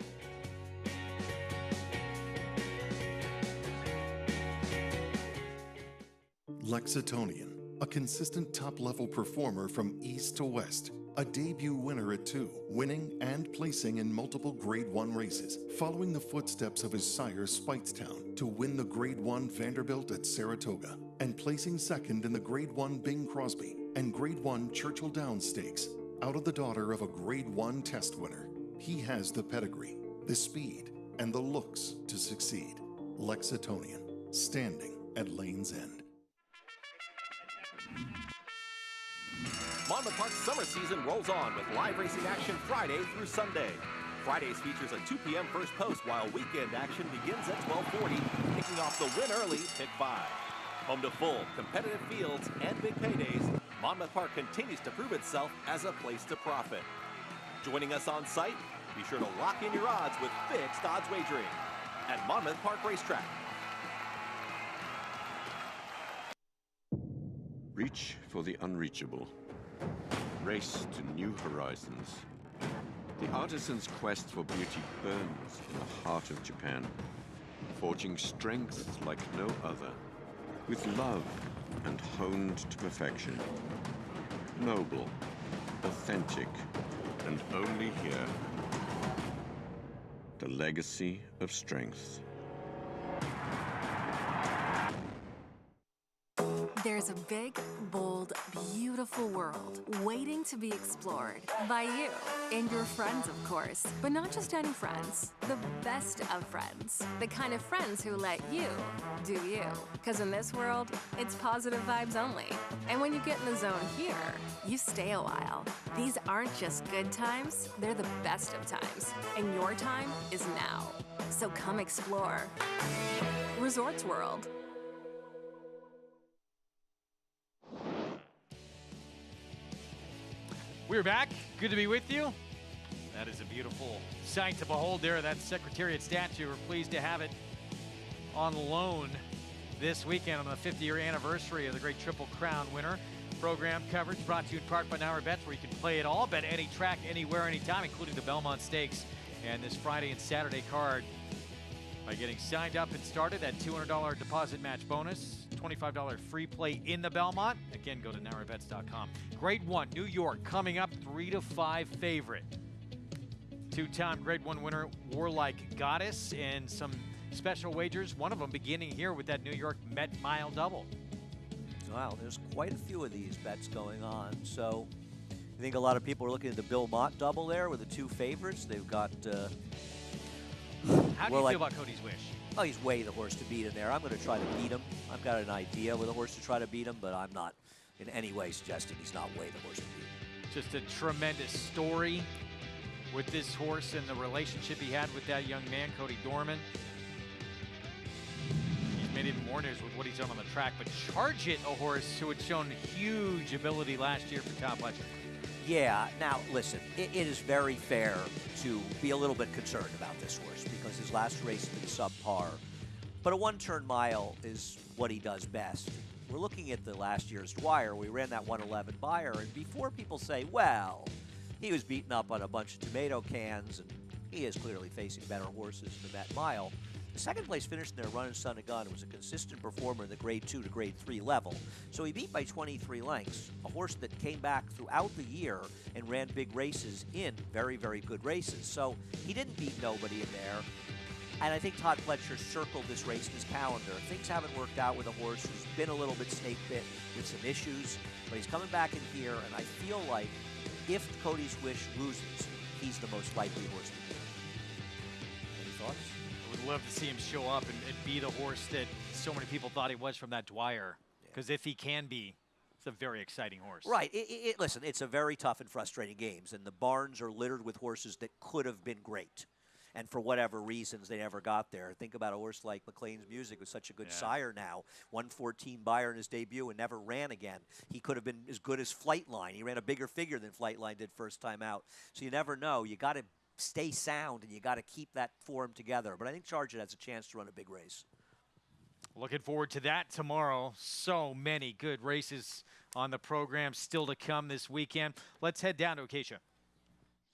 Lexitonian, a consistent top-level performer from east to west. A debut winner at 2, winning and placing in multiple Grade 1 races, following the footsteps of his sire Speightstown to win the Grade 1 Vanderbilt at Saratoga, and placing second in the Grade 1 Bing Crosby and Grade 1 Churchill Downs Stakes, out of the daughter of a Grade 1 test winner. He has the pedigree, the speed, and the looks to succeed. Lexitonian, standing at Lane's End. Monmouth Park's summer season rolls on with live racing action Friday through Sunday. Fridays features a 2 p.m. first post, while weekend action begins at 12:40, kicking off the Win Early Pick 5. Home to full, competitive fields and big paydays, Monmouth Park continues to prove itself as a place to profit. Joining us on site, be sure to lock in your odds with fixed odds wagering at Monmouth Park Racetrack. Reach for the unreachable. Race to new horizons. The artisan's quest for beauty burns in the heart of Japan, forging strength like no other, with love and honed to perfection. Noble, authentic, and only here. The legacy of strength. There's a big, bold, beautiful world waiting to be explored by you and your friends, of course. But not just any friends, the best of friends. The kind of friends who let you do you. Because in this world, it's positive vibes only. And when you get in the zone here, you stay a while. These aren't just good times, they're the best of times. And your time is now. So come explore. Resorts World. We're back. Good to be with you. That is a beautiful sight to behold there, that Secretariat statue. We're pleased to have it on loan this weekend on the 50-year anniversary of the great Triple Crown winner. Program coverage brought to you in part by Nauer Bets, where you can play it all, bet any track, anywhere, anytime, including the Belmont Stakes and this Friday and Saturday card. By getting signed up and started, that $200 deposit match bonus, $25 free play in the Belmont. Again, go to NauerBets.com. Grade 1, New York, coming up 3-5 favorite. Two-time Grade 1 winner, Warlike Goddess, and some special wagers. One of them beginning here with that New York Met Mile double. Wow, there's quite a few of these bets going on. So I think a lot of people are looking at the Bill Mott double there with the two favorites. They've got... How do you feel about Cody's Wish? Oh, he's way the horse to beat in there. I'm going to try to beat him. I've got an idea with a horse to try to beat him, but I'm not in any way suggesting he's not way the horse to beat. Just a tremendous story with this horse and the relationship he had with that young man, Cody Dorman. He's made even more news with what he's done on the track, but Charge It, a horse who had shown huge ability last year for Tom Pletcher. Yeah, now listen, it is very fair to be a little bit concerned about this horse because his last race has been subpar. But a one-turn mile is what he does best. We're looking at the last year's Dwyer. We ran that 111 Beyer, and before people say, well, he was beaten up on a bunch of tomato cans, and he is clearly facing better horses than that mile. The second place finish in their Run and Son of Gun was a consistent performer in the Grade 2 to Grade 3 level. So he beat by 23 lengths, a horse that came back throughout the year and ran big races in very, very good races. So he didn't beat nobody in there. And I think Todd Pletcher circled this race in his calendar. Things haven't worked out with a horse who's been a little bit snake bit with some issues, but he's coming back in here, and I feel like if Cody's Wish loses, he's the most likely horse to do it. Any thoughts? I would love to see him show up and be the horse that so many people thought he was from that Dwyer. Because if he can be, it's a very exciting horse. Right. Listen, it's a very tough and frustrating games, and the barns are littered with horses that could have been great. And for whatever reasons, they never got there. Think about a horse like McLean's Music, who's such a good sire now. 114 Beyer in his debut and never ran again. He could have been as good as Flightline. He ran a bigger figure than Flightline did first time out. So you never know. You got to stay sound, and you got to keep that form together. But I think Charge It has a chance to run a big race. Looking forward to that tomorrow. So many good races on the program still to come this weekend. Let's head down to Acacia.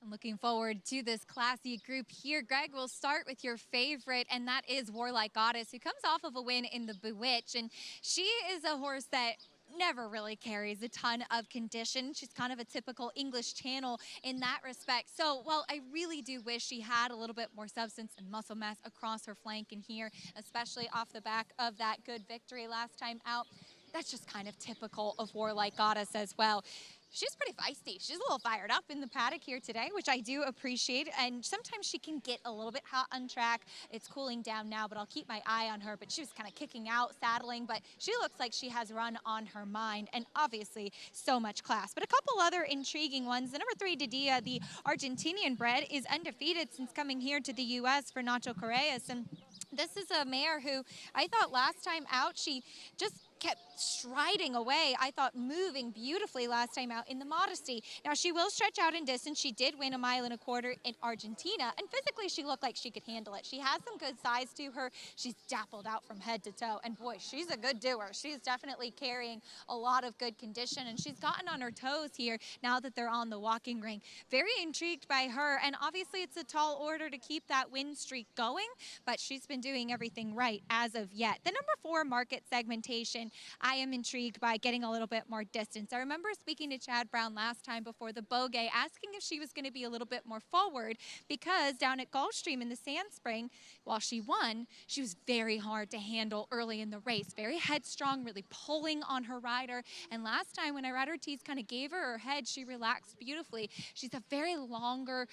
I'm looking forward to this classy group here. Greg, we'll start with your favorite, and that is Warlike Goddess, who comes off of a win in the Bewitch. And she is a horse that never really carries a ton of condition. She's kind of a typical English Channel in that respect. So while I really do wish she had a little bit more substance and muscle mass across her flank in here, especially off the back of that good victory last time out, that's just kind of typical of Warlike Goddess as well. She's pretty feisty. She's a little fired up in the paddock here today, which I do appreciate. And sometimes she can get a little bit hot on track. It's cooling down now, but I'll keep my eye on her. But she was kind of kicking out, saddling, but she looks like she has run on her mind, and obviously so much class. But a couple other intriguing ones. The number 3, Didia, the Argentinian bred, is undefeated since coming here to the U.S. for Nacho Correas. And this is a mare who I thought last time out, she just kept striding away. I thought moving beautifully last time out in the Modesty. Now, she will stretch out in distance. She did win 1.25 miles in Argentina, and physically she looked like she could handle it. She has some good size to her. She's dappled out from head to toe, and boy, she's a good doer. She's definitely carrying a lot of good condition, and she's gotten on her toes here now that they're on the walking ring. Very intrigued by her, and obviously it's a tall order to keep that win streak going, but she's been doing everything right as of yet. The number 4, Market Segmentation, I am intrigued by getting a little bit more distance. I remember speaking to Chad Brown last time before the Bogey, asking if she was going to be a little bit more forward, because down at Gulfstream in the Sand Spring, while she won, she was very hard to handle early in the race. Very headstrong, really pulling on her rider. And last time when Irad Ortiz kind of gave her her head, she relaxed beautifully. She's a very longer,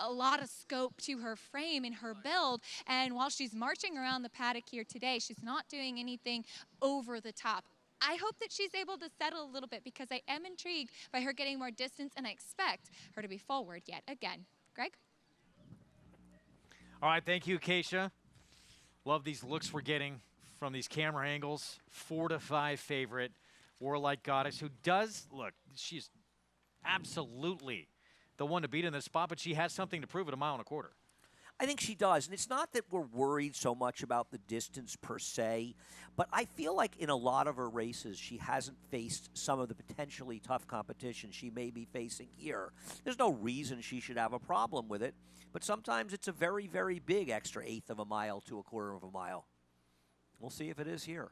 a lot of scope to her frame and her build. And while she's marching around the paddock here today, she's not doing anything over the top. I hope that she's able to settle a little bit, because I am intrigued by her getting more distance, and I expect her to be forward yet again. Greg? All right, thank you, Acacia. Love these looks we're getting from these camera angles. 4-5 favorite, Warlike Goddess, who does, look, she's absolutely the one to beat in this spot, but she has something to prove at 1.25 miles. I think she does, and it's not that we're worried so much about the distance per se, but I feel like in a lot of her races she hasn't faced some of the potentially tough competition she may be facing here. There's no reason she should have a problem with it, but sometimes it's a very, very big extra 1/8 of a mile to 1/4 mile. We'll see if it is here.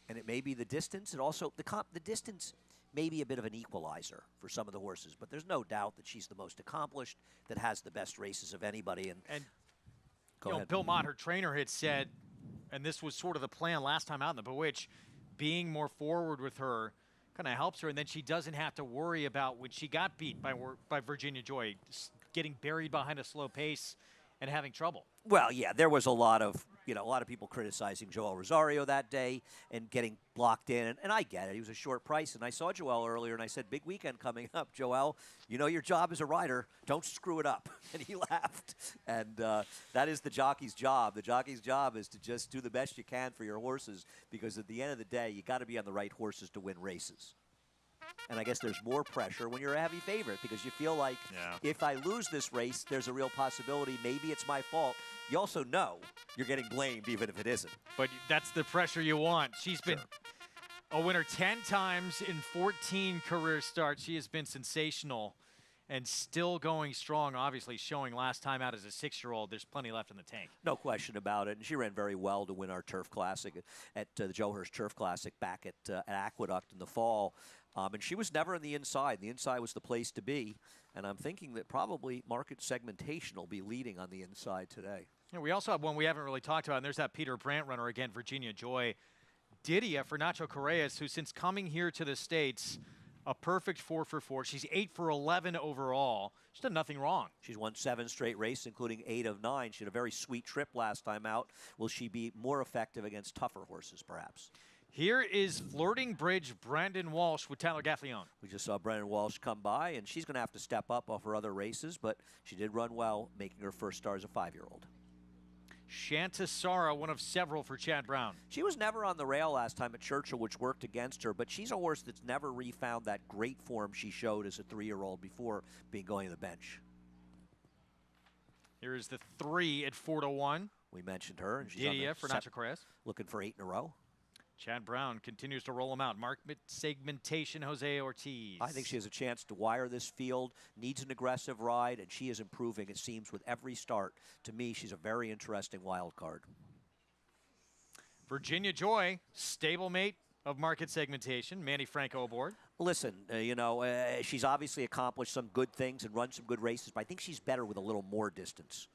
And it may be the distance, and also the distance may be a bit of an equalizer for some of the horses, but there's no doubt that she's the most accomplished, that has the best races of anybody. And you know, Bill Mott, her trainer, had said, and this was sort of the plan last time out in the Bewitch, being more forward with her kind of helps her, and then she doesn't have to worry about when she got beat by Virginia Joy, getting buried behind a slow pace and having trouble. Well, yeah, there was a lot of people criticizing Joel Rosario that day and getting blocked in, and I get it. He was a short price, and I saw Joel earlier, and I said, big weekend coming up, Joel. You know your job as a rider. Don't screw it up. And he laughed. And that is the jockey's job. The jockey's job is to just do the best you can for your horses, because at the end of the day, you got to be on the right horses to win races. And I guess there's more pressure when you're a heavy favorite, because you feel like if I lose this race, there's a real possibility maybe it's my fault. You also know you're getting blamed even if it isn't. But that's the pressure you want. She's been a winner 10 times in 14 career starts. She has been sensational and still going strong, obviously showing last time out as a 6-year-old. There's plenty left in the tank. No question about it. And she ran very well to win our Turf Classic at the Joe Hurst Turf Classic back at Aqueduct in the fall. And she was never in the inside. The inside was the place to be. And I'm thinking that probably Market Segmentation will be leading on the inside today. Yeah, we also have one we haven't really talked about, and there's that Peter Brandt runner again, Virginia Joy. Didia for Nacho Correas, who since coming here to the States A perfect 4 for 4. She's 8 for 11 overall. She's done nothing wrong. She's won 7 straight races, including 8 of 9. She had a very sweet trip last time out. Will she be more effective against tougher horses, perhaps? Here is Flirting Bridge Brandon Walsh with Tyler Gaffleone. We just saw Brandon Walsh come by, and she's going to have to step up off her other races, but she did run well, making her first start as a 5-year-old. Shanta Sara, one of several for Chad Brown. She was never on the rail last time at Churchill, which worked against her, but she's a horse that's never refound that great form she showed as a 3-year-old before being going to the bench. Here is the 3 at 4 to 1. We mentioned her, and she's Didier on for Nacho Correas. Looking for 8 in a row. Chad Brown continues to roll them out. Market segmentation, Jose Ortiz. I think she has a chance to wire this field, needs an aggressive ride, and she is improving, it seems, with every start. To me, she's a very interesting wild card. Virginia Joy, stablemate of market segmentation. Manny Franco aboard. Listen, she's obviously accomplished some good things and run some good races, but I think she's better with a little more distance.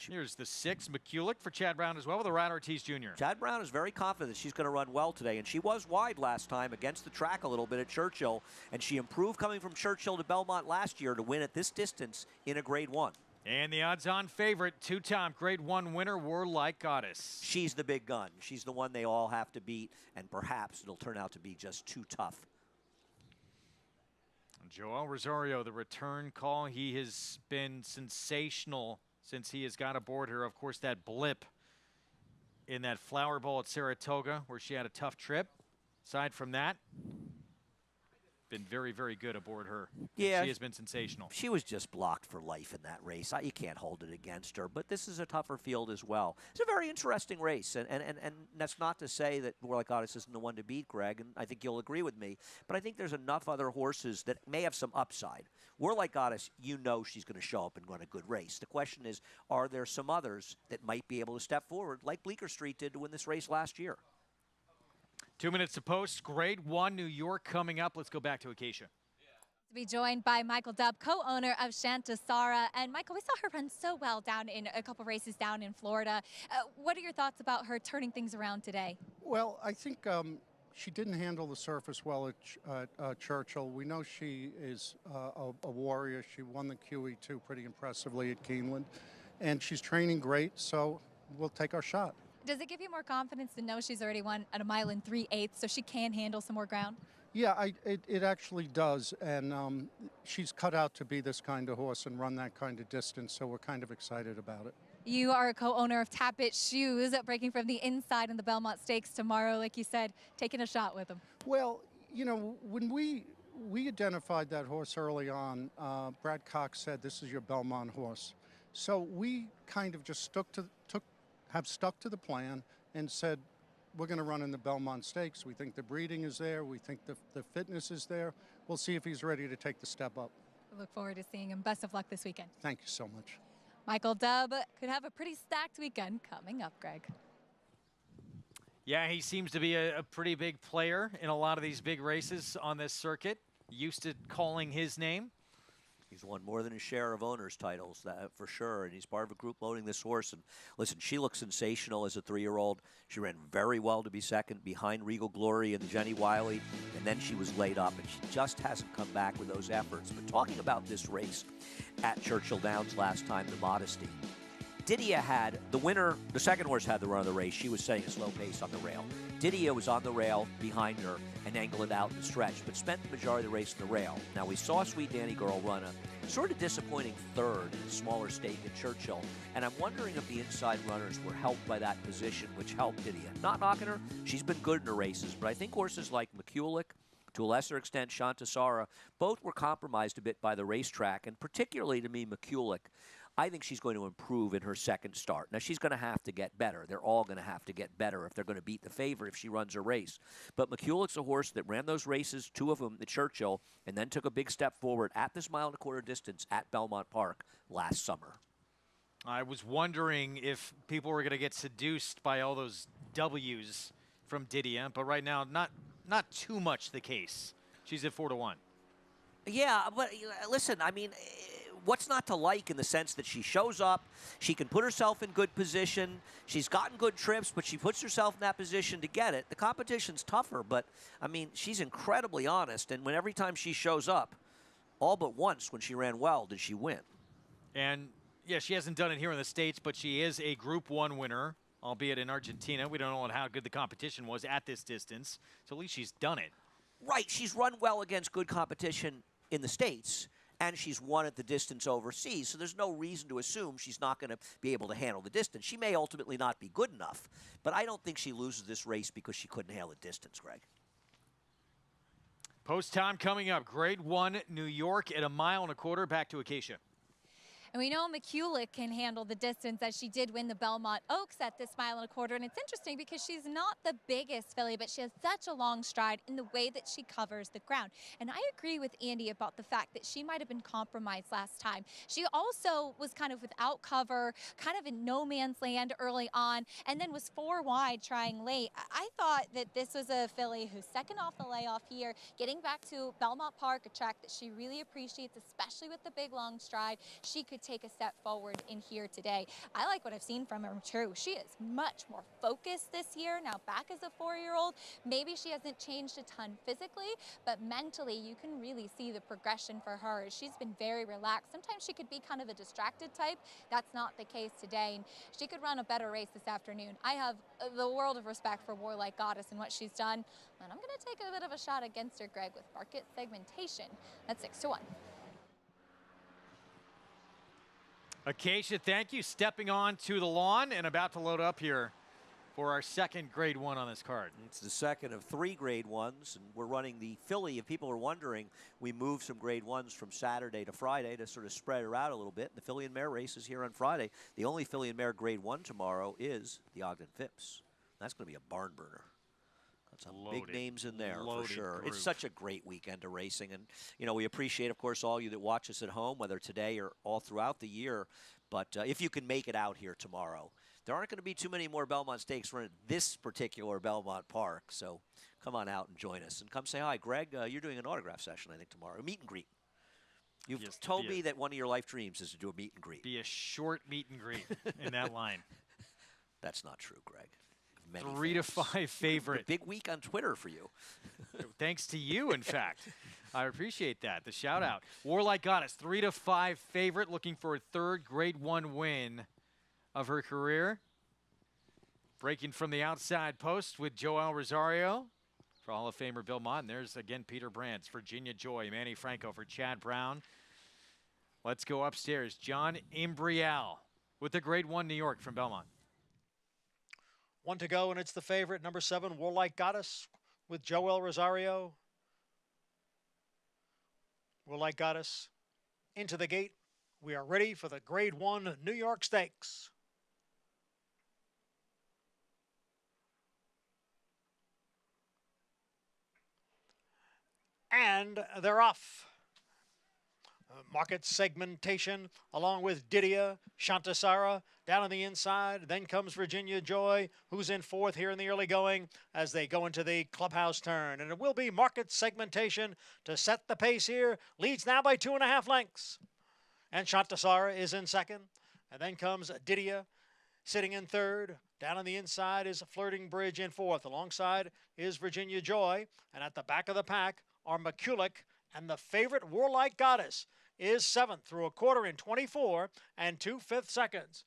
Here's the 6, McCulloch for Chad Brown as well with a Ryan Ortiz Jr. Chad Brown is very confident that she's going to run well today, and she was wide last time against the track a little bit at Churchill, and she improved coming from Churchill to Belmont last year to win at this distance in a Grade 1. And the odds-on favorite, 2-time Grade 1 winner, Warlike Goddess. She's the big gun. She's the one they all have to beat, and perhaps it'll turn out to be just too tough. Joel Rosario, the return call. He has been sensational since he has got aboard her. Of course, that blip in that Flower Bowl at Saratoga where she had a tough trip. Aside from that, been very, very good aboard her. Yeah. She has been sensational. She was just blocked for life in that race. You can't hold it against her, but this is a tougher field as well. It's a very interesting race, and that's not to say that Warlike Goddess isn't the one to beat, Greg, and I think you'll agree with me, but I think there's enough other horses that may have some upside. Warlike Goddess, you know she's going to show up and run a good race. The question is, are there some others that might be able to step forward, like Bleecker Street did to win this race last year? 2 minutes to post. Grade 1 New York coming up. Let's go back to Acacia. To be joined by Michael Dubb, co-owner of Shanta Sara. And Michael, we saw her run so well down in a couple races down in Florida. What are your thoughts about her turning things around today? Well, I think she didn't handle the surface well at Churchill. We know she is a warrior. She won the QE2 pretty impressively at Keeneland. And she's training great, so we'll take our shot. Does it give you more confidence to know she's already won at a mile and 3/8, so she can handle some more ground? Yeah, it actually does, and she's cut out to be this kind of horse and run that kind of distance, so we're kind of excited about it. You are a co-owner of Tappet Shoes, breaking from the inside in the Belmont Stakes tomorrow, like you said, taking a shot with them. Well, you know, when we identified that horse early on, Brad Cox said, this is your Belmont horse. So we kind of just stuck to the plan and said, we're going to run in the Belmont Stakes. We think the breeding is there. We think the fitness is there. We'll see if he's ready to take the step up. We look forward to seeing him. Best of luck this weekend. Thank you so much. Michael Dubb could have a pretty stacked weekend coming up, Greg. Yeah, he seems to be a pretty big player in a lot of these big races on this circuit. Used to calling his name. He's won more than his share of owners' titles, that for sure, and he's part of a group loading this horse. And listen, she looks sensational as a 3-year-old. She ran very well to be second behind Regal Glory and Jenny Wiley, and then she was laid up, and she just hasn't come back with those efforts. But talking about this race at Churchill Downs last time, the Modesty, Didier had the winner. The second horse had the run of the race. She was setting a slow pace on the rail. Didier was on the rail behind her and angled it out in the stretch, but spent the majority of the race in the rail. Now, we saw Sweet Danny Girl run a sort of disappointing third in a smaller stake at Churchill, and I'm wondering if the inside runners were helped by that position, which helped Didier. Not knocking her. She's been good in her races, but I think horses like McCulloch, to a lesser extent Shanta Sara, both were compromised a bit by the racetrack, and particularly to me, McCulloch. I think she's going to improve in her second start. Now, she's going to have to get better. They're all going to have to get better if they're going to beat the favorite if she runs a race. But McCulloch's a horse that ran those races, 2 of them at Churchill, and then took a big step forward at this 1.25 mile distance at Belmont Park last summer. I was wondering if people were going to get seduced by all those W's from Didier, but right now, not too much the case. She's at 4 to 1. Yeah, but listen, I mean, what's not to like in the sense that she shows up, she can put herself in good position, she's gotten good trips, but she puts herself in that position to get it. The competition's tougher, but, I mean, she's incredibly honest, and when every time she shows up, all but once when she ran well did she win. And, yeah, she hasn't done it here in the States, but she is a Group 1 winner, albeit in Argentina. We don't know how good the competition was at this distance, so at least she's done it. Right, she's run well against good competition in the States, and she's won at the distance overseas, so there's no reason to assume she's not going to be able to handle the distance. She may ultimately not be good enough, but I don't think she loses this race because she couldn't handle the distance, Greg. Post time coming up. Grade 1 New York at 1.25 miles. Back to Acacia. And we know McCulloch can handle the distance, as she did win the Belmont Oaks at this 1.25 miles. And it's interesting because she's not the biggest filly, but she has such a long stride in the way that she covers the ground. And I agree with Andy about the fact that she might have been compromised last time. She also was kind of without cover, kind of in no man's land early on, and then was 4 wide trying late. I thought that this was a filly who's second off the layoff here, getting back to Belmont Park, a track that she really appreciates, especially with the big long stride. She could take a step forward in here today. I like what I've seen from her too. She is much more focused this year, now back as a 4-year-old. Maybe she hasn't changed a ton physically, but mentally you can really see the progression for her. She's been very relaxed. Sometimes she could be kind of a distracted type. That's not the case today, and she could run a better race this afternoon. I have the world of respect for Warlike Goddess and what she's done, and I'm going to take a bit of a shot against her, Greg, with market segmentation. That's 6-1. Acacia, thank you. Stepping on to the lawn and about to load up here for our second Grade 1 on this card. It's the second of 3 Grade 1s, and we're running the filly. If people are wondering, we moved some Grade 1s from Saturday to Friday to sort of spread her out a little bit. The filly and mare race is here on Friday. The only filly and mare Grade 1 tomorrow is the Ogden Phipps. That's going to be a barn burner. Got some big names in there for sure. Group. It's such a great weekend of racing, and you know we appreciate, of course, all you that watch us at home, whether today or all throughout the year. But if you can make it out here tomorrow, there aren't going to be too many more Belmont Stakes run at this particular Belmont Park. So come on out and join us, and come say hi, Greg. You're doing an autograph session, I think, tomorrow, a meet and greet. You've told me that one of your life dreams is to do a meet and greet. Be a short meet and greet in that line. That's not true, Greg. 3 to 5 favorite. Big week on Twitter for you. Thanks to you, in fact. I appreciate that, the shout out. Warlike Goddess, 3 to 5 favorite, looking for a third Grade 1 win of her career. Breaking from the outside post with Joel Rosario for Hall of Famer Bill Mott. And there's again Peter Brands, Virginia Joy, Manny Franco for Chad Brown. Let's go upstairs. John Imbrial with the Grade 1 New York from Belmont. 1 to go, and it's the favorite, number 7, Warlike Goddess, with Joel Rosario. Warlike Goddess into the gate. We are ready for the Grade 1 New York Stakes. And they're off. Market segmentation along with Didia, Shantasara down on the inside. Then comes Virginia Joy, who's in 4th here in the early going as they go into the clubhouse turn. And it will be market segmentation to set the pace here. Leads now by 2.5 lengths. And Shantasara is in 2nd. And then comes Didia sitting in 3rd. Down on the inside is Flirting Bridge in 4th. Alongside is Virginia Joy. And at the back of the pack are McCulloch, and the favorite Warlike Goddess is 7th through a quarter in 24 and 2/5 seconds.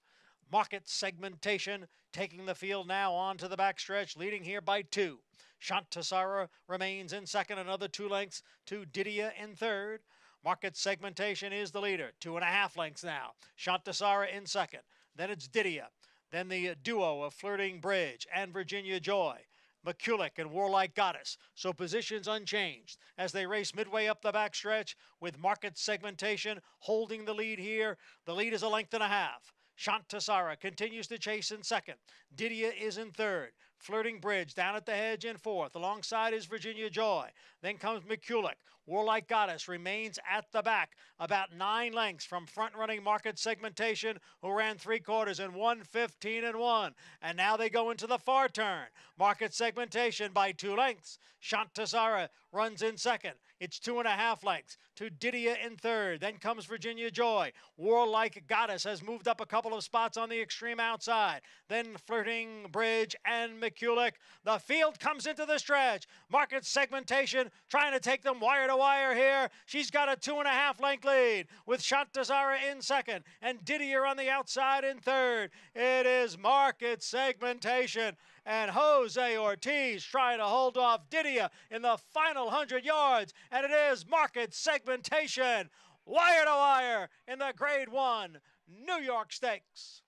Market segmentation taking the field now onto the backstretch, leading here by 2. Shantasara remains in 2nd, another 2 lengths to Didia in 3rd. Market segmentation is the leader, 2.5 lengths now. Shantasara in 2nd. Then it's Didia. Then the duo of Flirting Bridge and Virginia Joy. McCulloch and Warlike Goddess. So positions unchanged as they race midway up the backstretch with market segmentation holding the lead here. The lead is 1.5 lengths. Shantasara continues to chase in 2nd. Didia is in 3rd. Flirting Bridge down at the hedge in 4th. Alongside is Virginia Joy. Then comes McCulloch. Warlike Goddess remains at the back, about 9 lengths from front-running Market Segmentation, who ran 3/4 in 1:15.1. And now they go into the far turn. Market Segmentation by 2 lengths. Shantazara runs in second. It's 2.5 lengths to Didia in third. Then comes Virginia Joy. Warlike Goddess has moved up a couple of spots on the extreme outside. Then Flirting Bridge and McCulloch. The field comes into the stretch. Market Segmentation trying to take them wire to wire here. She's got a 2.5 length lead with Shantazara in second and Didier on the outside in third. It is Market Segmentation and Jose Ortiz trying to hold off Didier in the final 100 yards. And it is Market Segmentation, wire to wire in the Grade 1 New York Stakes.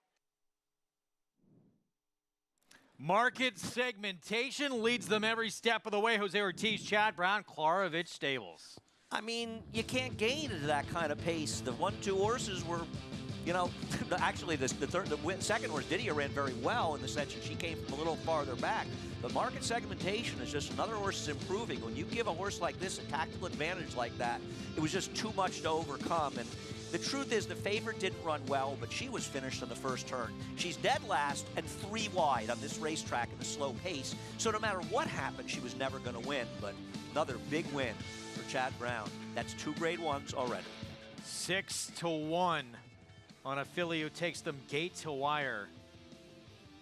Market Segmentation leads them every step of the way. Jose Ortiz, Chad Brown, Klarovich Stables. I mean, you can't gain into that kind of pace. The 1-2 horses were, you know, actually the second horse, Didier, ran very well in the sense that she came from a little farther back. But Market Segmentation is just another horse that's improving. When you give a horse like this a tactical advantage like that, it was just too much to overcome. And the truth is the favorite didn't run well, but she was finished on the first turn. She's dead last and 3 wide on this racetrack in a slow pace. So no matter what happened, she was never going to win. But another big win for Chad Brown. That's 2 Grade 1s already. 6-1 on a filly who takes them gate to wire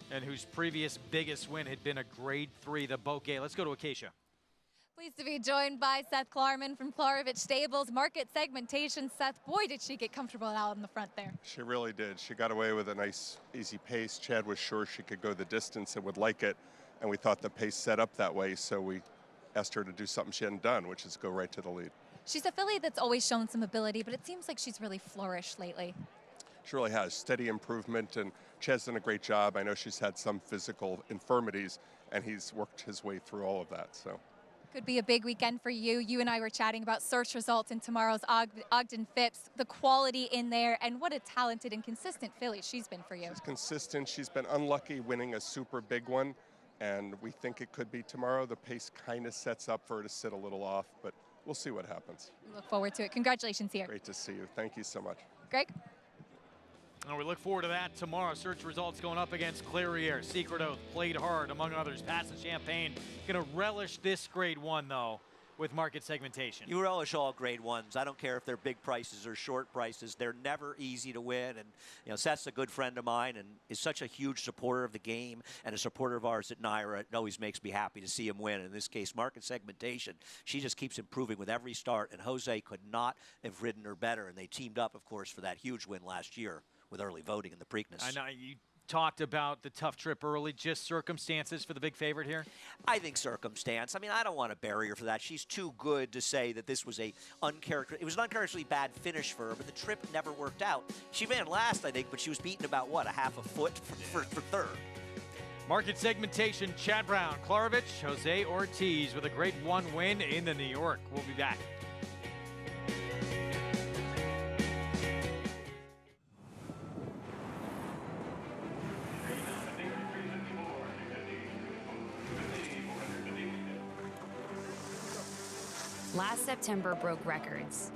and whose previous biggest win had been a Grade 3, the Bouquet. Let's go to Acacia. Pleased to be joined by Seth Klarman from Klarovich Stables. Market Segmentation. Seth, boy, did she get comfortable out in the front there. She really did. She got away with a nice, easy pace. Chad was sure she could go the distance and would like it, and we thought the pace set up that way, so we asked her to do something she hadn't done, which is go right to the lead. She's a filly that's always shown some ability, but it seems like she's really flourished lately. She really has steady improvement, and Chad's done a great job. I know she's had some physical infirmities, and he's worked his way through all of that. So could be a big weekend for you. You and I were chatting about search results in tomorrow's Ogden Phipps, the quality in there, and what a talented and consistent filly she's been for you. She's consistent. She's been unlucky winning a super big one, and we think it could be tomorrow. The pace kind of sets up for her to sit a little off, but we'll see what happens. We look forward to it. Congratulations here. Great to see you. Thank you so much. Greg? And we look forward to that tomorrow. Search results going up against Clairiere. Secret Oath played hard, among others. Pass and Champagne going to relish this Grade 1, though, with Market Segmentation. You relish all Grade 1s. I don't care if they're big prices or short prices. They're never easy to win. And, you know, Seth's a good friend of mine and is such a huge supporter of the game and a supporter of ours at NYRA. It always makes me happy to see him win. In this case, Market Segmentation, she just keeps improving with every start. And Jose could not have ridden her better. And they teamed up, of course, for that huge win last year with early voting in the Preakness. I know you talked about the tough trip early. Just circumstances for the big favorite here? I think circumstance. I mean, I don't want to bury her for that. She's too good to say that this was it was an uncharacteristically bad finish for her, but the trip never worked out. She ran last, I think, but she was beaten about, what, a half a foot for third. Market Segmentation, Chad Brown, Klarovich, Jose Ortiz with a Grade 1 win in the New York. We'll be back. Last September broke records.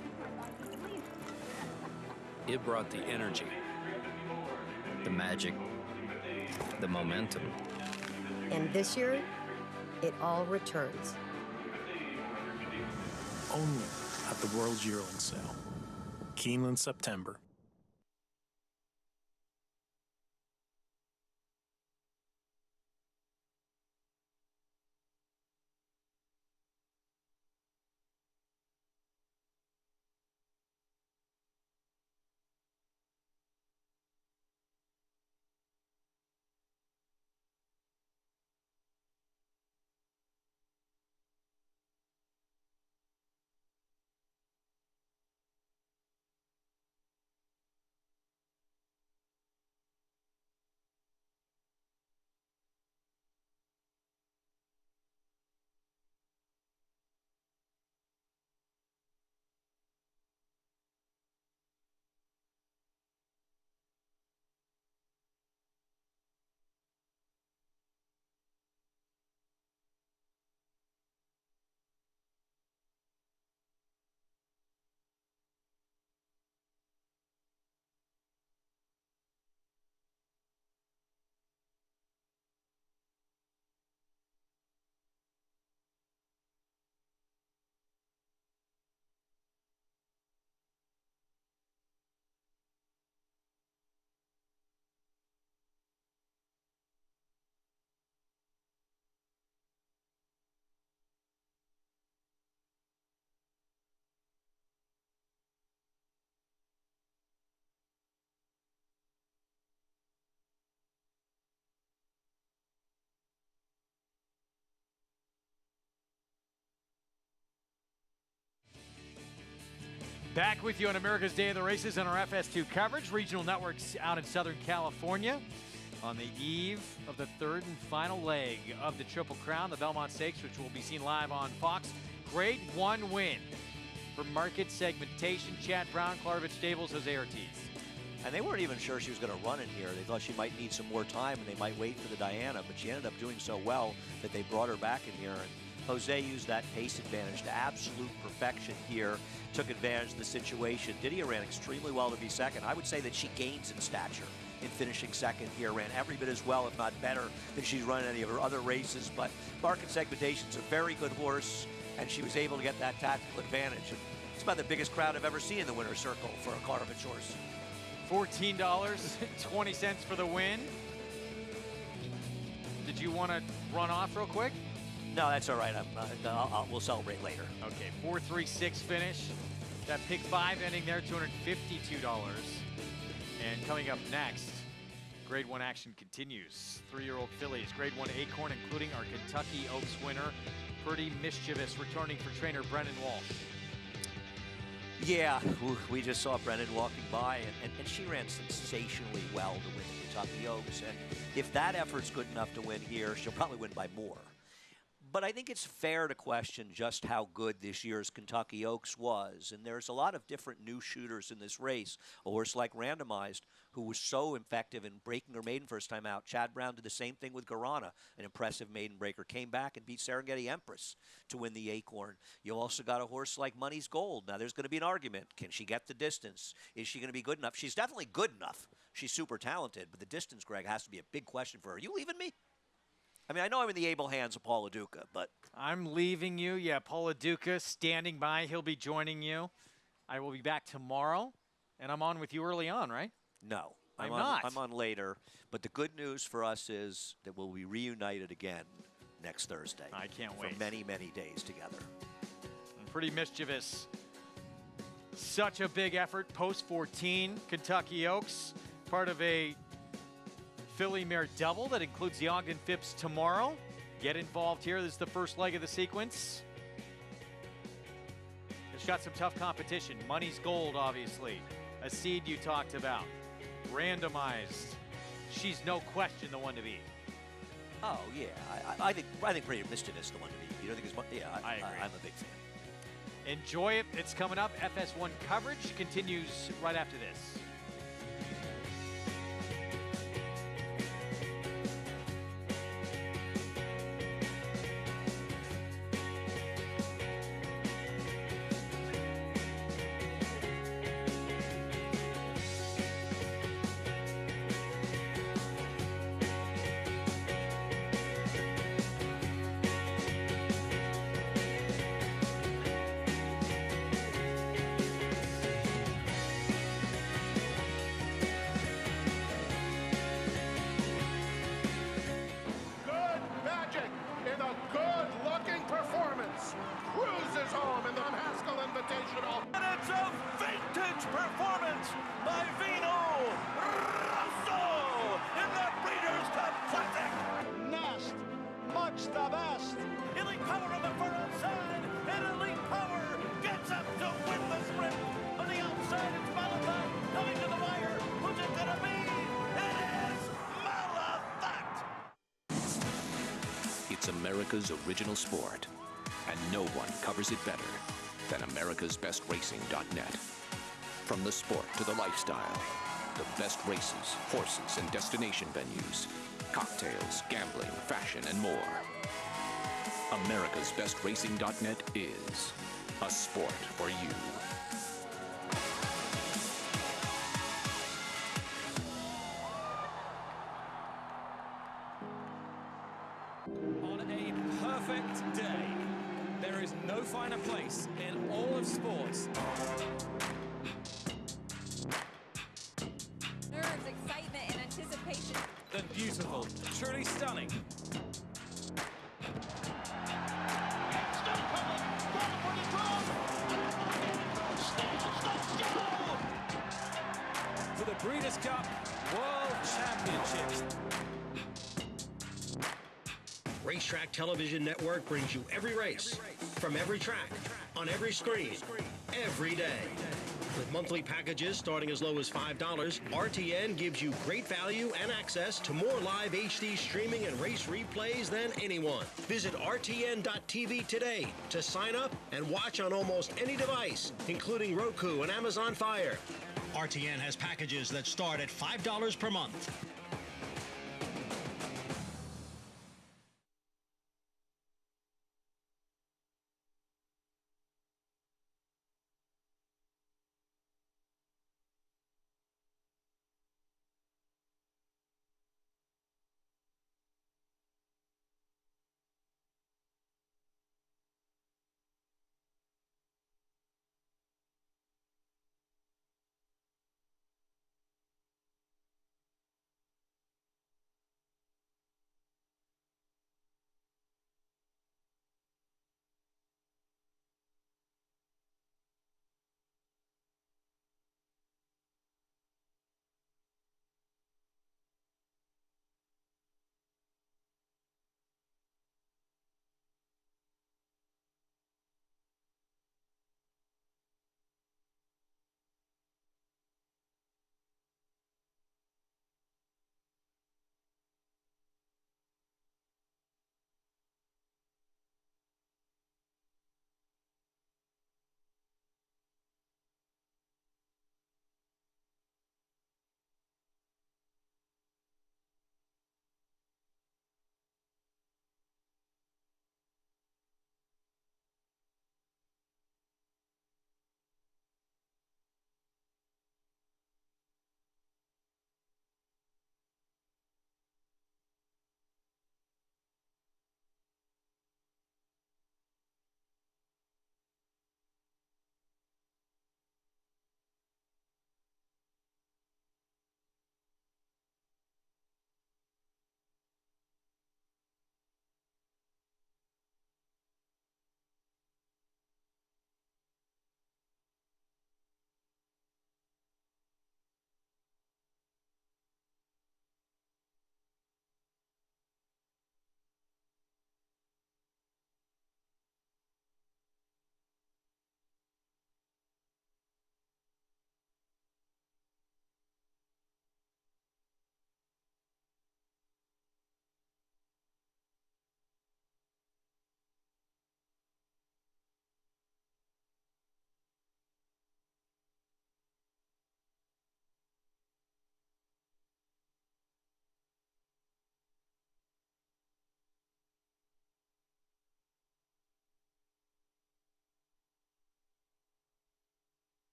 It brought the energy, the magic, the momentum. And this year, it all returns. Only at the World's Yearling Sale. Keeneland, September. Back with you on America's Day of the Races on our FS2 coverage. Regional networks out in Southern California on the eve of the third and final leg of the Triple Crown, the Belmont Stakes, which will be seen live on Fox. Grade 1 win for Market Segmentation. Chad Brown, Clarvich Stables, Jose Ortiz. And they weren't even sure she was going to run in here. They thought she might need some more time and they might wait for the Diana, but she ended up doing so well that they brought her back in here. And Jose used that pace advantage to absolute perfection here, took advantage of the situation. Didier ran extremely well to be second. I would say that she gains in stature in finishing second here, ran every bit as well, if not better, than she's run any of her other races. But Market Segmentation's a very good horse, and she was able to get that tactical advantage. It's about the biggest crowd I've ever seen in the winner's circle for a Clarvich horse. $14.20 for the win. Did you want to run off real quick? No, that's all right. We'll celebrate later. Okay, 4.36 finish. That pick 5 ending there, $252. And coming up next, Grade 1 action continues. 3-year-old fillies, Grade 1 Acorn, including our Kentucky Oaks winner, Pretty Mischievous, returning for trainer Brendan Walsh. Yeah, we just saw Brendan walking by, and she ran sensationally well to win the Kentucky Oaks. And if that effort's good enough to win here, she'll probably win by more. But I think it's fair to question just how good this year's Kentucky Oaks was. And there's a lot of different new shooters in this race. A horse like Randomized, who was so effective in breaking her maiden first time out. Chad Brown did the same thing with Garana, an impressive maiden breaker. Came back and beat Serengeti Empress to win the Acorn. You also got a horse like Money's Gold. Now, there's going to be an argument. Can she get the distance? Is she going to be good enough? She's definitely good enough. She's super talented. But the distance, Greg, has to be a big question for her. Are you leaving me? I mean, I know I'm in the able hands of Paul LaDuca, but... I'm leaving you. Yeah, Paul LaDuca standing by. He'll be joining you. I will be back tomorrow, and I'm on with you early on, right? No. I'm not. I'm on later. But the good news for us is that we'll be reunited again next Thursday. I can't wait. For many, many days together. And Pretty Mischievous. Such a big effort. Post 14, Kentucky Oaks. Part of a filly mare double that includes the Ogden Phipps tomorrow. Get involved here. This is the first leg of the sequence. It's got some tough competition. Money's Gold, obviously. A seed you talked about. Randomized. She's no question the one to beat. Oh, yeah. I think Pretty Mischievous is the one to beat. You don't think it's... Yeah, I agree. I'm a big fan. Enjoy it. It's coming up. FS1 coverage continues right after this. It's America's original sport, and no one covers it better than America'sBestRacing.net. From the sport to the lifestyle, the best races, horses, and destination venues, cocktails, gambling, fashion, and more. America'sBestRacing.net is a sport for you. On a perfect day, there is no finer place in all of sports. Nerves, excitement, and anticipation. Than beautiful, truly stunning. For the Breeders' Cup World Championships. Racetrack Television Network brings you every race, from every track, on every screen, every day. With monthly packages starting as low as $5, RTN gives you great value and access to more live HD streaming and race replays than anyone. Visit RTN.tv today to sign up and watch on almost any device, including Roku and Amazon Fire. RTN has packages that start at $5 per month.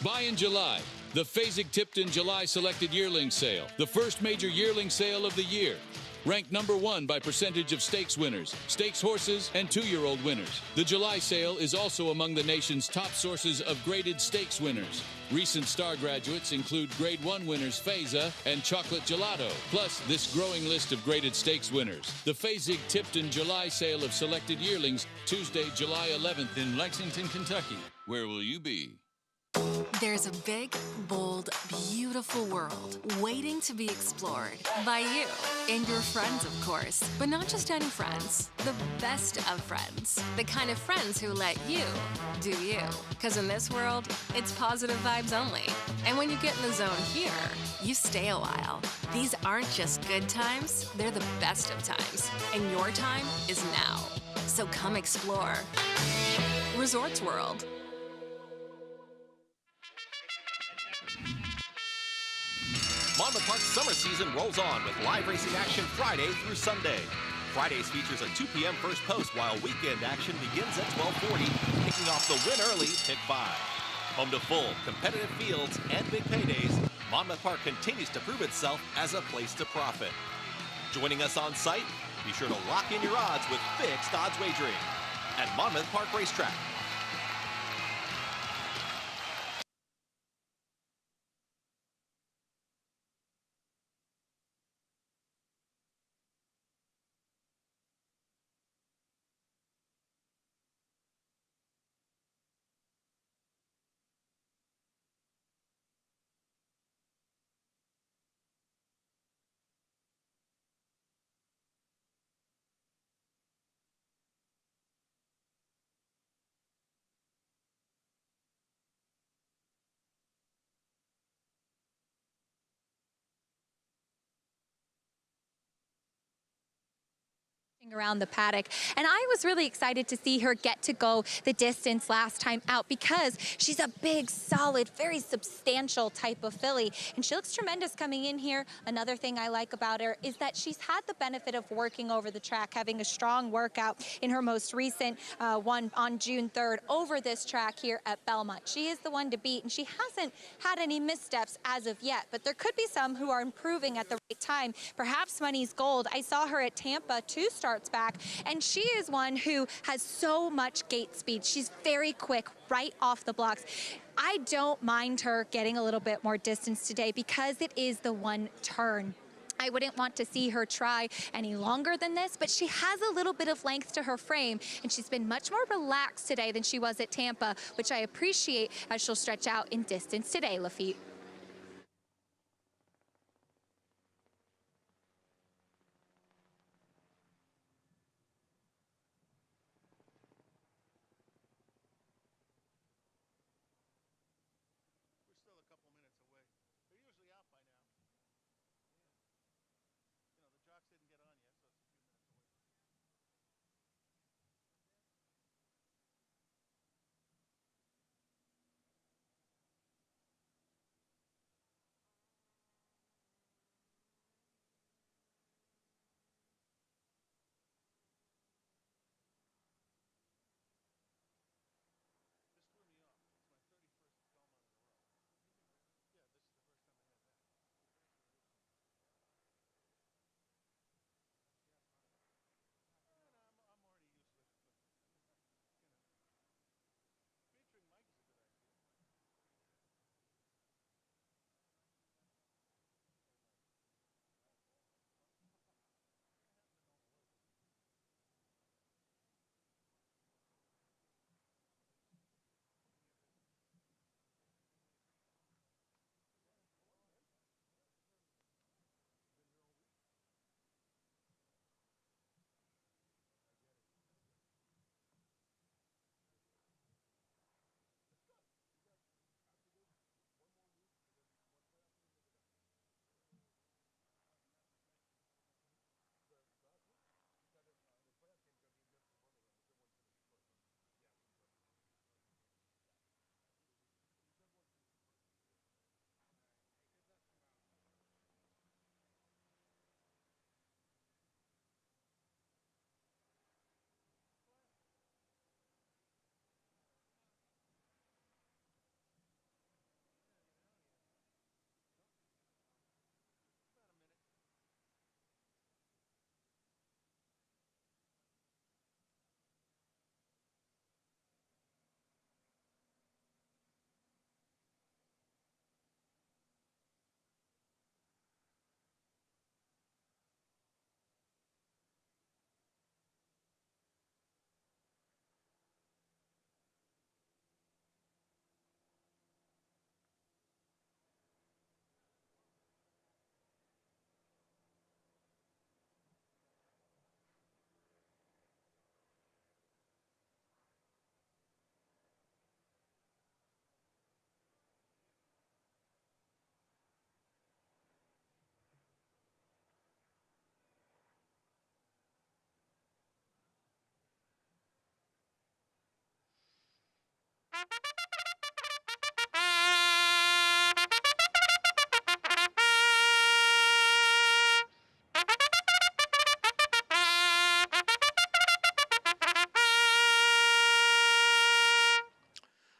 Buy in July. The Fasig-Tipton July Selected Yearling Sale, the first major yearling sale of the year. Ranked number 1 by percentage of stakes winners, stakes horses, and 2-year-old winners. The July sale is also among the nation's top sources of graded stakes winners. Recent star graduates include Grade 1 winners Faiza and Chocolate Gelato, plus this growing list of graded stakes winners. The Fasig-Tipton July sale of selected yearlings, Tuesday, July 11th in Lexington, Kentucky. Where will you be? There's a big, bold, beautiful world waiting to be explored by you and your friends, of course. But not just any friends, the best of friends. The kind of friends who let you do you. Because in this world, it's positive vibes only. And when you get in the zone here, you stay a while. These aren't just good times, they're the best of times. And your time is now. So come explore. Resorts World. Monmouth Park's summer season rolls on with live racing action Friday through Sunday. Fridays features a 2 p.m. first post while weekend action begins at 12:40, kicking off the Win Early Pick 5. Home to full, competitive fields and big paydays, Monmouth Park continues to prove itself as a place to profit. Joining us on site, be sure to lock in your odds with fixed odds wagering at Monmouth Park Racetrack. Around the paddock, and I was really excited to see her get to go the distance last time out because she's a big, solid, very substantial type of filly, and she looks tremendous coming in here. Another thing I like about her is that she's had the benefit of working over the track, having a strong workout in her most recent one on June 3rd over this track here at Belmont. She is the one to beat, and she hasn't had any missteps as of yet, but there could be some who are improving at the right time. Perhaps Money's Gold. I saw her at Tampa 2 starts back, and she is one who has so much gate speed. She's very quick right off the blocks. I don't mind her getting a little bit more distance today because it is the one turn. I wouldn't want to see her try any longer than this, but she has a little bit of length to her frame, and she's been much more relaxed today than she was at Tampa, which I appreciate as she'll stretch out in distance today, Lafitte.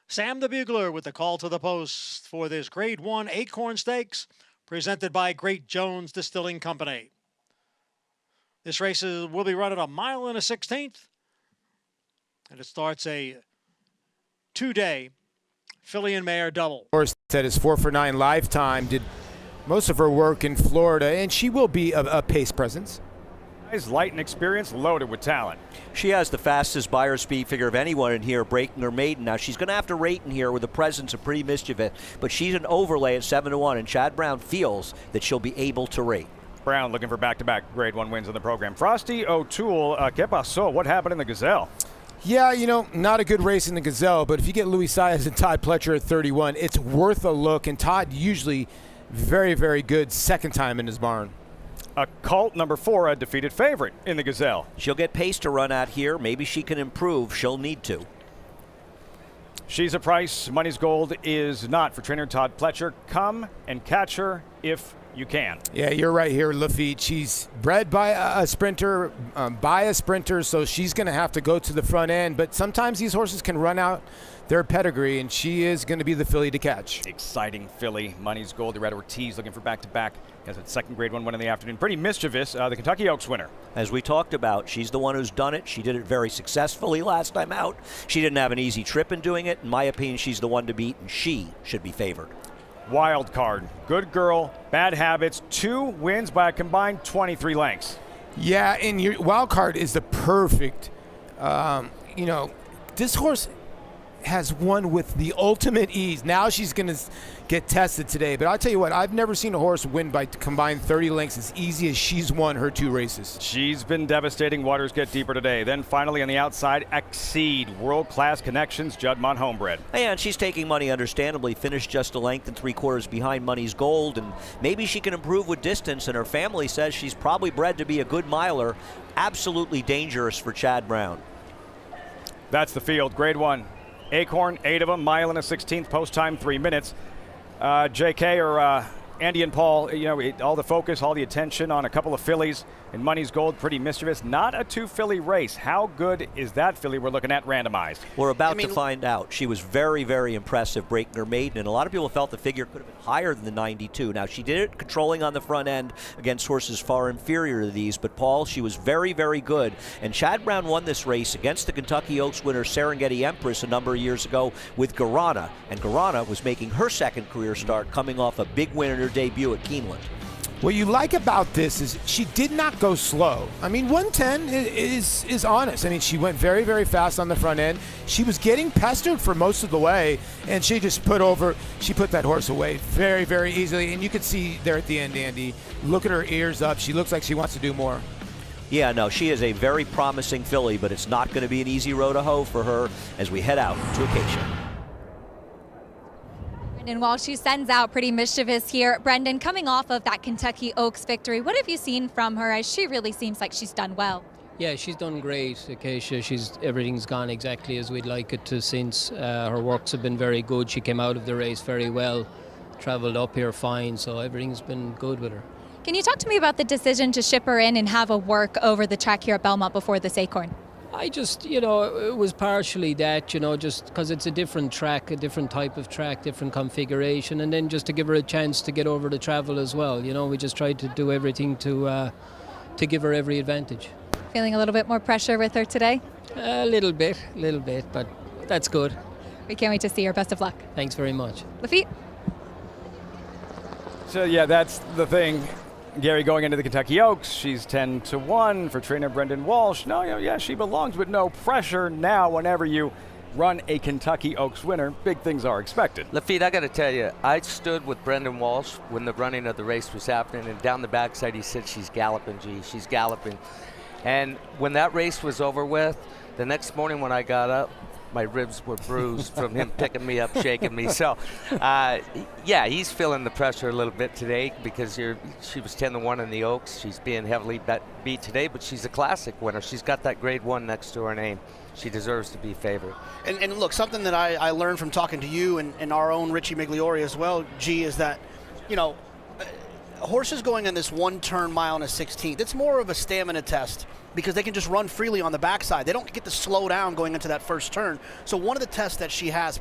Sam the Bugler with the call to the post for this Grade 1 Acorn Stakes presented by Great Jones Distilling Company. This race will be run at 1 mile and a 16th, and it starts a 2-day filly and mare double. Horse that is 4 for 9 lifetime, did most of her work in Florida, and she will be a pace presence. Light and experience, loaded with talent. She has the fastest buyer speed figure of anyone in here, breaking her maiden. Now, she's going to have to rate in here with the presence of Pretty Mischievous, but she's an overlay at 7-1, and Chad Brown feels that she'll be able to rate. Brown looking for back-to-back Grade 1 wins in the program. Frosty O'Toole, ¿qué pasó? What happened in the Gazelle? Yeah, you know, not a good race in the Gazelle, but if you get Luis Saez and Todd Pletcher at 31, it's worth a look, and Todd usually very, very good second time in his barn. A Colt, number 4, a defeated favorite in the Gazelle. She'll get pace to run out here. Maybe she can improve. She'll need to. She's a price. Money's Gold is not for trainer Todd Pletcher. Come and catch her if you can. Yeah, you're right here, Lafitte. She's bred by a sprinter, so she's going to have to go to the front end. But sometimes these horses can run out their pedigree, and she is going to be the filly to catch. Exciting filly. Money's Gold. Loretta Ortiz looking for back-to-back. Has a second Grade 1 win in the afternoon. Pretty Mischievous, the Kentucky Oaks winner. As we talked about, she's the one who's done it. She did it very successfully last time out. She didn't have an easy trip in doing it. In my opinion, she's the one to beat, and she should be favored. Wild card. Good girl, bad habits. 2 wins by a combined 23 lengths. Yeah, and your wild card is the perfect, this horse has won with the ultimate ease. Now she's going to get tested today. But I'll tell you what, I've never seen a horse win by combined 30 lengths as easy as she's won her 2 races. She's been devastating. Waters get deeper today. Then finally on the outside, Exceed. World-class connections, Juddmonte Homebred. And she's taking money, understandably. Finished just a length and 3/4 behind Money's Gold. And maybe she can improve with distance. And her family says she's probably bred to be a good miler. Absolutely dangerous for Chad Brown. That's the field. Grade 1. Acorn, 8 of them, mile and a 16th, post time 3 minutes. JK or Andy and Paul, all the focus, all the attention on a couple of fillies and Money's Gold, Pretty Mischievous. Not a 2-filly race. How good is that filly we're looking at randomized? We're about to find out. She was very, very impressive breaking her maiden, and a lot of people felt the figure could have been higher than the 92. Now, she did it controlling on the front end against horses far inferior to these, but Paul, she was very, very good. And Chad Brown won this race against the Kentucky Oaks winner Serengeti Empress a number of years ago with Guarana, and Guarana was making her second career start, coming off a big win in her debut at Keeneland. What you like about this is she did not go slow. I mean, 110 is honest. I mean, she went very, very fast on the front end. She was getting pestered for most of the way, and she just put that horse away very, very easily. And you could see there at the end, Andy, look at her ears up. She looks like she wants to do more. Yeah, no, she is a very promising filly, but it's not going to be an easy road to hoe for her as we head out to Acacia. And while she sends out Pretty Mischievous here, Brendan, coming off of that Kentucky Oaks victory, what have you seen from her as she really seems like she's done well? Yeah, she's done great, Acacia. Everything's gone exactly as we'd like it to since. Her works have been very good. She came out of the race very well, travelled up here fine, so everything's been good with her. Can you talk to me about the decision to ship her in and have a work over the track here at Belmont before this Acorn? I just, it was partially that, just because it's a different track, a different type of track, different configuration, and then just to give her a chance to get over the travel as well. We just tried to do everything to give her every advantage. Feeling a little bit more pressure with her today? A little bit, but that's good. We can't wait to see her. Best of luck. Thanks very much. Lafitte? So, yeah, that's the thing. Gary going into the Kentucky Oaks, she's 10-1 for trainer Brendan Walsh. No, she belongs with no pressure. Now, whenever you run a Kentucky Oaks winner, big things are expected. Lafitte, I got to tell you, I stood with Brendan Walsh when the running of the race was happening, and down the backside he said, she's galloping, G, she's galloping. And when that race was over with, the next morning when I got up, my ribs were bruised from him picking me up, shaking me. So, yeah, he's feeling the pressure a little bit today because she was 10-1 in the Oaks. She's being heavily beat today, but she's a classic winner. She's got that grade 1 next to her name. She deserves to be favored. And look, something that I learned from talking to you and our own Richie Migliori as well, G, is that, horses going in this 1-turn mile and a 16th, it's more of a stamina test because they can just run freely on the backside. They don't get to slow down going into that first turn. So one of the tests that she has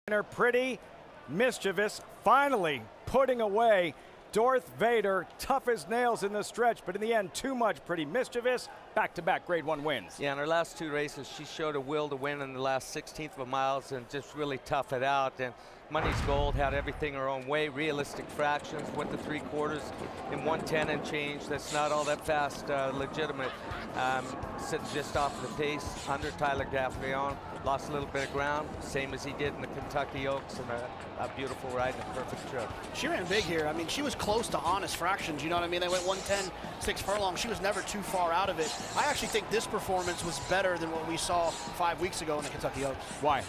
Pretty Mischievous finally putting away Darth Vader, tough as nails in the stretch, but in the end, too much Pretty Mischievous. Back-to-back Grade 1 wins. Yeah, in her last 2 races, she showed a will to win in the last 16th of a mile and just really tough it out. And Money's Gold had everything her own way, realistic fractions, went to 3/4 in 1:10 and change. That's not all that fast, legitimate. Sitting just off the pace, under Tyler Gaffalion. Lost a little bit of ground, same as he did in the Kentucky Oaks, and a beautiful ride and a perfect trip. She ran big here. I mean, she was close to honest fractions, you know what I mean? They went 1:10, 6 furlongs. She was never too far out of it. I actually think this performance was better than what we saw 5 weeks ago in the Kentucky Oaks. Why?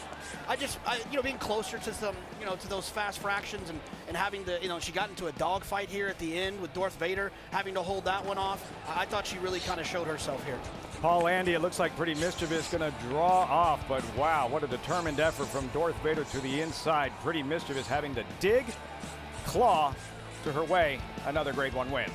Being closer to some, to those fast fractions and having to, she got into a dogfight here at the end with Darth Vader, having to hold that one off. I thought she really kind of showed herself here. Paul Andy, it looks like Pretty Mischievous going to draw off, but wow, what a determined effort from Darth Vader to the inside. Pretty Mischievous having to dig, claw to her way, another Grade 1 win.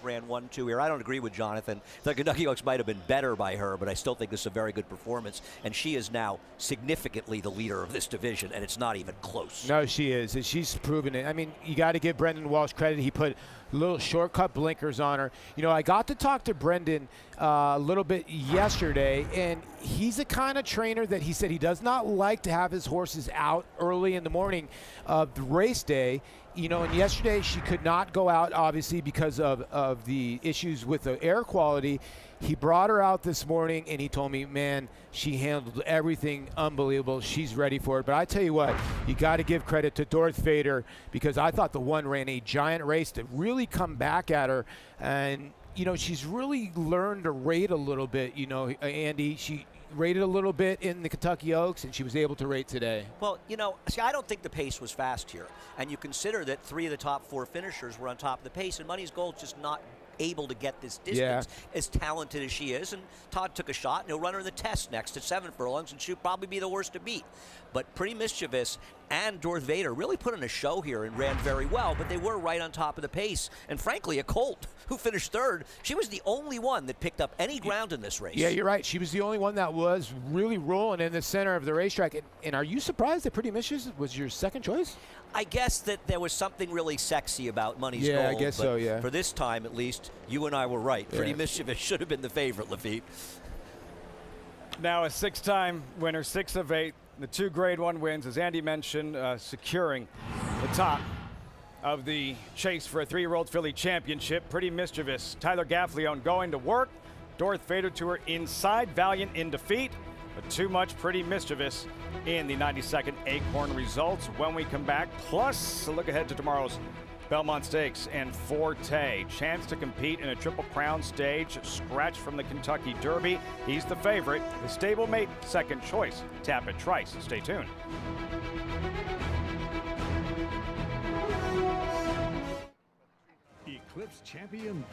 Ran 1-2 here. I don't agree with Jonathan. The Kentucky Oaks might have been better by her, but I still think this is a very good performance. And she is now significantly the leader of this division, and it's not even close. No, she is. And she's proven it. I mean, you got to give Brendan Walsh credit. He put little shortcut blinkers on her. I got to talk to Brendan a little bit yesterday, and he's the kind of trainer that he said he does not like to have his horses out early in the morning of the race day. And yesterday she could not go out, obviously, because of the issues with the air quality. He brought her out this morning, and he told me, man, she handled everything unbelievable. She's ready for it. But I tell you what, you got to give credit to Darth Vader, because I thought the one ran a giant race to really come back at her. And, she's really learned to rate a little bit, Andy. She rated a little bit in the Kentucky Oaks, and she was able to rate today. Well, I don't think the pace was fast here. And you consider that 3 of the top 4 finishers were on top of the pace, and Money's Gold just not able to get this distance, as talented as she is. And Todd took a shot, and he'll run her in the test next at 7 furlongs, and she'll probably be the worst to beat. But Pretty Mischievous and Darth Vader really put on a show here and ran very well, but they were right on top of the pace. And frankly, a Colt, who finished 3rd, she was the only one that picked up any ground in this race. Yeah, you're right. She was the only one that was really rolling in the center of the racetrack. And are you surprised that Pretty Mischievous was your second choice? I guess that there was something really sexy about Money's Gold. Yeah, I guess so, yeah. For this time, at least, you and I were right. Yeah. Pretty Mischievous should have been the favorite, Lafitte. Now a 6-time winner, 6 of 8, the 2 Grade 1 wins, as Andy mentioned, securing the top of the chase for a 3-year-old filly championship. Pretty Mischievous, Tyler Gaffalion going to work. Darth Vader to her inside, Valiant in defeat. But too much Pretty Mischievous in the 92nd Acorn results. When we come back, plus a look ahead to tomorrow's Belmont Stakes and Forte. Chance to compete in a Triple Crown stage. Scratch from the Kentucky Derby. He's the favorite. The stablemate second choice. Tapit Trice. Stay tuned. Eclipse Champion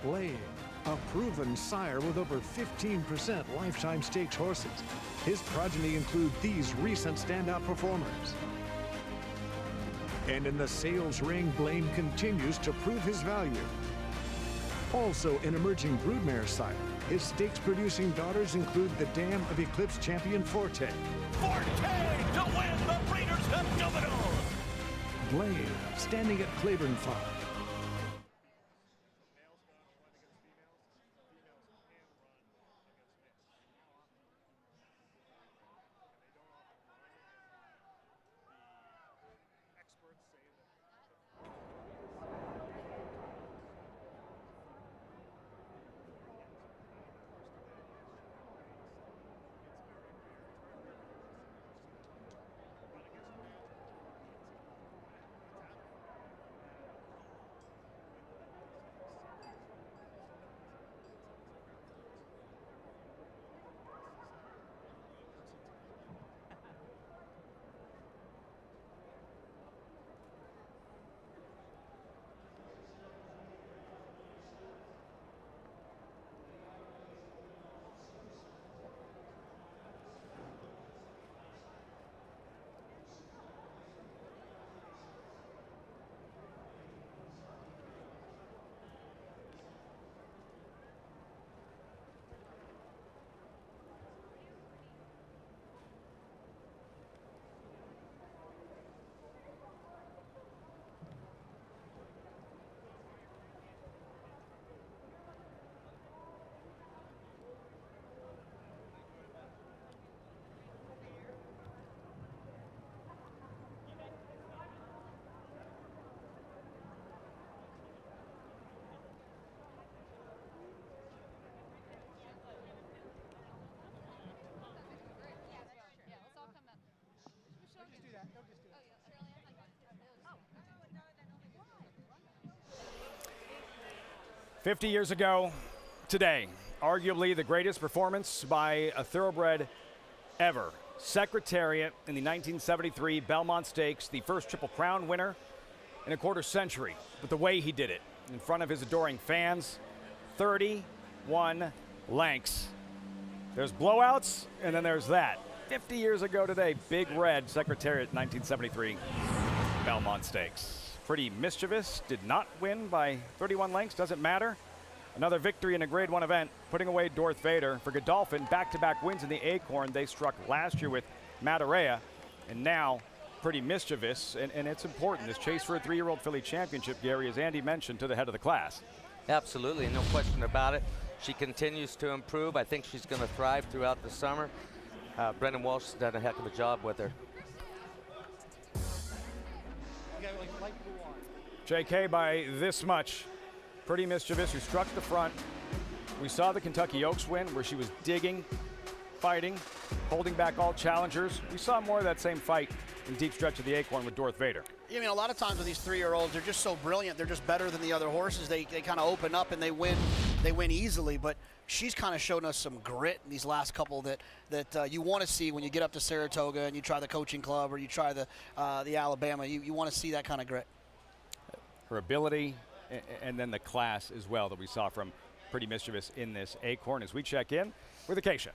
Blade. A proven sire with over 15% lifetime stakes horses. His progeny include these recent standout performers. And in the sales ring, Blame continues to prove his value. Also an emerging broodmare sire. His stakes-producing daughters include the dam of Eclipse Champion Forte. Forte to win the Breeders' Cup Juvenile. Blade, standing at Claiborne Farm. 50 years ago today, arguably the greatest performance by a thoroughbred ever. Secretariat in the 1973 Belmont Stakes, the first Triple Crown winner in a quarter century. But the way he did it, in front of his adoring fans, 31 lengths. There's blowouts, and then there's that. 50 years ago today, Big Red, Secretariat 1973 Belmont Stakes. Pretty Mischievous did not win by 31 lengths, doesn't matter. Another victory in a Grade 1 event, putting away Darth Vader. For Godolphin, back-to-back wins in the Acorn. They struck last year with Madureira, and now Pretty Mischievous. And it's important, this chase for a 3-year-old filly championship, Gary, as Andy mentioned, to the head of the class. Absolutely, no question about it. She continues to improve. I think she's going to thrive throughout the summer. Brendan Walsh has done a heck of a job with her. JK by this much. Pretty Mischievous, who struck the front. We saw the Kentucky Oaks win, where she was digging, fighting, holding back all challengers. We saw more of that same fight in deep stretch of the Acorn with Darth Vader. I mean, a lot of times with these 3-year-olds, they're just so brilliant. They're just better than the other horses. They kind of open up and they win easily. But she's kind of shown us some grit in these last couple that you want to see when you get up to Saratoga and you try the Coaching Club or you try the Alabama. You want to see that kind of grit. Her ability and then the class as well that we saw from Pretty Mischievous in this Acorn as we check in with Acacia.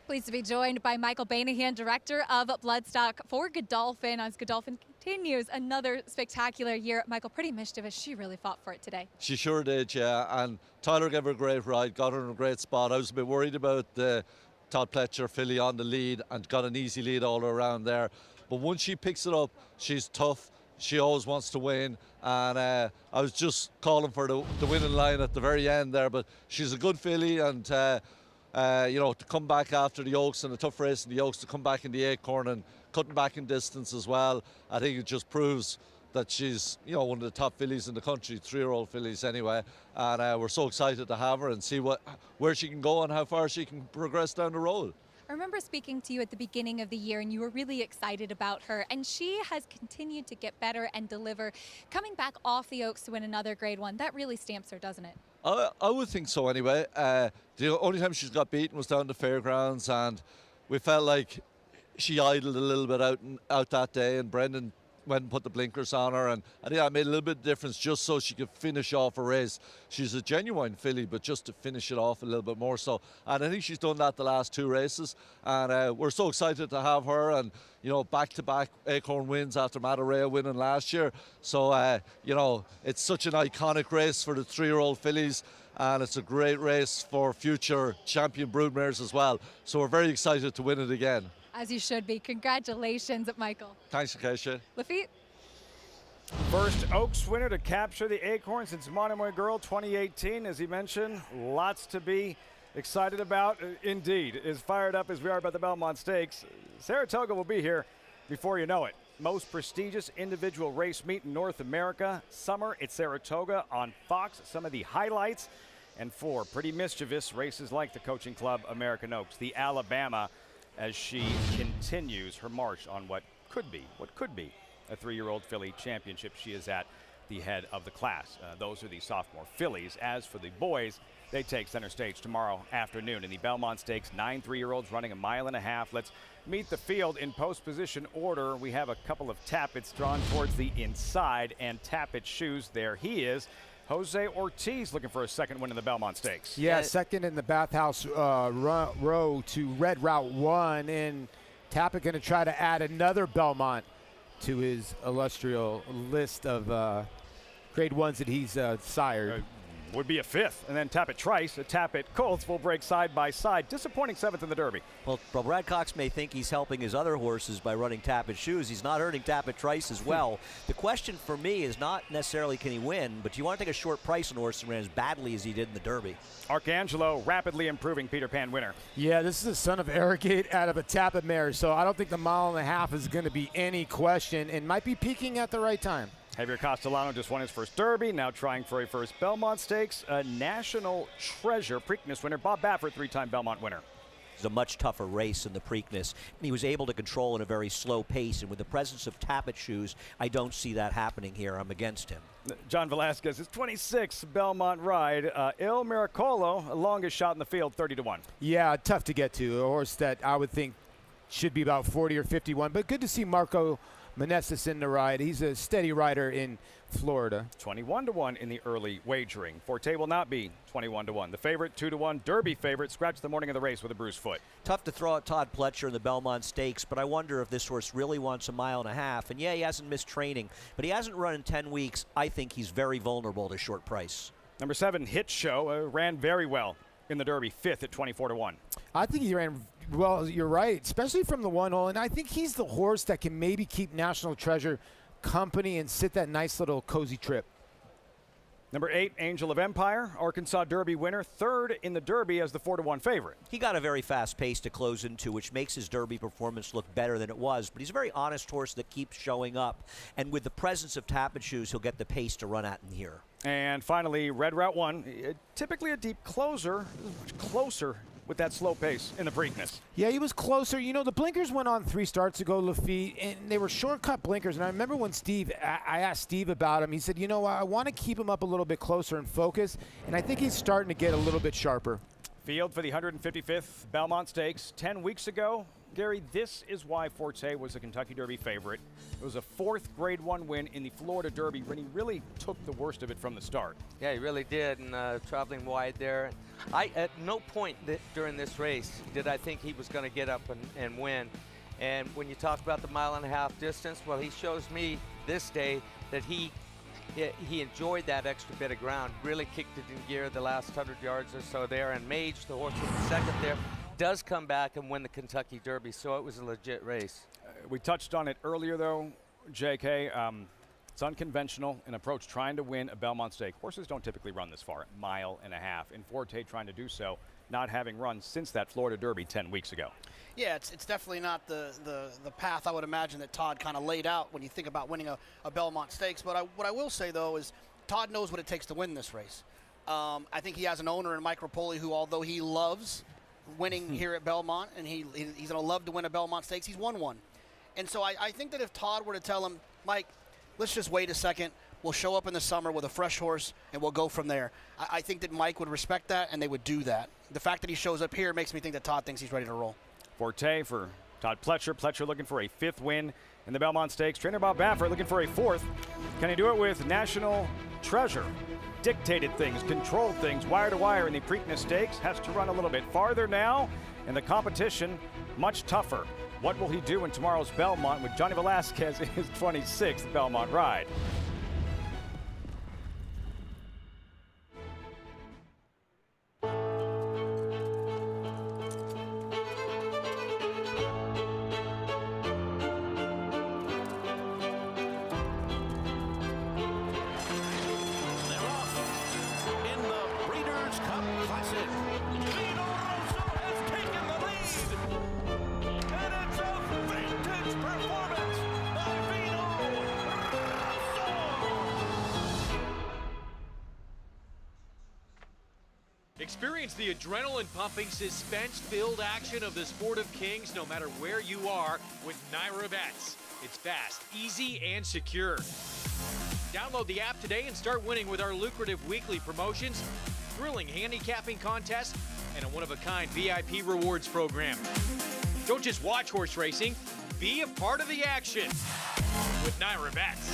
Pleased to be joined by Michael Banahan, Director of Bloodstock for Godolphin, as Godolphin continues another spectacular year. Michael, Pretty Mischievous, she really fought for it today. She sure did, yeah. And Tyler gave her a great ride, got her in a great spot. I was a bit worried about the Todd Pletcher filly on the lead and got an easy lead all around there. But once she picks it up, she's tough. She always wants to win, and I was just calling for the winning line at the very end there, but she's a good filly, and you know, to come back after the Oaks and a tough race in the Oaks, to come back in the Acorn and cutting back in distance as well, I think it just proves that she's, you know, one of the top fillies in the country, 3-year-old fillies anyway, and we're so excited to have her and see where she can go and how far she can progress down the road. I remember speaking to you at the beginning of the year, and you were really excited about her, and she has continued to get better and deliver. Coming back off the Oaks to win another Grade 1, that really stamps her, doesn't it? I would think so anyway. The only time she's got beaten was down the fairgrounds, and we felt like she idled a little bit out that day, and Brendan went and put the blinkers on her, and I think that made a little bit of difference just so she could finish off a race. She's a genuine filly, but just to finish it off a little bit more so. And I think she's done that the last 2 races, and we're so excited to have her, and you know, back-to-back Acorn wins after Madureira winning last year. So you know, it's such an iconic race for the 3-year-old fillies, and it's a great race for future champion broodmares as well. So we're very excited to win it again. As you should be. Congratulations, Michael. Thanks, Acacia. Lafitte? First Oaks winner to capture the Acorn since Monomoy Girl 2018, as he mentioned. Lots to be excited about. Indeed, as fired up as we are about the Belmont Stakes, Saratoga will be here before you know it. Most prestigious individual race meet in North America. Summer at Saratoga on Fox. Some of the highlights. And 4 Pretty Mischievous races like the Coaching Club American Oaks, the Alabama, as she continues her march on what could be a 3-year-old filly championship. She is at the head of the class. Those are the sophomore fillies. As for the boys, they take center stage tomorrow afternoon in the Belmont Stakes. 9 3-year-olds running a 1.5 miles. Let's meet the field in post position order. We have a couple of Tappets drawn towards the inside, and Tappet shoes. There he is. Jose Ortiz looking for a second win in the Belmont Stakes. Yeah, second in the Bathhouse row to Red Route 1, and Tappet going to try to add another Belmont to his illustrious list of Grade 1s that he's sired. Would be a 5th, and then Tappet Trice, a Tappet Colts will break side by side. Disappointing 7th in the Derby. Well, Brad Cox may think he's helping his other horses by running Tappet shoes. He's not hurting Tappet Trice as well. The question for me is not necessarily can he win, but do you want to take a short price on a horse that ran as badly as he did in the Derby? Arcangelo, rapidly improving Peter Pan winner. Yeah, this is a son of Arrogate out of a Tappet mare, so I don't think the 1.5 miles is going to be any question, and might be peaking at the right time. Javier Castellano just won his first Derby, now trying for a first Belmont Stakes. A national treasure, Preakness winner, Bob Baffert, 3-time Belmont winner. It's a much tougher race in the Preakness, and he was able to control in a very slow pace, and with the presence of Tappet shoes, I don't see that happening here. I'm against him. John Velasquez is 26, Belmont Ride. Il Miracolo, longest shot in the field, 30-1. Yeah, tough to get to. A horse that I would think should be about 40 or 51. But good to see Marco Meneses in the ride. He's a steady rider in Florida. 21-1 in the early wagering. Forte will not be 21-1. The favorite, 2-1. Derby favorite, scratched the morning of the race with a bruised foot. Tough to throw out Todd Pletcher in the Belmont Stakes, but I wonder if this horse really wants a mile and a half. And yeah, he hasn't missed training, but he hasn't run in 10 weeks. I think he's very vulnerable to short price. Number 7, Hit Show, ran very well in the Derby, 5th at 24-1. I think he ran well, you're right, especially from the 1 hole. And I think he's the horse that can maybe keep National Treasure company and sit that nice little cozy trip. Number 8, Angel of Empire, Arkansas Derby winner, 3rd in the Derby as the 4-1 favorite. He got a very fast pace to close into, which makes his Derby performance look better than it was. But he's a very honest horse that keeps showing up. And with the presence of Tappan Shoes, he'll get the pace to run at in here. And finally, Red Route 1, typically a deep closer, much closer with that slow pace in the Preakness. Yeah, he was closer. You know, the blinkers went on 3 starts ago, Lafitte, and they were shortcut blinkers. And I remember when I asked Steve about him, he said, you know, I want to keep him up a little bit closer and focus, and I think he's starting to get a little bit sharper. Field for the 155th Belmont Stakes 10 weeks ago. Gary, this is why Forte was a Kentucky Derby favorite. It was a 4th Grade 1 win in the Florida Derby when he really took the worst of it from the start. Yeah, he really did, and traveling wide there. At no point during this race did I think he was going to get up and win. And when you talk about the mile-and-a-half distance, well, he shows me this day that he enjoyed that extra bit of ground, really kicked it in gear the last 100 yards or so there, and Mage, the horse with the second there, does come back and win the Kentucky Derby, so it was a legit race. We touched on it earlier, though, J.K. It's unconventional, an approach trying to win a Belmont Stake. Horses don't typically run this far, mile and a half, and Forte trying to do so, not having run since that Florida Derby 10 weeks ago. Yeah, it's definitely not the path I would imagine that Todd kind of laid out when you think about winning a Belmont Stakes. But what I will say, though, is Todd knows what it takes to win this race. I think he has an owner in Mike Rapoli who, although he loves winning here at Belmont, and he's going to love to win a Belmont Stakes, he's won one. And so I think that if Todd were to tell him, Mike, let's just wait a second, we'll show up in the summer with a fresh horse, and we'll go from there. I think that Mike would respect that, and they would do that. The fact that he shows up here makes me think that Todd thinks he's ready to roll. Forte for Todd Pletcher. Pletcher looking for a 5th win in the Belmont Stakes. Trainer Bob Baffert looking for a 4th. Can he do it with National Treasure? Dictated things, controlled things, wire to wire in the Preakness Stakes. Has to run a little bit farther now, and the competition much tougher. What will he do in tomorrow's Belmont with Johnny Velasquez in his 26th Belmont ride? Experience the adrenaline-pumping, suspense-filled action of the Sport of Kings no matter where you are with Naira Bets. It's fast, easy, and secure. Download the app today and start winning with our lucrative weekly promotions, thrilling handicapping contests, and a one-of-a-kind VIP rewards program. Don't just watch horse racing, be a part of the action with Naira Bets.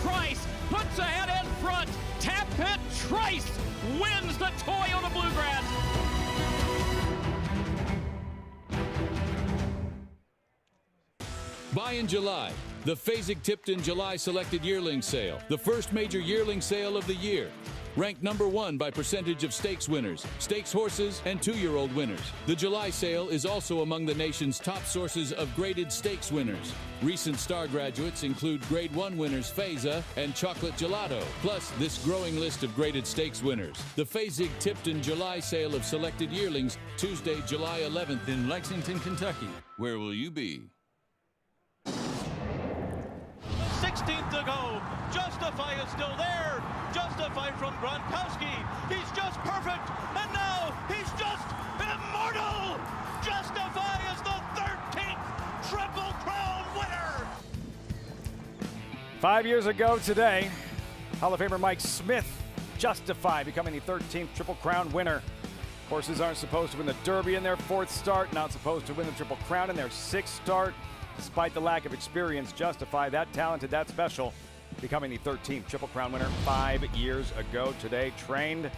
Trice puts ahead in front. Tappan Trice wins the Toyota Bluegrass. Buy in July. The Fasig-Tipton July Selected Yearling Sale. The first major yearling sale of the year. Ranked number 1 by percentage of stakes winners, stakes horses, and 2-year-old winners. The July sale is also among the nation's top sources of graded stakes winners. Recent star graduates include Grade 1 winners Feza and Chocolate Gelato, plus this growing list of graded stakes winners. The Fasig-Tipton July sale of selected yearlings, Tuesday, July 11th in Lexington, Kentucky. Where will you be? 16th to go. Justify is still there. Justify from Gronkowski. He's just perfect. And now he's just immortal. Justify is the 13th Triple Crown winner. 5 years ago today, Hall of Famer Mike Smith, Justify, becoming the 13th Triple Crown winner. Horses aren't supposed to win the Derby in their 4th start, not supposed to win the Triple Crown in their 6th start. Despite the lack of experience, Justify, that talented, that special, becoming the 13th Triple Crown winner 5 years ago today, trained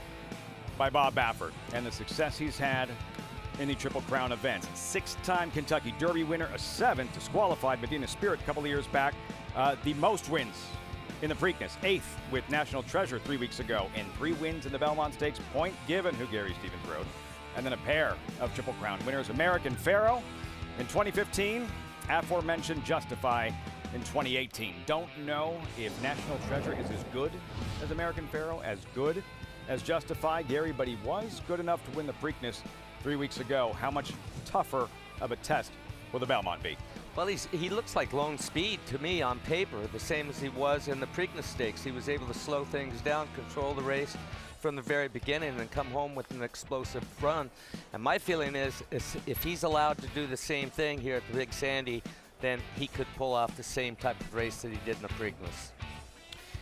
by Bob Baffert, and the success he's had in the Triple Crown events. 6-time Kentucky Derby winner, a 7th, disqualified Medina Spirit a couple of years back. The most wins in the Preakness, 8th with National Treasure 3 weeks ago, and 3 wins in the Belmont Stakes, Point Given, who Gary Stevens rode, and then a pair of Triple Crown winners, American Pharoah in 2015, aforementioned Justify in 2018. Don't know if National Treasure is as good as American Pharoah, as good as Justify, Gary, but he was good enough to win the Preakness 3 weeks ago. How much tougher of a test will the Belmont be? Well, he looks like Lone Speed to me on paper, the same as he was in the Preakness Stakes. He was able to slow things down, control the race from the very beginning, and come home with an explosive run. And my feeling is if he's allowed to do the same thing here at the Big Sandy, then he could pull off the same type of race that he did in the Preakness.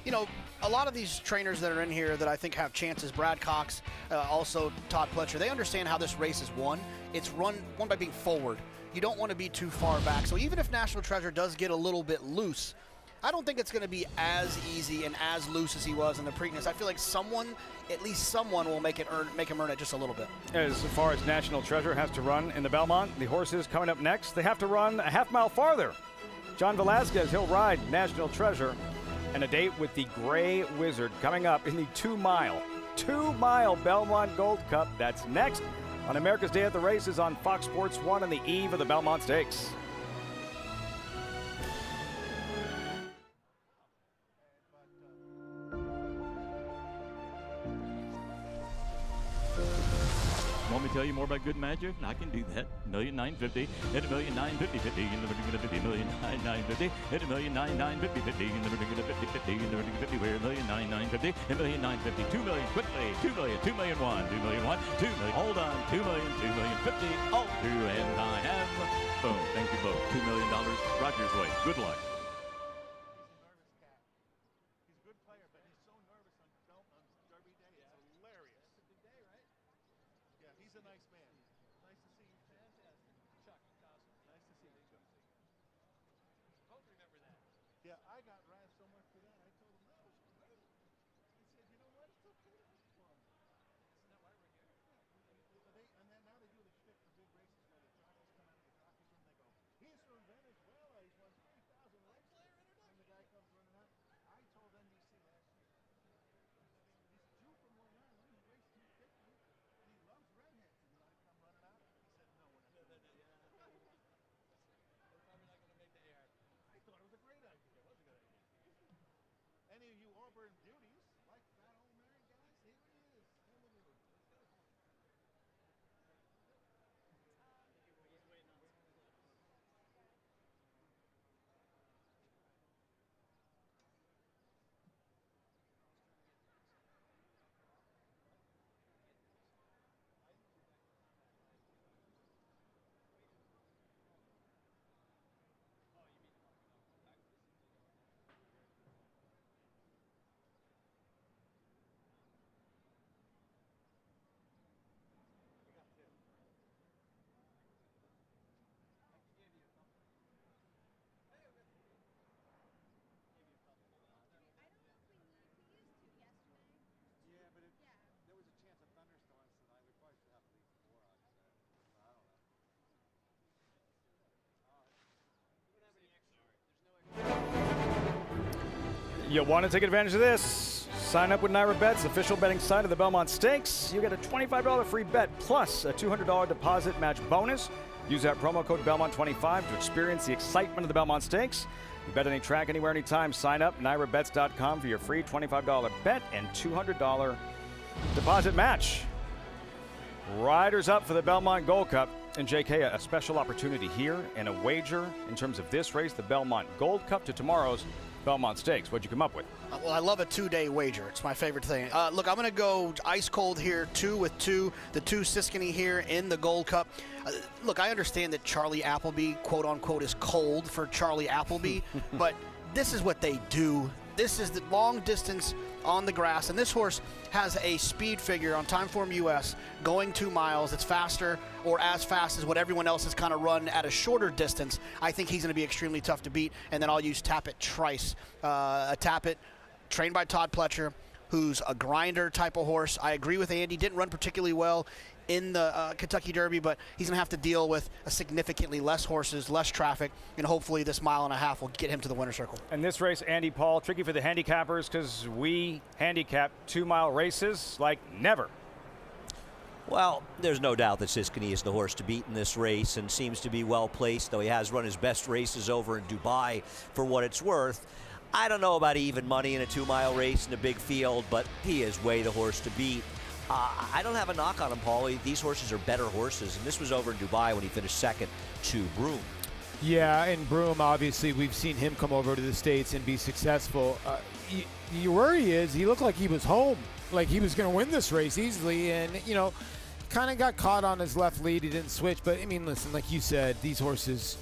You know, a lot of these trainers that are in here that I think have chances, Brad Cox, also Todd Pletcher, they understand how this race is won. It's won by being forward. You don't want to be too far back. So even if National Treasure does get a little bit loose, I don't think it's going to be as easy and as loose as he was in the Preakness. I feel like at least someone will make him earn it just a little bit. As far as National Treasure has to run in the Belmont, the horses coming up next, they have to run a half-mile farther. John Velasquez, he'll ride National Treasure, and a date with the Gray Wizard coming up in the 2-mile Belmont Gold Cup. That's next on America's Day at the Races on Fox Sports 1 on the eve of the Belmont Stakes. Want me to tell you more about good magic? I can do that. $1,950,000, hit $1,950,000, and the we're gonna $50,000,950,000, hit $1,950,000, and the we're gonna $50,000,000, and the we're gonna $50,000, where $1,950,000, and $1,950,000, $2 million quickly, $2 million, $2 million, $2 million, $2 million, hold on, $2 million, $2,050,000, all through, and I have, boom, thank you both, $2 million, Rogers Way. Good luck. Any of you Auburn beauties like that old Mary guys? Here he is. You'll want to take advantage of this. Sign up with Naira Bets, official betting site of the Belmont Stakes. You get a $25 free bet plus a $200 deposit match bonus. Use that promo code Belmont25 to experience the excitement of the Belmont Stakes. You bet any track, anywhere, anytime. Sign up, NairaBets.com for your free $25 bet and $200 deposit match. Riders up for the Belmont Gold Cup. And JK, a special opportunity here and a wager in terms of this race, the Belmont Gold Cup, to tomorrow's Belmont Stakes. What'd you come up with? Well, I love a two-day wager. It's my favorite thing. Look, I'm going to go ice cold here, 2 with 2. The 2 Siskany here in the Gold Cup. Look, I understand that Charlie Appleby, quote-unquote, is cold for Charlie Appleby, but this is what they do. This is the long distance on the grass, and this horse has a speed figure on Timeform US going 2 miles. It's faster or as fast as what everyone else has kind of run at a shorter distance. I think he's going to be extremely tough to beat, and then I'll use Tappet Trice. A Tappet trained by Todd Pletcher, who's a grinder type of horse. I agree with Andy, didn't run particularly well in the Kentucky Derby, but he's going to have to deal with a significantly less horses, less traffic, and hopefully this 1.5 miles will get him to the winner's circle. And this race, Andy Paul, tricky for the handicappers because we handicap 2-mile races like never. Well, there's no doubt that Siskany is the horse to beat in this race and seems to be well placed, though he has run his best races over in Dubai for what it's worth. I don't know about even money in a 2-mile race in a big field, but he is way the horse to beat. I don't have a knock on him, Paulie. These horses are better horses, and this was over in Dubai when he finished second to Broome. Yeah, and Broome, obviously, we've seen him come over to the States and be successful. You worry is he looked like he was home, like he was going to win this race easily, and, you know, kind of got caught on his left lead. He didn't switch, but, I mean, listen, like you said, these horses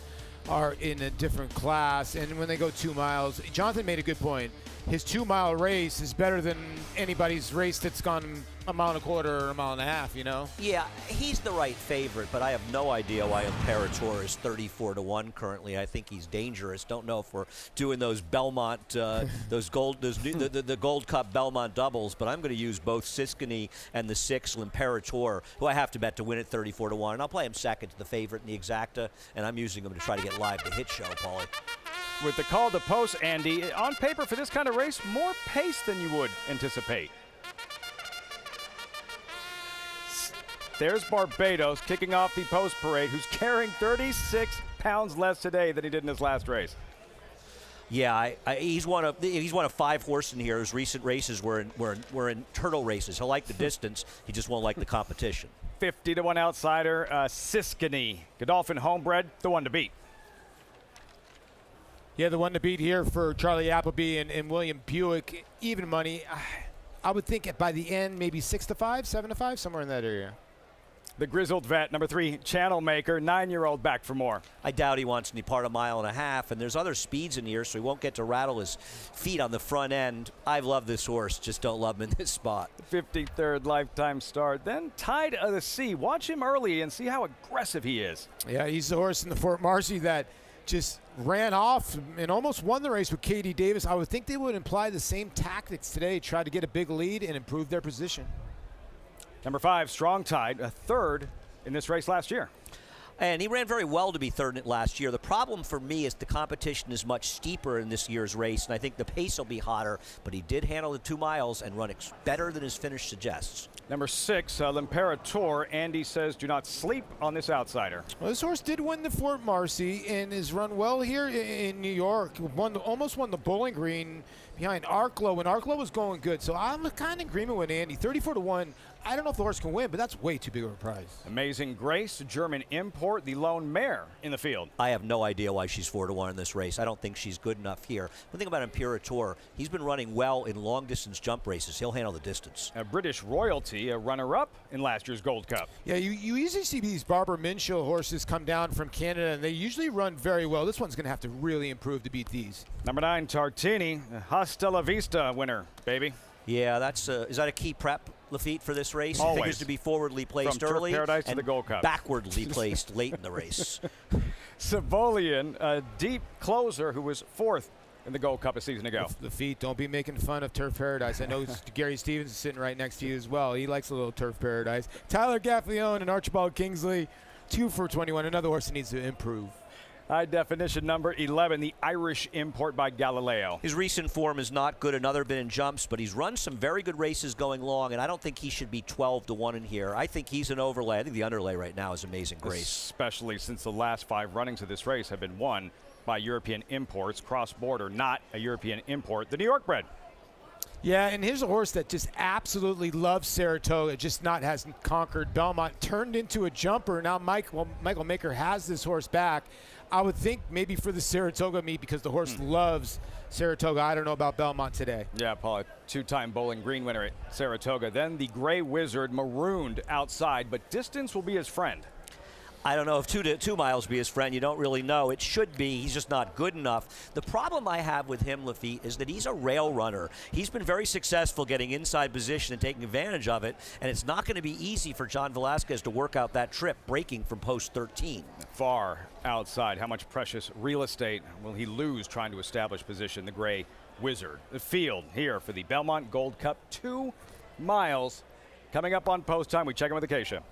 are in a different class, and when they go 2 miles, Jonathan made a good point. His 2-mile race is better than anybody's race that's gone 1.25 miles or 1.5 miles, you know? Yeah, he's the right favorite, but I have no idea why Imperator is 34-1 currently. I think he's dangerous. Don't know if we're doing those Belmont, the Gold Cup Belmont doubles, but I'm going to use both Siskany and the 6 Imperator, who I have to bet to win at 34-1. And I'll play him second to the favorite in the Exacta, and I'm using him to try to get live to hit show, Paulie. With the call to post, Andy, on paper for this kind of race, more pace than you would anticipate. There's Barbados kicking off the post parade, who's carrying 36 pounds less today than he did in his last race. Yeah, he's one of 5 horses in here whose recent races were in turtle races. He'll like the distance, he just won't like the competition. 50-1 outsider, Siskany. Godolphin Homebred, the one to beat. Yeah, the one to beat here for Charlie Appleby and William Buick, even money. I would think by the end, maybe 6-5, 7-5, somewhere in that area. The grizzled vet, number 3, Channel Maker, 9-year-old back for more. I doubt he wants any part of 1.5 miles, and there's other speeds in here, so he won't get to rattle his feet on the front end. I love this horse, just don't love him in this spot. 53rd lifetime start, then Tide of the Sea. Watch him early and see how aggressive he is. Yeah, he's the horse in the Fort Marcy that just ran off and almost won the race with Katie Davis. I would think they would imply the same tactics today, try to get a big lead and improve their position. Number 5, Strong Tide, a 3rd in this race last year. And he ran very well to be 3rd in it last year. The problem for me is the competition is much steeper in this year's race, and I think the pace will be hotter, but he did handle the 2 miles and run better than his finish suggests. Number 6, L'Imperator. Andy says do not sleep on this outsider. Well, this horse did win the Fort Marcy and has run well here in New York. Almost won the Bowling Green behind Arklow when Arklow was going good. So I'm kind of in agreement with Andy. 34-1. I don't know if the horse can win, but that's way too big of a prize. Amazing Grace, German import, the lone mare in the field. I have no idea why she's 4-1 in this race. I don't think she's good enough here. One thing about Imperator, he's been running well in long-distance jump races. He'll handle the distance. A British Royalty, a runner-up in last year's Gold Cup. Yeah, you usually see these Barbara Minshew horses come down from Canada, and they usually run very well. This one's going to have to really improve to beat these. Number 9, Tartini, Hasta La Vista winner, baby. Yeah, that's is that a key prep, Lafitte, for this race? Always. He figures to be forwardly placed From early Turf Paradise and to the Gold Cup. backwardly placed late in the race. Savolian, a deep closer who was 4th in the Gold Cup a season ago. Lafitte, don't be making fun of Turf Paradise. I know Gary Stevens is sitting right next to you as well. He likes a little Turf Paradise. Tyler Gaffalione and Archibald Kingsley, 2 for 21. Another horse that needs to improve. High definition number 11, the Irish import by Galileo. His recent form is not good. Another been in jumps, but he's run some very good races going long, and I don't think he should be 12-1 in here. I think he's an overlay. I think the underlay right now is Amazing Grace. Especially since the last 5 runnings of this race have been won by European imports, cross-border, not a European import, the New York bred. Yeah, and here's a horse that just absolutely loves Saratoga, just hasn't conquered Belmont. Turned into a jumper. Now Michael Maker has this horse back. I would think maybe for the Saratoga meet because the horse loves Saratoga. I don't know about Belmont today. Yeah, Paul, a 2-time Bowling Green winner at Saratoga. Then the Gray Wizard marooned outside, but distance will be his friend. I don't know if 2 miles be his friend. You don't really know. It should be. He's just not good enough. The problem I have with him, Lafitte, is that he's a rail runner. He's been very successful getting inside position and taking advantage of it, and it's not going to be easy for John Velasquez to work out that trip, breaking from post 13. Far outside. How much precious real estate will he lose trying to establish position, the Gray Wizard? The field here for the Belmont Gold Cup, 2 miles. Coming up on post time, we check in with Acacia.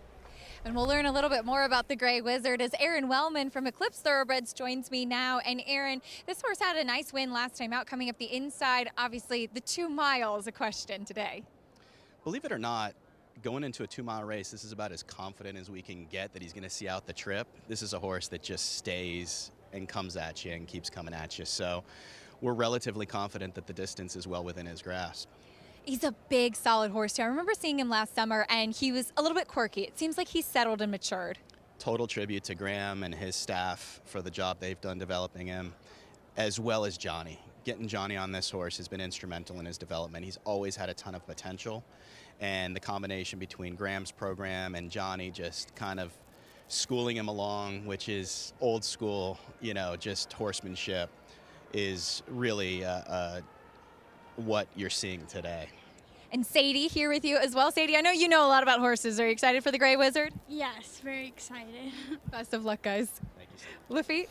And we'll learn a little bit more about the Gray Wizard as Aaron Wellman from Eclipse Thoroughbreds joins me now. And Aaron, this horse had a nice win last time out, coming up the inside. Obviously, the 2 miles a question today. Believe it or not, going into a 2-mile race, this is about as confident as we can get that he's going to see out the trip. This is a horse that just stays and comes at you and keeps coming at you. So we're relatively confident that the distance is well within his grasp. He's a big, solid horse, too. I remember seeing him last summer, and he was a little bit quirky. It seems like he's settled and matured. Total tribute to Graham and his staff for the job they've done developing him, as well as Johnny. Getting Johnny on this horse has been instrumental in his development. He's always had a ton of potential, and the combination between Graham's program and Johnny just kind of schooling him along, which is old school, just horsemanship, is really what you're seeing today. And Sadie here with you as well. Sadie, I know you know a lot about horses. Are you excited for the Gray Wizard? Yes, very excited. Best of luck, guys. Thank you, Lafitte?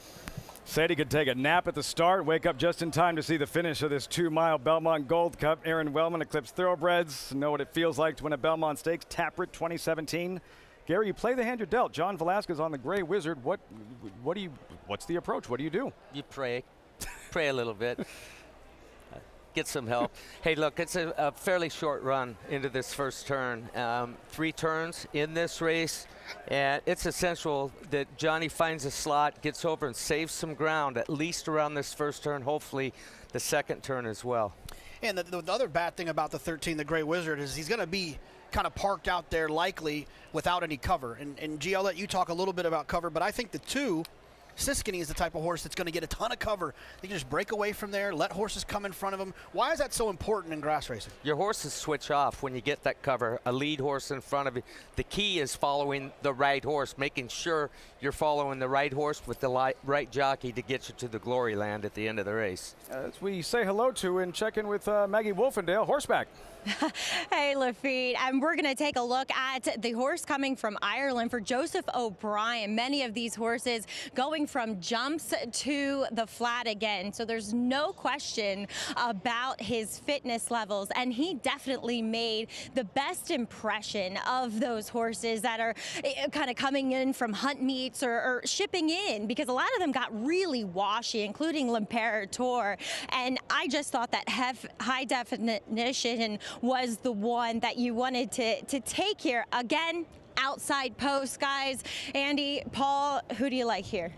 Sadie could take a nap at the start, wake up just in time to see the finish of this 2-mile Belmont Gold Cup. Aaron Wellman, Eclipse Thoroughbreds, know what it feels like to win a Belmont Stakes. Taproot 2017. Gary, you play the hand you're dealt. John Velasquez on the Gray Wizard. What's the approach? What do you do? You pray a little bit. Get some help. Hey, look, it's a fairly short run into this first turn. 3 turns in this race, and it's essential that Johnny finds a slot, gets over and saves some ground, at least around this first turn, hopefully the second turn as well. And the other bad thing about the 13, the Gray Wizard, is he's going to be kind of parked out there likely without any cover. And G, I'll let you talk a little bit about cover, but I think the 2, Siskiny, is the type of horse that's going to get a ton of cover. They can just break away from there, let horses come in front of him. Why is that so important in grass racing? Your horses switch off when you get that cover, a lead horse in front of you. The key is following the right horse, making sure you're following the right horse with the right jockey to get you to the glory land at the end of the race. As we say hello to and check in with Maggie Wolfendale, horseback. Hey, Lafitte, and we're going to take a look at the horse coming from Ireland for Joseph O'Brien. Many of these horses going from jumps to the flat again, so there's no question about his fitness levels, and he definitely made the best impression of those horses that are kind of coming in from hunt meets or shipping in, because a lot of them got really washy, including L'Imperator, and I just thought that high definition was the one that you wanted to take here. Again, outside post, guys. Andy, Paul, who do you like here?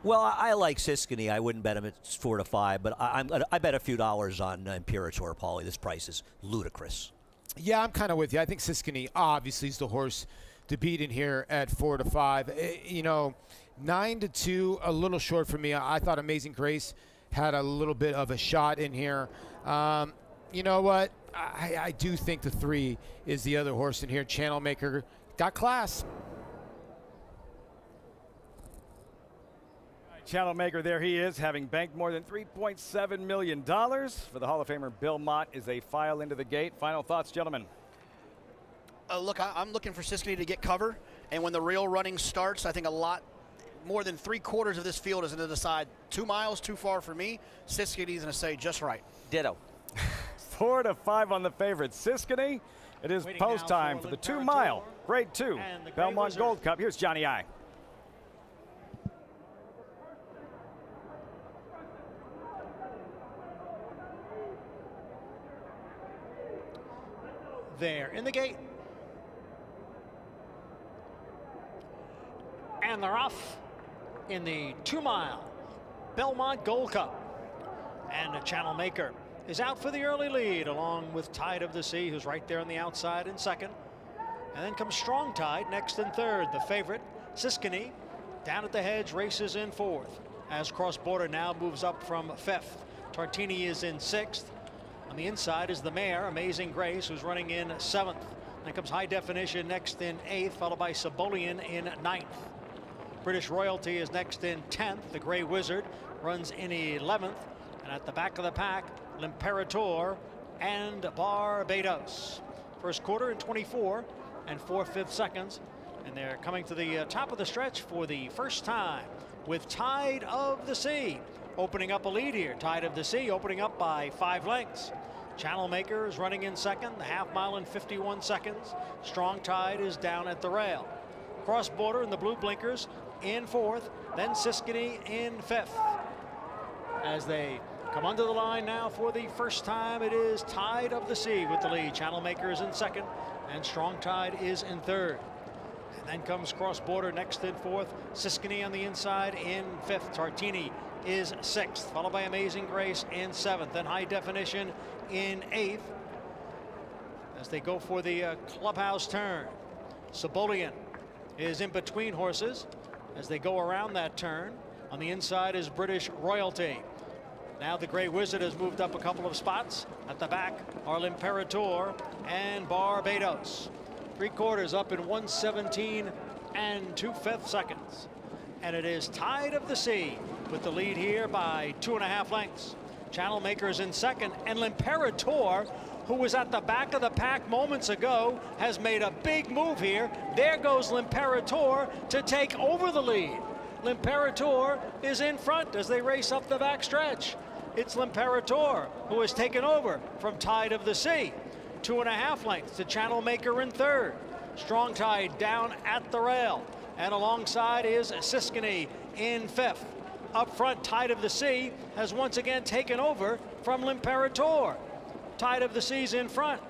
Well, I like Siskiny. I wouldn't bet him at 4 to 5, but I bet a few dollars on Imperator, Paulie. This price is ludicrous. Yeah, I'm kind of with you. I think Siskiny obviously is the horse to beat in here at 4 to 5. 9 to 2, a little short for me. I thought Amazing Grace had a little bit of a shot in here. You know what? I do think the 3 is the other horse in here. Channel Maker got class. Channel Maker, there he is, having banked more than $3.7 million for the Hall of Famer Bill Mott is a file into the gate. Final thoughts, gentlemen. Look, I'm looking for Siskiny to get cover, and when the real running starts, I think a lot more than 3/4 of this field is going to decide 2 miles too far for me. Siskiny is going to say just right. Ditto. 4 to 5 on the favorite Siskiny. It is post time for the 2-mile Grade 2 Belmont Gold Cup. Here's Johnny I. there in the gate. And they're off in the 2-mile Belmont Gold Cup. And the Channel Maker is out for the early lead, along with Tide of the Sea, who's right there on the outside in second. And then comes Strong Tide next in third. The favorite, Siskany, down at the hedge, races in fourth. As Cross Border now moves up from fifth. Tartini is in sixth. On the inside is the mare, Amazing Grace, who's running in seventh. Then comes High Definition next in eighth, followed by Sabolian in ninth. British Royalty is next in 10th. The Grey Wizard runs in 11th. And at the back of the pack, L'Imperator and Barbados. First quarter in 24 and 4/5 seconds. And they're coming to the top of the stretch for the first time with Tide of the Sea opening up a lead here. Tide of the Sea opening up by 5 lengths. Channel Maker is running in second, the half mile in 51 seconds. Strong Tide is down at the rail. Cross Border in the blue blinkers in fourth, then Siskany in fifth. As they come under the line now for the first time, it is Tide of the Sea with the lead. Channel Maker is in second, and Strong Tide is in third. And then comes Cross Border next in fourth, Siskany on the inside in fifth. Tartini is sixth, followed by Amazing Grace in seventh, then High Definition in eighth. As they go for the clubhouse turn, Sabolian is in between horses as they go around that turn. On the inside is British Royalty. Now the Grey Wizard has moved up a couple of spots. At the back are L'Imperator and Barbados. 3/4 up in 1:17 and 2/5 seconds. And it is Tide of the Sea with the lead here by 2.5 lengths. Channel Maker's in second, and L'Imperator, who was at the back of the pack moments ago, has made a big move here. There goes L'Imperator to take over the lead. L'Imperator is in front as they race up the back stretch. It's L'Imperator who has taken over from Tide of the Sea. 2.5 lengths to Channel Maker in third. Strong Tide down at the rail. And alongside is Siskany in fifth. Up front, Tide of the Sea has once again taken over from L'Imperator. Tide of the Sea's in front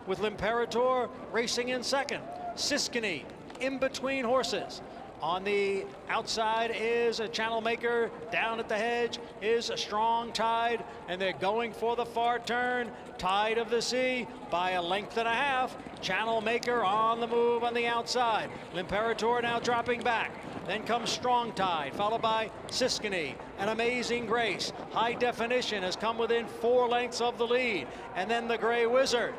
with L'Imperator racing in second. Siskany in between horses. On the outside is a Channel Maker. Down at the hedge is a Strong Tide, and they're going for the far turn. Tide of the Sea by 1.5 lengths. Channel Maker on the move on the outside. L'Imperator now dropping back. Then comes Strong Tide, followed by Siskany and Amazing Grace. High Definition has come within 4 lengths of the lead. And then the Grey Wizard.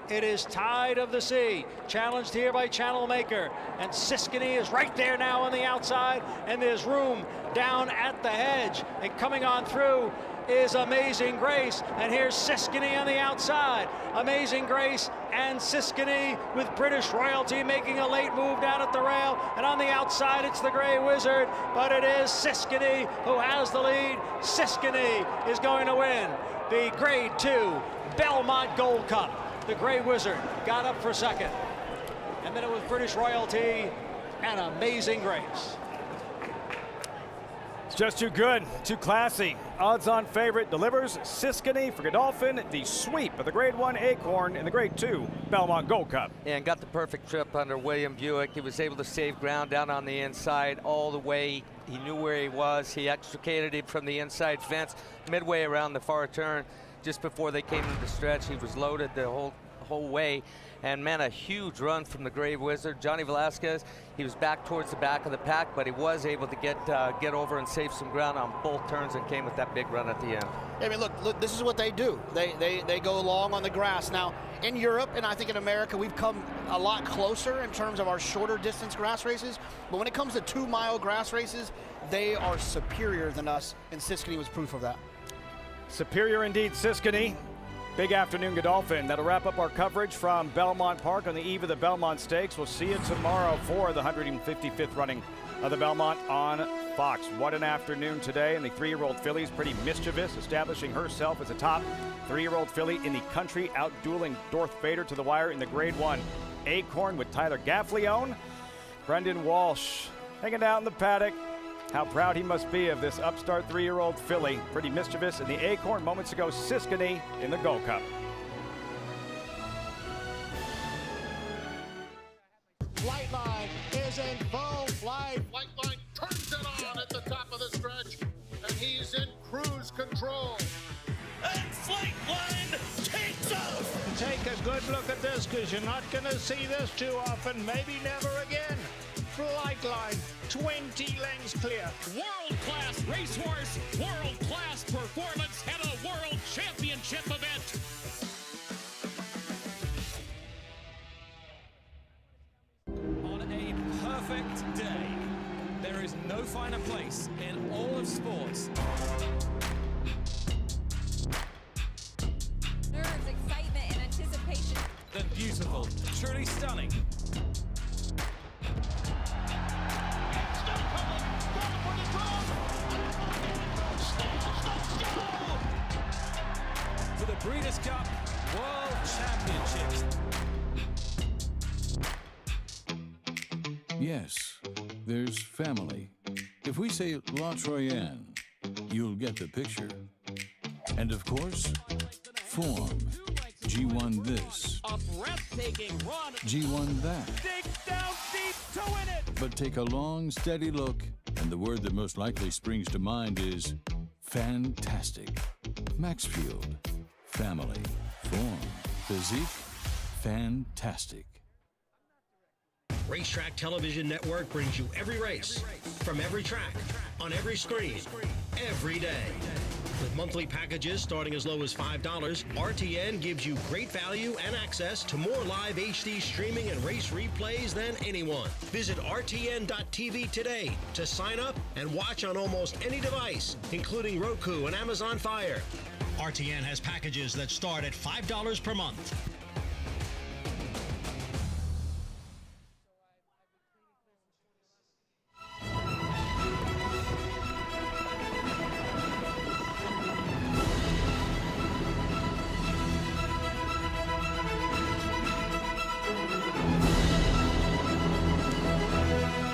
It is Tide of the Sea, challenged here by Channel Maker. And Siskany is right there now on the outside, and there's room down at the hedge. And coming on through is Amazing Grace, and here's Siskany on the outside. Amazing Grace and Siskany with British Royalty making a late move down at the rail, and on the outside it's the Grey Wizard, but it is Siskany who has the lead. Siskany is going to win the Grade 2 Belmont Gold Cup. The Grey Wizard got up for second, and then it was British Royalty and Amazing Grace. It's just too good, too classy. Odds-on favorite delivers. Siskany for Godolphin, the sweep of the Grade 1 Acorn in the Grade 2 Belmont Gold Cup. And got the perfect trip under William Buick. He was able to save ground down on the inside all the way. He knew where he was. He extricated him from the inside fence midway around the far turn. Just before they came to the stretch, he was loaded the whole way. And man, a huge run from the Grey Wizard. Johnny Velasquez, he was back towards the back of the pack, but he was able to get over and save some ground on both turns and came with that big run at the end. I mean, look, this is what they do. They go long on the grass. Now, in Europe, and I think in America, we've come a lot closer in terms of our shorter distance grass races. But when it comes to 2-mile grass races, they are superior than us, and Siskany was proof of that. Superior indeed, Siskany. Big afternoon, Godolphin. That'll wrap up our coverage from Belmont Park on the eve of the Belmont Stakes. We'll see you tomorrow for the 155th running of the Belmont on Fox. What an afternoon today, and the 3-year-old filly is pretty mischievous, establishing herself as a top 3-year-old filly in the country, out-dueling Dorth Vader to the wire in the Grade 1 Acorn with Tyler Gaffleone. Brendan Walsh hanging out in the paddock. How proud he must be of this upstart 3-year-old filly. Pretty mischievous in the Acorn. Moments ago, Siskany in the Gold Cup. the stretch, and he's in cruise control. And Flightline takes off. Take a good look at this, because you're not going to see this too often, maybe never again. Flightline, 20 lengths clear. World-class racehorse, world-class performance at a world championship event. On a perfect day, there is no finer place in all of sports. Nerves, excitement, and anticipation. Than beautiful, truly stunning. For the Breeders' Cup World Championships. Yes, there's family. If we say La Troyenne, you'll get the picture. And of course, form. G1 this, A breathtaking run. G1 that. Dig down deep to win it. But take a long, steady look, and the word that most likely springs to mind is fantastic. Maxfield, family, form, physique, fantastic. Racetrack Television Network brings you every race, from every track, on every screen, every day. With monthly packages starting as low as $5, RTN gives you great value and access to more live HD streaming and race replays than anyone. Visit RTN.tv today to sign up and watch on almost any device, including Roku and Amazon Fire. RTN has packages that start at $5 per month.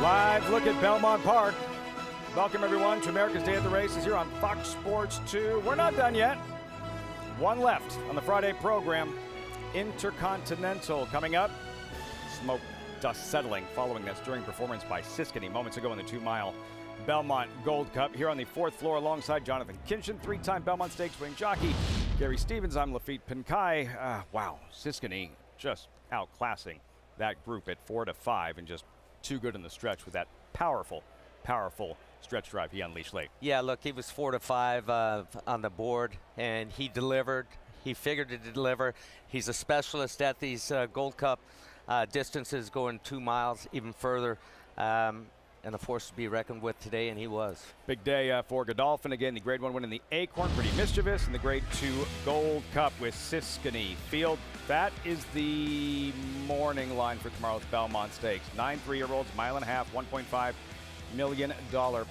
Live look at Belmont Park. Welcome, everyone, to America's Day at the Races here on Fox Sports 2. We're not done yet. One left on the Friday program. Intercontinental coming up. Smoke dust settling following that stirring performance by Siskany moments ago in the 2-mile Belmont Gold Cup. Here on the 4th floor alongside Jonathan Kinchin, 3-time Belmont Stakes winning jockey Gary Stevens. I'm Lafitte Pinkai. Wow, Siskany just outclassing that group at 4-5 and just too good in the stretch with that powerful stretch drive he unleashed late. Yeah, look, he was 4-5 on the board, and he delivered. He figured to deliver. He's a specialist at these Gold Cup distances, going 2 miles, even further, and a force to be reckoned with today, and he was. Big day for Godolphin. Again, the Grade 1 win in the Acorn, pretty mischievous, and the Grade 2 Gold Cup with Siskany Field. That is the morning line for tomorrow's Belmont Stakes. 9 3-year-olds, mile and a half, $1.5 million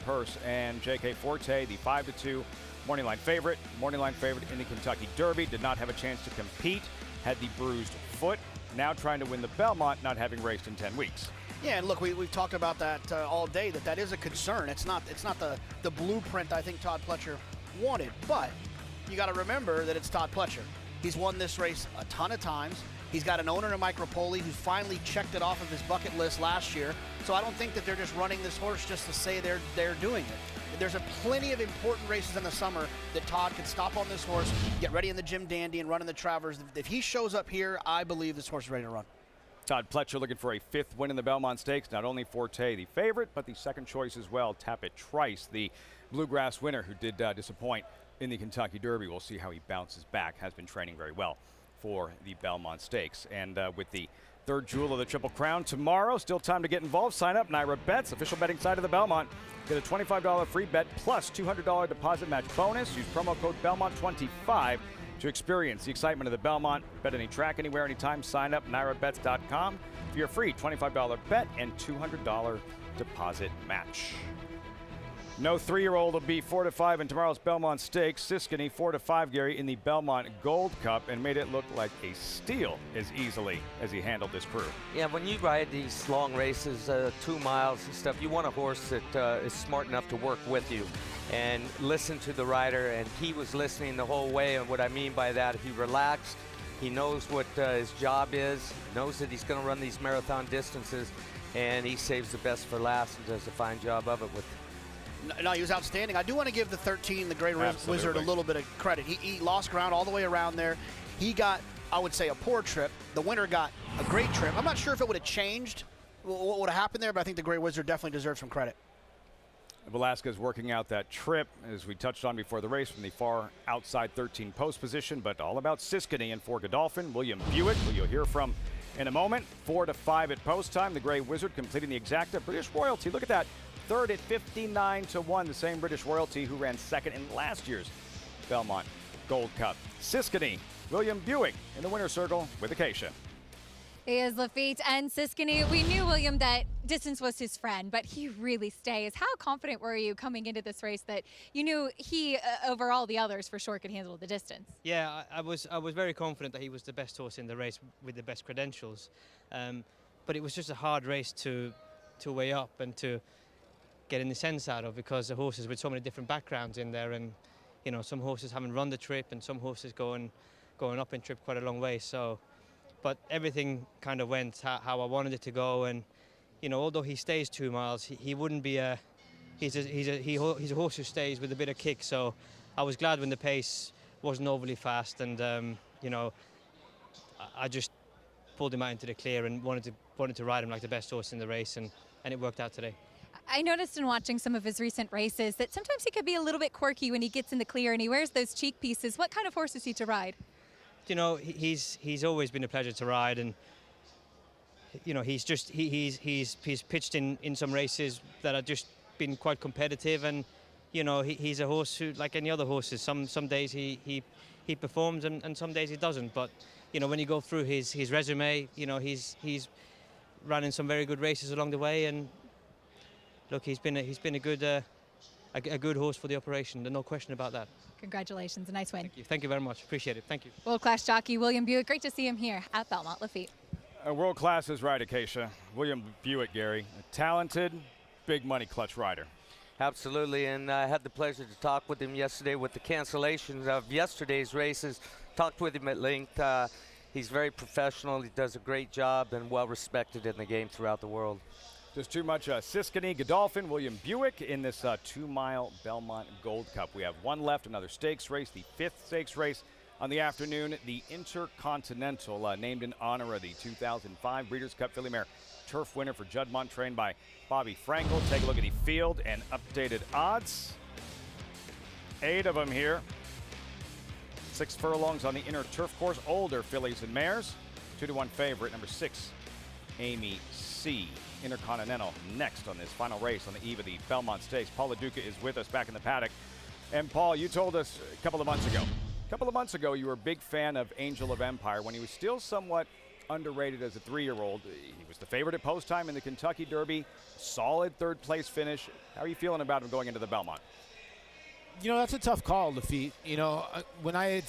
purse. And J.K. Forte, the 5-2 morning line favorite. Morning line favorite in the Kentucky Derby. Did not have a chance to compete. Had the bruised foot. Now trying to win the Belmont, not having raced in 10 weeks. Yeah, and look, we've talked about that all day, that is a concern. It's not the blueprint I think Todd Pletcher wanted, but you got to remember that it's Todd Pletcher. He's won this race a ton of times. He's got an owner in Mike Rapoli who finally checked it off of his bucket list last year. So I don't think that they're just running this horse just to say they're doing it. There's plenty of important races in the summer that Todd can stop on this horse, get ready in the Jim Dandy and run in the Travers. If he shows up here, I believe this horse is ready to run. Todd Pletcher looking for a 5th win in the Belmont Stakes. Not only Forte, the favorite, but the second choice as well, Tappet Trice, the Bluegrass winner who did disappoint in the Kentucky Derby. We'll see how he bounces back. Has been training very well for the Belmont Stakes. And with the third jewel of the Triple Crown tomorrow, still time to get involved. Sign up, Naira Bets, official betting site of the Belmont. Get a $25 free bet plus $200 deposit match bonus. Use promo code Belmont25 to experience the excitement of the Belmont. Bet any track, anywhere, anytime. Sign up, NairaBets.com for your free $25 bet and $200 deposit match. No 3-year-old will be 4-5 in tomorrow's Belmont Stakes. Siskany 4-5, Gary, in the Belmont Gold Cup, and made it look like a steal as easily as he handled this crew. Yeah, when you ride these long races, 2 miles and stuff, you want a horse that is smart enough to work with you and listen to the rider, and he was listening the whole way. And what I mean by that, he relaxed. He knows what his job is, knows that he's going to run these marathon distances, and he saves the best for last and does a fine job of it with No, he was outstanding. I do want to give the 13, the Grey Wizard, a little bit of credit. He lost ground all the way around there. He got, I would say, a poor trip. The winner got a great trip. I'm not sure if it would have changed what would have happened there, but I think the Grey Wizard definitely deserves some credit. Velasquez working out that trip, as we touched on before the race, from the far outside 13 post position, but all about Siskany and for Godolphin. William Buick, who you'll hear from in a moment. 4 to 5 at post time. The Grey Wizard completing the exacta. British Royalty, look at that. Third at 59 to 1. The same British Royalty who ran second in last year's Belmont Gold Cup. Siskany, William Buick in the winner's circle with Acacia. He is Laffite and Siskany. We knew, William, that distance was his friend, but he really stays. How confident were you coming into this race that you knew he, over all the others, for sure could handle the distance? Yeah, I was very confident that he was the best horse in the race with the best credentials. But it was just a hard race to weigh up and to get any sense out of, because the horses with so many different backgrounds in there, and you know, some horses haven't run the trip and some horses going up in trip quite a long way. So. But everything kind of went how I wanted it to go, and you know, although he stays 2 miles, he wouldn't be he's a horse who stays with a bit of kick. So I was glad when the pace wasn't overly fast, and you know, I just pulled him out into the clear and wanted to ride him like the best horse in the race, and it worked out today. I noticed in watching some of his recent races that sometimes he could be a little bit quirky when he gets in the clear and he wears those cheek pieces. What kind of horse is he to ride? You know, he's always been a pleasure to ride, and you know, he's pitched in some races that have just been quite competitive, and you know, he's a horse who, like any other horses, some days he performs and some days he doesn't. But you know, when you go through his resume, you know, he's run in some very good races along the way, and look, he's been a good horse for the operation. There's no question about that. Congratulations, a nice win. Thank you very much. Appreciate it. Thank you. World-class jockey William Buick. Great to see him here at Belmont Laffite. World-class is right, Acacia. William Buick, Gary, a talented, big money clutch rider. Absolutely, and I had the pleasure to talk with him yesterday with the cancellations of yesterday's races. Talked with him at length. He's very professional. He does a great job and well-respected in the game throughout the world. Just too much Siskany, Godolphin, William Buick in this 2-mile Belmont Gold Cup. We have one left, another stakes race, the 5th stakes race on the afternoon, the Intercontinental, named in honor of the 2005 Breeders' Cup Filly Mare Turf winner for Juddmonte, trained by Bobby Frankel. Take a look at the field and updated odds. 8 of them here. 6 furlongs on the inner turf course, older fillies and mares. 2-1 favorite, number 6, Amy C. Intercontinental next on this final race on the eve of the Belmont Stakes. Paul Lo Duca is with us back in the paddock. And Paul, you told us a couple of months ago you were a big fan of Angel of Empire when he was still somewhat underrated as a 3-year-old. He was the favorite at post time in the Kentucky Derby. Solid 3rd place finish. How are you feeling about him going into the Belmont? You know, that's a tough call, Laffite. You know, when I had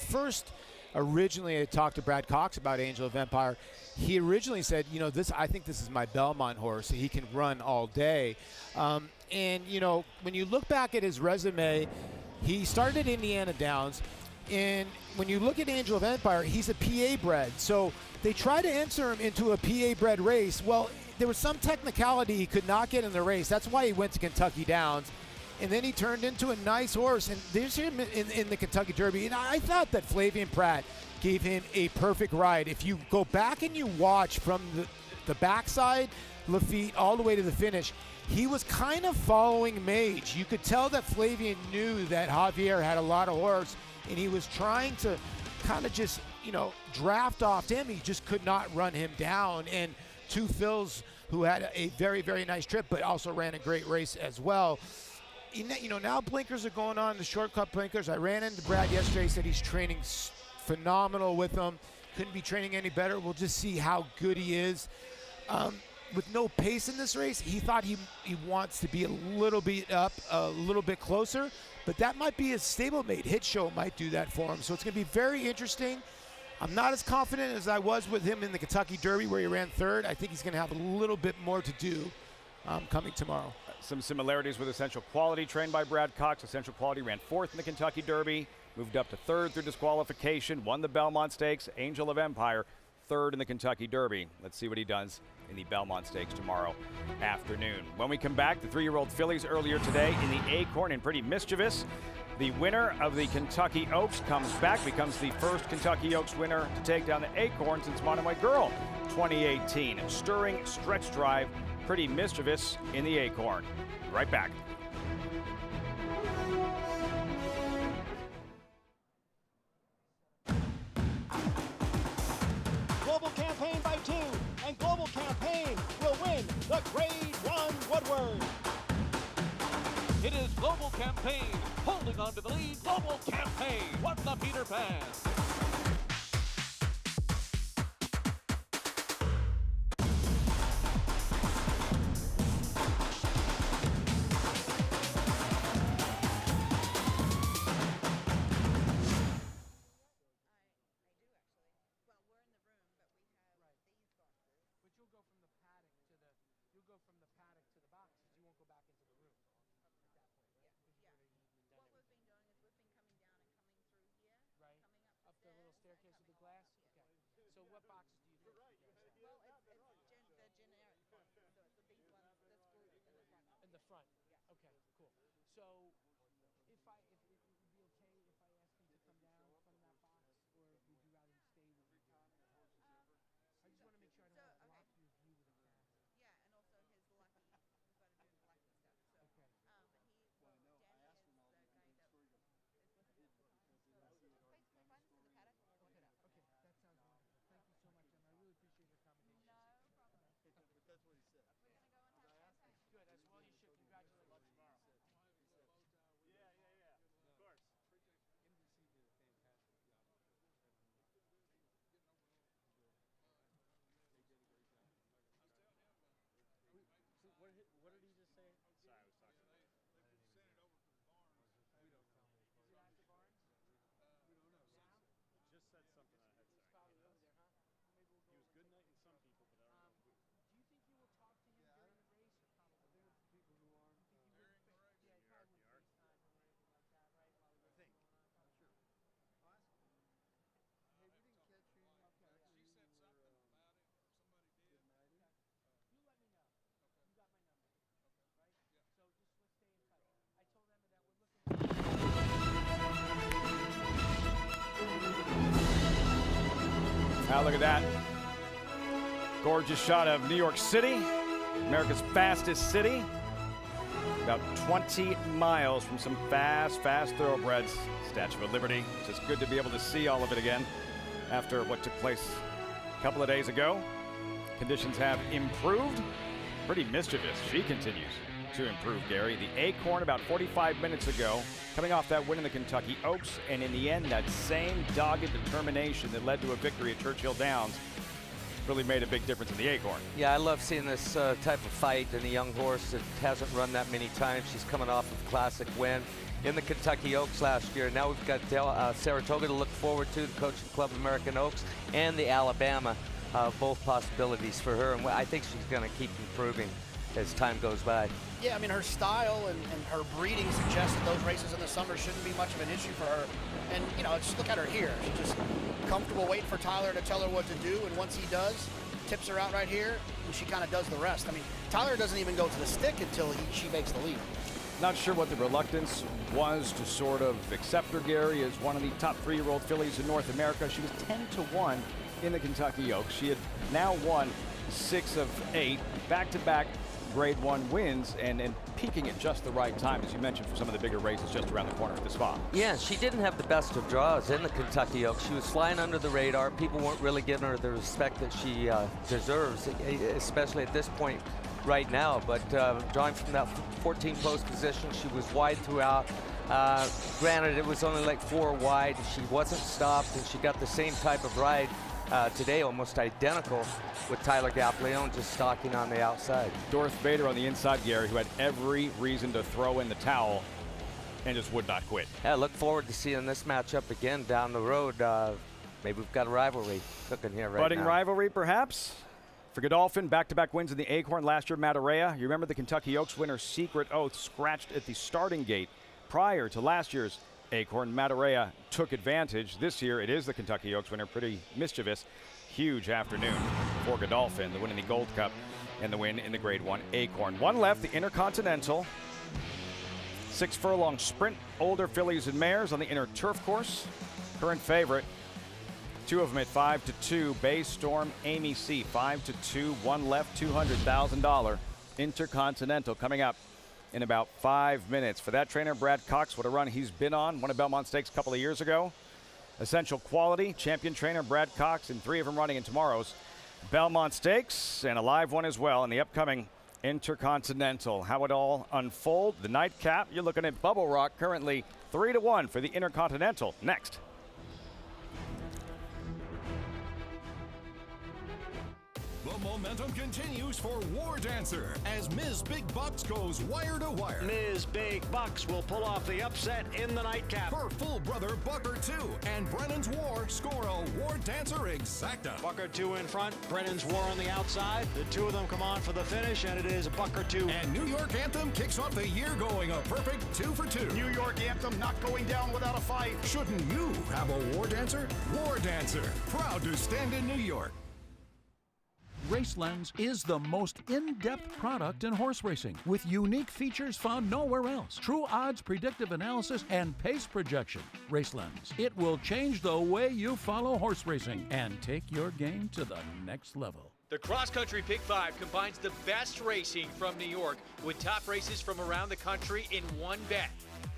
originally talked to Brad Cox about Angel of Empire, he originally said, you know, I think this is my Belmont horse. He can run all day. And, you know, when you look back at his resume, he started at Indiana Downs. And when you look at Angel of Empire, he's a PA bred. So they tried to enter him into a PA bred race. Well, there was some technicality he could not get in the race. That's why he went to Kentucky Downs. And then he turned into a nice horse. And there's him in the Kentucky Derby. And I thought that Flavien Prat gave him a perfect ride. If you go back and you watch from the backside, Laffite, all the way to the finish, he was kind of following Mage. You could tell that Flavien knew that Javier had a lot of horse, and he was trying to kind of just, you know, draft off him. He just could not run him down. And 2 Phils, who had a very, very nice trip, but also ran a great race as well. You know, now blinkers are going on, the shortcut blinkers. I ran into Brad yesterday. He said he's training phenomenal with them. Couldn't be training any better. We'll just see how good he is. With no pace in this race, he thought he wants to be a little bit up, a little bit closer, but that might be his stablemate. Hit Show might do that for him. So it's going to be very interesting. I'm not as confident as I was with him in the Kentucky Derby where he ran 3rd. I think he's going to have a little bit more to do coming tomorrow. Some similarities with Essential Quality, trained by Brad Cox. Essential Quality ran 4th in the Kentucky Derby, moved up to 3rd through disqualification, won the Belmont Stakes. Angel of Empire, third in the Kentucky Derby. Let's see what he does in the Belmont Stakes tomorrow afternoon. When we come back, the 3-year-old fillies earlier today in the Acorn and Pretty Mischievous. The winner of the Kentucky Oaks comes back, becomes the first Kentucky Oaks winner to take down the Acorn since Monomoy Girl 2018. Stirring stretch drive, Pretty Mischievous in the Acorn. Right back. Global Campaign by 2, and Global Campaign will win the Grade 1 Woodward. It is Global Campaign holding on to the lead. Global Campaign. What the Peter Pan? Staircase with the glass? Okay. So what boxes do you think? Well, it's the generic boxes. So it's these ones, this group in the front. In the front? Yeah. Okay, cool. So if it would be okay if I asked him to come down from that box, or would you rather him stay with me? I just want to make sure I don't want to block your view with a camera. Yeah, and also his lucky. He's got to do his lucky stuff. So, okay. Danny is the guy that is with him. Okay, that sounds wonderful. Thank you so much, Emma. I really appreciate your accommodation. No problem. But that's what he said. We're going to go and have champagne. Good, as well you should. Congratulations. Tomorrow. Yeah. Of course. NBC did a fantastic job. They did a great job. What did he just say? Sorry, I was talking. They sent it over to the Barnes. We don't know. Is it at the Barnes? We don't know. Just said something I had. He's probably over there, huh? Maybe we'll go. He was good night in some people, but I don't know. Do you think you will talk to him during the race, or probably? I think it's the people who are during the race. Yeah, probably would FaceTime him or anything like that, right? While the race is going on. Sure. I'll ask him. Hey, we didn't catch you. Okay. She said something about it, or somebody did. You let me know. Okay. You got my number. Okay. Right? Yeah. So just let's stay in touch. I told Emma that we're looking at. Now look at that. Gorgeous shot of New York City, America's fastest city. About 20 miles from some fast thoroughbreds. Statue of Liberty. It's just good to be able to see all of it again after what took place a couple of days ago. Conditions have improved. Pretty Mischievous. She continues to improve, Gary. The Acorn about 45 minutes ago, coming off that win in the Kentucky Oaks, and in the end, that same dogged determination that led to a victory at Churchill Downs really made a big difference in the Acorn. Yeah, I love seeing this type of fight in a young horse that hasn't run that many times. She's coming off of a classic win in the Kentucky Oaks last year. Now we've got Saratoga to look forward to, the Coaching Club American Oaks, and the Alabama, both possibilities for her. And I think she's going to keep improving as time goes by. Yeah, I mean, her style and her breeding suggests that those races in the summer shouldn't be much of an issue for her. And, you know, just look at her here. She's just comfortable waiting for Tyler to tell her what to do. And once he does, tips her out right here, and she kind of does the rest. I mean, Tyler doesn't even go to the stick until she makes the lead. Not sure what the reluctance was to sort of accept her, Gary, as one of the top 3-year-old fillies in North America. She was 10-1 in the Kentucky Oaks. She had now won 6 of 8, back-to-back Grade 1 wins, and peaking at just the right time, as you mentioned, for some of the bigger races just around the corner at the spot. Yeah, she didn't have the best of draws in the Kentucky Oaks. She was flying under the radar. People weren't really giving her the respect that she deserves, especially at this point right now. But drawing from that 14 post position, she was wide throughout. Granted, it was only like 4 wide. She wasn't stopped, and she got the same type of ride today, almost identical with Tyler Gaffalione just stalking on the outside. Dorth Vader on the inside, Gary, who had every reason to throw in the towel and just would not quit. Yeah, look forward to seeing this matchup again down the road. Maybe we've got a rivalry cooking here right now. Budding rivalry, perhaps? For Godolphin, back-to-back wins in the Acorn last year, Madureira. You remember the Kentucky Oaks winner, Secret Oath, scratched at the starting gate prior to last year's Acorn. Madureira took advantage. This year, it is the Kentucky Oaks winner, Pretty Mischievous. huge afternoon for Godolphin, the win in the Gold Cup and the win in the Grade 1 Acorn. One left, the Intercontinental. 6 furlong sprint, older fillies and mares on the inner turf course. Current favorite, 2 of them at 5-2. Bay Storm, Amy C, 5-2. One left, $200,000. Intercontinental coming up in about 5 minutes. For that trainer, Brad Cox, what a run he's been on. Won a Belmont Stakes a couple of years ago. Essential Quality, champion trainer Brad Cox, and 3 of them running in tomorrow's Belmont Stakes, and a live one as well in the upcoming Intercontinental. How it all unfold. The nightcap, you're looking at Bubble Rock, currently 3-1 for the Intercontinental. Next. The momentum continues for War Dancer as Ms. Big Bucks goes wire to wire. Ms. Big Bucks will pull off the upset in the nightcap. Her full brother Bucker 2 and Brennan's War score a War Dancer exacta. Bucker 2 in front, Brennan's War on the outside. The two of them come on for the finish, and it is Bucker 2. And New York Anthem kicks off the year going a perfect 2 for 2. New York Anthem not going down without a fight. Shouldn't you have a War Dancer? War Dancer, proud to stand in New York. RaceLens is the most in-depth product in horse racing, with unique features found nowhere else. True odds, predictive analysis, and pace projection. RaceLens. It will change the way you follow horse racing and take your game to the next level. The Cross Country Pick 5 combines the best racing from New York with top races from around the country in one bet.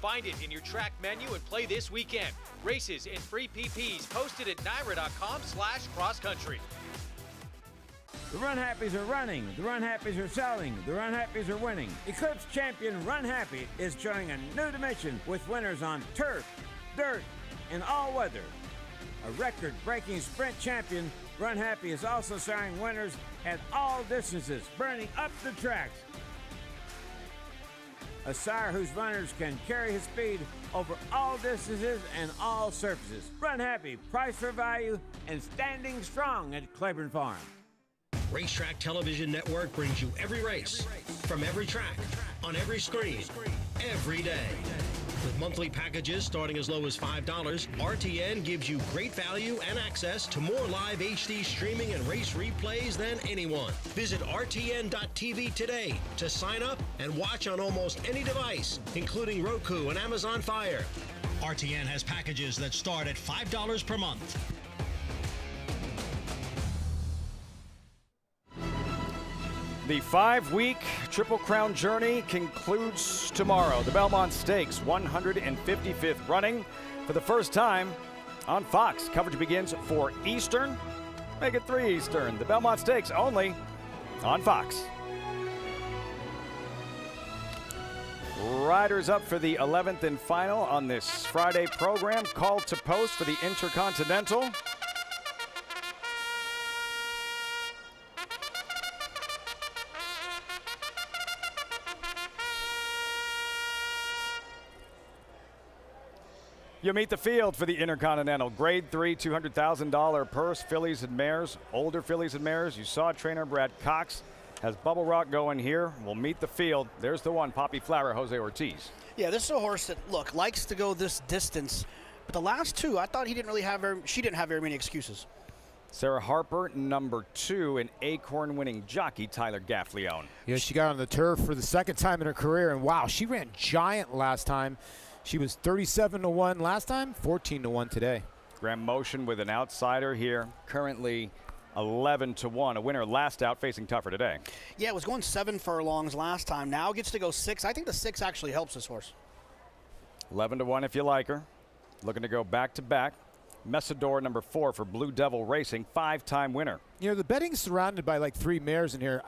Find it in your track menu and play this weekend. Races and free PPs posted at NYRA.com/crosscountry. The Run Happies are running, the Run Happies are selling, the Run Happies are winning. Eclipse champion Run Happy is showing a new dimension with winners on turf, dirt, and all weather. A record-breaking sprint champion, Run Happy is also showing winners at all distances, burning up the tracks. A sire whose runners can carry his speed over all distances and all surfaces. Run Happy, price for value, and standing strong at Claiborne Farm. Racetrack Television Network brings you every race, from every track, on every screen, every day. With monthly packages starting as low as $5, RTN gives you great value and access to more live HD streaming and race replays than anyone. Visit RTN.tv today to sign up and watch on almost any device, including Roku and Amazon Fire. RTN has packages that start at $5 per month. The 5-week Triple Crown journey concludes tomorrow. The Belmont Stakes, 155th running for the first time on Fox. Coverage begins 4 Eastern. Make it 3 Eastern. The Belmont Stakes only on Fox. Riders up for the 11th and final on this Friday program. Called to post for the Intercontinental. You meet the field for the Intercontinental. Grade 3, $200,000 purse, fillies and mares, older fillies and mares. You saw trainer Brad Cox has Bubble Rock going here. We'll meet the field. There's the one, Poppy Flower, Jose Ortiz. Yeah, this is a horse that, look, likes to go this distance. But the last two, I thought she didn't have very many excuses. Sarah Harper, number 2, and Acorn winning jockey Tyler Gaffleone. Yeah, she got on the turf for the second time in her career, and wow, she ran giant last time. She was 37-1 last time, 14-1 today. Graham Motion with an outsider here, currently 11-1. A winner last out, facing tougher today. Yeah, it was going 7 furlongs last time. Now gets to go 6. I think the 6 actually helps this horse. 11-1 if you like her. Looking to go back-to-back. Messidor, number 4 for Blue Devil Racing, 5-time winner. You know, the betting's surrounded by like 3 mares in here.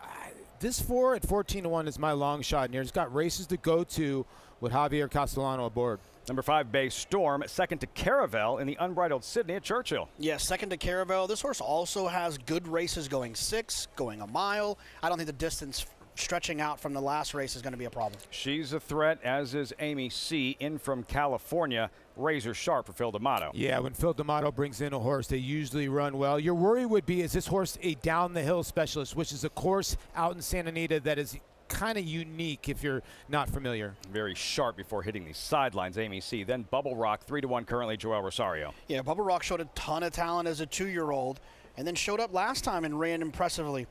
This 4 at 14-1 is my long shot in here. It's got races to go to with Javier Castellano aboard. Number 5, Bay Storm, second to Caravel in the Unbridled Sydney at Churchill. Yeah, second to Caravel. This horse also has good races going 6, going a mile. I don't think the distance stretching out from the last race is going to be a problem. She's a threat, as is Amy C. in from California. Razor sharp for Phil D'Amato. Yeah, when Phil D'Amato brings in a horse, they usually run well. Your worry would be, is this horse a down-the-hill specialist, which is a course out in Santa Anita that is kind of unique if you're not familiar. Very sharp before hitting the sidelines, Amy C. Then Bubble Rock, 3-1 currently, Joel Rosario. Yeah, Bubble Rock showed a ton of talent as a 2-year-old. and then showed up last time and ran impressively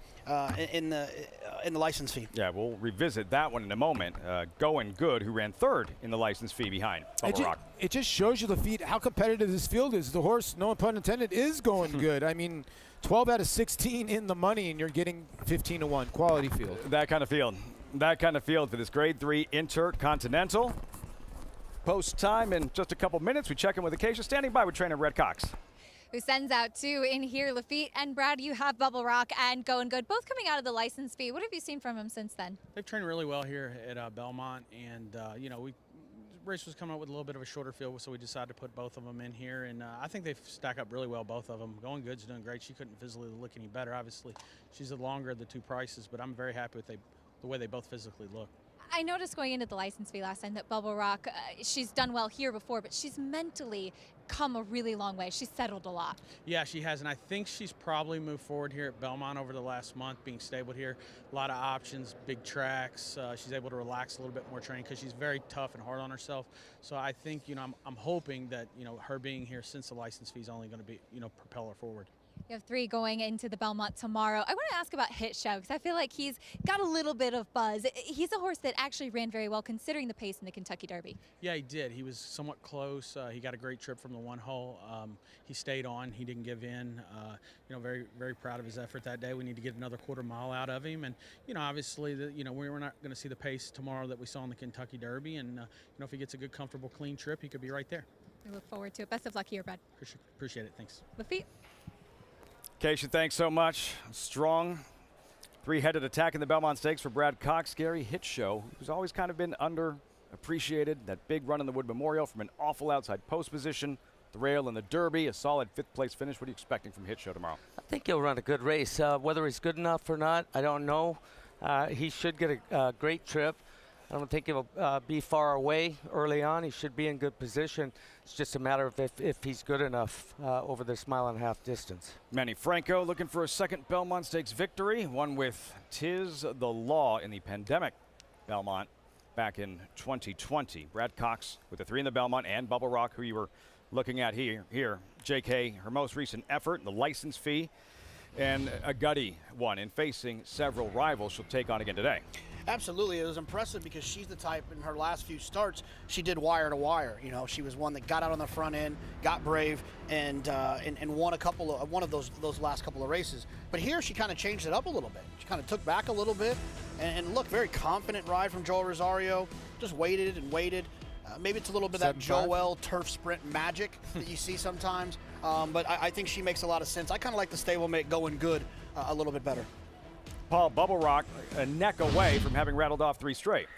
in the license fee. Yeah, we'll revisit that one in a moment. Going Good, who ran third in the license fee behind Bubba Rock. It just shows you, Lafitte, how competitive this field is. The horse, no pun intended, is Going Good. I mean, 12 out of 16 in the money, and you're getting 15-1. Quality field. That kind of field. That kind of field for this Grade 3 Intercontinental. Post time in just a couple minutes. We check in with Acacia, standing by with trainer Red Cox. Who sends out two in here. Lafitte and Brad, you have Bubble Rock and Going Good, both coming out of the license fee. What have you seen from them since then? They've trained really well here at Belmont, and race was coming up with a little bit of a shorter field, so we decided to put both of them in here, and I think they stack up really well, both of them. Going Good's doing great. She couldn't physically look any better. Obviously, she's the longer of the two prices, but I'm very happy with the way they both physically look. I noticed going into the license fee last time that Bubble Rock, she's done well here before, but she's mentally come a really long way. She's settled a lot. Yeah, she has, and I think she's probably moved forward here at Belmont over the last month, being stable here. A lot of options, big tracks. She's able to relax a little bit more training because she's very tough and hard on herself. So I think, I'm hoping that, her being here since the license fee is only going to be, propel her forward. You have three going into the Belmont tomorrow. I want to ask about Hit Show because I feel like he's got a little bit of buzz. He's a horse that actually ran very well considering the pace in the Kentucky Derby. Yeah, he did. He was somewhat close. He got a great trip from the one hole. He stayed on. He didn't give in. Very, very proud of his effort that day. We need to get another quarter mile out of him. And, obviously, we're not going to see the pace tomorrow that we saw in the Kentucky Derby. And, if he gets a good, comfortable, clean trip, he could be right there. We look forward to it. Best of luck here, Brad. Appreciate it. Thanks. Lafitte. Acacia, thanks so much. Strong three-headed attack in the Belmont Stakes for Brad Cox. Gary Hit Show, who's always kind of been underappreciated. That big run in the Wood Memorial from an awful outside post position. The rail in the Derby, a solid fifth-place finish. What are you expecting from Hit Show tomorrow? I think he'll run a good race. Whether he's good enough or not, I don't know. He should get a great trip. I don't think he'll be far away early on. He should be in good position. It's just a matter of if he's good enough over this mile-and-a-half distance. Manny Franco looking for a second Belmont Stakes victory, one with Tiz the Law in the pandemic Belmont back in 2020. Brad Cox with the three in the Belmont and Bubble Rock, who you were looking at here. JK, her most recent effort, the license fee, and a gutty one in facing several rivals she'll take on again today. Absolutely. It was impressive because she's the type in her last few starts, she did wire to wire. She was one that got out on the front end, got brave, and won one of those last couple of races. But here she kind of changed it up a little bit. She kind of took back a little bit and look, very confident ride from Joel Rosario. Just waited and waited. Maybe it's a little bit of that Joel turf sprint magic that you see sometimes. But I think she makes a lot of sense. I kind of like the stablemate Going Good a little bit better. Paul, Bubble Rock a neck away from having rattled off three straight.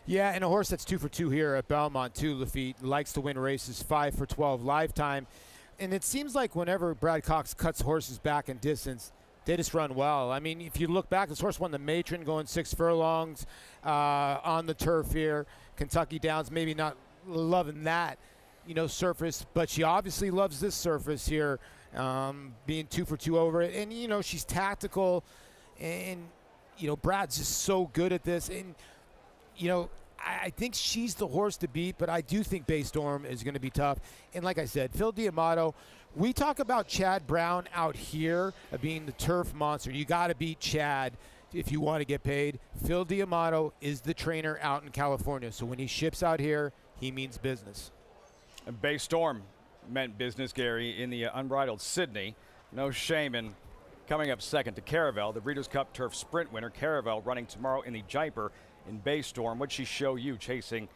Yeah, and a horse that's 2 for 2 here at Belmont too, Lafitte. Likes to win races, 5 for 12 lifetime. And it seems like whenever Brad Cox cuts horses back in distance, they just run well. I mean, if you look back, this horse won the Matron going 6 furlongs on the turf here. Kentucky Downs, maybe not loving that, surface, but she obviously loves this surface here, being 2 for 2 over it. And, she's tactical. And, Brad's just so good at this. And, I think she's the horse to beat, but I do think Baystorm is going to be tough. And like I said, Phil D'Amato, we talk about Chad Brown out here being the turf monster. You got to beat Chad if you want to get paid. Phil D'Amato is the trainer out in California. So when he ships out here, he means business. And Baystorm meant business, Gary, in the unbridled Sydney. No shame in coming up second to Caravel, the Breeders' Cup Turf Sprint winner. Caravel running tomorrow in the Jaipur in Baystorm. What'd she show you chasing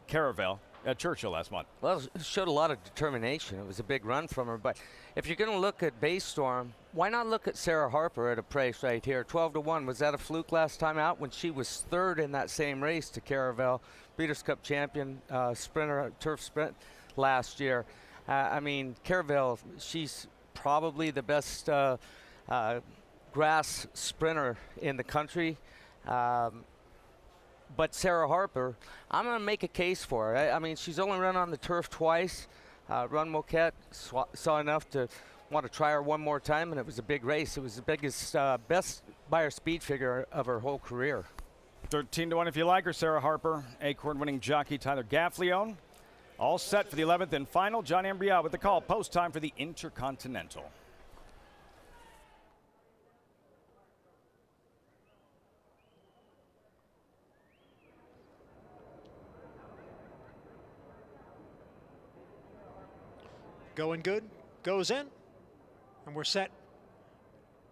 Caravel at Churchill last month? Well, it showed a lot of determination. It was a big run from her. But if you're going to look at Baystorm, why not look at Sarah Harper at a price right here, 12-1. Was that a fluke last time out when she was third in that same race to Caravel, Breeders' Cup champion, sprinter, turf sprint last year? Caravel, she's probably the best grass sprinter in the country. But Sarah Harper, I'm going to make a case for her. She's only run on the turf twice. Run Moquette saw enough to want to try her one more time, and it was a big race. It was the biggest, best by her speed figure of her whole career. 13-1 if you like her, Sarah Harper. Acorn winning jockey Tyler Gaffleone. All set for the 11th and final. John Ambriat with the call. Post time for the Intercontinental. Going Good goes in, and we're set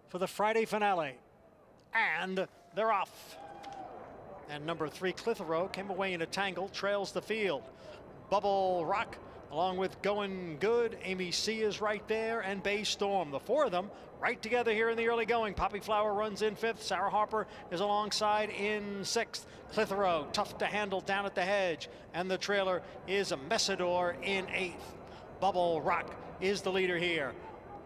for the Friday finale. And they're off. And number 3, Clitheroe, came away in a tangle, trails the field. Bubble Rock, along with Going Good. Amy C is right there, and Bay Storm. The 4 of them right together here in the early going. Poppy Flower runs in 5th. Sarah Harper is alongside in 6th. Clitheroe, tough to handle down at the hedge. And the trailer is a Messidor in 8th. Bubble Rock is the leader here.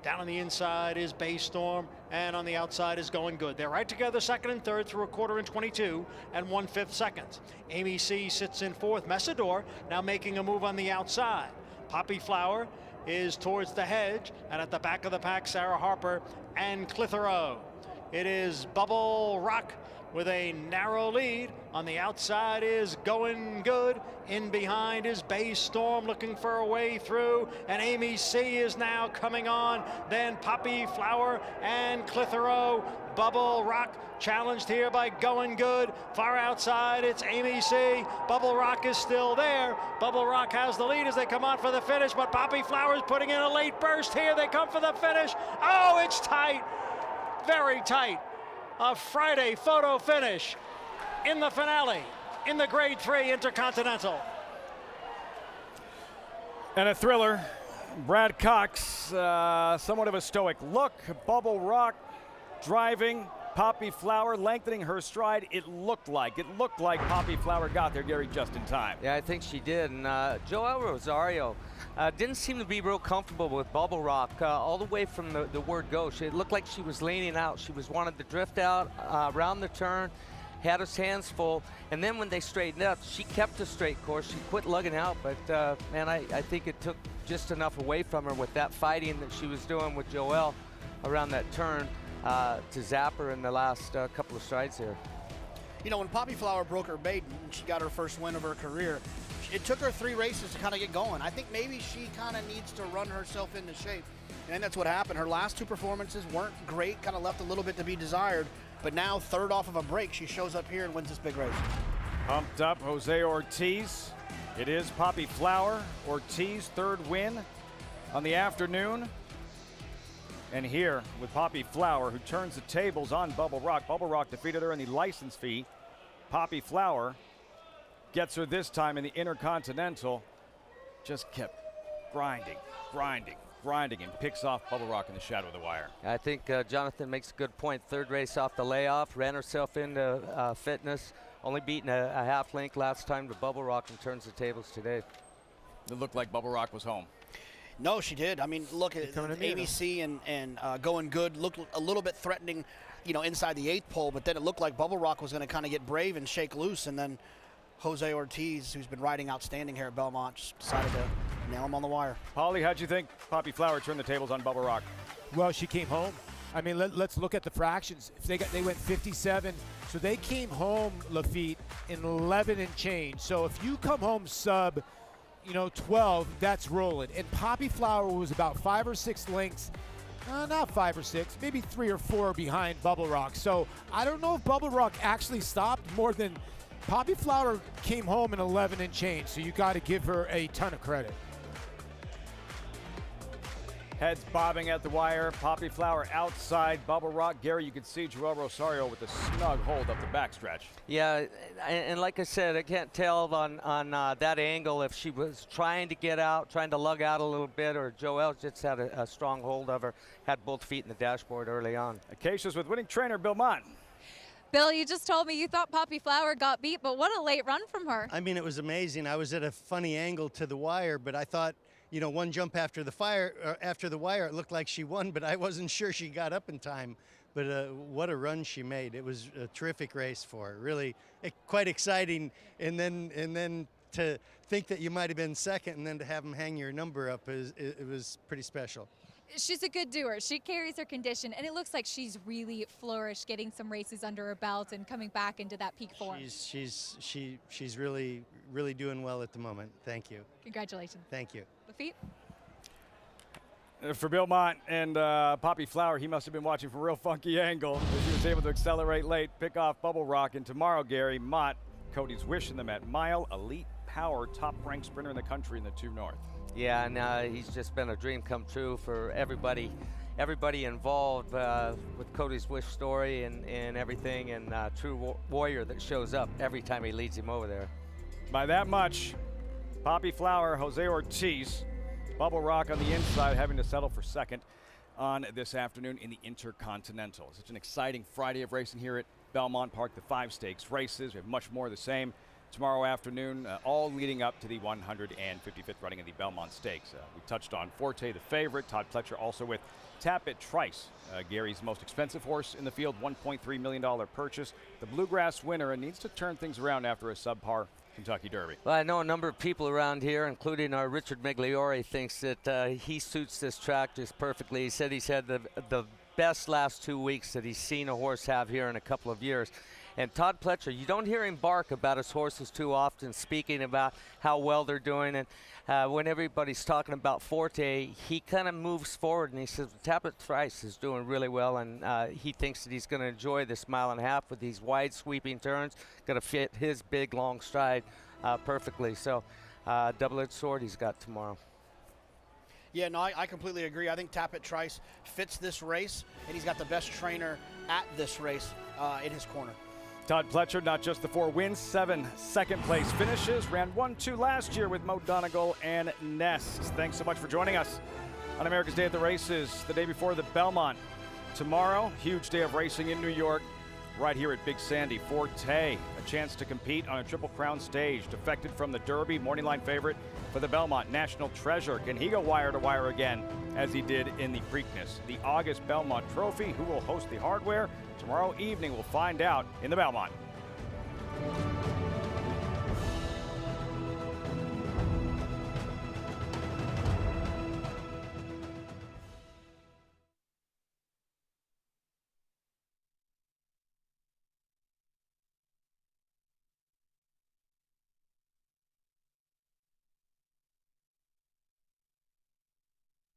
Down on the inside is Bay Storm, and on the outside is Going Good. They're right together, 2nd and 3rd through a quarter and 22 and 1/5 seconds. Amy C sits in 4th. Messidor now making a move on the outside. Poppy Flower is towards the hedge, and at the back of the pack, Sarah Harper and Clitheroe. It is Bubble Rock with a narrow lead. On the outside is Going Good. In behind is Bay Storm looking for a way through, and Amy C is now coming on. Then Poppy Flower and Clitheroe. Bubble Rock challenged here by Going Good. Far outside, it's Amy C. Bubble Rock is still there. Bubble Rock has the lead as they come on for the finish, but Poppy Flower is putting in a late burst here. They come for the finish. Oh, it's tight. Very tight. A Friday photo finish in the finale in the Grade 3 Intercontinental. And a thriller. Brad Cox, somewhat of a stoic look. Bubble Rock driving. Poppy Flower lengthening her stride. It looked like Poppy Flower got there, Gary, just in time. Yeah, I think she did. And Joelle Rosario didn't seem to be real comfortable with Bubble Rock all the way from the word go. It looked like she was leaning out. She wanted to drift out around the turn, had her hands full, and then when they straightened up, she kept a straight course. She quit lugging out, but man, I think it took just enough away from her with that fighting that she was doing with Joelle around that turn to zap her in the last couple of strides here. You know, when Poppy Flower broke her maiden and she got her first win of her career, it took her 3 races to kind of get going. I think maybe she kind of needs to run herself into shape. And that's what happened. Her last 2 performances weren't great, kind of left a little bit to be desired. But now, 3rd off of a break, she shows up here and wins this big race. Pumped up, Jose Ortiz. It is Poppy Flower. Ortiz, 3rd win on the afternoon. And here with Poppy Flower, who turns the tables on Bubble Rock. Bubble Rock defeated her in the license fee. Poppy Flower gets her this time in the Intercontinental. Just kept grinding, and picks off Bubble Rock in the shadow of the wire. I think Jonathan makes a good point. 3rd race off the layoff, ran herself into fitness, only beaten a half length last time to Bubble Rock, and turns the tables today. It looked like Bubble Rock was home. No, she did. I mean, look at Amy C and Going Good looked a little bit threatening, you know, inside the 8th pole, but then it looked like Bubble Rock was going to kind of get brave and shake loose, and then Jose Ortiz, who's been riding outstanding here at Belmont, just decided to nail him on the wire. Polly, how'd you think Poppy Flower turned the tables on Bubble Rock? Well, she came home. I mean, let's look at the fractions. If they went 57, so they came home, Lafitte, in 11 and change. So if you come home sub, 12, that's rolling. And Poppy Flower was about 5 or 6 lengths, not 5 or 6, maybe 3 or 4 behind Bubble Rock. So I don't know if Bubble Rock actually stopped more than Poppy Flower came home in 11 and change. So you got to give her a ton of credit. Heads bobbing at the wire. Poppy Flower outside Bubble Rock. Gary, you can see Joelle Rosario with a snug hold up the backstretch. Yeah, and like I said, I can't tell on that angle if she was trying to get out, trying to lug out a little bit, or Joelle just had a strong hold of her, had both feet in the dashboard early on. Acacia's with winning trainer Bill Mott. Bill, you just told me you thought Poppy Flower got beat, but what a late run from her. I mean, it was amazing. I was at a funny angle to the wire, but I thought, one jump after the wire, it looked like she won, but I wasn't sure she got up in time. But what a run she made. It was a terrific race for her. Really quite exciting. And then to think that you might have been second and then to have them hang your number up, it was pretty special. She's a good doer. She carries her condition, and it looks like she's really flourished, getting some races under her belt and coming back into that peak form. She's really doing well at the moment. Thank you. Congratulations. Thank you. Lafitte? For Bill Mott and Poppy Flower, he must have been watching from a real funky angle as he was able to accelerate late, pick off Bubble Rock. And tomorrow, Gary, Mott, Cody's wishing them at Mile Elite Pass. Power, top-ranked sprinter in the country in the 2 North. Yeah, and he's just been a dream come true for everybody involved with Cody's Wish story and everything, and true warrior that shows up every time he leads him over there. By that much, Poppy Flower, Jose Ortiz, Bubble Rock on the inside, having to settle for second on this afternoon in the Intercontinental. Such an exciting Friday of racing here at Belmont Park, the 5 stakes races. We have much more of the same tomorrow afternoon, all leading up to the 155th running of the Belmont Stakes. We touched on Forte, the favorite. Todd Pletcher also with Tapit Trice, Gary's most expensive horse in the field, $1.3 million purchase. The Bluegrass winner, and needs to turn things around after a subpar Kentucky Derby. Well, I know a number of people around here, including our Richard Migliore, thinks that he suits this track just perfectly. He said he's had the best last 2 weeks that he's seen a horse have here in a couple of years. And Todd Pletcher, you don't hear him bark about his horses too often, speaking about how well they're doing. And when everybody's talking about Forte, he kind of moves forward and he says, Tapit Trice is doing really well, and he thinks that he's going to enjoy this 1.5 miles with these wide sweeping turns, going to fit his big long stride perfectly. So double-edged sword he's got tomorrow. Yeah, no, I completely agree. I think Tapit Trice fits this race, and he's got the best trainer at this race in his corner. Todd Pletcher, not just the 4 wins, 7 second-place finishes. Ran 1-2 last year with Mo Donegal and Nest. Thanks so much for joining us on America's Day at the Races, the day before the Belmont. Tomorrow, huge day of racing in New York, right here at Big Sandy. Forte, a chance to compete on a Triple Crown stage. Defected from the Derby, morning line favorite for the Belmont. National Treasure, can he go wire to wire again as he did in the Preakness? The August Belmont Trophy, who will host the hardware? Tomorrow evening we'll find out in the Belmont.